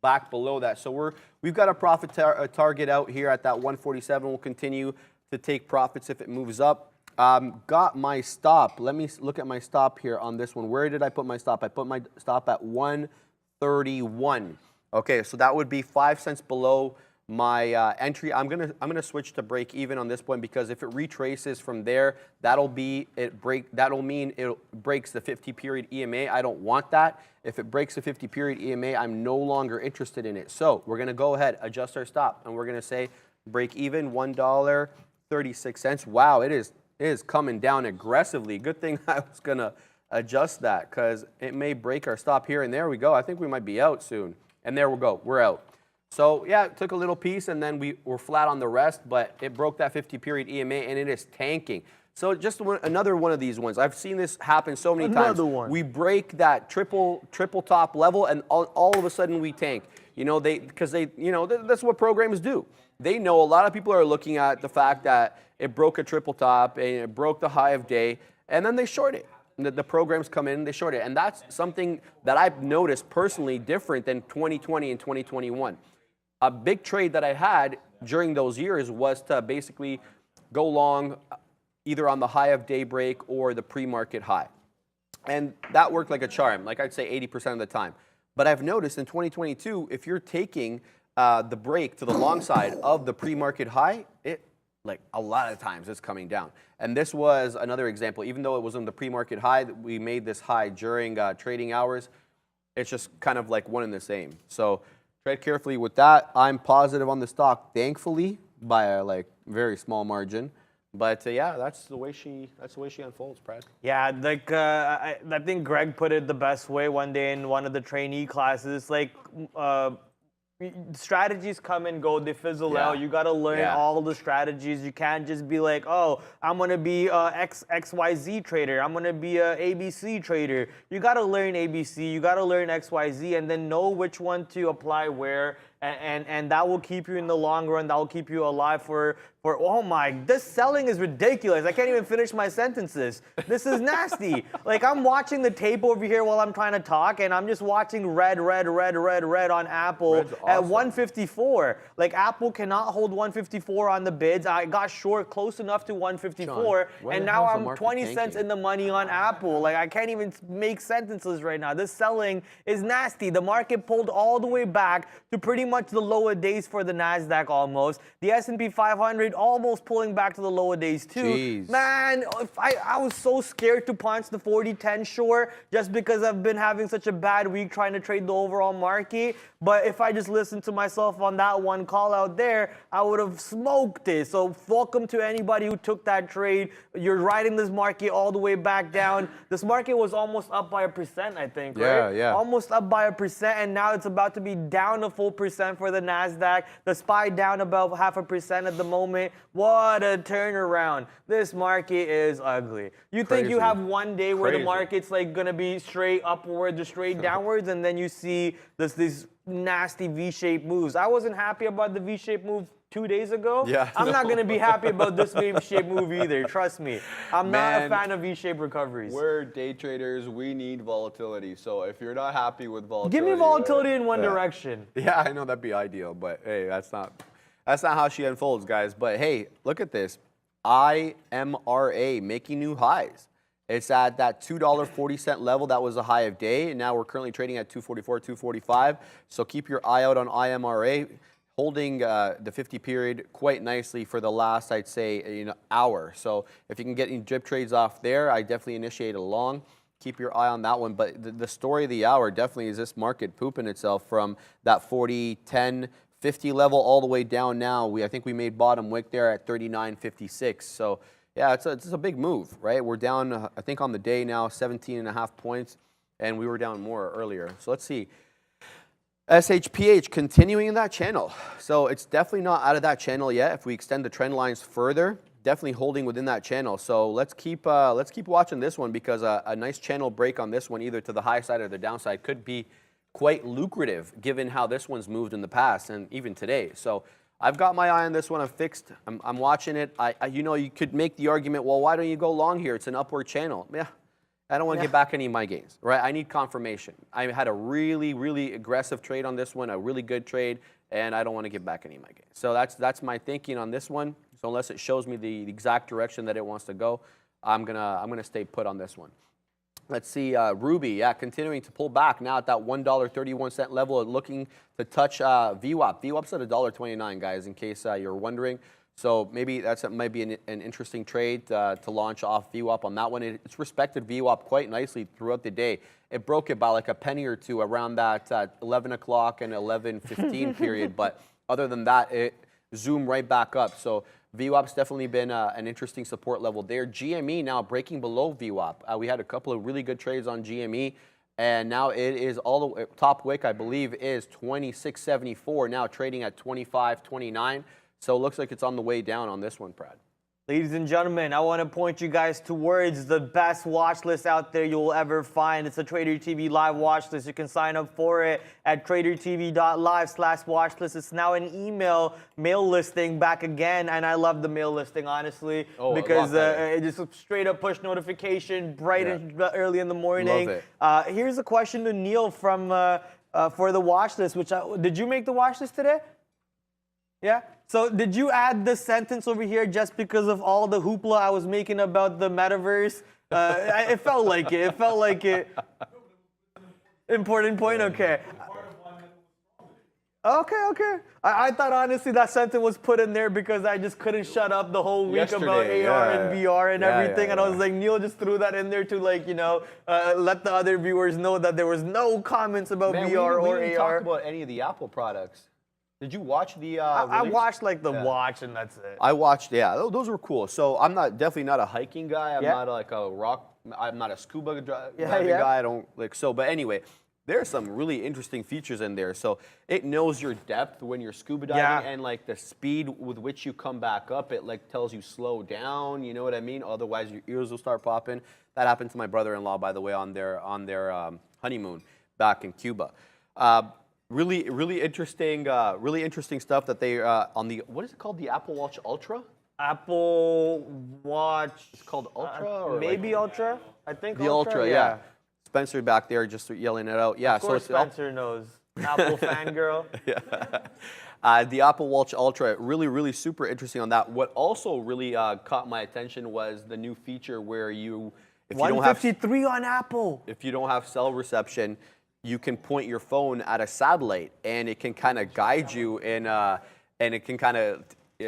back below that. So we've got a profit target out here at that 147. We'll continue to take profits if it moves up. Got my stop. Let me look at my stop here on this one. Where did I put my stop? I put my stop at 131. Okay, so that would be 5 cents below my entry. I'm gonna switch to break even on this point because if it retraces from there, that'll mean it breaks the 50 period EMA. I don't want that. If it breaks the 50 period EMA, I'm no longer interested in it. So we're gonna go ahead, adjust our stop, and we're gonna say break even $1.36. Wow, it is coming down aggressively. Good thing I was gonna adjust that because it may break our stop here, and there we go. I think we might be out soon. And there we go, we're out. So yeah, it took a little piece and then we were flat on the rest, but it broke that 50 period EMA and it is tanking. So just another one of these ones. I've seen this happen so many times. Another one. We break that triple top level and all of a sudden we tank. Because that's what programs do. They know a lot of people are looking at the fact that it broke a triple top and it broke the high of day and then they short it. The programs come in, they short it. And that's something that I've noticed personally different than 2020 and 2021. A big trade that I had during those years was to basically go long either on the high of daybreak or the pre-market high. And that worked like a charm, like I'd say 80% of the time. But I've noticed in 2022, if you're taking the break to the long side of the pre-market high, like a lot of times it's coming down. And this was another example. Even though it was on the pre-market high, we made this high during trading hours. It's just kind of like one and the same. So tread carefully with that. I'm positive on the stock, thankfully, by a very small margin. But yeah, that's the way she unfolds, Brad. Yeah, I think Greg put it the best way one day in one of the trainee classes. Strategies come and go, they fizzle out. You got to learn all the strategies. You can't just be like, oh, I'm going to be a XYZ trader. I'm going to be a ABC trader. You got to learn ABC. You got to learn XYZ and then know which one to apply where. And that will keep you in the long run. That will keep you alive for oh my, this selling is ridiculous. I can't even finish my sentences. This is nasty. I'm watching the tape over here while I'm trying to talk, and I'm just watching red on Apple at 154. Apple cannot hold 154 on the bids. I got short close enough to 154, Sean, and now I'm 20 cents in the money on Apple. I can't even make sentences right now. This selling is nasty. The market pulled all the way back to pretty much the lower days for the NASDAQ almost. The S&P 500 almost pulling back to the lower days too. Jeez. Man, I was so scared to punch the 40-10 short just because I've been having such a bad week trying to trade the overall market. But if I just listened to myself on that one call out there, I would have smoked it. So welcome to anybody who took that trade. You're riding this market all the way back down. This market was almost up by 1%, I think, right? Yeah. Almost up by 1%, and now it's about to be down a full percent for the NASDAQ. The SPY down about 0.5% at the moment. What a turnaround. This market is ugly. You think you have one day where the market's gonna be straight upwards or straight downwards, and then you see these nasty V-shaped moves. I wasn't happy about the V-shaped move 2 days ago, Yeah, I'm not no. going to be happy about this V-shape move either. Trust me. I'm not a fan of V-shape recoveries. We're day traders. We need volatility. So if you're not happy with volatility, Give me volatility in one direction. Yeah, I know that'd be ideal, but hey, that's not how she unfolds, guys. But hey, look at this. IMRA making new highs. It's at that $2.40 level. That was a high of day. And now we're currently trading at 244, 245. So keep your eye out on IMRA, holding the 50 period quite nicely for the last, I'd say, hour. So if you can get any drip trades off there, I definitely initiate a long. Keep your eye on that one. But the story of the hour definitely is this market pooping itself from that 40, 10, 50 level all the way down now. I think we made bottom wick there at 39.56. So yeah, it's a big move, right? We're down, I think on the day now, 17.5 points, and we were down more earlier. So let's see. SHPH continuing in that channel. So it's definitely not out of that channel yet. If we extend the trend lines further, definitely holding within that channel. So let's keep watching this one, because a nice channel break on this one, either to the high side or the downside, could be quite lucrative given how this one's moved in the past and even today. So I've got my eye on this one. I'm fixed. I'm watching it. You could make the argument, well, why don't you go long here? It's an upward channel. Yeah, I don't want to get back any of my gains, right? I need confirmation. I had a really, really aggressive trade on this one, a really good trade, and I don't want to get back any of my gains. So that's my thinking on this one. So unless it shows me the exact direction that it wants to go, I'm gonna stay put on this one. Let's see, Ruby, yeah, continuing to pull back now at that $1.31 level, looking to touch VWAP. VWAP's at $1.29, guys, in case you're wondering. So maybe that might be an interesting trade to launch off VWAP on that one. It's respected VWAP quite nicely throughout the day. It broke it by like a penny or two around that 11 o'clock and 11:15 period, but other than that, it zoomed right back up. So VWAP's definitely been an interesting support level there. GME now breaking below VWAP. We had a couple of really good trades on GME, and now it is all the way, top wick, I believe, is 26.74, now trading at 25.29. So it looks like it's on the way down on this one, Brad. Ladies and gentlemen, I want to point you guys towards the best watch list out there you'll ever find. It's a Trader TV Live watch list. You can sign up for it at tradertv.live/watchlist. It's now an mail listing back again, and I love the mail listing, honestly, because it just straight up push notification, bright and early in the morning. Love it. Here's a question to Neil from for the watch list. Did you make the watch list today? Yeah? So did you add the sentence over here just because of all the hoopla I was making about the metaverse? It felt like it. It felt like it. Important point? Okay. Okay. I thought, honestly, that sentence was put in there because I just couldn't shut up the whole week about AR and VR and everything. And I was like, Neil just threw that in there to, like, let the other viewers know that there was no comments about VR or we didn't AR. talk about any of the Apple products. Did you watch the I release? watched like the watch and that's it. I watched, those were cool. So I'm definitely not a hiking guy. I'm not like a I'm not a scuba diving guy. I don't like so. But anyway, there are some really interesting features in there. So it knows your depth when you're scuba diving and like the speed with which you come back up. It like tells you slow down. You know what I mean? Otherwise your ears will start popping. That happened to my brother-in-law, by the way, on their honeymoon back in Cuba. Really interesting stuff that they on the, what is it called, the Apple Watch Ultra? Apple Watch. It's called Ultra or maybe like, Ultra. I think the Ultra. Yeah. Spencer back there just yelling it out. Yeah. Of course, so Spencer knows. Apple fangirl. The Apple Watch Ultra, really super interesting on that. What also really caught my attention was the new feature where if you don't have 153 on Apple. If you don't have cell reception, you can point your phone at a satellite and it can kind of guide you and it can kind of,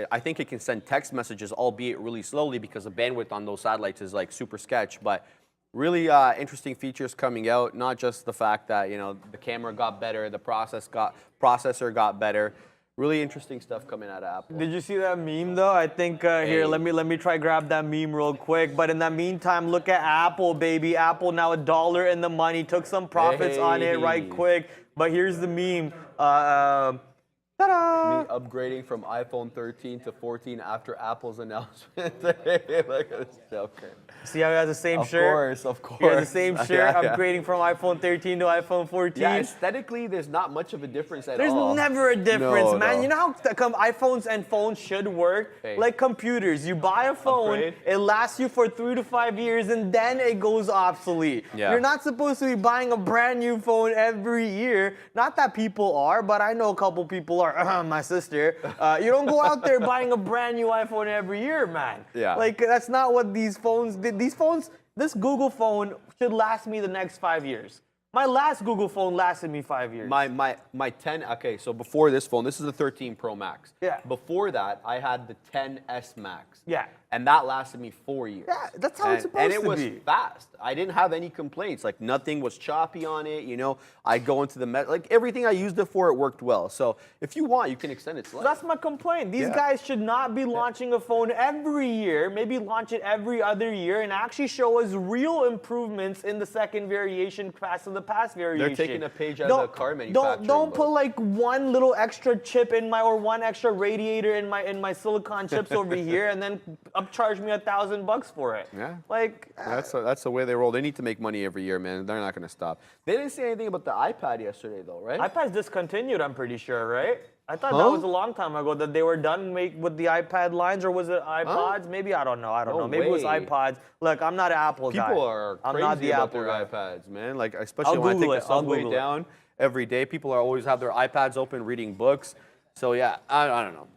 I think it can send text messages, albeit really slowly because the bandwidth on those satellites is like super sketch. But really interesting features coming out, not just the fact that, the camera got better, the processor got better. Really interesting stuff coming out of Apple. Did you see that meme though? I think here, let me try grab that meme real quick. But in the meantime, look at Apple, baby. Apple now $1 in the money. Took some profits on it right quick. But here's the meme. Ta-da! Me upgrading from iPhone 13 to 14 after Apple's announcement. Look at this joker. See how he has the same Of shirt? Of course. He has the same shirt, Yeah. upgrading from iPhone 13 to iPhone 14. Yeah, aesthetically, there's not much of a difference at There's all. never a difference, No, man. no. You know how iPhones and phones should work? Hey. Like computers. You buy a phone, Upgrade. it lasts you for 3 to 5 years, and then it goes obsolete. Yeah. You're not supposed to be buying a brand new phone every year. Not that people are, but I know a couple people are. My sister. You don't go out there buying a brand new iPhone every year, man. Yeah. Like, that's not what these phones did. These phones, this Google phone should last me the next 5 years. My last Google phone lasted me 5 years. My 10, okay, so before this phone, this is the 13 Pro Max. Yeah. Before that, I had the 10S Max. Yeah. And that lasted me 4 years. Yeah, that's how it's supposed and it to was be. fast. I didn't have any complaints. Like nothing was choppy on it. You know, I'd go into the like everything I used it for, it worked well. So if you want, you can extend its life. That's my complaint. These Yeah. guys should not be launching a phone every year, maybe launch it every other year and actually show us real improvements in the second variation past of the past variation. They're taking a page out of the car manufacturing Don't book. put like one little extra chip in my, or one extra radiator in my silicon chips over here and then upcharge me $1,000 for it. Yeah. Like, That's the way they roll. They need to make money every year, man. They're not going to stop. They didn't say anything about the iPad yesterday, though, right? iPad's discontinued, I'm pretty sure, right? I thought that was a long time ago that they were done with the iPad lines, or was it iPods? Maybe, I don't know. I don't know. Maybe it was way. iPods. Look, I'm not an Apple guy. People are I'm crazy not the about Apple their guy. iPads, man. Like especially I'll when I Google take it. the I'll subway Google it. down every day. People are always have their iPads open, reading books. So yeah, I don't know.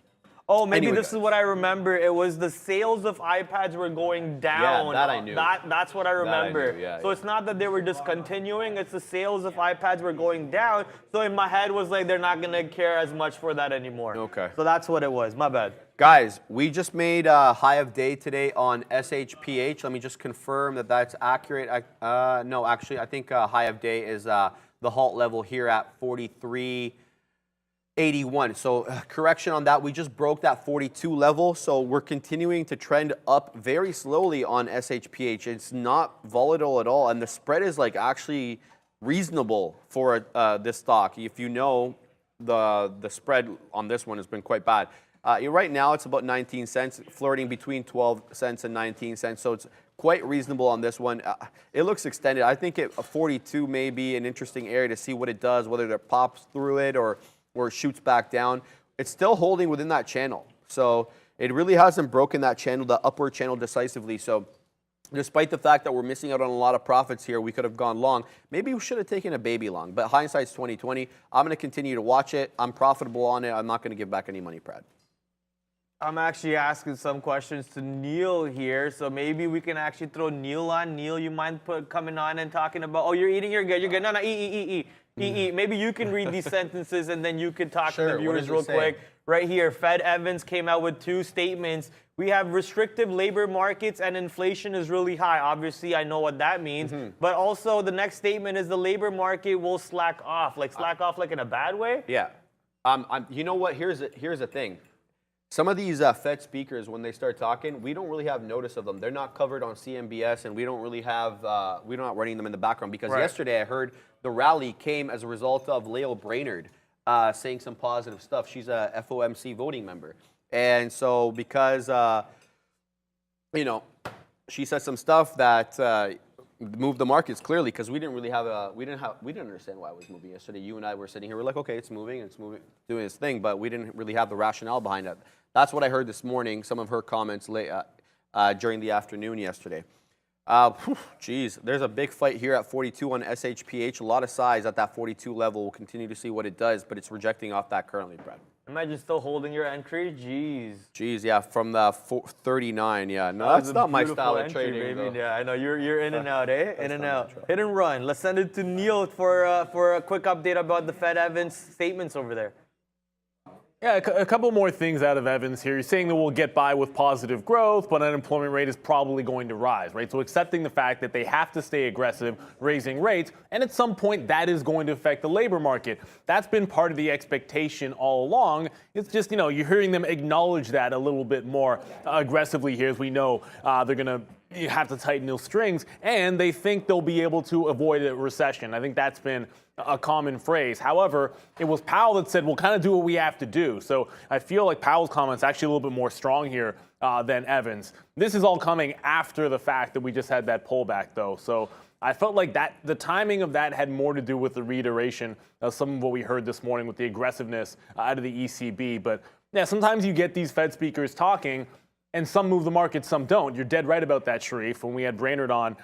Oh, maybe Anyway, this is what I remember. It was the sales of iPads were going down. Yeah, that I knew. That's what I remember. knew, yeah, so yeah. it's not that they were discontinuing, it's the sales of iPads were going down. So in my head was like, they're not going to care as much for that anymore. Okay. So that's what it was. My bad. Guys, we just made a high of day today on SHPH. Let me just confirm that that's accurate. No, actually, I think high of day is the halt level here at 43.81. So correction on that, we just broke that 42 level. So we're continuing to trend up very slowly on SHPH. It's not volatile at all. And the spread is like actually reasonable for this stock. If you know, the spread on this one has been quite bad. Right now, it's about 19 cents, flirting between 12 cents and 19 cents. So it's quite reasonable on this one. It looks extended. I think a 42 may be an interesting area to see what it does, whether it pops through it or shoots back down. It's still holding within that channel. So it really hasn't broken that channel, the upward channel decisively. So despite the fact that we're missing out on a lot of profits here, we could have gone long. Maybe we should have taken a baby long, but hindsight's 20/20. I'm going to continue to watch it. I'm profitable on it. I'm not going to give back any money, Brad. I'm actually asking some questions to Neil here, so maybe we can actually throw Neil on. Neil, you mind coming on and talking about, oh, you're eating, you're good, you're good. No, eat. Maybe you can read these sentences and then you can talk to the Sure, what viewers does it real say? quick. Right here, Fed Evans came out with 2 statements. We have restrictive labor markets and inflation is really high. Obviously, I know what that means. But also, the next statement is the labor market will slack off. Like slack off like in a bad way? Yeah. You know what? Here's the thing. Some of these Fed speakers, when they start talking, we don't really have notice of them. They're not covered on CNBS, and we don't really have, we're not running them in the background. Because yesterday I heard the rally came as a result of Lael Brainerd saying some positive stuff. She's a FOMC voting member. And so because, she said some stuff that moved the markets clearly, because we didn't understand why it was moving yesterday. You and I were sitting here, we're like, okay, it's moving, doing its thing, but we didn't really have the rationale behind it. That's what I heard this morning, some of her comments during the afternoon yesterday. Geez, there's a big fight here at 42 on SHPH. A lot of size at that 42 level. We'll continue to see what it does, but it's rejecting off that currently, Brad. Imagine still holding your entry. Jeez, yeah, from the 39, yeah. No, that's not my style of entry, trading, baby. though. Yeah, I know, you're in and out, eh? In and not out. my trap. Hit and run. Let's send it to Neil for a quick update about the Fed Evans statements over there. Yeah, a couple more things out of Evans here. He's saying that we'll get by with positive growth, but unemployment rate is probably going to rise, right? So accepting the fact that they have to stay aggressive, raising rates, and at some point that is going to affect the labor market. That's been part of the expectation all along. It's just, you're hearing them acknowledge that a little bit more aggressively here, as we know they're going to you have to tighten those strings, and they think they'll be able to avoid a recession. I think that's been a common phrase. However, it was Powell that said, we'll kind of do what we have to do. So I feel like Powell's comments actually a little bit more strong here than Evans. This is all coming after the fact that we just had that pullback, though. So I felt like that the timing of that had more to do with the reiteration of some of what we heard this morning with the aggressiveness out of the ECB. But yeah, sometimes you get these Fed speakers talking, and some move the market, some don't. You're dead right about that, Sharif. When we had Brainerd on,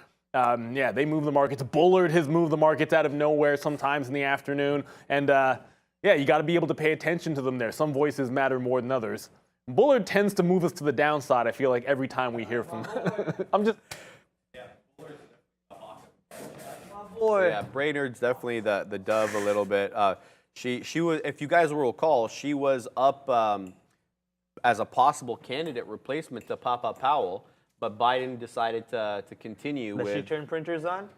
yeah, they move the markets. Bullard has moved the markets out of nowhere sometimes in the afternoon. And yeah, you got to be able to pay attention to them there. Some voices matter more than others. Bullard tends to move us to the downside, I feel like, every time we hear from I'm just... Yeah, Brainerd's definitely the dove a little bit. She was, if you guys will recall, she was up as a possible candidate replacement to Papa Powell, but Biden decided to continue Does with... she turn printers on?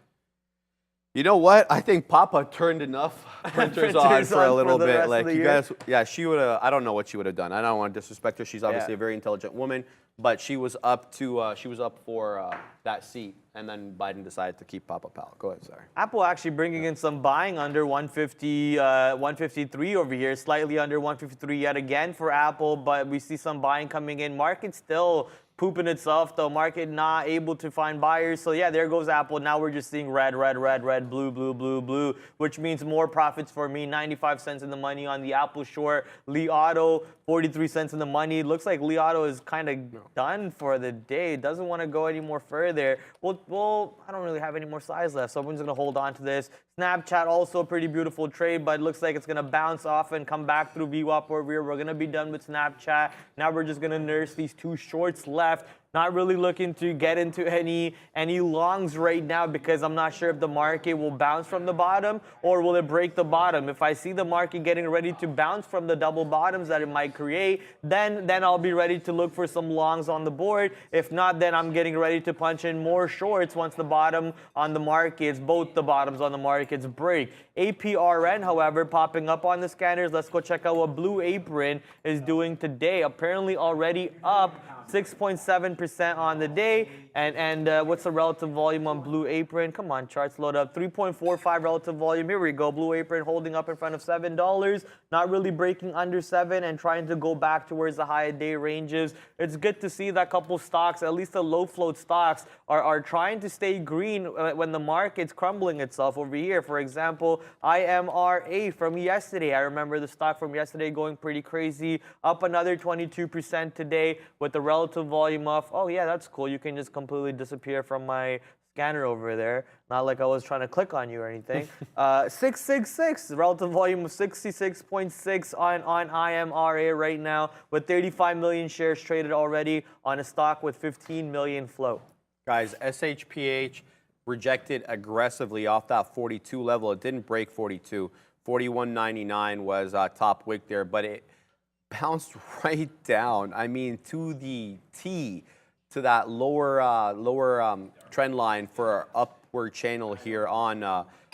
You know what? I think Papa turned enough printers on for a little bit. Like you guys, yeah, she would have. I don't know what she would have done. I don't want to disrespect her. She's obviously a very intelligent woman, but she was up to she was up for that seat, and then Biden decided to keep Papa Powell. Go ahead, sorry. Apple actually bringing in some buying under 150, 153 over here, slightly under 153 yet again for Apple, but we see some buying coming in. Market still pooping itself, though. Market not able to find buyers. So yeah, there goes Apple. Now we're just seeing red, red, red, red, blue, blue, blue, blue, which means more profits for me. 95 cents in the money on the Apple short. Li Auto, 43 cents in the money. Looks like Li Auto is kind of done for the day. Doesn't want to go any more further. Well, I don't really have any more size left, so I'm just going to hold on to this. Snapchat, also a pretty beautiful trade, but it looks like it's going to bounce off and come back through VWAP over here. We're going to be done with Snapchat. Now we're just going to nurse these two shorts left. Not really looking to get into any longs right now because I'm not sure if the market will bounce from the bottom or will it break the bottom. If I see the market getting ready to bounce from the double bottoms that it might create, then I'll be ready to look for some longs on the board. If not, then I'm getting ready to punch in more shorts once the bottom on the markets, both the bottoms on the markets break. APRN, however, popping up on the scanners. Let's go check out what Blue Apron is doing today. Apparently already up 6.7% on the day. And what's the relative volume on Blue Apron? Come on, charts load up. 3.45 relative volume. Here we go. Blue Apron holding up in front of $7. Not really breaking under 7 and trying to go back towards the high day ranges. It's good to see that couple stocks, at least the low float stocks, are trying to stay green when the market's crumbling itself over here. For example, IMRA from yesterday. I remember the stock from yesterday going pretty crazy. Up another 22% today with the relative volume of, oh yeah, that's cool. You can just completely disappear from my scanner over there. Not like I was trying to click on you or anything. 666, relative volume of 66.6 on IMRA right now with 35 million shares traded already on a stock with 15 million float. Guys, SHPH rejected aggressively off that 42 level. It didn't break 42. 41.99 was top wick there, but it bounced right down. I mean, to the T, to that lower trend line for our upward channel here on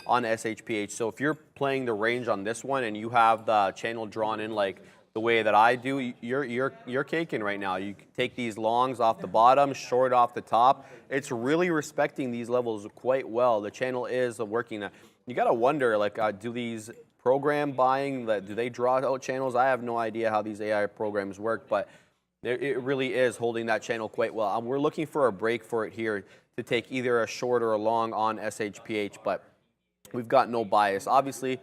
SHPH. So if you're playing the range on this one and you have the channel drawn in like the way that I do, you're caking right now. You take these longs off the bottom, short off the top. It's really respecting these levels quite well. The channel is working. You got to wonder, like, do these program buying, do they draw out channels? I have no idea how these AI programs work, but it really is holding that channel quite well. We're looking for a break for it here to take either a short or a long on SHPH, but we've got no bias. Obviously,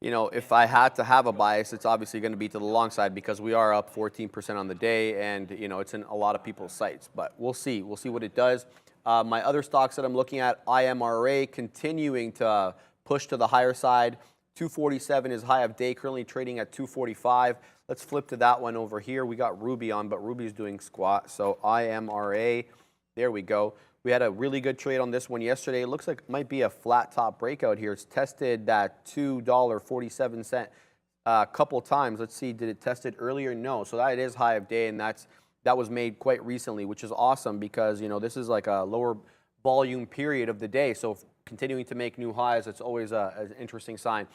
you know, if I had to have a bias, it's obviously going to be to the long side because we are up 14% on the day, and you know, it's in a lot of people's sights. But we'll see. We'll see what it does. My other stocks that I'm looking at, IMRA continuing to push to the higher side. 247 is high of day, currently trading at 245. Let's flip to that one over here. We got Ruby on, but Ruby's doing squat. So IMRA, there we go. We had a really good trade on this one yesterday. It looks like it might be a flat top breakout here. It's tested that $2.47 a couple times. Let's see, did it test it earlier? No. So that is high of day, and that was made quite recently, which is awesome because, you know, this is like a lower volume period of the day. So continuing to make new highs, it's always an interesting sign.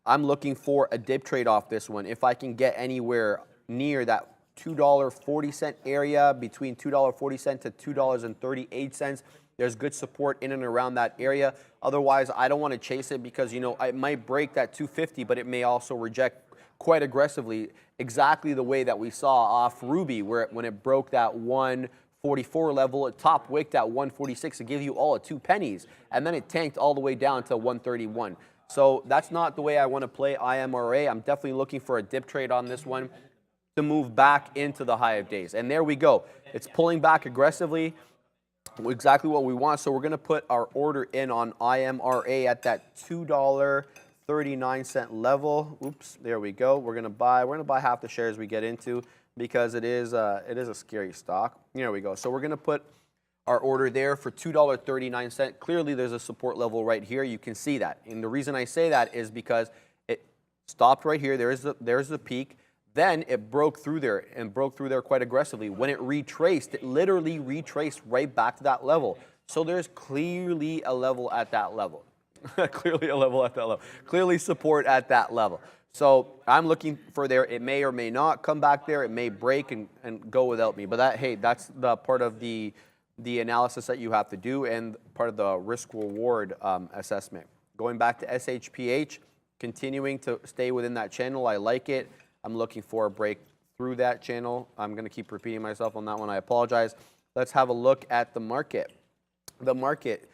I'm looking for a dip trade off this one. If I can get anywhere near that $2.40 area, between $2.40 to $2.38. There's good support in and around that area. Otherwise, I don't want to chase it because, you know, it might break that 250, but it may also reject quite aggressively, exactly the way that we saw off Ruby, where when it broke that 144 level, it top wicked at 146 to give you all at 2 pennies, and then it tanked all the way down to 131. So that's not the way I want to play IMRA. I'm definitely looking for a dip trade on this one to move back into the high of days. And there we go. It's pulling back aggressively, exactly what we want. So we're going to put our order in on IMRA at that $2.39 level. Oops, there we go. We're going to buy half the shares we get into because it is a scary stock. There we go. So we're going to put our order there for $2.39. Clearly, there's a support level right here. You can see that. And the reason I say that is because it stopped right here. There's the peak. Then it broke through there and broke through there quite aggressively. When it retraced, it literally retraced right back to that level. So there's clearly a level at that level. Clearly a level at that level. Clearly support at that level. So I'm looking for there. It may or may not come back there. It may break and go without me. But that's the part of the analysis that you have to do and part of the risk-reward assessment. Going back to SHPH, continuing to stay within that channel. I like it. I'm looking for a break through that channel. I'm going to keep repeating myself on that one. I apologize. Let's have a look at the market. The market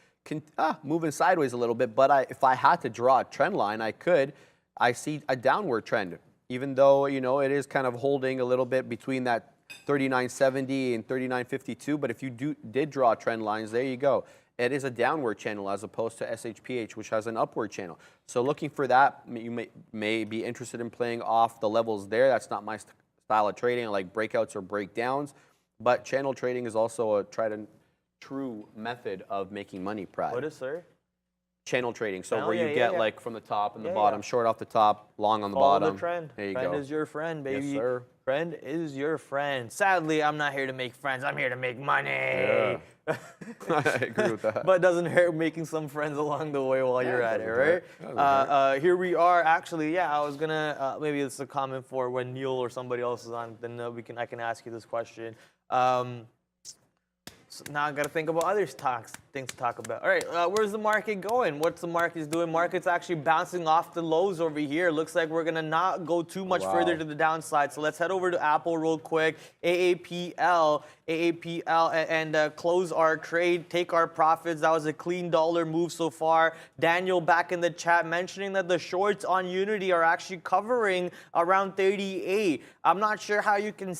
moving sideways a little bit, but if I had to draw a trend line, I could. I see a downward trend, even though, you know, it is kind of holding a little bit between that 39.70 and 39.52. But if you did draw trend lines, there you go. It is a downward channel as opposed to SHPH, which has an upward channel. So looking for that, you may be interested in playing off the levels there. That's not my style of trading. I like breakouts or breakdowns. But channel trading is also a tried and true method of making money, Prad. What is, sir? Channel trading. So where you get like from the top and the bottom, short off the top, long on the Follow bottom. the trend. There you Trend go. is your friend, baby. Yes, sir. Friend is your friend. Sadly, I'm not here to make friends. I'm here to make money. Yeah. I agree with that. But it doesn't hurt making some friends along the way while you're at it, right? Here we are. Actually, yeah, I was gonna maybe it's a comment for when Neil or somebody else is on. Then I can ask you this question. So now I got to think about other things to talk about. All right, where's the market going? What's the market doing? Market's actually bouncing off the lows over here. Looks like we're going to not go too much further to the downside. So let's head over to Apple real quick. AAPL, and close our trade, take our profits. That was a clean dollar move so far. Daniel back in the chat mentioning that the shorts on Unity are actually covering around 38. I'm not sure how you can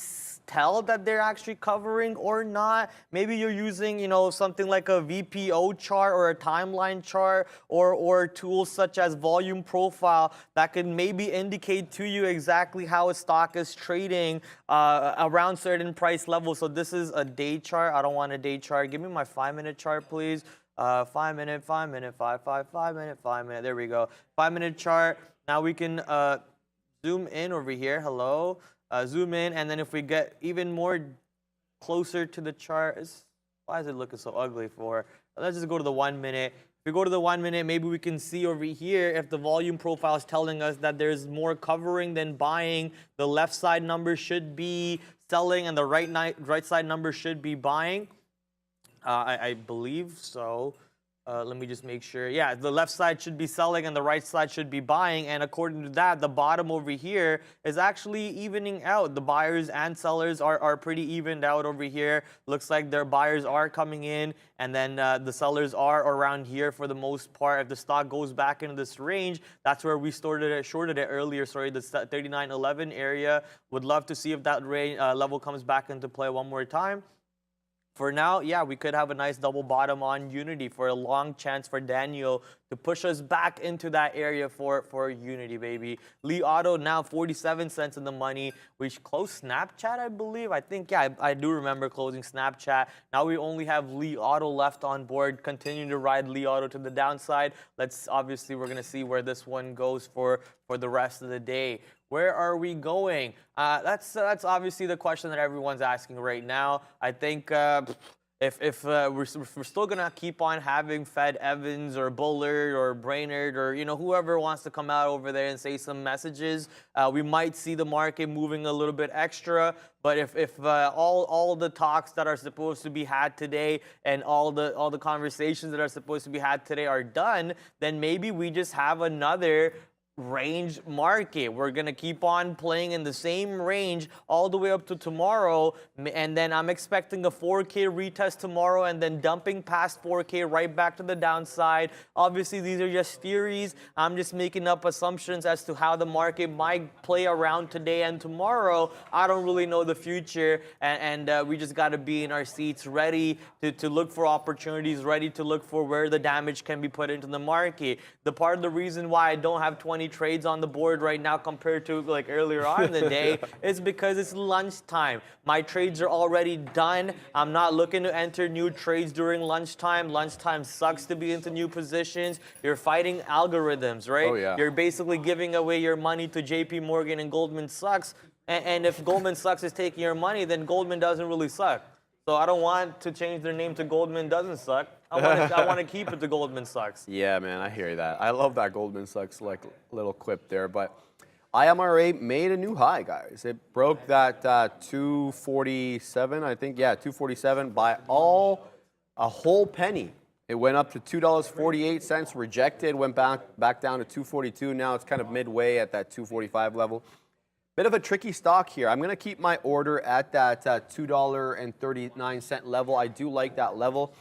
tell that they're actually covering or not. Maybe you're using, you know, something like a VPO chart or a timeline chart or tools such as volume profile that could maybe indicate to you exactly how a stock is trading around certain price levels. So this is a day chart. I don't want a day chart. Give me my 5-minute chart, please. 5 minute, 5 minute, 5 minute, 5 minute. There we go. 5-minute chart. Now we can zoom in over here. Hello. Zoom in, and then if we get even more closer to the chart, why is it looking so ugly for? Let's just go to the 1 minute. If we go to the 1 minute, maybe we can see over here if the volume profile is telling us that there's more covering than buying. The left side number should be selling, and the right side number should be buying. I believe so. Let me just make sure. Yeah, the left side should be selling and the right side should be buying. And according to that, the bottom over here is actually evening out. The buyers and sellers are pretty evened out over here. Looks like their buyers are coming in, and then the sellers are around here for the most part. If the stock goes back into this range, that's where we shorted it earlier. Sorry, the 39.11 area. Would love to see if that level comes back into play one more time. For now, yeah, we could have a nice double bottom on Unity for a long chance for Daniel to push us back into that area for Unity, baby. Lee Auto now 47 cents in the money. We closed Snapchat, I believe. I think, yeah, I do remember closing Snapchat. Now we only have Lee Auto left on board. Continuing to ride Lee Auto to the downside. Obviously, we're going to see where this one goes for the rest of the day. Where are we going? That's obviously the question that everyone's asking right now. I think if we're still gonna keep on having Fed Evans or Bullard or Brainerd or whoever wants to come out over there and say some messages, we might see the market moving a little bit extra. But if all the talks that are supposed to be had today and all the conversations that are supposed to be had today are done, then maybe we just have another range market. We're going to keep on playing in the same range all the way up to tomorrow, and then I'm expecting a 4K retest tomorrow and then dumping past 4K right back to the downside. Obviously, these are just theories. I'm just making up assumptions as to how the market might play around today and tomorrow. I don't really know the future, and we just got to be in our seats ready to look for opportunities, ready to look for where the damage can be put into the market. The part of the reason why I don't have 20 trades on the board right now compared to like earlier on in the day is because it's lunchtime. My trades are already done. I'm not looking to enter new trades during lunchtime. Lunchtime sucks to be into new positions. You're fighting algorithms, right? Oh, yeah. You're basically giving away your money to JP Morgan and Goldman Sachs. And if Goldman Sachs is taking your money, then Goldman doesn't really suck. So I don't want to change their name to Goldman Doesn't Suck. I want to keep it to Goldman Sachs. Yeah, man, I hear that. I love that Goldman Sachs like little quip there. But IMRA made a new high, guys. It broke that 247, I think. Yeah, 247 by a whole penny. It went up to $2.48, rejected, went back down to 242. Now it's kind of midway at that 245 level. Bit of a tricky stock here. I'm going to keep my order at that $2.39 level. I do like that level.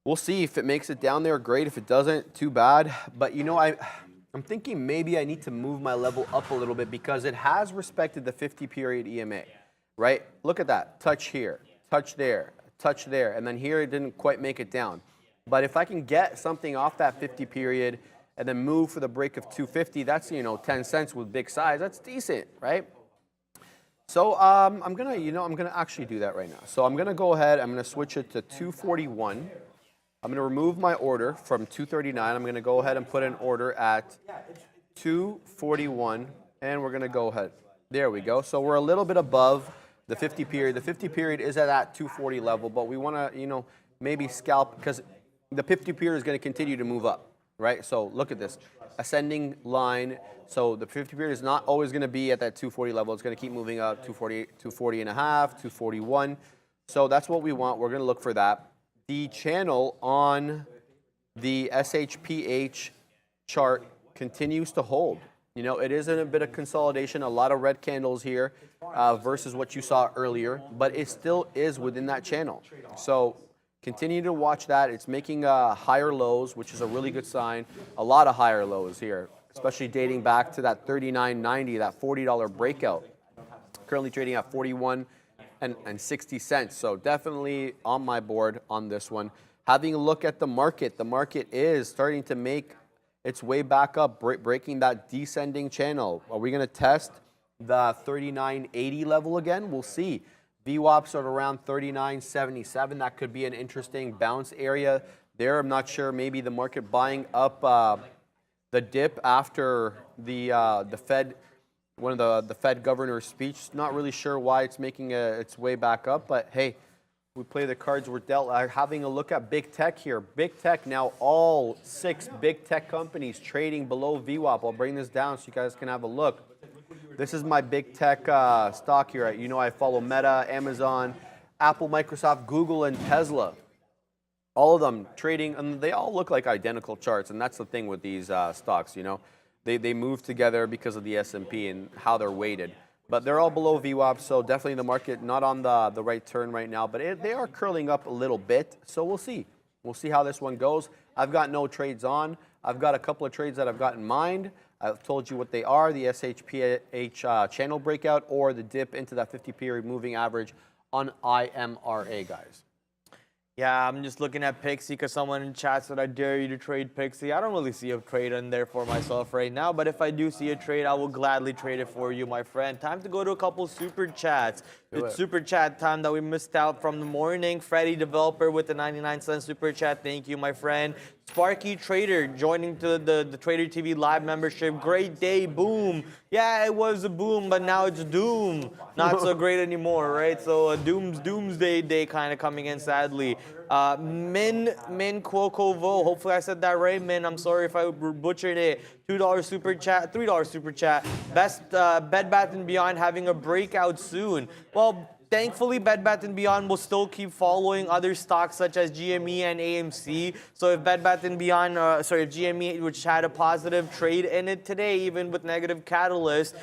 We'll see if it makes it down there. Great. If it doesn't, too bad. But, I'm thinking maybe I need to move my level up a little bit because it has respected the 50-period EMA, right? Look at that. Touch here, touch there, touch there. And then here it didn't quite make it down. But if I can get something off that 50-period and then move for the break of 250, that's 10 cents with big size. That's decent, right? So I'm gonna actually do that right now. So I'm gonna go ahead. I'm gonna switch it to 241. I'm gonna remove my order from 239. I'm gonna go ahead and put an order at 241, and we're gonna go ahead. There we go. So we're a little bit above the 50 period. The 50 period is at that 240 level, but we wanna maybe scalp because the 50 period is gonna continue to move up. Right, so look at this, ascending line. So the 50 period is not always going to be at that 240 level. It's going to keep moving up, 240, 240 and a half, 241. So that's what we want. We're going to look for that. The channel on the SHPH chart continues to hold. It is in a bit of consolidation, a lot of red candles here versus what you saw earlier, but it still is within that channel. So continue to watch that. It's making higher lows, which is a really good sign. A lot of higher lows here, especially dating back to that $39.90, that $40 breakout. Currently trading at 41 and 60 cents. So definitely on my board on this one. Having a look at the market is starting to make its way back up, breaking that descending channel. Are we going to test the 39.80 level again? We'll see. VWAPs are around 39.77. That could be an interesting bounce area there. I'm not sure. Maybe the market buying up the dip after the Fed, one of the Fed governor's speech. Not really sure why it's making its way back up, but hey, we play the cards we're dealt. Having a look at big tech here. Big tech now, all 6 big tech companies trading below VWAP. I'll bring this down so you guys can have a look. This is my big tech stock here. I follow Meta, Amazon, Apple, Microsoft, Google, and Tesla. All of them trading, and they all look like identical charts, and that's the thing with these stocks, They move together because of the S&P and how they're weighted. But they're all below VWAP, so definitely the market not on the right turn right now, but they are curling up a little bit, so we'll see. We'll see how this one goes. I've got no trades on. I've got a couple of trades that I've got in mind. I've told you what they are, the SHPH channel breakout or the dip into that 50-period moving average on IMRA, guys. Yeah, I'm just looking at Pixie because someone in chat said, I dare you to trade Pixie. I don't really see a trade in there for myself right now, but if I do see a trade, I will gladly trade it for you, my friend. Time to go to a couple super chats. It's super chat time that we missed out from the morning. Freddie Developer with the 99-cent super chat. Thank you, my friend. Sparky Trader joining to the Trader TV Live membership. Great day, boom. Yeah, it was a boom, but now it's doom. Not so great anymore, right? So doomsday day kind of coming in, sadly. Min Quocovo, hopefully I said that right, Min. I'm sorry if I butchered it. $2 super chat, $3 super chat. Best Bed Bath & Beyond having a breakout soon. Well, thankfully, Bed Bath & Beyond will still keep following other stocks such as GME and AMC. So if Bed Bath & Beyond, if GME, which had a positive trade in it today, even with negative catalyst,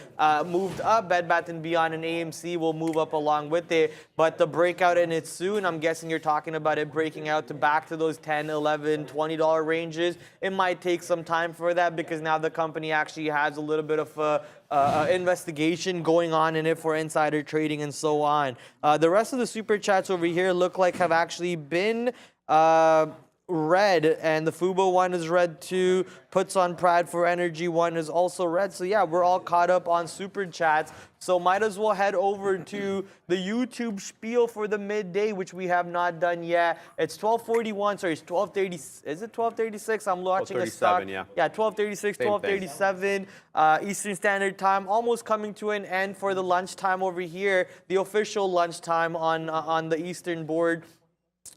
moved up, Bed Bath & Beyond and AMC will move up along with it. But the breakout in it soon, I'm guessing you're talking about it breaking out to back to those $10, $11, $20 ranges. It might take some time for that because now the company actually has a little bit of investigation going on in it for insider trading and so on. The rest of the super chats over here look like have actually been red, and the Fubo one is red too. Puts on Prad for Energy one is also red. So yeah, we're all caught up on super chats. So might as well head over to the YouTube spiel for the midday, which we have not done yet. It's 12:41. Sorry, it's 12:30. Is it 12:36? I'm watching a stock. Yeah. Yeah, 12:36, 12:37 Eastern Standard Time. Almost coming to an end for the lunchtime over here. The official lunchtime on the Eastern board,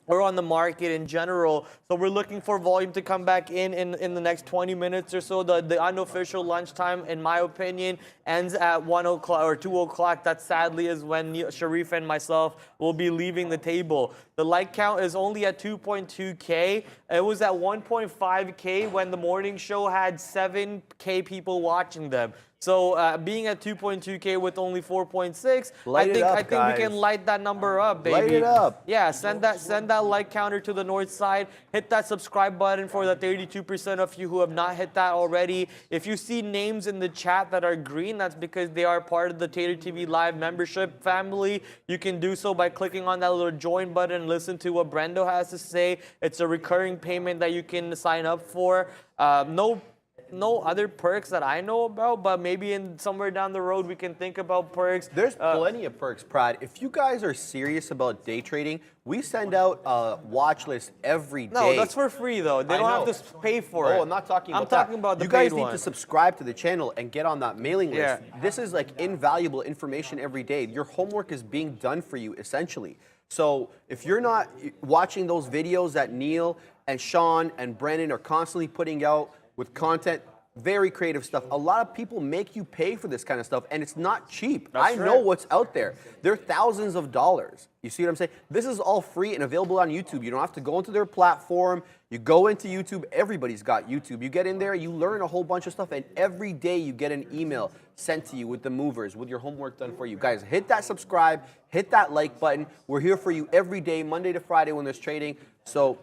or on the market in general. So we're looking for volume to come back in the next 20 minutes or so. The unofficial lunchtime, in my opinion, ends at 1 o'clock or 2 o'clock. That sadly is when Sharif and myself will be leaving the table. The like count is only at 2.2K. It was at 1.5K when the morning show had 7K people watching them. So being at 2.2K with only 4.6, I think we can light that number up, baby. Light it up. Yeah, send that like counter to the north side. Hit that subscribe button for the 32% of you who have not hit that already. If you see names in the chat that are green, that's because they are part of the Trader TV Live membership family. You can do so by clicking on that little join button and listen to what Brendo has to say. It's a recurring payment that you can sign up for. No other perks that I know about, but maybe in somewhere down the road we can think about perks. There's plenty of perks, Prad. If you guys are serious about day trading, we send out a watch list every day. No, that's for free though. They don't have to pay for it. Oh, I'm not talking about that. I'm talking about the You guys paid need one. to subscribe to the channel and get on that mailing list. Yeah. This is like invaluable information every day. Your homework is being done for you, essentially. So if you're not watching those videos that Neil and Sean and Brennan are constantly putting out with content, very creative stuff. A lot of people make you pay for this kind of stuff, and it's not cheap. I know what's out there. They're thousands of dollars. You see what I'm saying? This is all free and available on YouTube. You don't have to go into their platform. You go into YouTube. Everybody's got YouTube. You get in there, you learn a whole bunch of stuff, and every day you get an email sent to you with the movers, with your homework done for you. Guys, hit that subscribe, hit that like button. We're here for you every day, Monday to Friday when there's trading. So,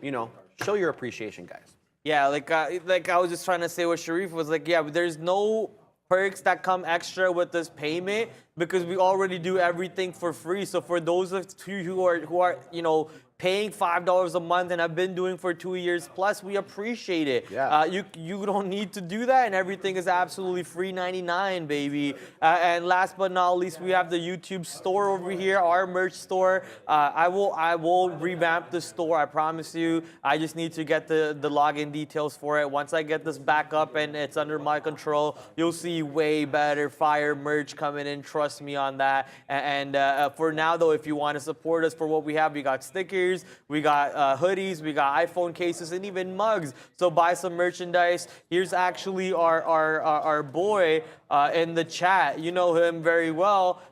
show your appreciation, guys. Yeah, like I was just trying to say what Sharif was like, yeah, but there's no perks that come extra with this payment because we already do everything for free. So for those of you who are paying $5 a month and have been doing for 2 years plus, we appreciate it. Yeah. You don't need to do that, and everything is absolutely free 99, baby. And last but not least, we have the YouTube store over here, our merch store. I will revamp the store, I promise you. I just need to get the login details for it. Once I get this back up and it's under my control, you'll see way better fire merch coming in. Trust me on that. And for now, though, if you want to support us for what we have, we got stickers, we got hoodies, we got iPhone cases, and even mugs. So buy some merchandise. Here's actually our boy in the chat. You know him very well.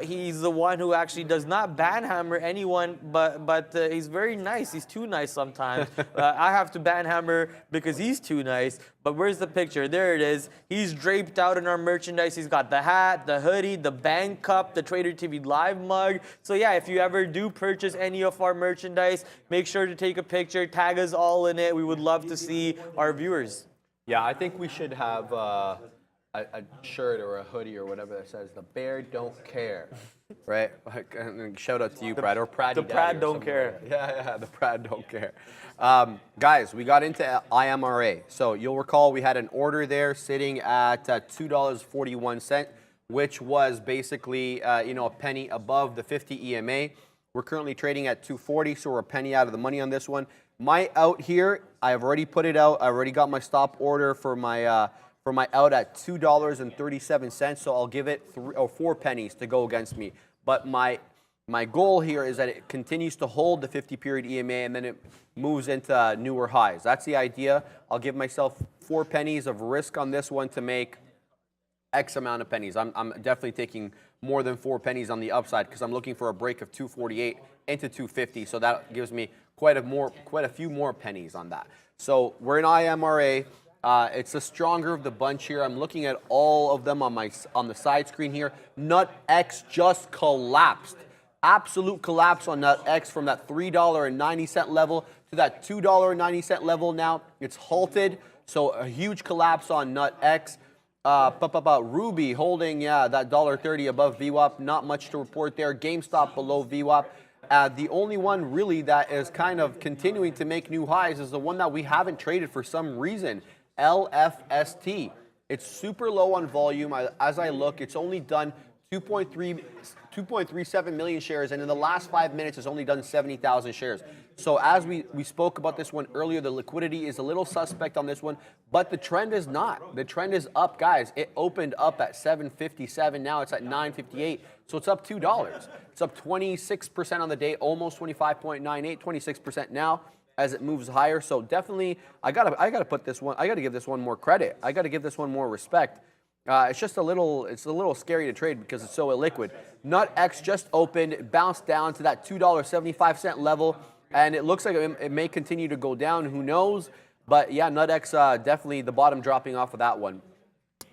He's the one who actually does not banhammer anyone, but he's very nice. He's too nice sometimes. I have to banhammer because he's too nice. But where's the picture? There it is. He's draped out in our merchandise. He's got the hat, the hoodie, the bank cup, the Trader TV Live mug. So yeah, if you ever do purchase any of our merchandise, make sure to take a picture, tag us all in it. We would love to see our viewers. Yeah, I think we should have a shirt or a hoodie or whatever that says "The Bear Don't Care," right? And shout out to you, Brad, or Praddy. The Prad don't care. Yeah, the Prad don't care. Guys, we got into IMRA. So you'll recall we had an order there sitting at $2.41, which was basically a penny above the 50 EMA. We're currently trading at 240, so we're a penny out of the money on this one. My out here, I've already put it out. I already got my stop order for my out at $2.37. So I'll give it 4 pennies to go against me. But my goal here is that it continues to hold the 50-period EMA and then it moves into newer highs. That's the idea. I'll give myself 4 pennies of risk on this one to make X amount of pennies. I'm definitely taking more than 4 pennies on the upside because I'm looking for a break of 248 into 250. So that gives me quite a few more pennies on that. So we're in IMRA. It's the stronger of the bunch here. I'm looking at all of them on the side screen here. NutX just collapsed. Absolute collapse on NutX from that $3.90 level to that $2.90 level now. It's halted. So a huge collapse on NutX. Ruby holding, that $1.30 above VWAP. Not much to report there. GameStop below VWAP. The only one really that is kind of continuing to make new highs is the one that we haven't traded for some reason. LFST. It's super low on volume. As I look, it's only done 2.37 million shares, and in the last 5 minutes, it's only done 70,000 shares. So as we spoke about this one earlier, the liquidity is a little suspect on this one, but the trend is not. The trend is up, guys. It opened up at $7.57. Now it's at $9.58. So it's up $2. It's up 26% on the day, almost 25.98, 26% now as it moves higher. So definitely, I gotta put this one. I gotta give this one more credit. I gotta give this one more respect. It's just a little scary to trade because it's so illiquid. NutX just opened, bounced down to that $2.75 level, and it looks like it may continue to go down. Who knows? But yeah, NutX definitely the bottom dropping off of that one.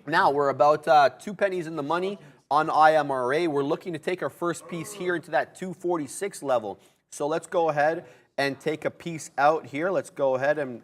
Now we're about 2 pennies in the money on IMRA. We're looking to take our first piece here into that 246 level. So let's go ahead and take a piece out here. Let's go ahead and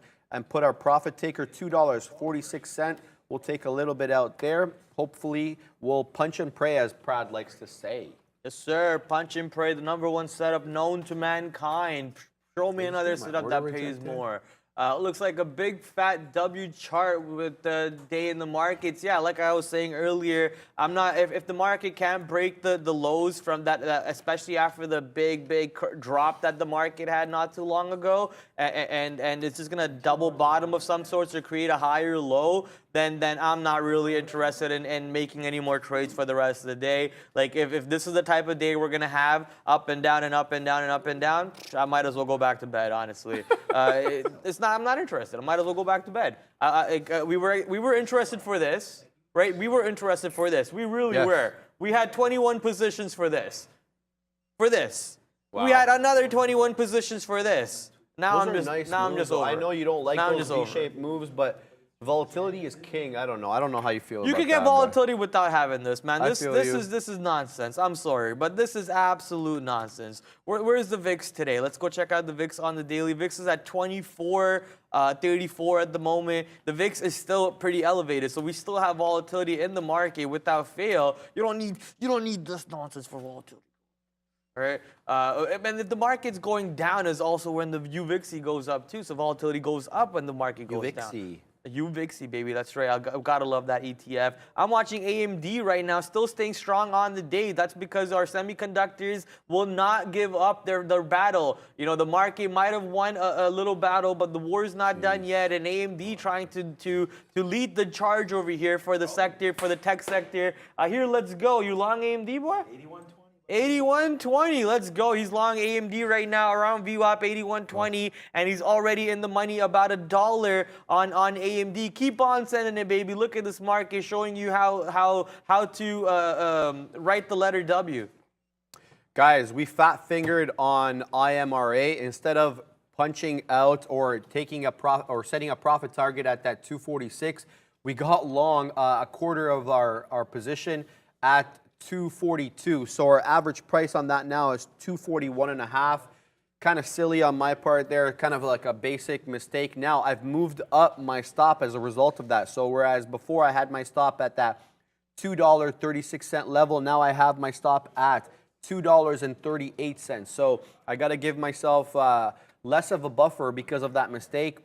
put our profit taker $2.46. We'll take a little bit out there. Hopefully, we'll punch and pray, as Prad likes to say. Yes, sir. Punch and pray, the #1 setup known to mankind. Show me another setup that pays more. Looks like a big fat W chart with the day in the markets. Yeah, like I was saying earlier, I'm not if the market can't break the lows from that, especially after the big drop that the market had not too long ago, and it's just gonna double bottom of some sorts or create a higher low, then I'm not really interested in making any more trades for the rest of the day. Like if this is the type of day we're gonna have up and down and up and down and up and down, I might as well go back to bed, honestly. I'm not interested. I might as well go back to bed. We were interested for this, right? We were interested for this. We really were. We had 21 positions for this. Wow. We had another 21 positions for this. Now I'm just over. I know you don't like those V-shaped moves, but volatility is king. I don't know how you feel. You can get volatility without having this, man. This is nonsense. I'm sorry, but this is absolute nonsense. Where's the VIX today? Let's go check out the VIX on the daily. VIX is at 24.34 at the moment. The VIX is still pretty elevated, so we still have volatility in the market without fail. You don't need this nonsense for volatility. All right, and if the market's going down is also when the UVIXY goes up too. So volatility goes up when the market goes down. UVIXY, baby, that's right. I've got to love that ETF. I'm watching AMD right now, still staying strong on the day. That's because our semiconductors will not give up their battle. You know, the market might have won a little battle, but the war's not done yet. And AMD trying to lead the charge over here for the sector, for the tech sector. Here, let's go. You long AMD, boy? 81.20, let's go. He's long AMD right now around VWAP 81.20, and he's already in the money about $1 on AMD. Keep on sending it, baby. Look at this market showing you how to write the letter W. Guys, we fat fingered on IMRA instead of punching out or taking setting a profit target at that 246. We got long a quarter of our position at 242. So our average price on that now is 241.5. Kind of silly on my part there, kind of like a basic mistake. Now I've moved up my stop as a result of that. So whereas before I had my stop at that $2.36 level, now I have my stop at $2.38. So I got to give myself less of a buffer because of that mistake.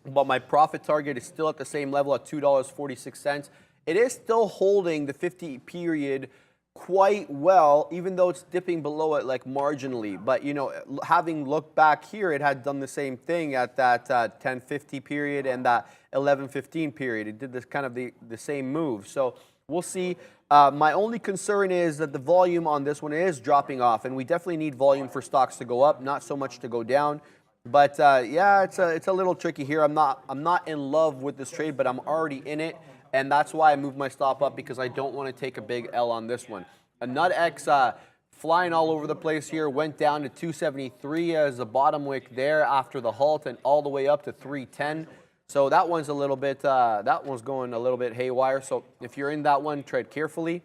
But my profit target is still at the same level at $2.46. It is still holding the 50-period quite well, even though it's dipping below it like marginally. But you know, having looked back here, it had done the same thing at that 10:50 period and that 11:15 period. It did this kind of the same move. So we'll see. My only concern is that the volume on this one is dropping off, and we definitely need volume for stocks to go up, not so much to go down. But yeah, it's a little tricky here. I'm not in love with this trade, but I'm already in it. And that's why I moved my stop up, because I don't want to take a big L on this one. A NutX flying all over the place here, went down to 273 as the bottom wick there after the halt, and all the way up to 310. So that one's a little bit, that one's going a little bit haywire. So if you're in that one, tread carefully.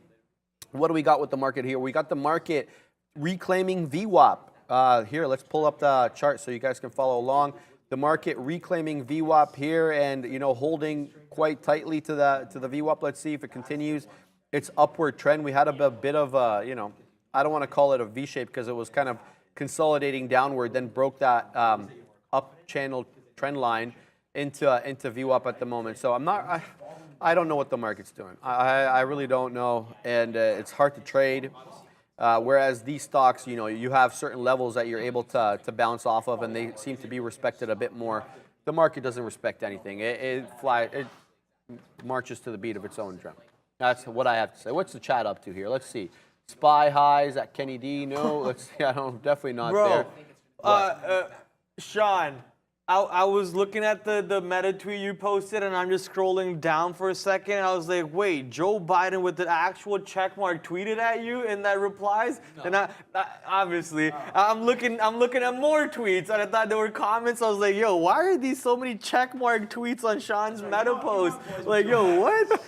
What do we got with the market here? We got the market reclaiming VWAP. Here, let's pull up the chart so you guys can follow along. The market reclaiming VWAP here, and you know, holding quite tightly to the VWAP. Let's see if it continues its upward trend. We had a bit of a, you know, I don't want to call it a V shape because it was kind of consolidating downward, then broke that up channel trend line into VWAP at the moment. So I don't know what the market's doing. I really don't know, and it's hard to trade. Whereas these stocks, you know, you have certain levels that you're able to bounce off of, and they seem to be respected a bit more. The market doesn't respect anything. It marches to the beat of its own drum. That's what I have to say. What's the chat up to here? Let's see. SPY highs at Kenny D. No, let's see. I don't, definitely not there. Sean, I was looking at the meta tweet you posted, and I'm just scrolling down for a second, and I was like, wait, Joe Biden with the actual checkmark tweeted at you in that replies? No. And obviously, I'm looking at more tweets, and I thought there were comments. I was like, yo, why are these so many checkmark tweets on Sean's meta post? Like, yo, what?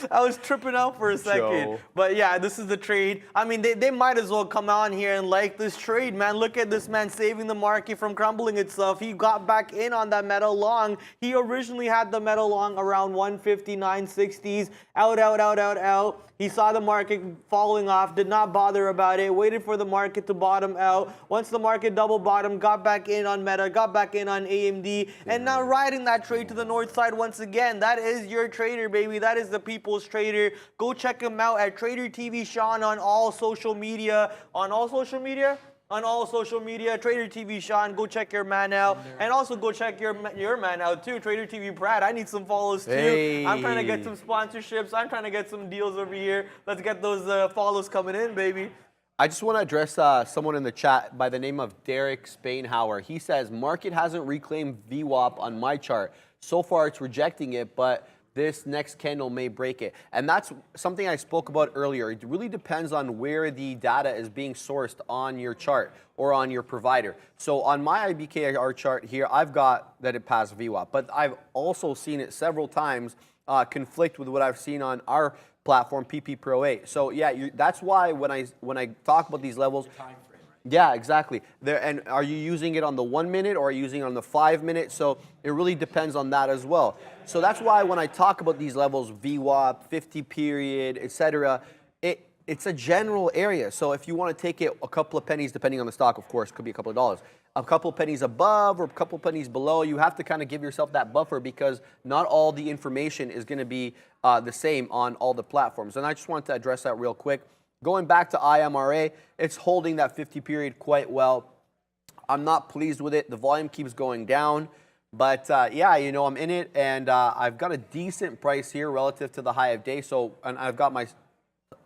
I was tripping out for a second. Joe. But yeah, this is the trade. I mean, they might as well come on here and like this trade, man. Look at this man saving the market from crumbling itself. He got back in on that meta long. He originally had the meta long around 159.60s. Out. He saw the market falling off, did not bother about it, waited for the market to bottom out. Once the market double bottomed, got back in on Meta, got back in on AMD, and now riding that trade to the north side once again. That is your trader, baby. That is the people's trader. Go check him out at Trader TV Sean on all social media. On all social media? On all social media, Trader TV Sean, go check your man out, and also go check your man out too, Trader TV Brad. I need some follows too. Hey. I'm trying to get some sponsorships. I'm trying to get some deals over here. Let's get those follows coming in, baby. I just want to address someone in the chat by the name of Derek Spainhauer. He says, market hasn't reclaimed VWAP on my chart. So far, it's rejecting it, but this next candle may break it. And that's something I spoke about earlier. It really depends on where the data is being sourced on your chart or on your provider. So on my IBKR chart here, I've got that it passed VWAP, but I've also seen it several times conflict with what I've seen on our platform, PP Pro 8. So yeah, that's why when I talk about these levels, yeah, exactly. And are you using it on the 1 minute or are you using it on the 5 minute? So it really depends on that as well. So that's why when I talk about these levels, VWAP, 50 period, etc., it's a general area. So if you want to take it a couple of pennies, depending on the stock, of course, could be a couple of dollars, a couple of pennies above or a couple of pennies below, you have to kind of give yourself that buffer because not all the information is going to be the same on all the platforms. And I just wanted to address that real quick. Going back to IMRA, it's holding that 50 period quite well. I'm not pleased with it. The volume keeps going down. But yeah, you know, I'm in it, and I've got a decent price here relative to the high of day. So, and I've got my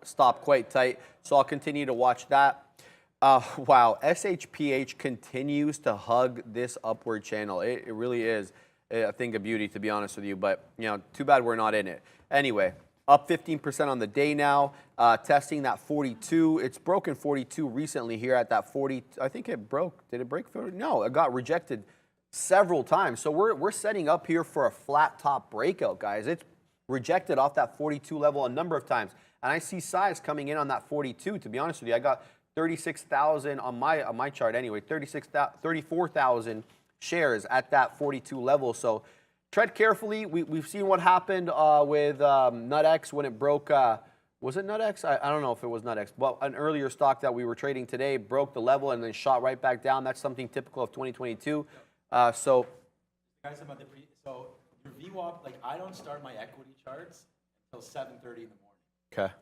stop quite tight. So I'll continue to watch that. Wow, SHPH continues to hug this upward channel. It really is a thing of beauty, to be honest with you. But, you know, too bad we're not in it. Anyway. Up 15% on the day now, testing that 42. It's broken 42 recently here at that 40. I think it broke. Did it break 40? No, it got rejected several times. So we're setting up here for a flat top breakout, guys. It's rejected off that 42 level a number of times. And I see size coming in on that 42, to be honest with you. I got 36,000 on my chart anyway, 34,000 shares at that 42 level. So tread carefully. We've seen what happened with NutX when it broke. Was it NutX? I don't know if it was NutX. But an earlier stock that we were trading today broke the level and then shot right back down. That's something typical of 2022. So, Guys, about so your VWAP, like I don't start my equity charts until 7:30 in the morning. Okay.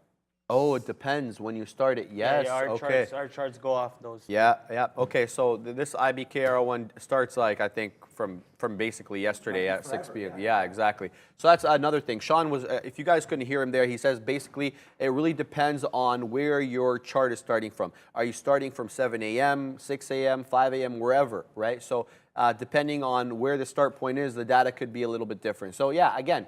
Oh, it depends when you start it. Yes. Yeah, Okay. our charts go off those. Yeah. Okay, so this IBKR one starts like I think from basically yesterday at 6 p.m. Yeah, exactly. So that's another thing. Sean was, if you guys couldn't hear him there, he says basically it really depends on where your chart is starting from. Are you starting from 7 a.m., 6 a.m., 5 a.m., wherever, right? So depending on where the start point is, the data could be a little bit different. So yeah, again,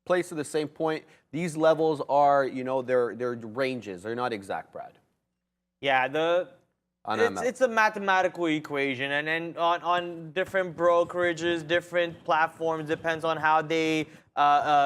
place to the same point. These levels are, they're ranges. They're not exact, Brad. Yeah, it's a mathematical equation, and then on different brokerages, different platforms, depends on how they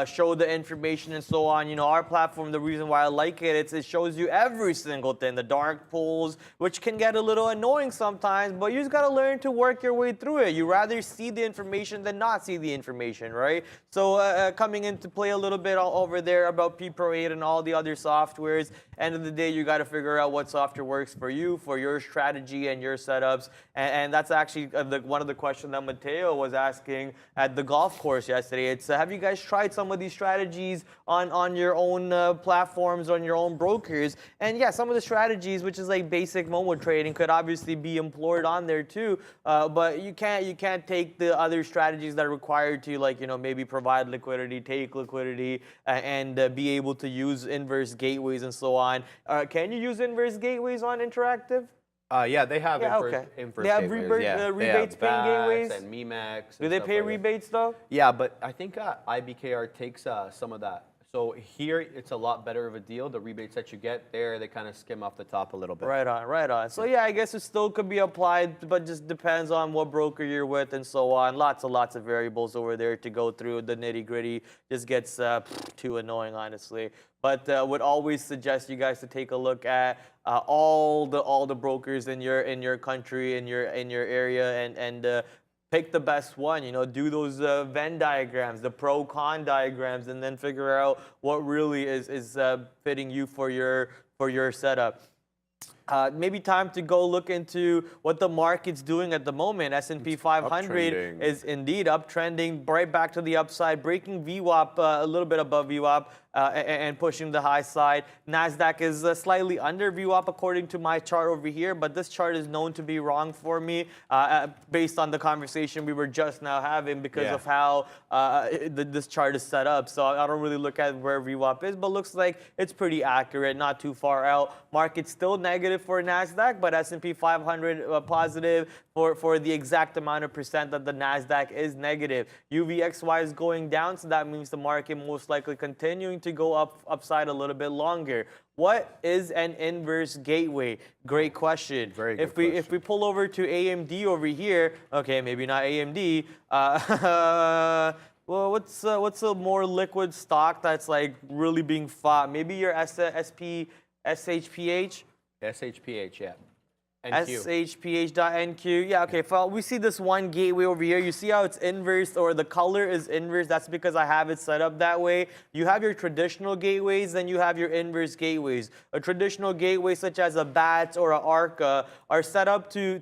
show the information and so on. Our platform, the reason why I like it, it shows you every single thing, the dark pools, which can get a little annoying sometimes, but you just got to learn to work your way through it. You rather see the information than not see the information, right? So coming into play a little bit over there about P-Pro 8 and all the other softwares, end of the day, you got to figure out what software works for you, for your strategy and your setups. And that's actually one of the questions that Mateo was asking at the golf course yesterday. It's, have you guys tried some of these strategies on your own platforms, on your own brokers? And yeah, some of the strategies, which is like basic Momo trading, could obviously be employed on there too. But you can't take the other strategies that are required to, like, maybe provide liquidity, take liquidity, and be able to use inverse gateways and so on. Can you use inverse gateways on Interactive? Yeah, they have inverse They have gateways. rebates paying gateways? And MEMAX. Do they pay rebates though? Yeah, but I think IBKR takes some of that. So here, it's a lot better of a deal. The rebates that you get there, they kind of skim off the top a little bit. Right on. So yeah, I guess it still could be applied, but just depends on what broker you're with and so on. Lots of variables over there to go through. The nitty gritty just gets too annoying, honestly. But would always suggest you guys to take a look at all the brokers in your country, in your area, and pick the best one. Do those Venn diagrams, the pro-con diagrams, and then figure out what really is fitting you for your setup. Maybe time to go look into what the market's doing at the moment. S&P 500 is indeed uptrending, right back to the upside, breaking VWAP a little bit above VWAP. And pushing the high side. NASDAQ is slightly under VWAP according to my chart over here, but this chart is known to be wrong for me based on the conversation we were just now having because of how this chart is set up. So I don't really look at where VWAP is, but looks like it's pretty accurate, not too far out. Market's still negative for NASDAQ, but S&P 500 positive for the exact amount of percent that the NASDAQ is negative. UVXY is going down, so that means the market most likely continuing to go upside a little bit longer. What is an inverse gateway? Great question. Very good question. If we pull over to AMD over here, okay, maybe not AMD. Well, what's a more liquid stock that's like really being fought? Maybe your SHPH. SHPH, yeah. SHPH.NQ. Yeah, okay. Well, we see this one gateway over here. You see how it's inverse, or the color is inverse. That's because I have it set up that way. You have your traditional gateways, then you have your inverse gateways. A traditional gateway, such as a BATS or a ARCA, are set up to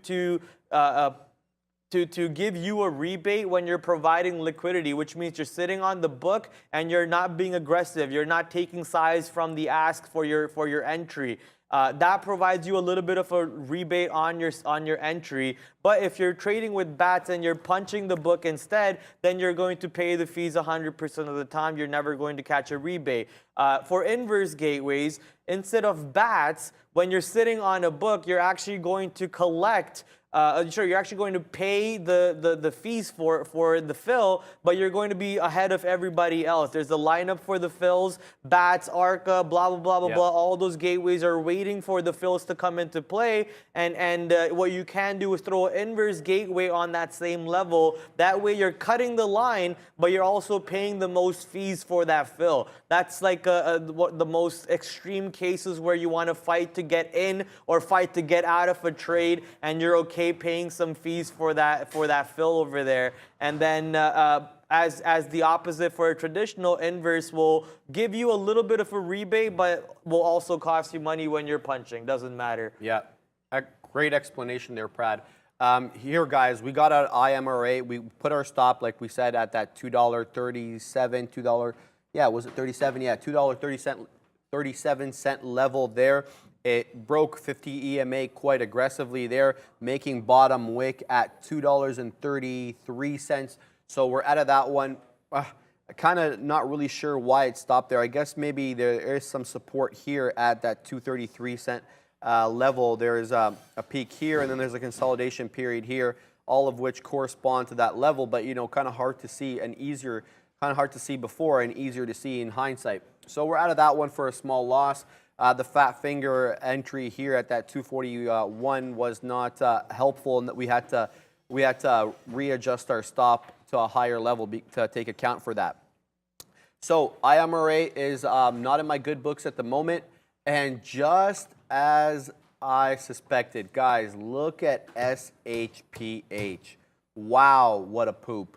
give you a rebate when you're providing liquidity, which means you're sitting on the book and you're not being aggressive. You're not taking size from the ask for your entry. That provides you a little bit of a rebate on your entry. But if you're trading with BATS and you're punching the book instead, then you're going to pay the fees 100% of the time. You're never going to catch a rebate. For inverse gateways, instead of BATS, when you're sitting on a book, you're actually going to collect. You're actually going to pay the fees for the fill, but you're going to be ahead of everybody else. There's a lineup for the fills, BATS, ARCA, blah, blah, blah, blah, blah. All those gateways are waiting for the fills to come into play. And what you can do is throw an inverse gateway on that same level. That way you're cutting the line, but you're also paying the most fees for that fill. That's like the most extreme cases where you want to fight to get in or fight to get out of a trade, and you're okay paying some fees for that fill over there. And then as the opposite for a traditional, inverse will give you a little bit of a rebate, but will also cost you money when you're punching. Doesn't matter. Yeah, a great explanation there, Brad. Here, guys, we got an IMRA. We put our stop, like we said, at that $2.37, $2. Yeah, was it 37? Yeah, $2.30 37-cent level there. It broke 50 EMA quite aggressively there, making bottom wick at $2.33. So we're out of that one. Kind of not really sure why it stopped there. I guess maybe there is some support here at that 2.33 level. There is a peak here, and then there's a consolidation period here, all of which correspond to that level. But kind of hard to see and easier, kind of hard to see before and easier to see in hindsight. So we're out of that one for a small loss. The fat finger entry here at that 241 was not helpful, and that we had to readjust our stop to a higher level to take account for that. So IMRA is not in my good books at the moment, and just as I suspected, guys, look at SHPH. Wow, what a poop!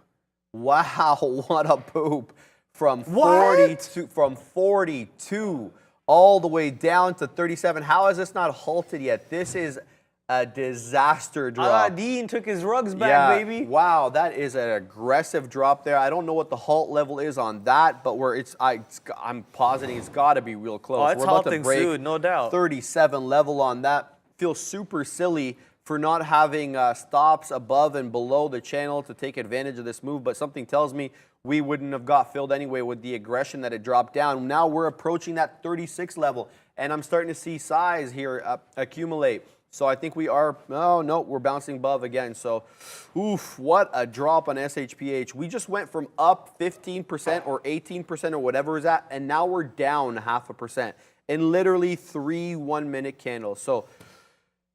Wow, what a poop! From 42 all the way down to 37. How has this not halted yet? This is a disaster drop. Dean took his rugs back, baby. Wow, that is an aggressive drop there. I don't know what the halt level is on that, but I'm positing it's got to be real close. Oh, it's We're about halting to break soon, no doubt. 37 level on that. Feels super silly for not having stops above and below the channel to take advantage of this move, but something tells me we wouldn't have got filled anyway with the aggression that it dropped down. Now we're approaching that 36 level, and I'm starting to see size here accumulate. So I think we are, no, we're bouncing above again. So, oof, what a drop on SHPH. We just went from up 15% or 18% or whatever is that, and now we're down 0.5% in literally 3 1-minute candles. So,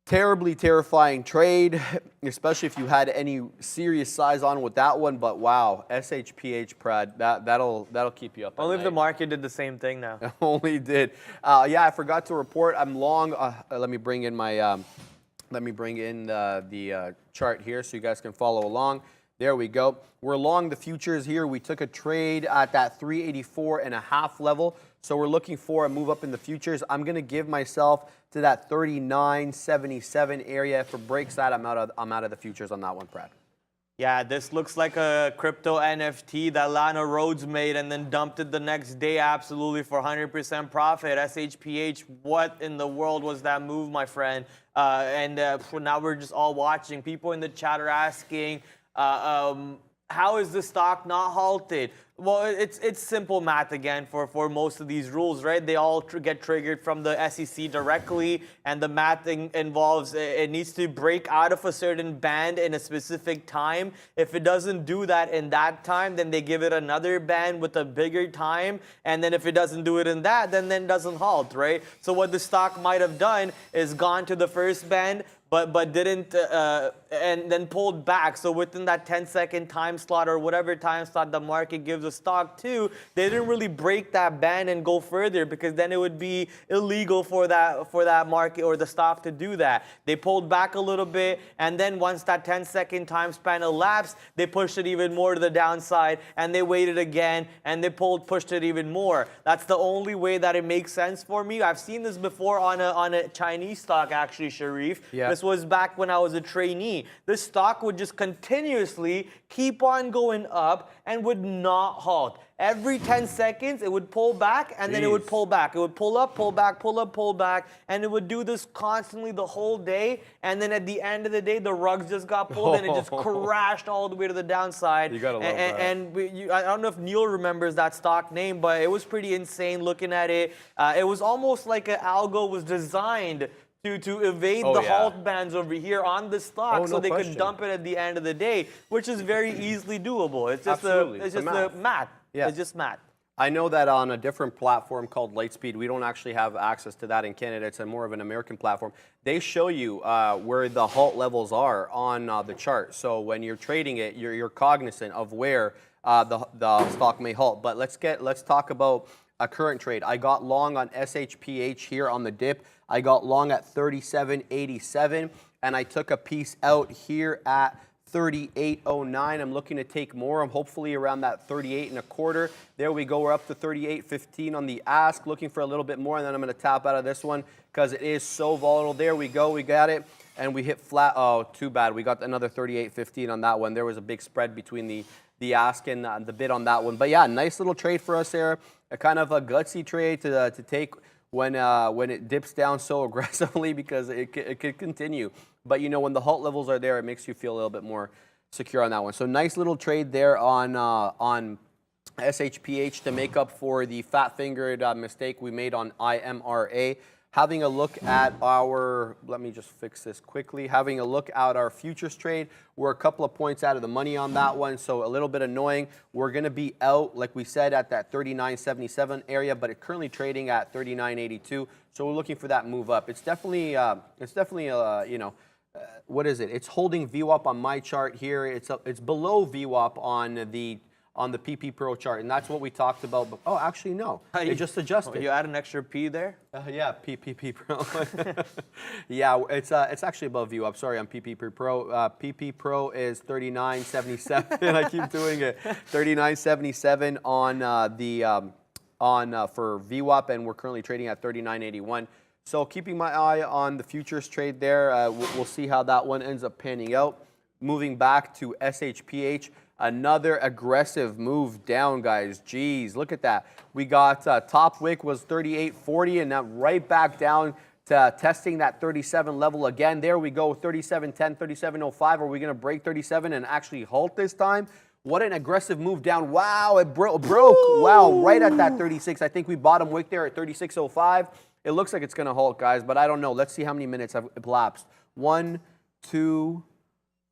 terribly terrifying trade, especially if you had any serious size on with that one. But wow, SHPH, Prad, that'll keep you up. Only if the market did the same thing now. Only did. Yeah, I forgot to report. I'm long. Let me bring in my. The chart here so you guys can follow along. There we go. We're long the futures here. We took a trade at that 384.5 level. So we're looking for a move up in the futures. I'm going to give myself to that 39.77 area. If it breaks that, I'm out of the futures on that one, Brad. Yeah, this looks like a crypto NFT that Lana Rhodes made and then dumped it the next day absolutely for 100% profit. SHPH, what in the world was that move, my friend? Now we're just all watching. People in the chat are asking, how is the stock not halted? Well, it's simple math again for most of these rules, right? They all get triggered from the SEC directly, and the math involves it needs to break out of a certain band in a specific time. If it doesn't do that in that time, then they give it another band with a bigger time, and then if it doesn't do it in that, then it doesn't halt, right? So what the stock might have done is gone to the first band, but didn't, and then pulled back. So within that 10-second time slot or whatever time slot the market gives a stock to, they didn't really break that band and go further, because then it would be illegal for that market or the stock to do that. They pulled back a little bit, and then once that 10-second time span elapsed, they pushed it even more to the downside, and they waited again, and they pushed it even more. That's the only way that it makes sense for me. I've seen this before on a Chinese stock, actually, Sharif. Yeah. This was back when I was a trainee. This stock would just continuously keep on going up and would not halt. Every 10 seconds, it would pull back, and then it would pull back. It would pull up, pull back, pull up, pull back, and it would do this constantly the whole day. And then at the end of the day, the rugs just got pulled, and it just crashed all the way to the downside. You gotta love that. I don't know if Neil remembers that stock name, but it was pretty insane looking at it. It was almost like an algo was designed to evade the halt bands over here on the stock, so they could dump it at the end of the day, which is very easily doable. It's just the math. Yeah. It's just math. I know that on a different platform called Lightspeed, we don't actually have access to that in Canada. It's more of an American platform. They show you where the halt levels are on the chart. So when you're trading it, you're cognizant of where the stock may halt. But let's talk about a current trade. I got long on SHPH here on the dip. I got long at 37.87, and I took a piece out here at 38.09. I'm looking to take more. I'm hopefully around that 38.25. There we go. We're up to 38.15 on the ask. Looking for a little bit more, and then I'm going to tap out of this one because it is so volatile. There we go. We got it, and we hit flat. Oh, too bad. We got another 38.15 on that one. There was a big spread between the the ask and the bid on that one. But yeah, nice little trade for us there. A kind of a gutsy trade to take when it dips down so aggressively, because it could continue. But you know, when the halt levels are there, it makes you feel a little bit more secure on that one. So nice little trade there on SHPH to make up for the fat-fingered mistake we made on IMRA. Having a look at our, let me just fix this quickly. Having a look at our futures trade, we're a couple of points out of the money on that one, so a little bit annoying. We're going to be out, like we said, at that 39.77 area, but it's currently trading at 39.82. So we're looking for that move up. It's definitely you know, what is it? It's holding VWAP on my chart here. It's below VWAP on the PP Pro chart, and that's what we talked about. But, oh, actually, no. It just adjusted. You add an extra P there? Yeah, PP Pro. Yeah, it's actually above VWAP. Sorry, on PP Pro. PP Pro is 39.77. I keep doing it. 39.77 for VWAP, and we're currently trading at 39.81. So keeping my eye on the futures trade there. We'll see how that one ends up panning out. Moving back to SHPH. Another aggressive move down, guys. Jeez, look at that. We got top wick was 38.40, and now right back down to testing that 37 level again. There we go, 37.10, 37.05. Are we going to break 37 and actually halt this time? What an aggressive move down. Wow, it broke. Wow, right at that 36. I think we bottom wick there at 36.05. It looks like it's going to halt, guys, but I don't know. Let's see how many minutes have elapsed. 1, 2,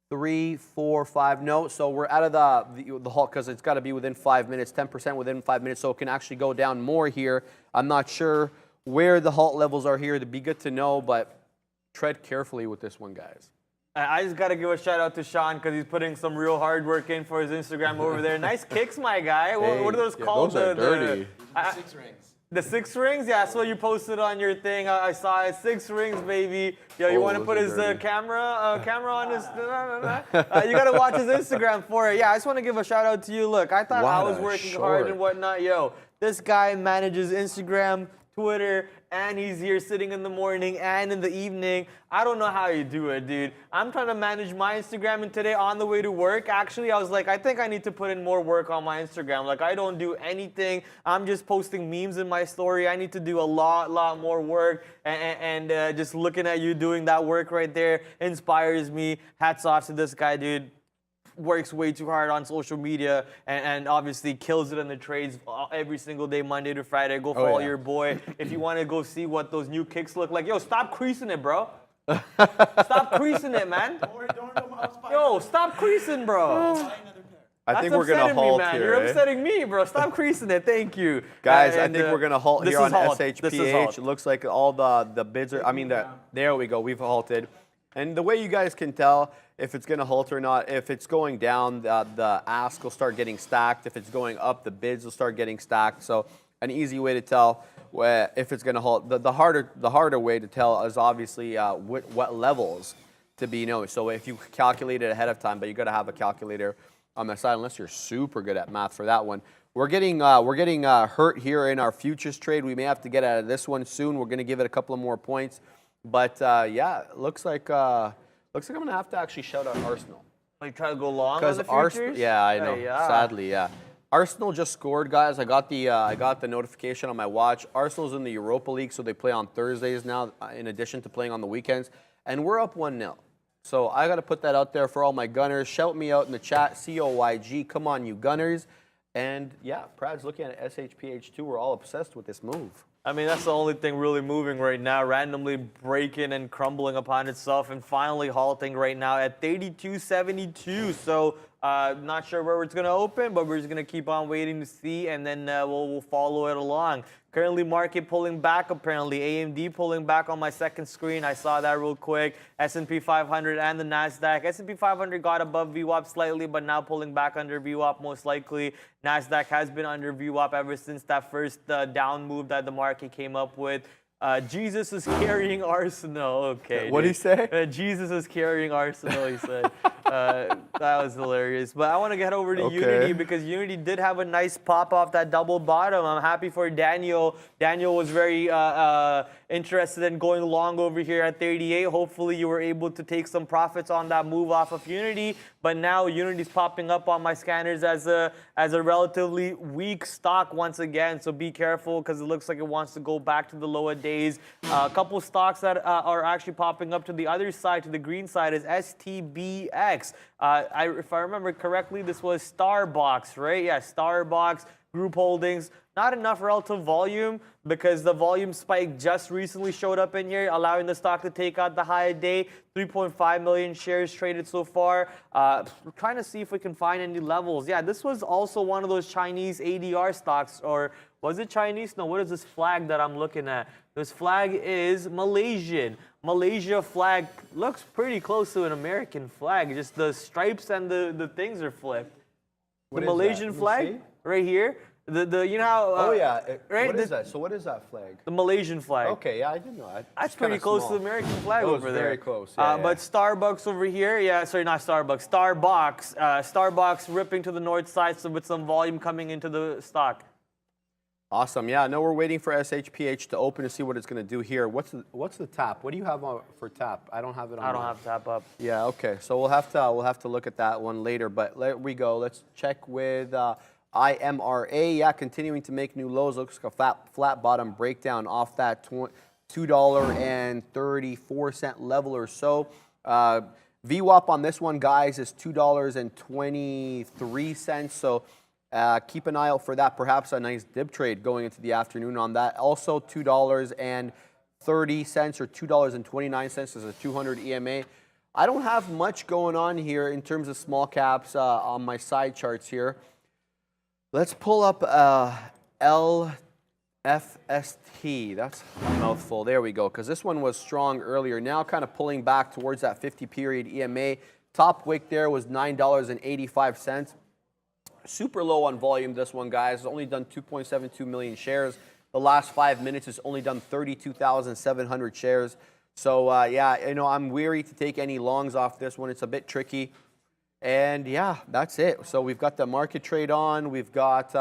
3, 4, 5. No, so we're out of the halt because it's got to be within 5 minutes, 10% within 5 minutes, so it can actually go down more here. I'm not sure where the halt levels are here. It'd be good to know, but tread carefully with this one, guys. I just got to give a shout out to Sean because he's putting some real hard work in for his Instagram over there. Nice kicks, my guy. What are those called? Those are dirty. 6 rings. The 6 rings? Yeah, that's what you posted on your thing. I saw it. 6 rings, baby. Yo, you want to put his camera on his... you got to watch his Instagram for it. Yeah, I just want to give a shout out to you. Look, I thought I was working hard and whatnot. Yo, this guy manages Instagram, Twitter, and he's here sitting in the morning and in the evening. I don't know how you do it, dude. I'm trying to manage my Instagram, and today on the way to work, actually, I was like, I think I need to put in more work on my Instagram. Like, I don't do anything. I'm just posting memes in my story. I need to do a lot more work, and just looking at you doing that work right there inspires me. Hats off to this guy, dude. Works way too hard on social media and obviously kills it in the trades every single day, Monday to Friday. Go follow your boy. If you want to go see what those new kicks look like, yo, stop creasing it, bro. Stop creasing it, man. Yo, stop creasing, bro. I think we're going to halt here. You're upsetting me, bro. Stop creasing it. Thank you. Guys, I think we're going to halt here on SHPH. It looks like all the bids are, there we go. We've halted. And the way you guys can tell if it's going to halt or not, if it's going down, the ask will start getting stacked. If it's going up, the bids will start getting stacked. So an easy way to tell if it's going to halt. The harder way to tell is obviously what levels to be known. So if you calculate it ahead of time, but you got to have a calculator on the side, unless you're super good at math for that one. We're getting hurt here in our futures trade. We may have to get out of this one soon. We're going to give it a couple of more points. But yeah, looks like I'm gonna have to actually shout out Arsenal. Like try to go long on the futures? Yeah, I know. Sadly, yeah. Arsenal just scored, guys. I got the notification on my watch. Arsenal's in the Europa League, so they play on Thursdays now, in addition to playing on the weekends. And we're up 1-0. So I got to put that out there for all my Gunners. Shout me out in the chat, COYG. Come on, you Gunners. And yeah, Prad's looking at SHPH2. We're all obsessed with this move. I mean, that's the only thing really moving right now, randomly breaking and crumbling upon itself and finally halting right now at 32.72. So not sure where it's going to open, but we're just going to keep on waiting to see, and then we'll follow it along. Currently, market pulling back, apparently. AMD pulling back on my second screen. I saw that real quick. S&P 500 and the NASDAQ. S&P 500 got above VWAP slightly, but now pulling back under VWAP most likely. NASDAQ has been under VWAP ever since that first down move that the market came up with. Jesus is carrying Arsenal. Okay. What did he say? Jesus is carrying Arsenal, he said. That was hilarious. But I want to get over to Okay. Unity because Unity did have a nice pop off that double bottom. I'm happy for Daniel. Daniel was very interested in going long over here at 38. Hopefully you were able to take some profits on that move off of Unity. But now Unity's popping up on my scanners as a relatively weak stock once again. So be careful because it looks like it wants to go back to the lower days. A couple stocks that are actually popping up to the other side, to the green side, is STBX. If I remember correctly, this was Starbucks, right? Yeah, Starbucks, Group Holdings. Not enough relative volume because the volume spike just recently showed up in here, allowing the stock to take out the high day. 3.5 million shares traded so far. We're trying to see if we can find any levels. Yeah, this was also one of those Chinese ADR stocks, or was it Chinese? No, what is this flag that I'm looking at? This flag is Malaysian. Malaysia flag looks pretty close to an American flag. Just the stripes and the things are flipped. The Malaysian flag right here. You know how Oh yeah, right? What is that? So what is that flag? The Malaysian flag. Okay, yeah, I didn't know. That's pretty close to the American flag That was over there. very close, yeah, But Starbucks over here, yeah, sorry, not Starbucks, Starbucks. Starbucks ripping to the north side, so with some volume coming into the stock. Awesome. Yeah, no, we're waiting for SHPH to open to see what it's going to do here. What's the tap? What do you have for tap? I don't have it on. I don't have tap up. Yeah, okay. So we'll have to look at that one later, but there we go. Let's check with IMRA. Yeah, continuing to make new lows. Looks like a flat bottom breakdown off that $2.34 level or so. VWAP on this one, guys, is $2.23. So keep an eye out for that. Perhaps a nice dip trade going into the afternoon on that. Also $2.30 or $2.29 is a 200 EMA. I don't have much going on here in terms of small caps on my side charts here. Let's pull up LFST. That's a mouthful. There we go. Because this one was strong earlier. Now kind of pulling back towards that 50-period EMA. Top wick there was $9.85. Super low on volume, this one, guys. It's only done 2.72 million shares. The last 5 minutes, it's only done 32,700 shares. So, yeah, you know, I'm weary to take any longs off this one. It's a bit tricky. And, yeah, that's it. So we've got the market trade on. We've got,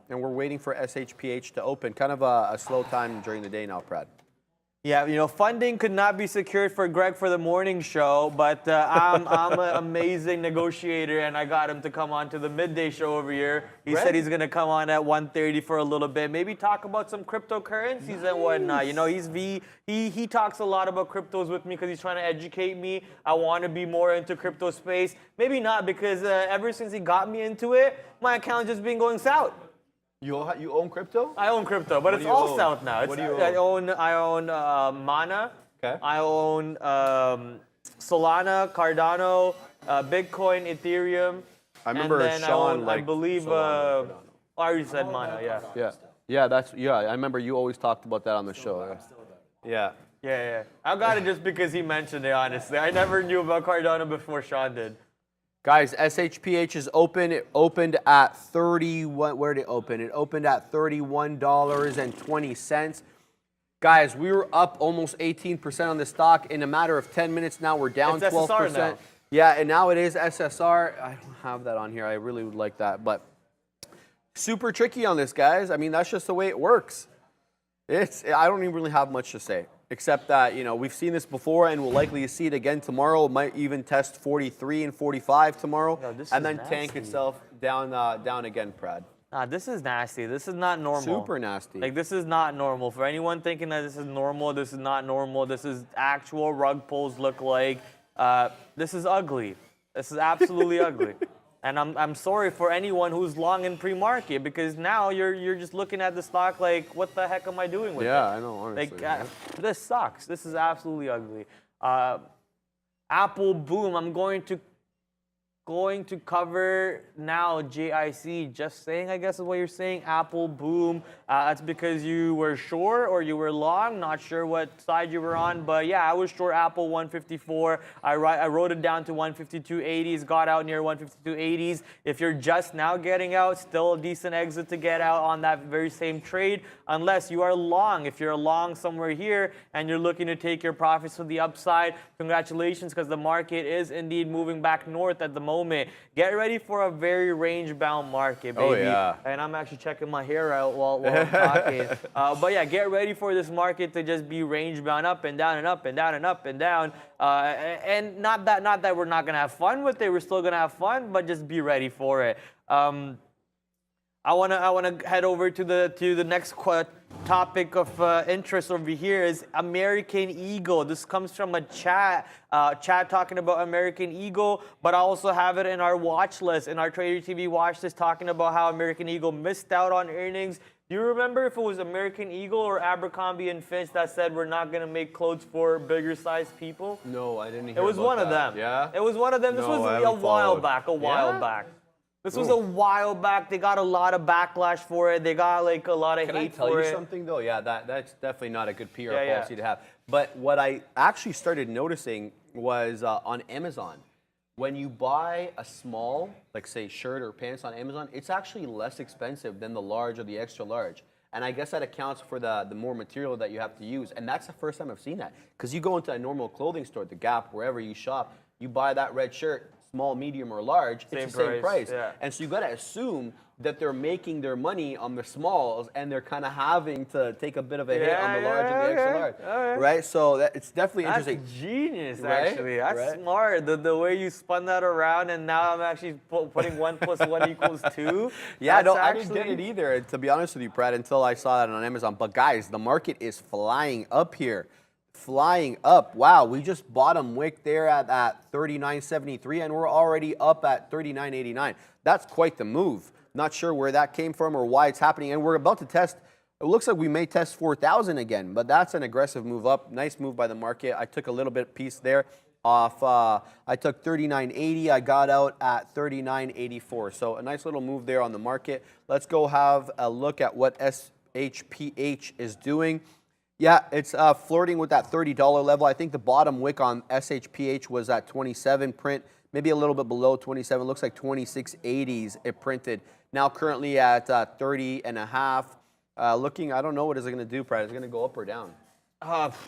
and we're waiting for SHPH to open. Kind of a slow time during the day now, Brad. Yeah, you know, funding could not be secured for Greg for the morning show, but I'm an amazing negotiator, and I got him to come on to the midday show over here. He said he's going to come on at 1:30 for a little bit, maybe talk about some cryptocurrencies and whatnot. You know, he talks a lot about cryptos with me because he's trying to educate me. I want to be more into crypto space. Maybe not, because ever since he got me into it, my account's just been going south. You own crypto? I own crypto, but it's all south now. What do you own? I own Mana. Okay. I own Solana, Cardano, Bitcoin, Ethereum. I remember and then Sean, I believe, Solana, I already said Mana, yeah. Yeah. I remember you always talked about that on the show. Yeah. Yeah. I got it just because he mentioned it, honestly. I never knew about Cardano before Sean did. Guys, SHPH is open. It opened at 31. Where did it open? It opened at $31.20. Guys, we were up almost 18% on the stock in a matter of 10 minutes. Now we're down 12%. SSR now. Yeah, and now it is SSR. I don't have that on here. I really would like that, but super tricky on this, guys. I mean, that's just the way it works. I don't even really have much to say. Except that, you know, we've seen this before and we'll likely see it again tomorrow. It might even test 43 and 45 tomorrow. And then tank itself down again, Prad. This is nasty. This is not normal. Super nasty. Like, this is not normal. For anyone thinking that this is normal, this is not normal. This is actual rug pulls look like. This is ugly. This is absolutely ugly. And I'm sorry for anyone who's long in pre-market, because now you're just looking at the stock like, what the heck am I doing with it? Yeah, I know, honestly. Like, this sucks. This is absolutely ugly. Apple, boom. I'm going to going to cover now JIC. Just saying, I guess is what you're saying. Apple, boom. That's because you were short or you were long. Not sure what side you were on. But yeah, I was short Apple 154. I wrote it down to 152.80s. Got out near 152.80s. If you're just now getting out, still a decent exit to get out on that very same trade. Unless you are long. If you're long somewhere here and you're looking to take your profits to the upside, congratulations, because the market is indeed moving back north at the moment. Get ready for a very range-bound market, baby. Oh, yeah. And I'm actually checking my hair out while I'm talking. But yeah, get ready for this market to just be range-bound, up and down and up and down and up and down. And not that we're not gonna have fun with it. We're still gonna have fun, but just be ready for it. I wanna head over to the next topic of interest over here is American Eagle. This comes from a chat talking about American Eagle, but I also have it in our watch list, in our Trader TV watch list, talking about how American Eagle missed out on earnings. Do you remember if it was American Eagle or Abercrombie & Fitch that said we're not going to make clothes for bigger sized people? No, I didn't hear It was about one of that. them. Yeah? It was one of them. This No, was I a haven't while followed. back, Yeah? back. This was a while back. They got a lot of backlash for it. They got like a lot of Can I hate tell for you it. something though? Yeah, that's definitely not a good PR Yeah. policy to have. But what I actually started noticing was on Amazon, when you buy a small, like say shirt or pants on Amazon, it's actually less expensive than the large or the extra large. And I guess that accounts for the more material that you have to use. And that's the first time I've seen that. Because you go into a normal clothing store, the Gap, wherever you shop, you buy that red shirt, small, medium, or large, it's the same price. Yeah. And so you got to assume that they're making their money on the smalls and they're kind of having to take a bit of a hit on the large and the extra large. Right? So it's definitely That's interesting. genius, Right? actually. That's Right? smart. The way you spun that around, and now I'm actually putting 1 + 1 equals 2. Yeah, That's no, I didn't get it either, to be honest with you, Brad, until I saw that on Amazon. But guys, the market is flying up here. Flying up. Wow, we just bottom wick there at 39.73 and we're already up at 39.89. That's quite the move. Not sure where that came from or why it's happening. And we're about to test, it looks like we may test 4,000 again, but that's an aggressive move up. Nice move by the market. I took a little bit piece there off, I took 39.80. I got out at 39.84. So a nice little move there on the market. Let's go have a look at what SHPH is doing. Yeah, it's flirting with that $30 level. I think the bottom wick on SHPH was at 27 print, maybe a little bit below 27. Looks like 26.80s it printed. Now currently at 30.5. Looking, I don't know what is it going to do, Brad. Is it going to go up or down?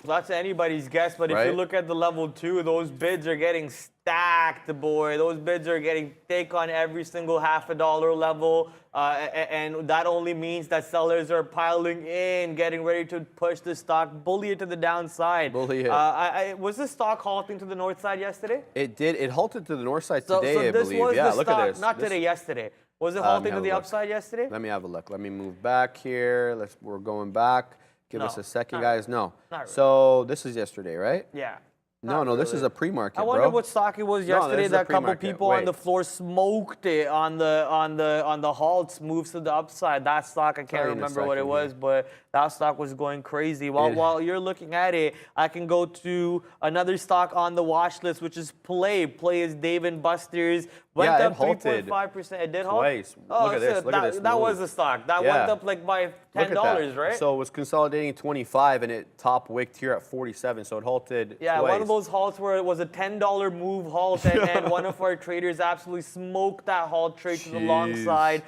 That's anybody's guess, but if Right? you look at the level 2, those bids are getting stacked, boy. Those bids are getting thick on every single $0.50 level, and that only means that sellers are piling in, getting ready to push the stock, bully it to the downside. Bully it. Was the stock halting to the north side yesterday? It did. It halted to the north side So today, I this believe. was Yeah, the look stock, at this. not This- today, yesterday. Was it Let me halting to have the a look. upside yesterday? Let me have a look. Let me move back here. We're going back. Give us No, a second, not guys. No. Not really. So this is yesterday, right? Yeah. No, this is a pre-market, I bro. wonder what stock it was No, yesterday. this is a That couple pre-market. people on Wait. the floor smoked it on the halts, moves to the upside. That stock, I can't Tell you in a remember what it second was, but that stock was going crazy. While you're looking at it, I can go to another stock on the watch list, which is Play. Play is Dave & Buster's. Went Yeah, it up halted 3.5%. It did halt? twice. Oh, Look at this, so look at this That was move. the stock. That Yeah. went up like by Look at $10, that. right? So it was consolidating 25 and it top wicked here at 47. So it halted Yeah, twice. one of those halts where it was a $10 move halt, and one of our traders absolutely smoked that halt trade to the long Jeez. side.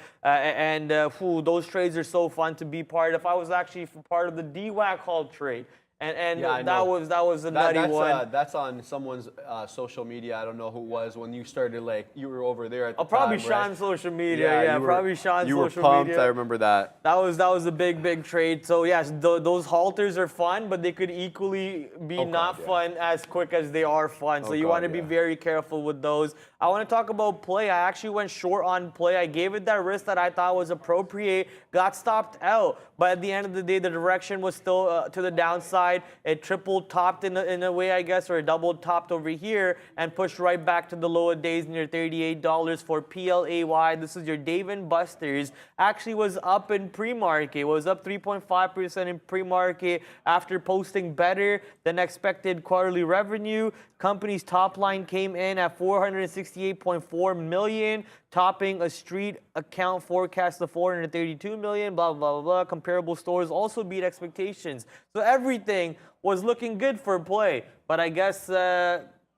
Those trades are so fun to be part of. I was actually part of the DWAC halt trade, and Yeah, I that know. was a nutty one. That's on someone's social media. I don't know who it was when you started. Like you were over there at the Probably time, right? Sean's social media. Yeah, you were- probably Sean's You were social pumped. media. I remember that. That was a big trade. So yes, those halters are fun, but they could equally be not yeah. fun as quick as they are fun. So you God, want to be yeah. very careful with those. I want to talk about Play. I actually went short on Play. I gave it that risk that I thought was appropriate. Got stopped out, but at the end of the day, the direction was still to the downside. side. It triple topped in a way, I guess, or a double topped over here and pushed right back to the lower days near $38 for PLAY. This is your Dave & Buster's. Actually was up in pre-market, was up 3.5% in pre-market after posting better than expected quarterly revenue. Company's top line came in at $468.4 million, topping a street account forecast of $432 million, blah, blah, blah, blah. Comparable stores also beat expectations. So everything was looking good for Play. But I guess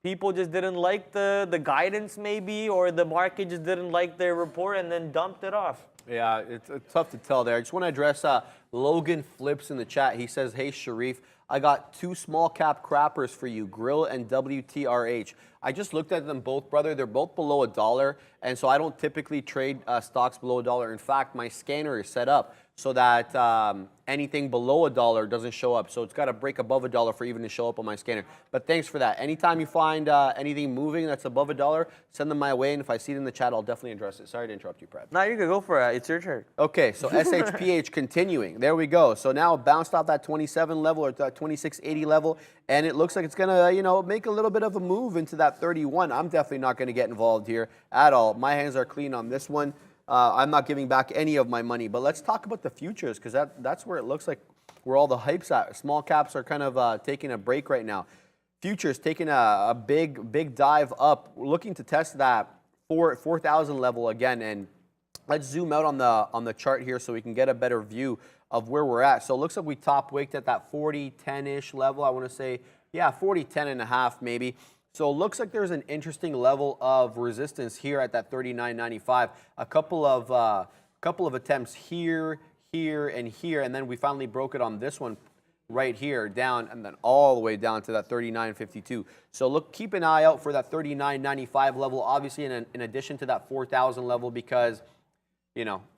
people just didn't like the guidance maybe, or the market just didn't like their report and then dumped it off. Yeah, it's tough to tell there. I just want to address Logan Flips in the chat. He says, hey, Sharif, I got 2 small cap crappers for you, Grill and WTRH. I just looked at them both, brother. They're both below $1, and so I don't typically trade stocks below $1. In fact, my scanner is set up so that anything below $1 doesn't show up. So it's got to break above $1 for even to show up on my scanner. But thanks for that. Anytime you find anything moving that's above $1, send them my way, and if I see it in the chat, I'll definitely address it. Sorry to interrupt you, Brad. No, you can go for it. It's your turn. Okay, so SHPH continuing. There we go. So now it bounced off that 27 level or that 2680 level, and it looks like it's gonna, make a little bit of a move into that 31. I'm definitely not gonna get involved here at all. My hands are clean on this one. I'm not giving back any of my money. But let's talk about the futures, because that's where it looks like where all the hype's at. Small caps are kind of taking a break right now. Futures taking a big dive up. We're looking to test that 4,000 level again. And let's zoom out on the chart here so we can get a better view of where we're at. So it looks like we top wicked at that 40.10-ish level. I want to say, yeah, 40.10.5 maybe. So it looks like there's an interesting level of resistance here at that 39.95. A couple of attempts here, and here, and then we finally broke it on this one right here down, and then all the way down to that 39.52. So keep an eye out for that 39.95 level, obviously in addition to that 4,000 level, because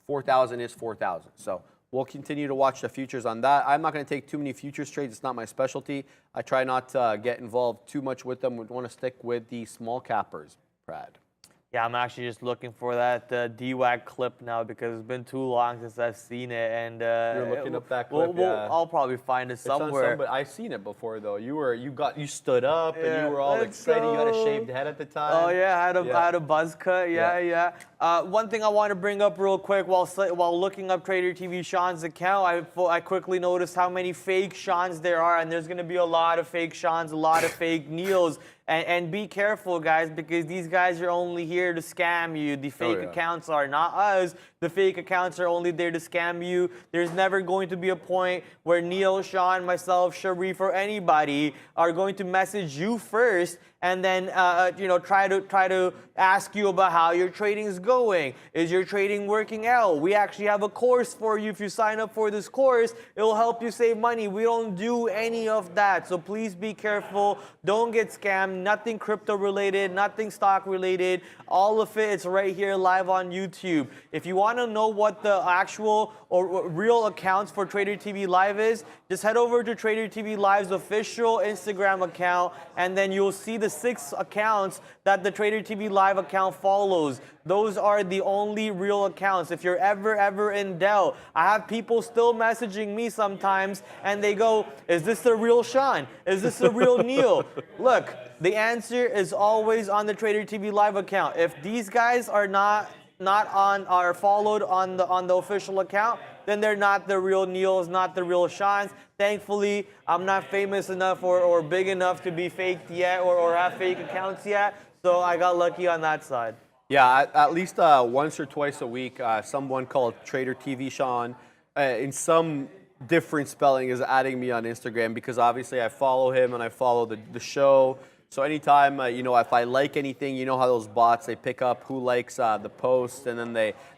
4,000 is 4,000. So we'll continue to watch the futures on that. I'm not going to take too many futures trades. It's not my specialty. I try not to get involved too much with them. We want to stick with the small cappers, Brad. Yeah, I'm actually just looking for that DWAG clip now because it's been too long since I've seen it. And you're looking up that clip. Yeah. I'll probably find it somewhere. But I've seen it before though. You stood up and you were all excited. You had a shaved head at the time. Oh yeah, I had a buzz cut. Yeah. One thing I want to bring up real quick while looking up Trader TV Sean's account, I quickly noticed how many fake Seans there are, and there's going to be a lot of fake Seans, a lot of fake Neils. And be careful, guys, because these guys are only here to scam you. The fake accounts are not us. The fake accounts are only there to scam you. There's never going to be a point where Neil, Sean, myself, Sharif, or anybody are going to message you first and then try to ask you about how your trading is going. Is your trading working out? We actually have a course for you. If you sign up for this course, it will help you save money. We don't do any of that. So please be careful. Don't get scammed. Nothing crypto related, nothing stock related. All of it's right here live on YouTube. If you want to know what the actual or real accounts for Trader TV Live is, just head over to Trader TV Live's official Instagram account, and then you'll see the 6 accounts that the Trader TV Live account follows. Those are the only real accounts. If you're ever in doubt, I have people still messaging me sometimes, and they go, is this the real Sean? Is this the real Neil? Look, the answer is always on the Trader TV Live account. If these guys are not followed on the official account, then they're not the real Neils, not the real Seans. Thankfully, I'm not famous enough or big enough to be faked yet or have fake accounts yet, so I got lucky on that side. Yeah, at least once or twice a week, someone called Trader TV Sean, in some different spelling, is adding me on Instagram because obviously I follow him and I follow the show. So anytime, if I like anything, you know how those bots, they pick up who likes the post and then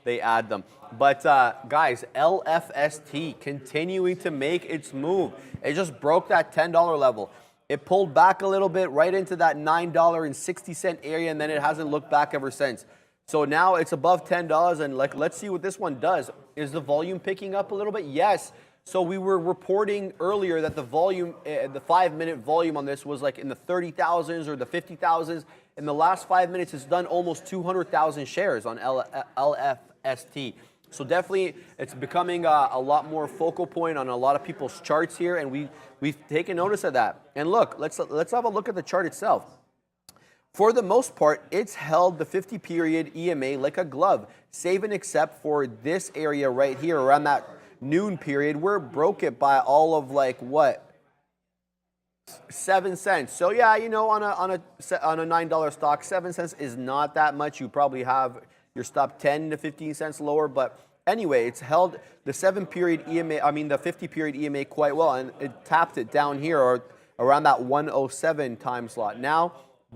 they add them. But guys, LFST continuing to make its move. It just broke that $10 level. It pulled back a little bit right into that $9.60 area, and then it hasn't looked back ever since. So now it's above $10, and let's see what this one does. Is the volume picking up a little bit? Yes. So we were reporting earlier that the volume, the 5-minute volume on this was like in the 30,000s or the 50,000s. In the last 5 minutes, it's done almost 200,000 shares on LFST. So definitely, it's becoming a lot more focal point on a lot of people's charts here, and we've taken notice of that. And look, let's have a look at the chart itself. For the most part, it's held the 50-period EMA like a glove, save and except for this area right here around that noon period, where it broke it by all of like what? 7 cents. So yeah, you know, on a $9 stock, 7 cents is not that much. You probably have your stop 10 to 15 cents lower, but anyway, it's held the 7-period EMA, the 50-period EMA quite well, and it tapped it down here or around that 107 time slot. Now,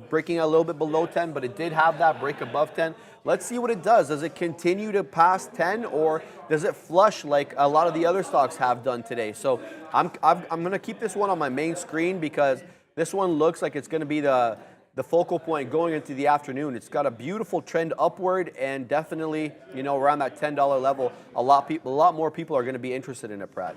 breaking a little bit below 10, but it did have that break above 10. Let's see what it does. Does it continue to pass 10, or does it flush like a lot of the other stocks have done today? So I'm going to keep this one on my main screen because this one looks like it's going to be the focal point going into the afternoon. It's got a beautiful trend upward, and definitely, you know, around that $10 level, a lot more people are going to be interested in it, Brad.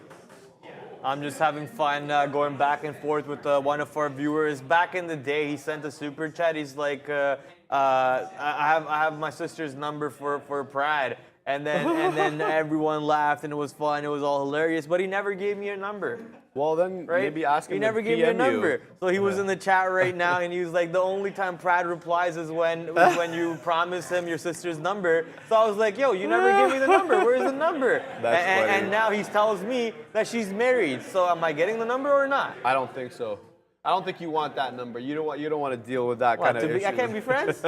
I'm just having fun going back and forth with one of our viewers. Back in the day, he sent a super chat. He's like, I have my sister's number for Prad. And then everyone laughed, and it was fun. It was all hilarious. But he never gave me a number. Well, then Right? maybe ask him He never to gave me a PM you. number. So he was in the chat right now, and he was like, the only time Prad replies is when you promise him your sister's number. So I was like, yo, you never give me the number. Where's the number? That's funny. And now he tells me that she's married. So am I getting the number or not? I don't think so. I don't think you want that number. You don't want to deal with that What, kind of issue. I can't be friends?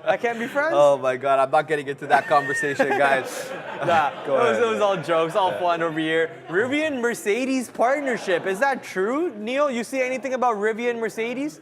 I can't be friends? Oh my God, I'm not getting into that conversation, guys. Nah, Go ahead. it was all jokes, all fun over here. Rivian Mercedes partnership, is that true? Neil, you see anything about Rivian Mercedes?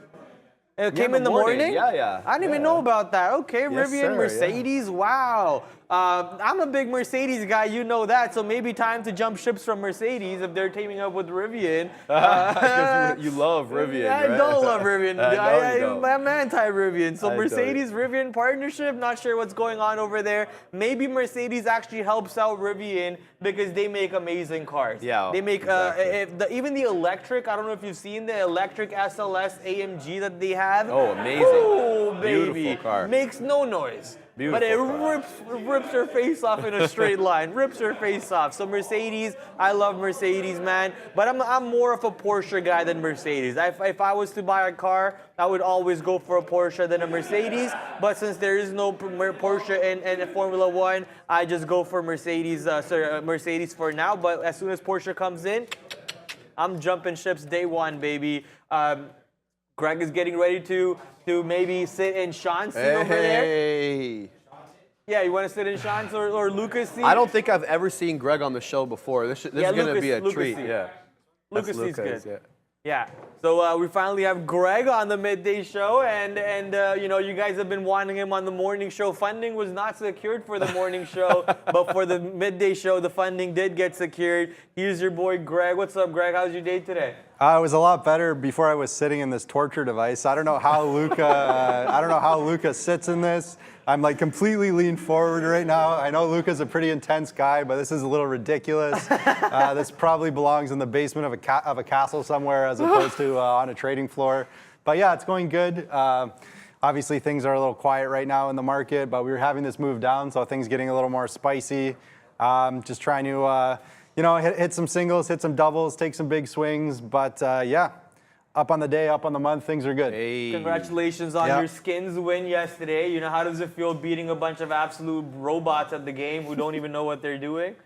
It came in the morning? Yeah. I didn't even know about that. Okay, Yes, Rivian sir, Mercedes, wow. I'm a big Mercedes guy, you know that, so maybe time to jump ships from Mercedes if they're teaming up with Rivian. Because you love Rivian, I right? don't love Rivian. I know you don't. I'm anti-Rivian. So I Mercedes-Rivian partnership, not sure what's going on over there. Maybe Mercedes actually helps out Rivian because they make amazing cars. Yeah, They make, exactly. even the electric, I don't know if you've seen the electric SLS AMG that they have. Oh, amazing. Oh, baby. Beautiful car. Makes no noise. But it Beautiful rips her face off in a straight line. Rips her face off. So Mercedes, I love Mercedes, man. But I'm more of a Porsche guy than Mercedes. If I was to buy a car, I would always go for a Porsche than a Mercedes. But since there is no Porsche in Formula One, I just go for Mercedes. Mercedes for now. But as soon as Porsche comes in, I'm jumping ships day one, baby. Greg is getting ready to maybe sit in Sean's seat over there. Hey. Yeah, you want to sit in Sean's or Lucas' seat? I don't think I've ever seen Greg on the show before. This is going to be a Lucas treat. seat. Yeah. Lucas' That's seat's good. yeah. Yeah. So we finally have Greg on the midday show, and you know, you guys have been wanting him on the morning show. Funding was not secured for the morning show, but for the midday show, the funding did get secured. Here's your boy Greg. What's up, Greg? How's your day today? It was a lot better before I was sitting in this torture device. I don't know how Luca sits in this. I'm like completely leaned forward right now. I know Luca's a pretty intense guy, but this is a little ridiculous. This probably belongs in the basement of a castle somewhere as opposed to on a trading floor. But yeah, it's going good. Obviously, things are a little quiet right now in the market, but we were having this move down, so things getting a little more spicy. Just trying to hit some singles, hit some doubles, take some big swings. But yeah, up on the day, up on the month, things are good. Hey. Congratulations on your Skins win yesterday. You know, how does it feel beating a bunch of absolute robots at the game who don't even know what they're doing?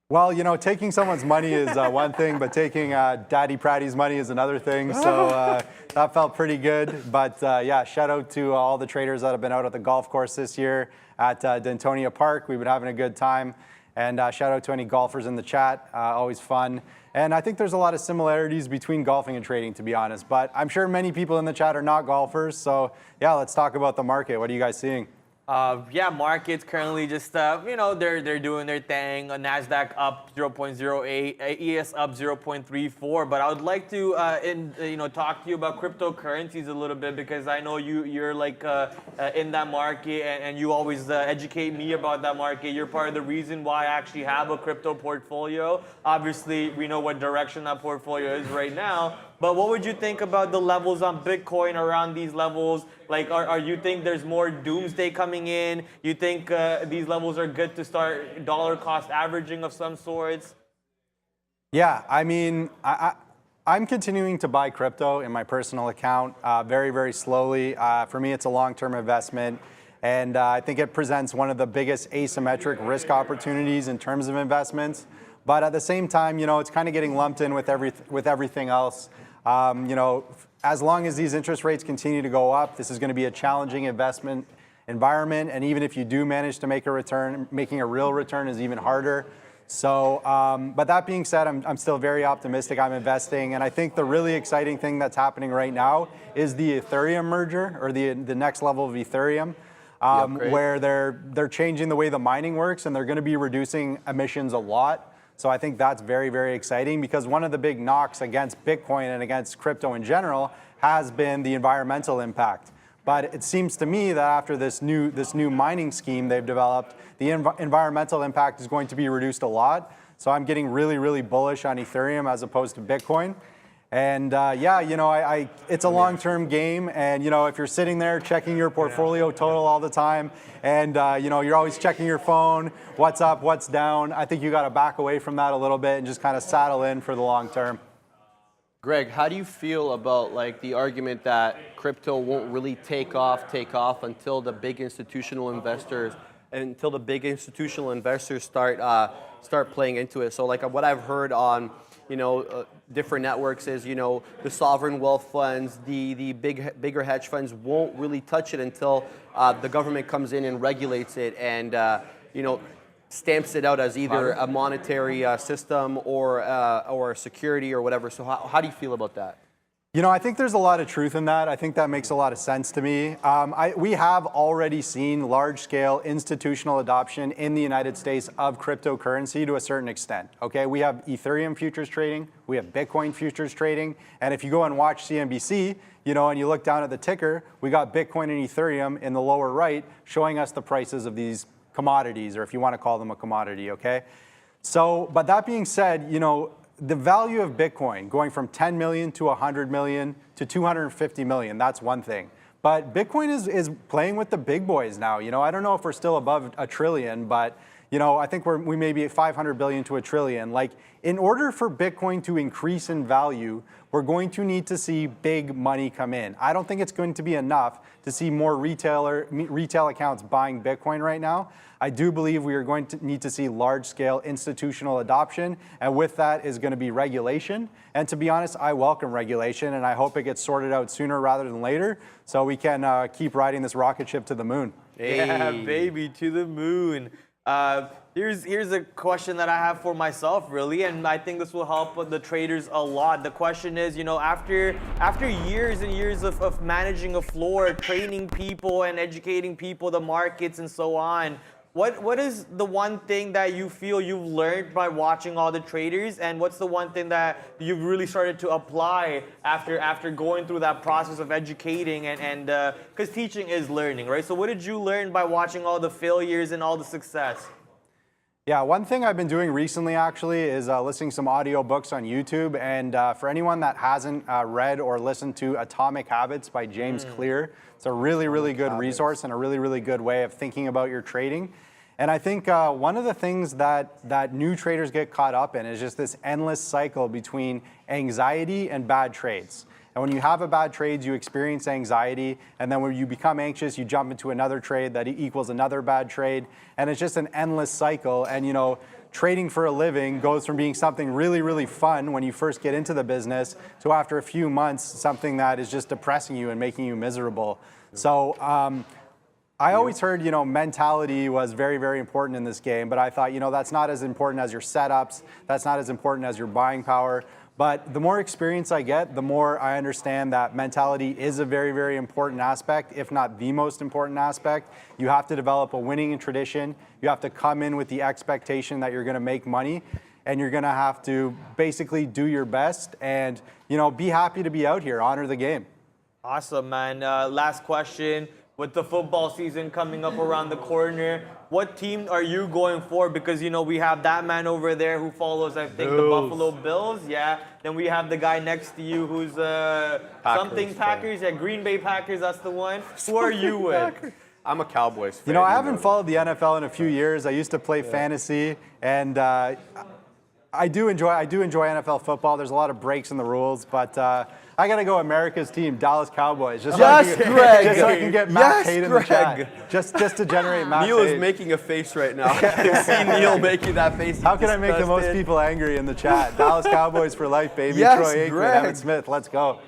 Well, you know, taking someone's money is one thing, but taking Daddy Pratty's money is another thing. So that felt pretty good. But yeah, shout out to all the traders that have been out at the golf course this year at Dentonia Park. We've been having a good time. And shout out to any golfers in the chat, always fun. And I think there's a lot of similarities between golfing and trading, to be honest. But I'm sure many people in the chat are not golfers. So yeah, let's talk about the market. What are you guys seeing? Yeah, markets currently just, they're doing their thing. NASDAQ up 0.08, ES up 0.34. But I would like to, talk to you about cryptocurrencies a little bit because I know you're like in that market and you always educate me about that market. You're part of the reason why I actually have a crypto portfolio. Obviously, we know what direction that portfolio is right now. But what would you think about the levels on Bitcoin around these levels? Like, are you think there's more doomsday coming in? You think these levels are good to start dollar cost averaging of some sorts? Yeah, I mean, I'm continuing to buy crypto in my personal account very, very slowly. For me, it's a long-term investment. And I think it presents one of the biggest asymmetric risk opportunities in terms of investments. But at the same time, you know, it's kind of getting lumped in with everything else. You know, as long as these interest rates continue to go up, this is going to be a challenging investment environment. And even if you do manage to make a return, making a real return is even harder. So, but that being said, I'm still very optimistic. I'm investing, and I think the really exciting thing that's happening right now is the Ethereum merger, or the next level of Ethereum. Where they're changing the way the mining works, and they're going to be reducing emissions a lot. So I think that's very, very exciting, because one of the big knocks against Bitcoin and against crypto in general has been the environmental impact. But it seems to me that after this new mining scheme they've developed, the environmental impact is going to be reduced a lot. So I'm getting really, really bullish on Ethereum as opposed to Bitcoin. And yeah, you know, it's a long-term game, and you know, if you're sitting there checking your portfolio total all the time, and you know, you're always checking your phone, what's up, what's down, I think you got to back away from that a little bit and just kind of saddle in for the long term. Greg, how do you feel about like the argument that crypto won't really take off until the big institutional investors start playing into it? So like what I've heard on, you know, different networks is, you know, the sovereign wealth funds, the bigger hedge funds won't really touch it until the government comes in and regulates it and, you know, stamps it out as either a monetary system or a security or whatever. So how do you feel about that? You know, I think there's a lot of truth in that. I think that makes a lot of sense to me. We have already seen large-scale institutional adoption in the United States of cryptocurrency to a certain extent. Okay, we have Ethereum futures trading, we have Bitcoin futures trading, and if you go and watch CNBC, you know, and you look down at the ticker, we got Bitcoin and Ethereum in the lower right showing us the prices of these commodities, or if you want to call them a commodity. Okay, so but that being said, you know, the value of Bitcoin going from 10 million to 100 million to 250 million, that's one thing. But Bitcoin is playing with the big boys now. You know, I don't know if we're still above a trillion, but you know, I think we may be at 500 billion to a trillion. Like, in order for Bitcoin to increase in value, we're going to need to see big money come in. I don't think it's going to be enough to see more retail accounts buying Bitcoin right now. I do believe we are going to need to see large-scale institutional adoption, and with that is going to be regulation. And to be honest, I welcome regulation, and I hope it gets sorted out sooner rather than later, so we can keep riding this rocket ship to the moon. Yeah, baby, to the moon. Here's a question that I have for myself, really, and I think this will help the traders a lot. The question is, you know, after years and years of managing a floor, training people and educating people, the markets and so on, what is the one thing that you feel you've learned by watching all the traders, and what's the one thing that you've really started to apply after going through that process of educating and because teaching is learning, right? So what did you learn by watching all the failures and all the success? Yeah, one thing I've been doing recently actually is listening to some audio books on YouTube, and for anyone that hasn't read or listened to Atomic Habits by James Clear, it's a really, really good resource and a really, really good way of thinking about your trading. And I think one of the things that new traders get caught up in is just this endless cycle between anxiety and bad trades. And when you have a bad trade, you experience anxiety, and then when you become anxious, you jump into another trade that equals another bad trade, and it's just an endless cycle. And you know, trading for a living goes from being something really, really fun when you first get into the business to, after a few months, something that is just depressing you and making you miserable. So I always heard, you know, mentality was very, very important in this game, but I thought, you know, that's not as important as your setups, that's not as important as your buying power. But the more experience I get, the more I understand that mentality is a very, very important aspect, if not the most important aspect. You have to develop a winning tradition. You have to come in with the expectation that you're going to make money, and you're going to have to basically do your best and, you know, be happy to be out here, honor the game. Awesome, man. Last question. With the football season coming up around the corner, what team are you going for? Because, you know, we have that man over there who follows, I think, the Buffalo Bills. Yeah. Then we have the guy next to you who's something Packers. Yeah, Green Bay Packers, that's the one. Who are you with? I'm a Cowboys fan. You know, I haven't followed the NFL in a few years. I used to play fantasy, and I do enjoy NFL football. There's a lot of breaks in the rules, but I got to go America's team, Dallas Cowboys. Just so I can get Matt Tate in the chat. Just to generate Matt Neil Tate. is making a face right now. I can see Neil making that face. How can I make the most people angry in the chat? Dallas Cowboys for life, baby. Yes, Troy Aikman, Greg. Evan Smith, let's go.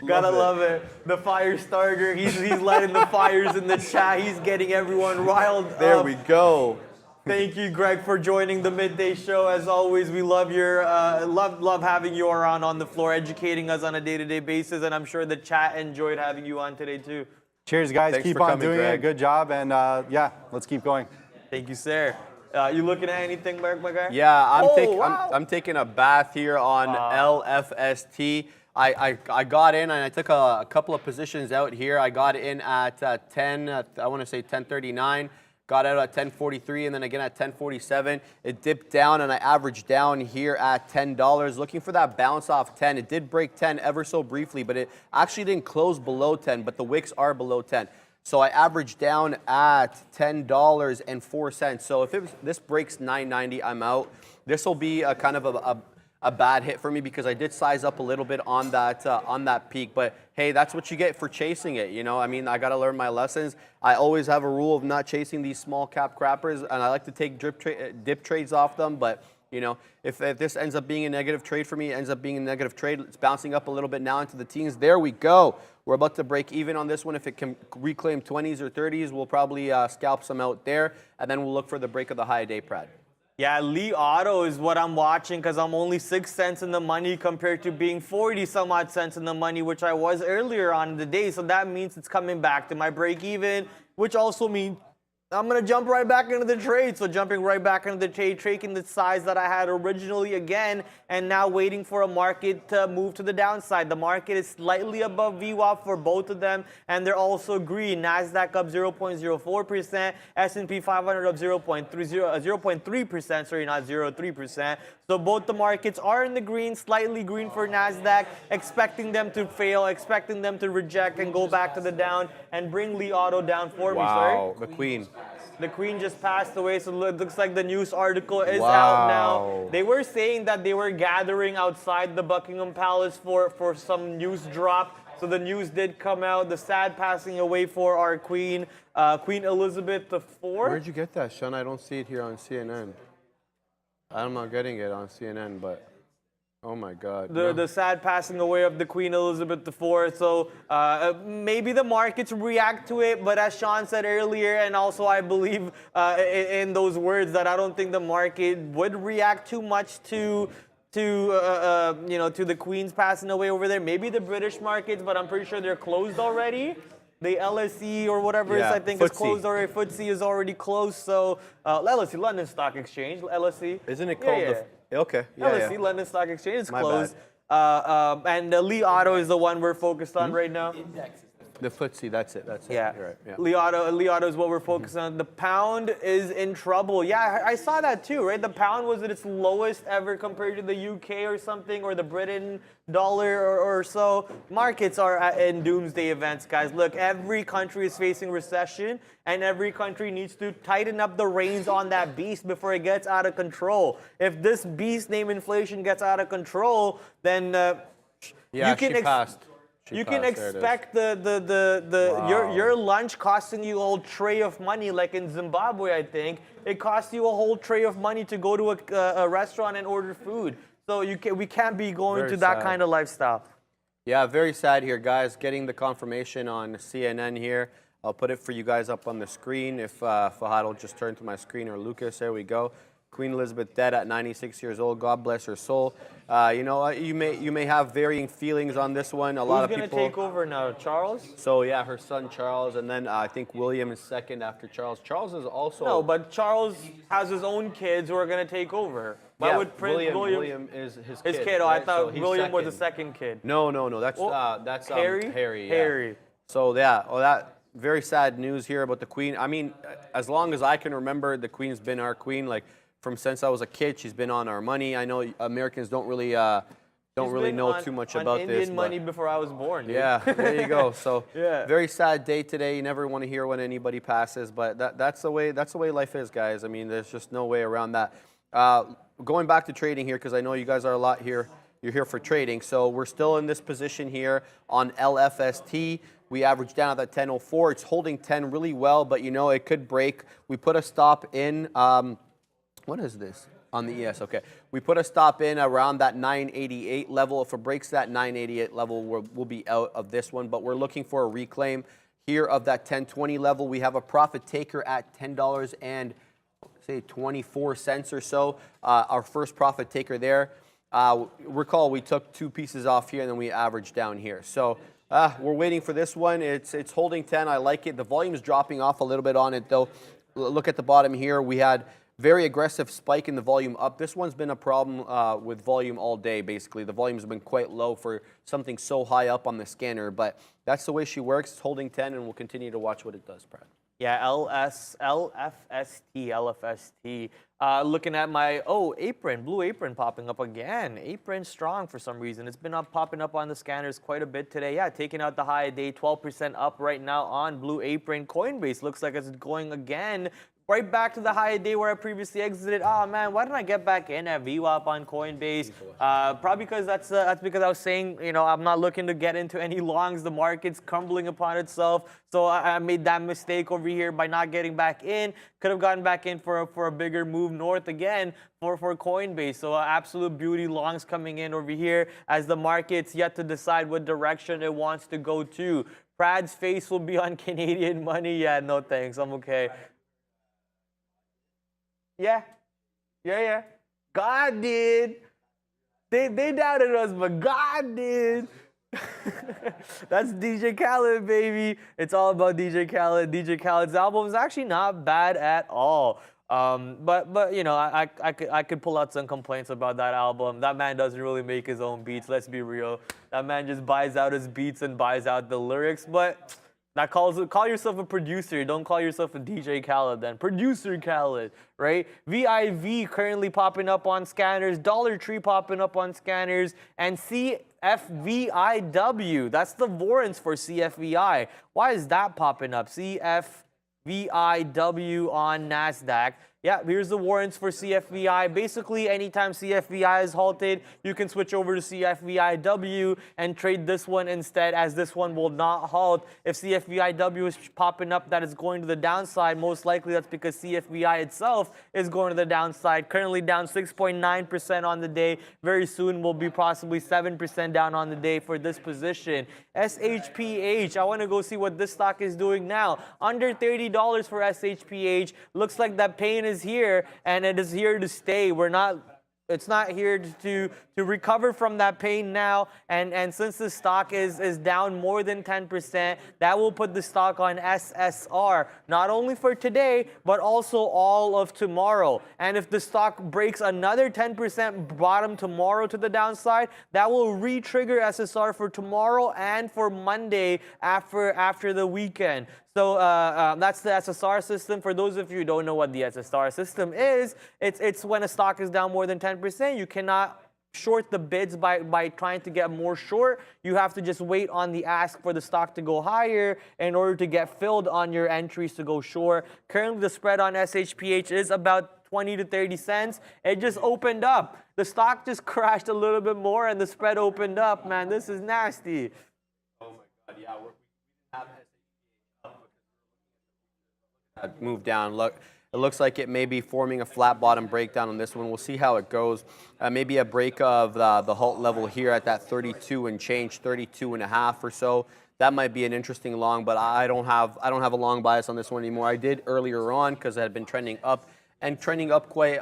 Gotta love it. The fire starter. He's letting the fires in the chat. He's getting everyone riled up. There we go. Thank you, Greg, for joining the midday show. As always, we love your love having you around on the floor, educating us on a day-to-day basis, and I'm sure the chat enjoyed having you on today too. Cheers, guys. Thanks keep for on coming, doing Greg. it. Good job, and yeah, let's keep going. Thank you, sir. You looking at anything, Mark, my guy? Yeah, wow. I'm taking a bath here on LFST. I got in and I took a couple of positions out here. I got in at 10:39. Got out at 10:43 and then again at 10:47. It dipped down and I averaged down here at $10. Looking for that bounce off 10. It did break 10 ever so briefly, but it actually didn't close below 10, but the wicks are below 10. So I averaged down at $10.04. So if this breaks 9.90, I'm out. This will be a kind of a bad hit for me because I did size up a little bit on that peak. But hey, that's what you get for chasing it. You know, I mean, I got to learn my lessons. I always have a rule of not chasing these small cap crappers, and I like to take dip trades off them. But you know, if this ends up being a negative trade for me, it ends up being a negative trade. It's bouncing up a little bit now into the teens. There we go. We're about to break even on this one. If it can reclaim 20s or 30s, we'll probably scalp some out there, and then we'll look for the break of the high day, Prad. Yeah, Lee Auto is what I'm watching because I'm only 6 cents in the money compared to being 40 some odd cents in the money, which I was earlier on in the day. So that means it's coming back to my break even, which also means I'm going to jump right back into the trade. So jumping right back into the trade, taking the size that I had originally again, and now waiting for a market to move to the downside. The market is slightly above VWAP for both of them, and they're also green. NASDAQ up 0.04%, S&P 500 up 0.3%, sorry, not 0.3%. So both the markets are in the green, slightly green for NASDAQ, expecting them to fail, expecting them to reject and go back to the down and bring Lee Auto down for me, sorry. Wow, the queen. The queen just passed away, so it looks like the news article is out now. They were saying that they were gathering outside the Buckingham Palace for some news drop. So the news did come out. The sad passing away for our queen, Queen Elizabeth IV. Where'd you get that, Sean? I don't see it here on CNN. I'm not getting it on CNN, but oh my God. The sad passing away of the Queen Elizabeth IV. So maybe the markets react to it, but as Sean said earlier, and also I believe in those words that I don't think the market would react too much to the Queen's passing away over there. Maybe the British markets, but I'm pretty sure they're closed already. The LSE or whatever I think is closed already. FTSE is already closed. So LSE, London Stock Exchange, LSE. Isn't it called Okay. LSE, London Stock Exchange, is closed. And Lee Auto is the one we're focused on right now. The FTSE, that's it. Yeah. You're right. Yeah. Lee Auto is what we're focused on. The pound is in trouble. Yeah, I saw that too, right? The pound was at its lowest ever compared to the UK or something, or the Britain dollar or so. Markets are in doomsday events, guys. Look, every country is facing recession, and every country needs to tighten up the reins on that beast before it gets out of control. If this beast named inflation gets out of control, then you can expect your lunch costing you a whole tray of money, like in Zimbabwe, I think. It costs you a whole tray of money to go to a restaurant and order food. So we can't be going to that kind of lifestyle. Yeah, very sad here, guys. Getting the confirmation on CNN here. I'll put it for you guys up on the screen. If Fahad will just turn to my screen, or Lucas, there we go. Queen Elizabeth dead at 96 years old. God bless her soul. You may have varying feelings on this one. Who's going to take over now? Charles? So yeah, her son Charles, and then I think William is second after Charles. Charles is also no, but Charles has his own kids who are going to take over. Why would Prince William is his kid. His kid. Oh, right? I thought So William was the second kid. No. That's Harry. Harry. Yeah. Harry. So yeah, very sad news here about the queen. I mean, as long as I can remember, the queen's been our queen. Like from since I was a kid, she's been on our money. I know Americans don't really know too much about Indian this. money before I was born. Dude. Yeah, there you go. So Yeah. very sad day today. You never want to hear when anybody passes, but that's the way life is, guys. I mean, there's just no way around that. Going back to trading here, because I know you guys are a lot here. You're here for trading. So we're still in this position here on LFST. We averaged down at that 10.04. It's holding 10 really well, but you know, it could break. We put a stop in, what is this? On the ES, okay. We put a stop in around that 988 level. If it breaks that 988 level, we'll be out of this one, but we're looking for a reclaim here of that 1020 level. We have a profit taker at $10 and say 24 cents or so. Our first profit taker there. Recall we took 2 pieces off here and then we averaged down here. So we're waiting for this one. It's holding 10. I like it. The volume is dropping off a little bit on it though. Look at the bottom here. We had very aggressive spike in the volume up. This one's been a problem with volume all day, basically. The volume's been quite low for something so high up on the scanner, but that's the way she works. It's holding 10, and we'll continue to watch what it does, Brad. Yeah, LFST. Looking at my, apron, blue apron popping up again. Apron strong for some reason. It's been popping up on the scanners quite a bit today. Yeah, taking out the high of day, 12% up right now on blue apron. Coinbase looks like it's going again. Right back to the high of day where I previously exited. Oh man, why didn't I get back in at VWAP on Coinbase? Probably because that's because I was saying, you know, I'm not looking to get into any longs. The market's crumbling upon itself. So I made that mistake over here by not getting back in. Could have gotten back in for a bigger move north again for Coinbase. So absolute beauty longs coming in over here as the market's yet to decide what direction it wants to go to. Prad's face will be on Canadian money. Yeah, no thanks. I'm okay. Yeah. God did. They doubted us, but God did. That's DJ Khaled, baby. It's all about DJ Khaled. DJ Khaled's album is actually not bad at all. But you know, I could pull out some complaints about that album. That man doesn't really make his own beats. Let's be real. That man just buys out his beats and buys out the lyrics. But that call yourself a producer. Don't call yourself a DJ Khaled then. Producer Khaled, right? VIV currently popping up on scanners. Dollar Tree popping up on scanners. And CFVIW. That's the warrants for CFVI. Why is that popping up? CFVIW on NASDAQ. Yeah, here's the warrants for CFVI. Basically, anytime CFVI is halted, you can switch over to CFVIW and trade this one instead, as this one will not halt. If CFVIW is popping up that is going to the downside, most likely that's because CFVI itself is going to the downside. Currently down 6.9% on the day. Very soon will be possibly 7% down on the day for this position. SHPH, I want to go see what this stock is doing now. Under $30 for SHPH. Looks like that pain is here, and it is here to stay. It's not here to recover from that pain now, and since the stock is down more than 10%, that will put the stock on SSR, not only for today, but also all of tomorrow. And if the stock breaks another 10% bottom tomorrow to the downside, that will re-trigger SSR for tomorrow and for Monday after the weekend. So that's the SSR system. For those of you who don't know what the SSR system is, it's when a stock is down more than 10%. You cannot short the bids by trying to get more short. You have to just wait on the ask for the stock to go higher in order to get filled on your entries to go short. Currently, the spread on SHPH is about 20 to 30 cents. It just opened up. The stock just crashed a little bit more and the spread opened up. Man, this is nasty. Oh my God, yeah, we have move down. Look, it looks like it may be forming a flat bottom breakdown on this one. We'll see how it goes. Maybe a break of the halt level here at that 32 and change, 32.5 or so. That might be an interesting long, but I don't have a long bias on this one anymore. I did earlier on because it had been trending up and trending up quite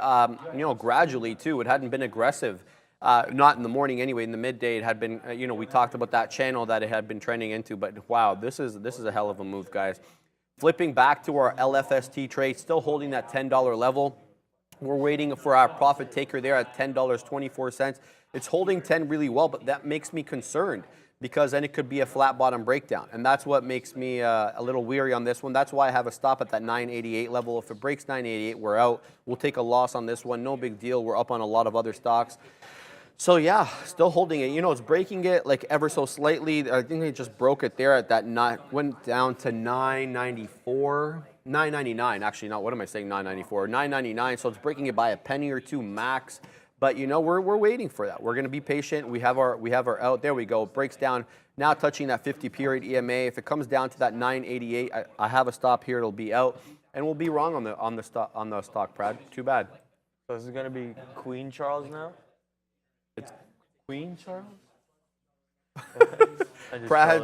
gradually too. It hadn't been aggressive. Not in the morning anyway. In the midday, it had been. We talked about that channel that it had been trending into. But wow, this is a hell of a move, guys. Flipping back to our LFST trade, still holding that $10 level. We're waiting for our profit taker there at $10.24. It's holding 10 really well, but that makes me concerned because then it could be a flat bottom breakdown. And that's what makes me a little weary on this one. That's why I have a stop at that 988 level. If it breaks 988, we're out. We'll take a loss on this one. No big deal. We're up on a lot of other stocks. So yeah, still holding it. You know, it's breaking it like ever so slightly. I think it just broke it there at that went down to 994, 999. Actually, not. What am I saying? 994, 999. So it's breaking it by a penny or two max. But you know, we're waiting for that. We're going to be patient. We have our out. There we go. It breaks down now, touching that 50 period EMA. If it comes down to that 988, I have a stop here. It'll be out, and we'll be wrong on the stock, Brad. Too bad. So this is going to be Queen Charles now? It's Queen Charles?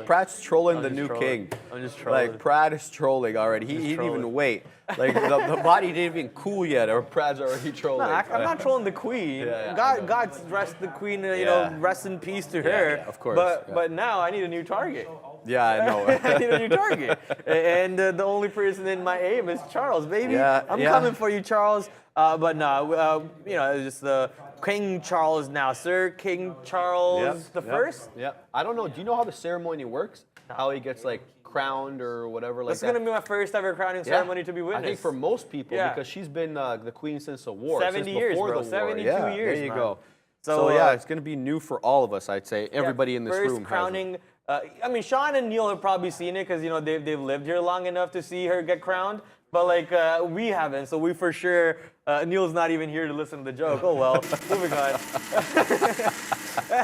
Pratt's trolling the new king. I'm just trolling. Like, Pratt is trolling already. He didn't even wait. Like, the body didn't even cool yet, or Pratt's already trolling. No, I'm not trolling the queen. God rest the queen, you know, rest in peace to her. Yeah, of course. But now I need a new target. Yeah, I know. I need a new target. And the only person in my aim is Charles, baby. Yeah, I'm coming for you, Charles. But no, you know, it's just the King Charles now, Sir King Charles the First. Yep. I don't know. Do you know how the ceremony works? How he gets like crowned or whatever like This is going to be my first ever crowning ceremony to be witnessed. I think for most people, because she's been the queen since the war. 70 years, bro. 72 years, there you man. go. So yeah, it's going to be new for all of us, I'd say. Everybody in this room First crowning. I mean, Sean and Neil have probably seen it because, you know, they've lived here long enough to see her get crowned. But, like, we haven't, so we for sure, Neil's not even here to listen to the joke. Oh, well, moving on.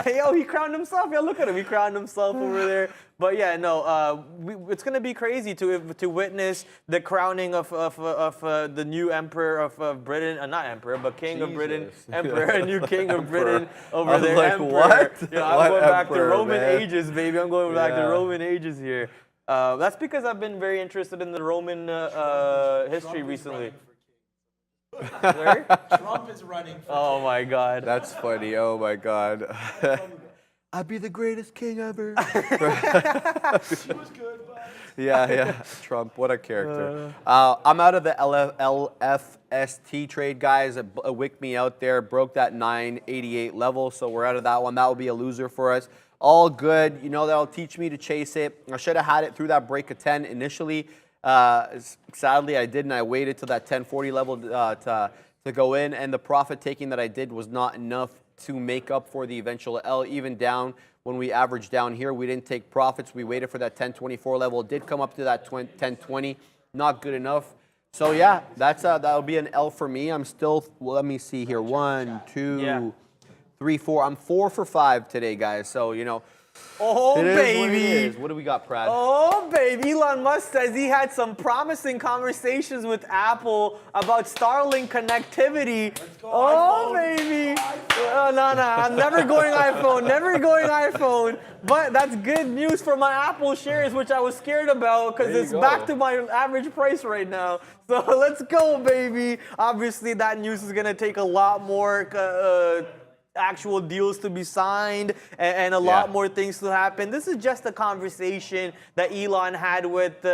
Yo, he crowned himself. Yo, look at him. He crowned himself over there. But, yeah, no, it's going to be crazy to witness the crowning of the new emperor of Britain. Not emperor, but king of Britain. Emperor, a new king of Britain over there. Like, emperor. what? You know, I'm going back to emperor, Roman man? ages, baby. I'm going back to Roman ages here. That's because I've been very interested in the Roman history recently. Sorry? Trump is running for Oh my God. That's funny. Oh my God. I'd be the greatest king ever. She was good, but Yeah. Trump, what a character. I'm out of the LFST trade, guys. It wicked me out there, broke that 988 level, so we're out of that one. That will be a loser for us. All good. You know, that'll teach me to chase it. I should have had it through that break of 10 initially. Sadly, I didn't. I waited till that 1040 level to go in, and the profit taking that I did was not enough to make up for the eventual L. Even down when we averaged down here, we didn't take profits. We waited for that 1024 level. It did come up to that 1020. Not good enough. So yeah, that'll be an L for me. I'm still. Well, let me see here. 1, 2, 3, 4. I'm 4 for 5 today, guys. So you know. Oh, It is baby. what it is. What do we got, Brad? Oh, baby. Elon Musk says he had some promising conversations with Apple about Starlink connectivity. Oh, iPhone. baby. No. I'm never going iPhone. Never going iPhone. But that's good news for my Apple shares, which I was scared about because it's back to my average price right now. So let's go, baby. Obviously, that news is going to take a lot more actual deals to be signed and a lot more things to happen. This is just a conversation that Elon had with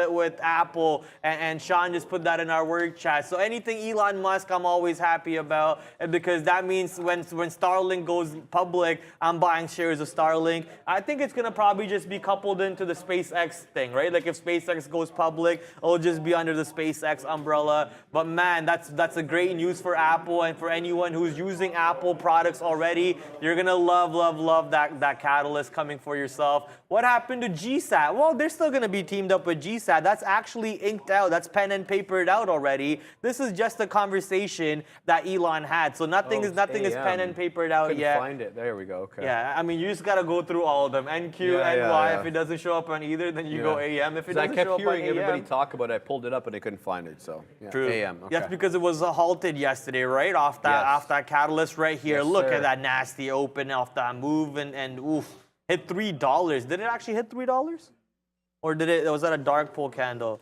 Apple, and Sean just put that in our work chat. So anything Elon Musk, I'm always happy about, because that means when Starlink goes public, I'm buying shares of Starlink. I think it's gonna probably just be coupled into the SpaceX thing, right? Like if SpaceX goes public, it'll just be under the SpaceX umbrella. But man, that's a great news for Apple, and for anyone who's using Apple products already. You're gonna love that catalyst coming for yourself. What happened to GSAT? Well, they're still gonna be teamed up with GSAT. That's actually inked out. That's pen and papered out already. This is just a conversation that Elon had. So nothing is pen and papered out yet. Couldn't find it. There we go. Okay. Yeah, I mean, you just gotta go through all of them. NQ, NY. If it doesn't show up on either, then you go AM. If it I doesn't kept show up on hearing everybody AM, talk about it. I pulled it up and I couldn't find it. So True. AM. Okay. That's because it was halted yesterday, right? Off that catalyst right here. Yes, Look sir. at that nasty open off that move and oof, hit $3. Did it actually hit $3? Or was that a dark pool candle?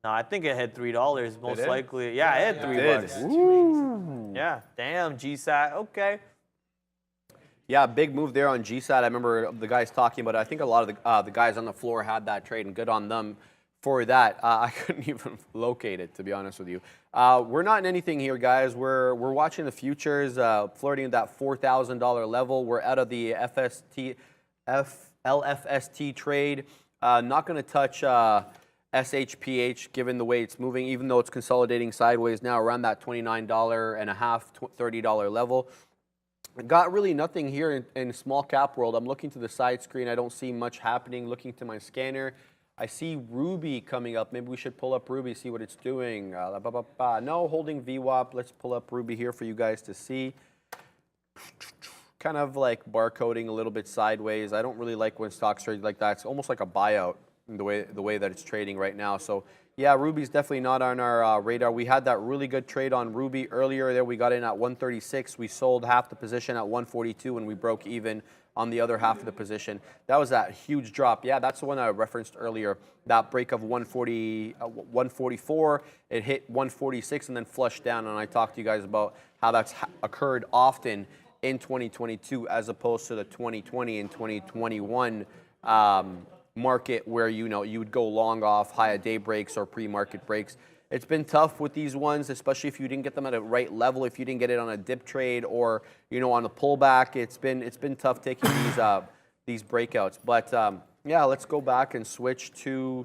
No, I think it hit $3 most did? likely. Yeah, it hit $3. did. Woo. Yeah, damn, GSAT. Okay. Yeah, big move there on GSAT. I remember the guys talking about it. I think a lot of the guys on the floor had that trade, and good on them for that. I couldn't even locate it, to be honest with you. We're not in anything here, guys. We're watching the futures, flirting at that $4,000 level. We're out of the LFST trade. Not going to touch SHPH given the way it's moving, even though it's consolidating sideways now around that $29.50, $30 level. Got really nothing here in small cap world. I'm looking to the side screen. I don't see much happening. Looking to my scanner, I see Ruby coming up. Maybe we should pull up Ruby, see what it's doing. No, holding VWAP. Let's pull up Ruby here for you guys to see. Kind of like barcoding a little bit sideways. I don't really like when stocks trade like that. It's almost like a buyout in the way that it's trading right now. So yeah, Ruby's definitely not on our radar. We had that really good trade on Ruby earlier there. We got in at 136. We sold half the position at 142 and we broke even on the other half of the position. That was that huge drop. Yeah, that's the one I referenced earlier. That break of 144, it hit 146 and then flushed down. And I talked to you guys about how that's occurred often in 2022 as opposed to the 2020 and 2021 market where you would go long off high day breaks or pre-market breaks. It's been tough with these ones, especially if you didn't get them at a right level, if you didn't get it on a dip trade or on a pullback. It's been tough taking these breakouts. But yeah, let's go back and switch to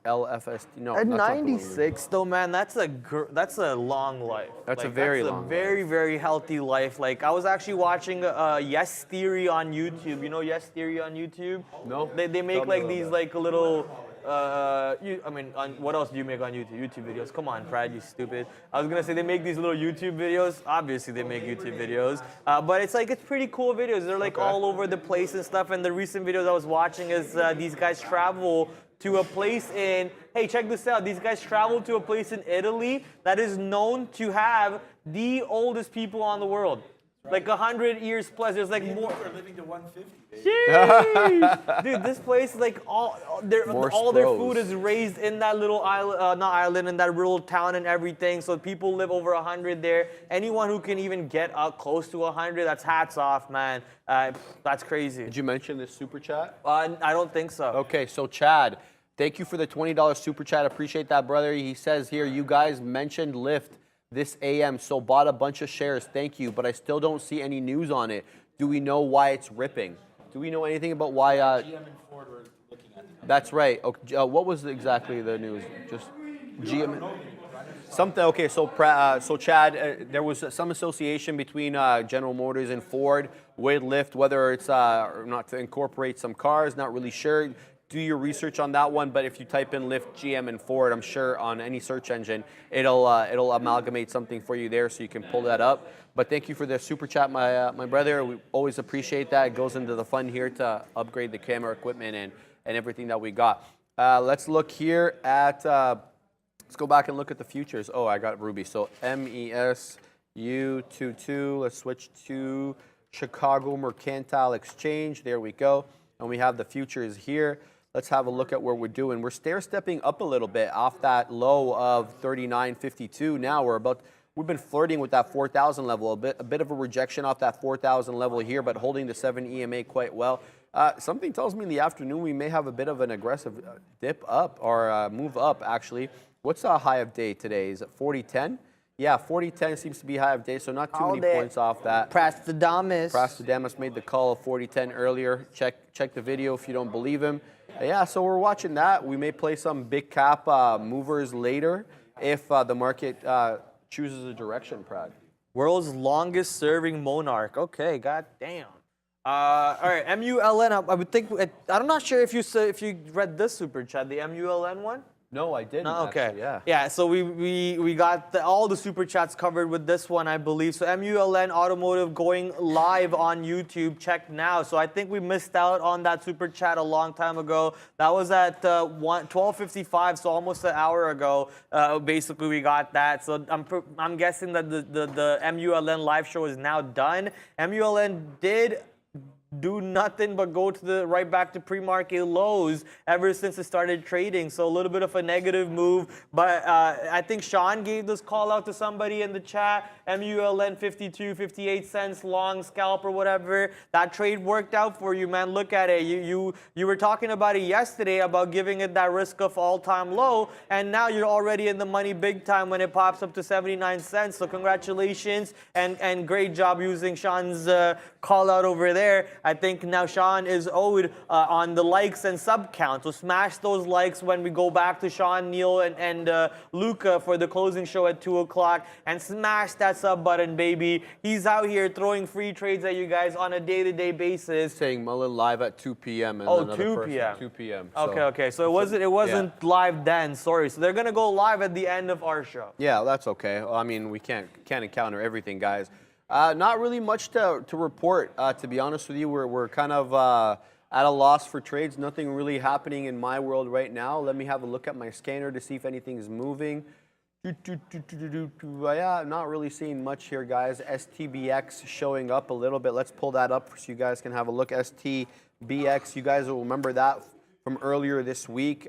LFST. No, at that's not 96 though, man, that's a long life. That's a very long very, very healthy life. Like I was actually watching Yes Theory on YouTube. You know Yes Theory on YouTube? No. They make like these like little. What else do you make on YouTube? YouTube videos. Come on, Brad, you stupid. I was gonna say they make these little YouTube videos. Obviously, they make YouTube videos, but it's pretty cool videos. They're like all over the place and stuff. And the recent videos I was watching is these guys travel to a place in. Hey, check this out. These guys travel to a place in Italy that is known to have the oldest people on the world. Like 100 years plus. There's like more. We're living to 150. Jeez. Dude, this place all their food is raised in that little island, in that rural town and everything. So people live over 100 there. Anyone who can even get up close to 100, that's hats off, man. That's crazy. Did you mention this super chat? I don't think so. Okay, so Chad, thank you for the $20 super chat. Appreciate that, brother. He says here, you guys mentioned Lyft this AM, so bought a bunch of shares. Thank you, but I still don't see any news on it. Do we know why it's ripping? Do we know anything about why? GM and Ford were looking at it. That's right. Okay, what was exactly the news? Just GM. Something. Okay, so Chad, there was some association between General Motors and Ford with Lyft, whether it's or not to incorporate some cars. Not really sure. Do your research on that one, but if you type in Lyft, GM, and Ford, I'm sure on any search engine, it'll amalgamate something for you there, so you can pull that up. But thank you for the super chat, my brother. We always appreciate that. It goes into the fund here to upgrade the camera equipment and everything that we got. Let's look here at. Let's go back and look at the futures. Oh, I got Ruby. So MESU22. Let's switch to Chicago Mercantile Exchange. There we go. And we have the futures here. Let's have a look at where we're doing. We're stair-stepping up a little bit off that low of 39.52. Now we've been flirting with that 4,000 level, a bit of a rejection off that 4,000 level here, but holding the 7 EMA quite well. Something tells me in the afternoon we may have a bit of an aggressive dip up or move up, actually. What's the high of day today? Is it 40.10? Yeah, 40.10 seems to be high of day, so not too many points off that. Prastadamus made the call of 40.10 earlier. Check the video if you don't believe him. Yeah, so we're watching that. We may play some big cap movers later if the market chooses a direction, Prad. World's longest serving monarch. Okay, goddamn. All right, MULN. I would think. I'm not sure if you read this super chat, the MULN one. No, I didn't. No, okay. Actually, yeah. Yeah. So we got all the super chats covered with this one, I believe. So MULN Automotive going live on YouTube. Check now. So I think we missed out on that super chat a long time ago. That was at 12:55, so almost an hour ago. Basically, we got that. So I'm guessing that the MULN live show is now done. MULN did do nothing but go to right back to pre-market lows ever since it started trading. So a little bit of a negative move, but I think Sean gave this call out to somebody in the chat. MULN 52, 58 cents long scalp or whatever. That trade worked out for you, man. Look at it. You were talking about it yesterday about giving it that risk of all-time low, and now you're already in the money big time when it pops up to 79 cents. So congratulations and great job using Sean's call out over there. I think now Sean is owed on the likes and sub count. So smash those likes when we go back to Sean, Neil, and Luca for the closing show at 2 o'clock. And smash that sub button, baby. He's out here throwing free trades at you guys on a day-to-day basis. Saying Mullen live at 2 p.m. and Oh, another 2 person p.m. at 2 p.m. Okay. So it wasn't live then. Sorry. So they're gonna go live at the end of our show. Yeah, that's okay. I mean, we can't encounter everything, guys. Not really much to report, to be honest with you. We're kind of at a loss for trades. Nothing really happening in my world right now. Let me have a look at my scanner to see if anything is moving. Yeah, not really seeing much here, guys. STBX showing up a little bit. Let's pull that up so you guys can have a look. STBX, you guys will remember that from earlier this week.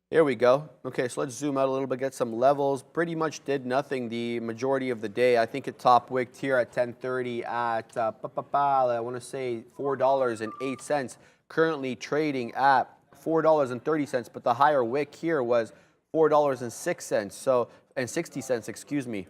Here we go. Okay, so let's zoom out a little bit, get some levels. Pretty much did nothing the majority of the day. I think it top wicked here at 10:30 at, I want to say $4.08. Currently trading at $4.30, but the higher wick here was $4.06, and 60 cents, excuse me.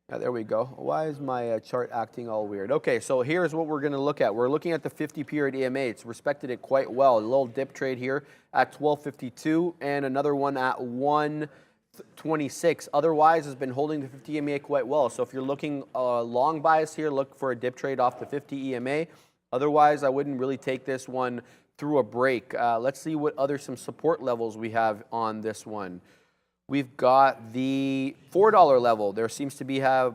There we go. Why is my chart acting all weird? Okay, so here's what we're going to look at. We're looking at the 50-period EMA. It's respected it quite well. A little dip trade here at 12.52 and another one at 1.26. Otherwise, has been holding the 50 EMA quite well. So if you're looking long bias here, look for a dip trade off the 50 EMA. Otherwise, I wouldn't really take this one through a break. Let's see what some support levels we have on this one. We've got the $4 level. There seems to be a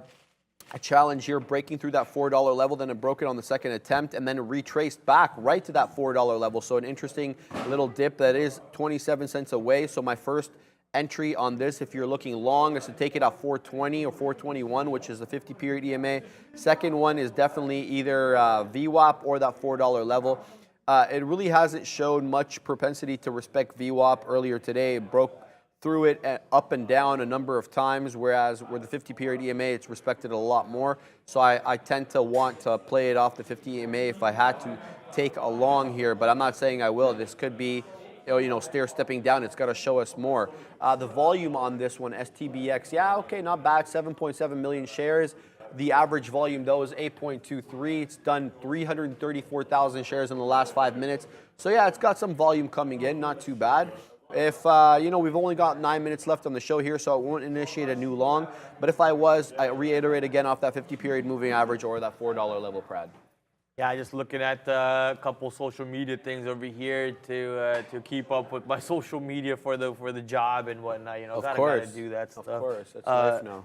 challenge here breaking through that $4 level. Then it broke it on the second attempt and then it retraced back right to that $4 level. So an interesting little dip that is 27 cents away. So my first entry on this, if you're looking long, is to take it at 420 or 421, which is the 50-period EMA. Second one is definitely either VWAP or that $4 level. It really hasn't shown much propensity to respect VWAP earlier today. It broke through it up and down a number of times, whereas where the 50-period EMA, it's respected a lot more. So I tend to want to play it off the 50 EMA if I had to take a long here, but I'm not saying I will. This could be, stair-stepping down. It's got to show us more. The volume on this one, STBX, yeah, okay, not bad, 7.7 million shares. The average volume, though, is 8.23. It's done 334,000 shares in the last 5 minutes. So, yeah, it's got some volume coming in, not too bad. If, we've only got 9 minutes left on the show here, so it won't initiate a new long. But if I reiterate again off that 50-period moving average or that $4 level, Prad. Yeah, just looking at a couple social media things over here to keep up with my social media for the job and whatnot. Gotta do that stuff. Of course, that's life now.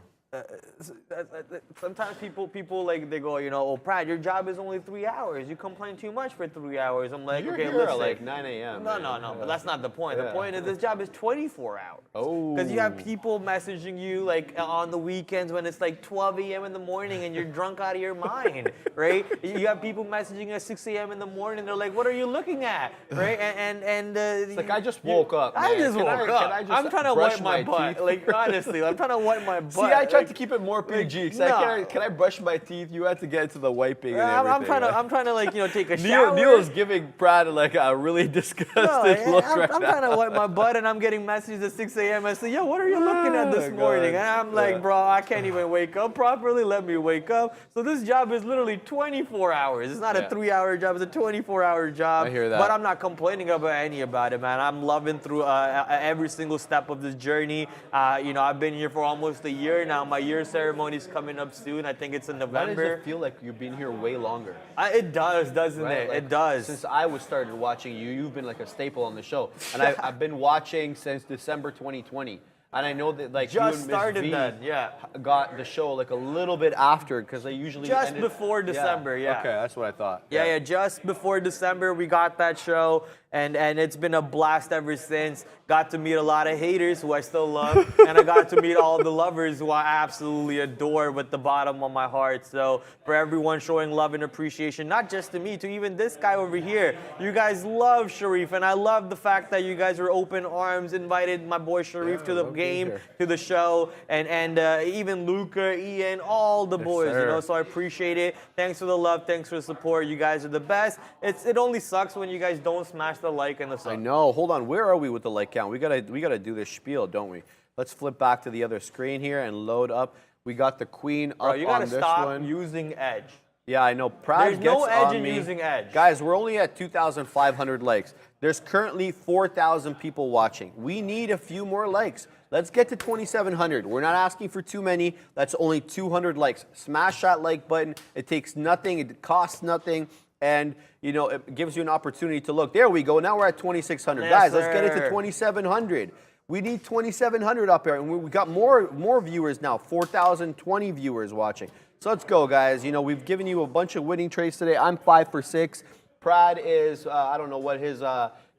Sometimes people like they go, oh, Brad, your job is only 3 hours. You complain too much for 3 hours. I'm like, You're okay, here listen. at like 9 a.m. No, but that's not the point. The point is this job is 24 hours. Oh. Because you have people messaging you like on the weekends when it's like 12 a.m. in the morning and you're drunk out of your mind, right? You have people messaging at 6 a.m. in the morning. They're like, what are you looking at, right? And it's like I just woke up. Man. I just woke up. I'm trying to wipe my butt. Teeth? Like honestly, I'm trying to wipe my butt. See, I tried to keep it more PG. No. Can I brush my teeth? You had to get into the wiping and everything. I'm trying to take a shower. Neil is giving Brad like a really disgusted look right now. I'm trying to wipe my butt and I'm getting messages at 6 a.m. I say, yo, what are you looking at this morning? And I'm like, bro, I can't even wake up properly. Let me wake up. So this job is literally 24 hours. It's not a 3-hour job. It's a 24-hour job. I hear that. But I'm not complaining about it, man. I'm loving through every single step of this journey. I've been here for almost a year now. My year ceremony is coming up soon. I think it's in November. Why does it feel like you've been here way longer? It does, doesn't it? Like, it does. Since I started watching you, you've been like a staple on the show. And I've been watching since December 2020. And I know that like just you and Ms. started V then, yeah. got the show like a little bit after because they usually just before December, yeah. Okay, that's what I thought. Yeah, just before December we got that show, and it's been a blast ever since. Got to meet a lot of haters who I still love, and I got to meet all the lovers who I absolutely adore with the bottom of my heart. So for everyone showing love and appreciation, not just to me, to even this guy over here. You guys love Sharif, and I love the fact that you guys were open arms, invited my boy Sharif to the game, to the show, and even Luca, Ian, all the boys, so I appreciate it. Thanks for the love, thanks for the support. You guys are the best. It only sucks when you guys don't smash the like and the sub. I know. Hold on. Where are we with the like count? We gotta do this spiel, don't we? Let's flip back to the other screen here and load up. We got the queen up on this one. You gotta stop using Edge. Yeah, I know. Prad There's no gets edge on in me. using edge. Guys, we're only at 2,500 likes. There's currently 4,000 people watching. We need a few more likes. Let's get to 2,700. We're not asking for too many. That's only 200 likes. Smash that like button. It takes nothing. It costs nothing. And, you know, it gives you an opportunity to look. There we go. Now we're at 2,600. Yes, Guys, let's get it to sir. 2,700. We need 2,700 up there. And we got more viewers now. 4,020 viewers watching. So let's go, guys. You know, we've given you a bunch of winning trades today. I'm 5 for 6. Prad is, I don't know what his,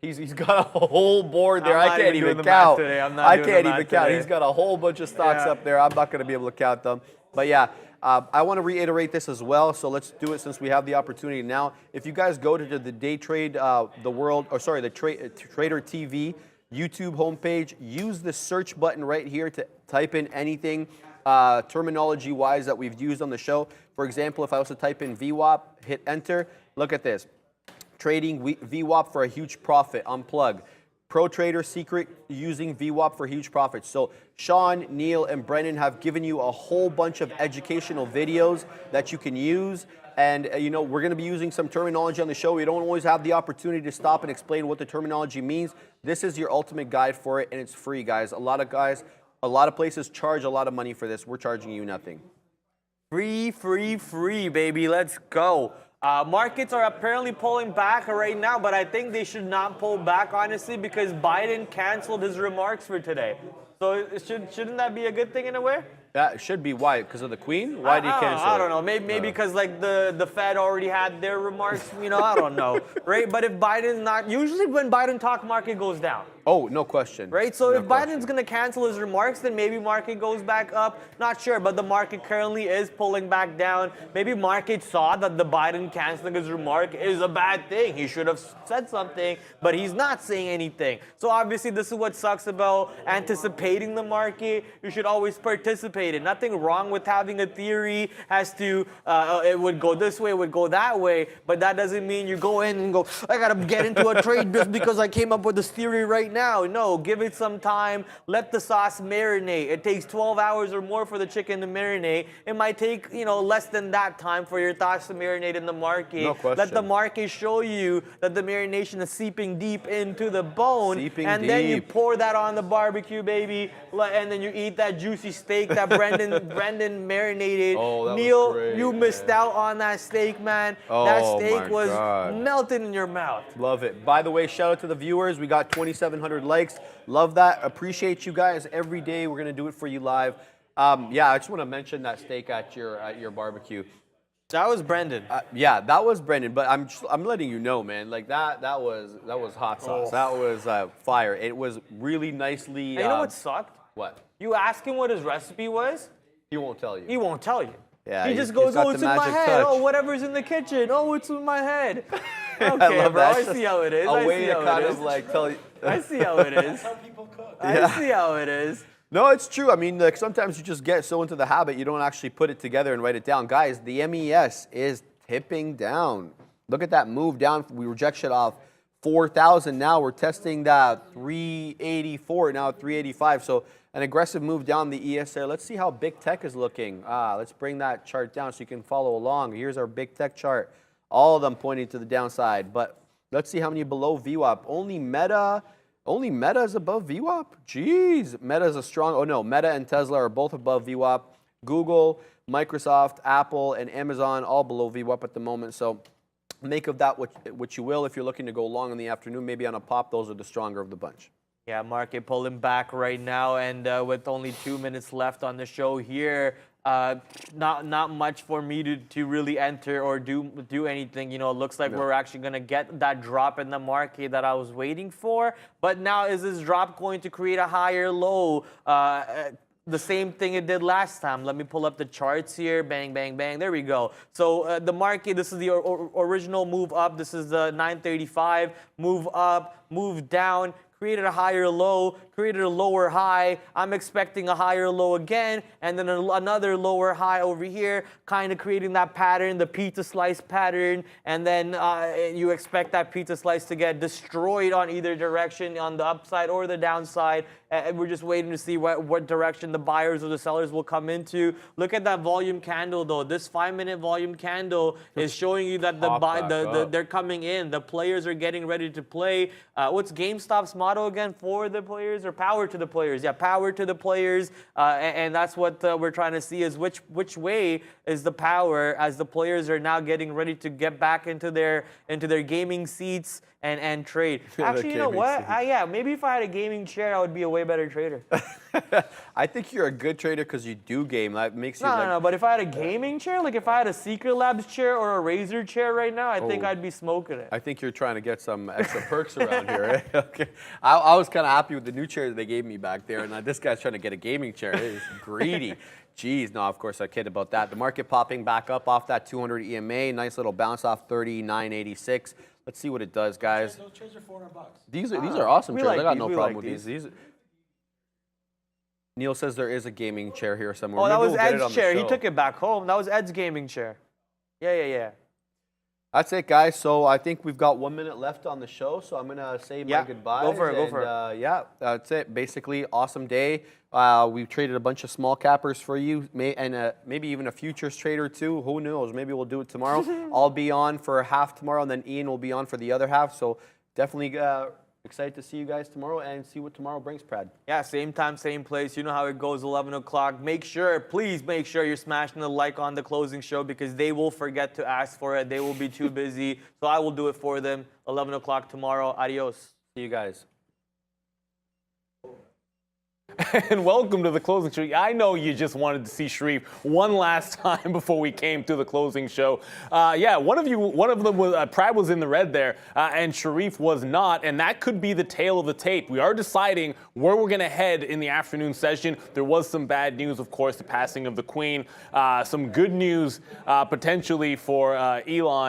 he's got a whole board there. I'm I not can't even even doing the math count. today. I'm not I doing the can't math even count. today. He's got a whole bunch of stocks Yeah. up there. I'm not going to be able to count them. But yeah, I want to reiterate this as well. So let's do it since we have the opportunity now. If you guys go to the Day Trade, the Trader TV YouTube homepage, use the search button right here to type in anything terminology-wise that we've used on the show. For example, if I was to type in VWAP, hit enter, look at this. Trading VWAP for a huge profit, unplug. Pro Trader Secret using VWAP for huge profits. So Sean, Neil, and Brennan have given you a whole bunch of educational videos that you can use. And, you know, we're going to be using some terminology on the show. We don't always have the opportunity to stop and explain what the terminology means. This is your ultimate guide for it, and it's free, guys. A lot of places charge a lot of money for this. We're charging you nothing. Free, free, free, baby. Let's go. Markets are apparently pulling back right now, but I think they should not pull back, honestly, because Biden canceled his remarks for today. So shouldn't that be a good thing in a way? That should be why, because of the Queen? Why did he cancel I it? don't know. Maybe because like the Fed already had their remarks. You know, I don't know, right? But if Biden's not, usually when Biden talks, market goes down. Oh, no question. Right, so No if Biden's going to cancel his remarks, then maybe market goes back up. Not sure, but the market currently is pulling back down. Maybe market saw that the Biden canceling his remark is a bad thing. He should have said something, but he's not saying anything. So obviously this is what sucks about anticipating the market. You should always participate in. Nothing wrong with having a theory as to it would go this way, it would go that way, but that doesn't mean you go in and go, I got to get into a trade just because I came up with this theory right now. No, give it some time. Let the sauce marinate. It takes 12 hours or more for the chicken to marinate. It might take, you know, less than that time for your thoughts to marinate in the market. No question. Let the market show you that the marination is seeping deep into the bone. Then you pour that on the barbecue, baby, and then you eat that juicy steak that Brendan marinated. Oh, that was Neil, great, you missed out on that steak, man. Oh, that my steak was God. melting in your mouth. Love it. By the way, shout out to the viewers. We got 2,700 likes. Love that. Appreciate you guys every day. We're going to do it for you live. Yeah, I just want to mention that steak at your barbecue. That was Brendan. Yeah, that was Brendan. But I'm letting you know, man. Like that was hot sauce. Oh. That was fire. It was really nicely. And you know what sucked? What? You ask him what his recipe was, He won't tell you. he won't tell you. Yeah, he he's- just goes, he's got oh, the it's in my magic head. touch. Oh, whatever's in the kitchen. Oh, it's in my head. Okay, love bro, that. I It's see how it is. A I way see to how kind it of is. like tell you. I see how it is. How people cook. I see how it is. No, it's true. I mean, like sometimes you just get so into the habit you don't actually put it together and write it down. Guys, the MES is tipping down. Look at that move down. We rejection off 4,000. Now we're testing that 384. Now 385. So an aggressive move down the ES there. Let's see how big tech is looking. Let's bring that chart down so you can follow along. Here's our big tech chart. All of them pointing to the downside. But let's see how many below VWAP. Only Meta is above VWAP? Jeez. Meta is a strong, oh no, Meta and Tesla are both above VWAP. Google, Microsoft, Apple, and Amazon all below VWAP at the moment. So make of that what you will. If you're looking to go long in the afternoon, maybe on a pop, those are the stronger of the bunch. Yeah, market pulling back right now, and with only 2 minutes left on the show here, not much for me to really enter or do anything. You know, it looks like we're actually going to get that drop in the market that I was waiting for. But now, is this drop going to create a higher low? The same thing it did last time. Let me pull up the charts here. Bang, bang, bang. There we go. So the market, this is the original move up. This is the 935. Move up, move down. Created a higher low, created a lower high. I'm expecting a higher low again, and then another lower high over here, kind of creating that pattern, the pizza slice pattern, and then you expect that pizza slice to get destroyed on either direction, on the upside or the downside, and we're just waiting to see what direction the buyers or the sellers will come into. Look at that volume candle, though. This 5-minute volume candle is showing you that they're coming in. The players are getting ready to play. What's GameStop's motto again? For the players or power to the players? Yeah, power to the players. And that's what we're trying to see is which way is the power as the players are now getting ready to get back into their gaming seats and trade. Actually, you know what? Yeah, maybe if I had a gaming chair, I would be a way better trader. I think you're a good trader because you do game. That makes you No, but if I had a gaming chair, like if I had a Secret Labs chair or a Razer chair right now, I think I'd be smoking it. I think you're trying to get some extra perks around here, right? Okay. I was kind of happy with the new chair that they gave me back there, and this guy's trying to get a gaming chair. It is greedy. Jeez, no, of course I kid about that. The market popping back up off that 200 EMA. Nice little bounce off 39.86. Let's see what it does, guys. Those chairs are $400. These are awesome chairs. I got no problem with these. these. Neil says there is a gaming chair here somewhere. Oh, that Maybe was we'll get it on Ed's the chair. He show. took it back home. That was Ed's gaming chair. Yeah. That's it, guys. So I think we've got 1 minute left on the show, so I'm going to say my goodbyes. Go for it. Yeah, that's it. Basically, awesome day. We've traded a bunch of small cappers for you, and maybe even a futures trader too. Who knows? Maybe we'll do it tomorrow. I'll be on for half tomorrow, and then Ian will be on for the other half. So definitely excited to see you guys tomorrow and see what tomorrow brings, Prad. Yeah, same time, same place. You know how it goes, 11 o'clock. Please make sure you're smashing the like on the closing show because they will forget to ask for it. They will be too busy. So I will do it for them. 11 o'clock tomorrow. Adios. See you guys. And welcome to the closing show. I know you just wanted to see Sharif one last time before we came to the closing show. One of them was Prad was in the red there, and Sharif was not, and that could be the tail of the tape. We are deciding where we're going to head in the afternoon session. There was some bad news, of course, the passing of the Queen. Some good news potentially for Elon.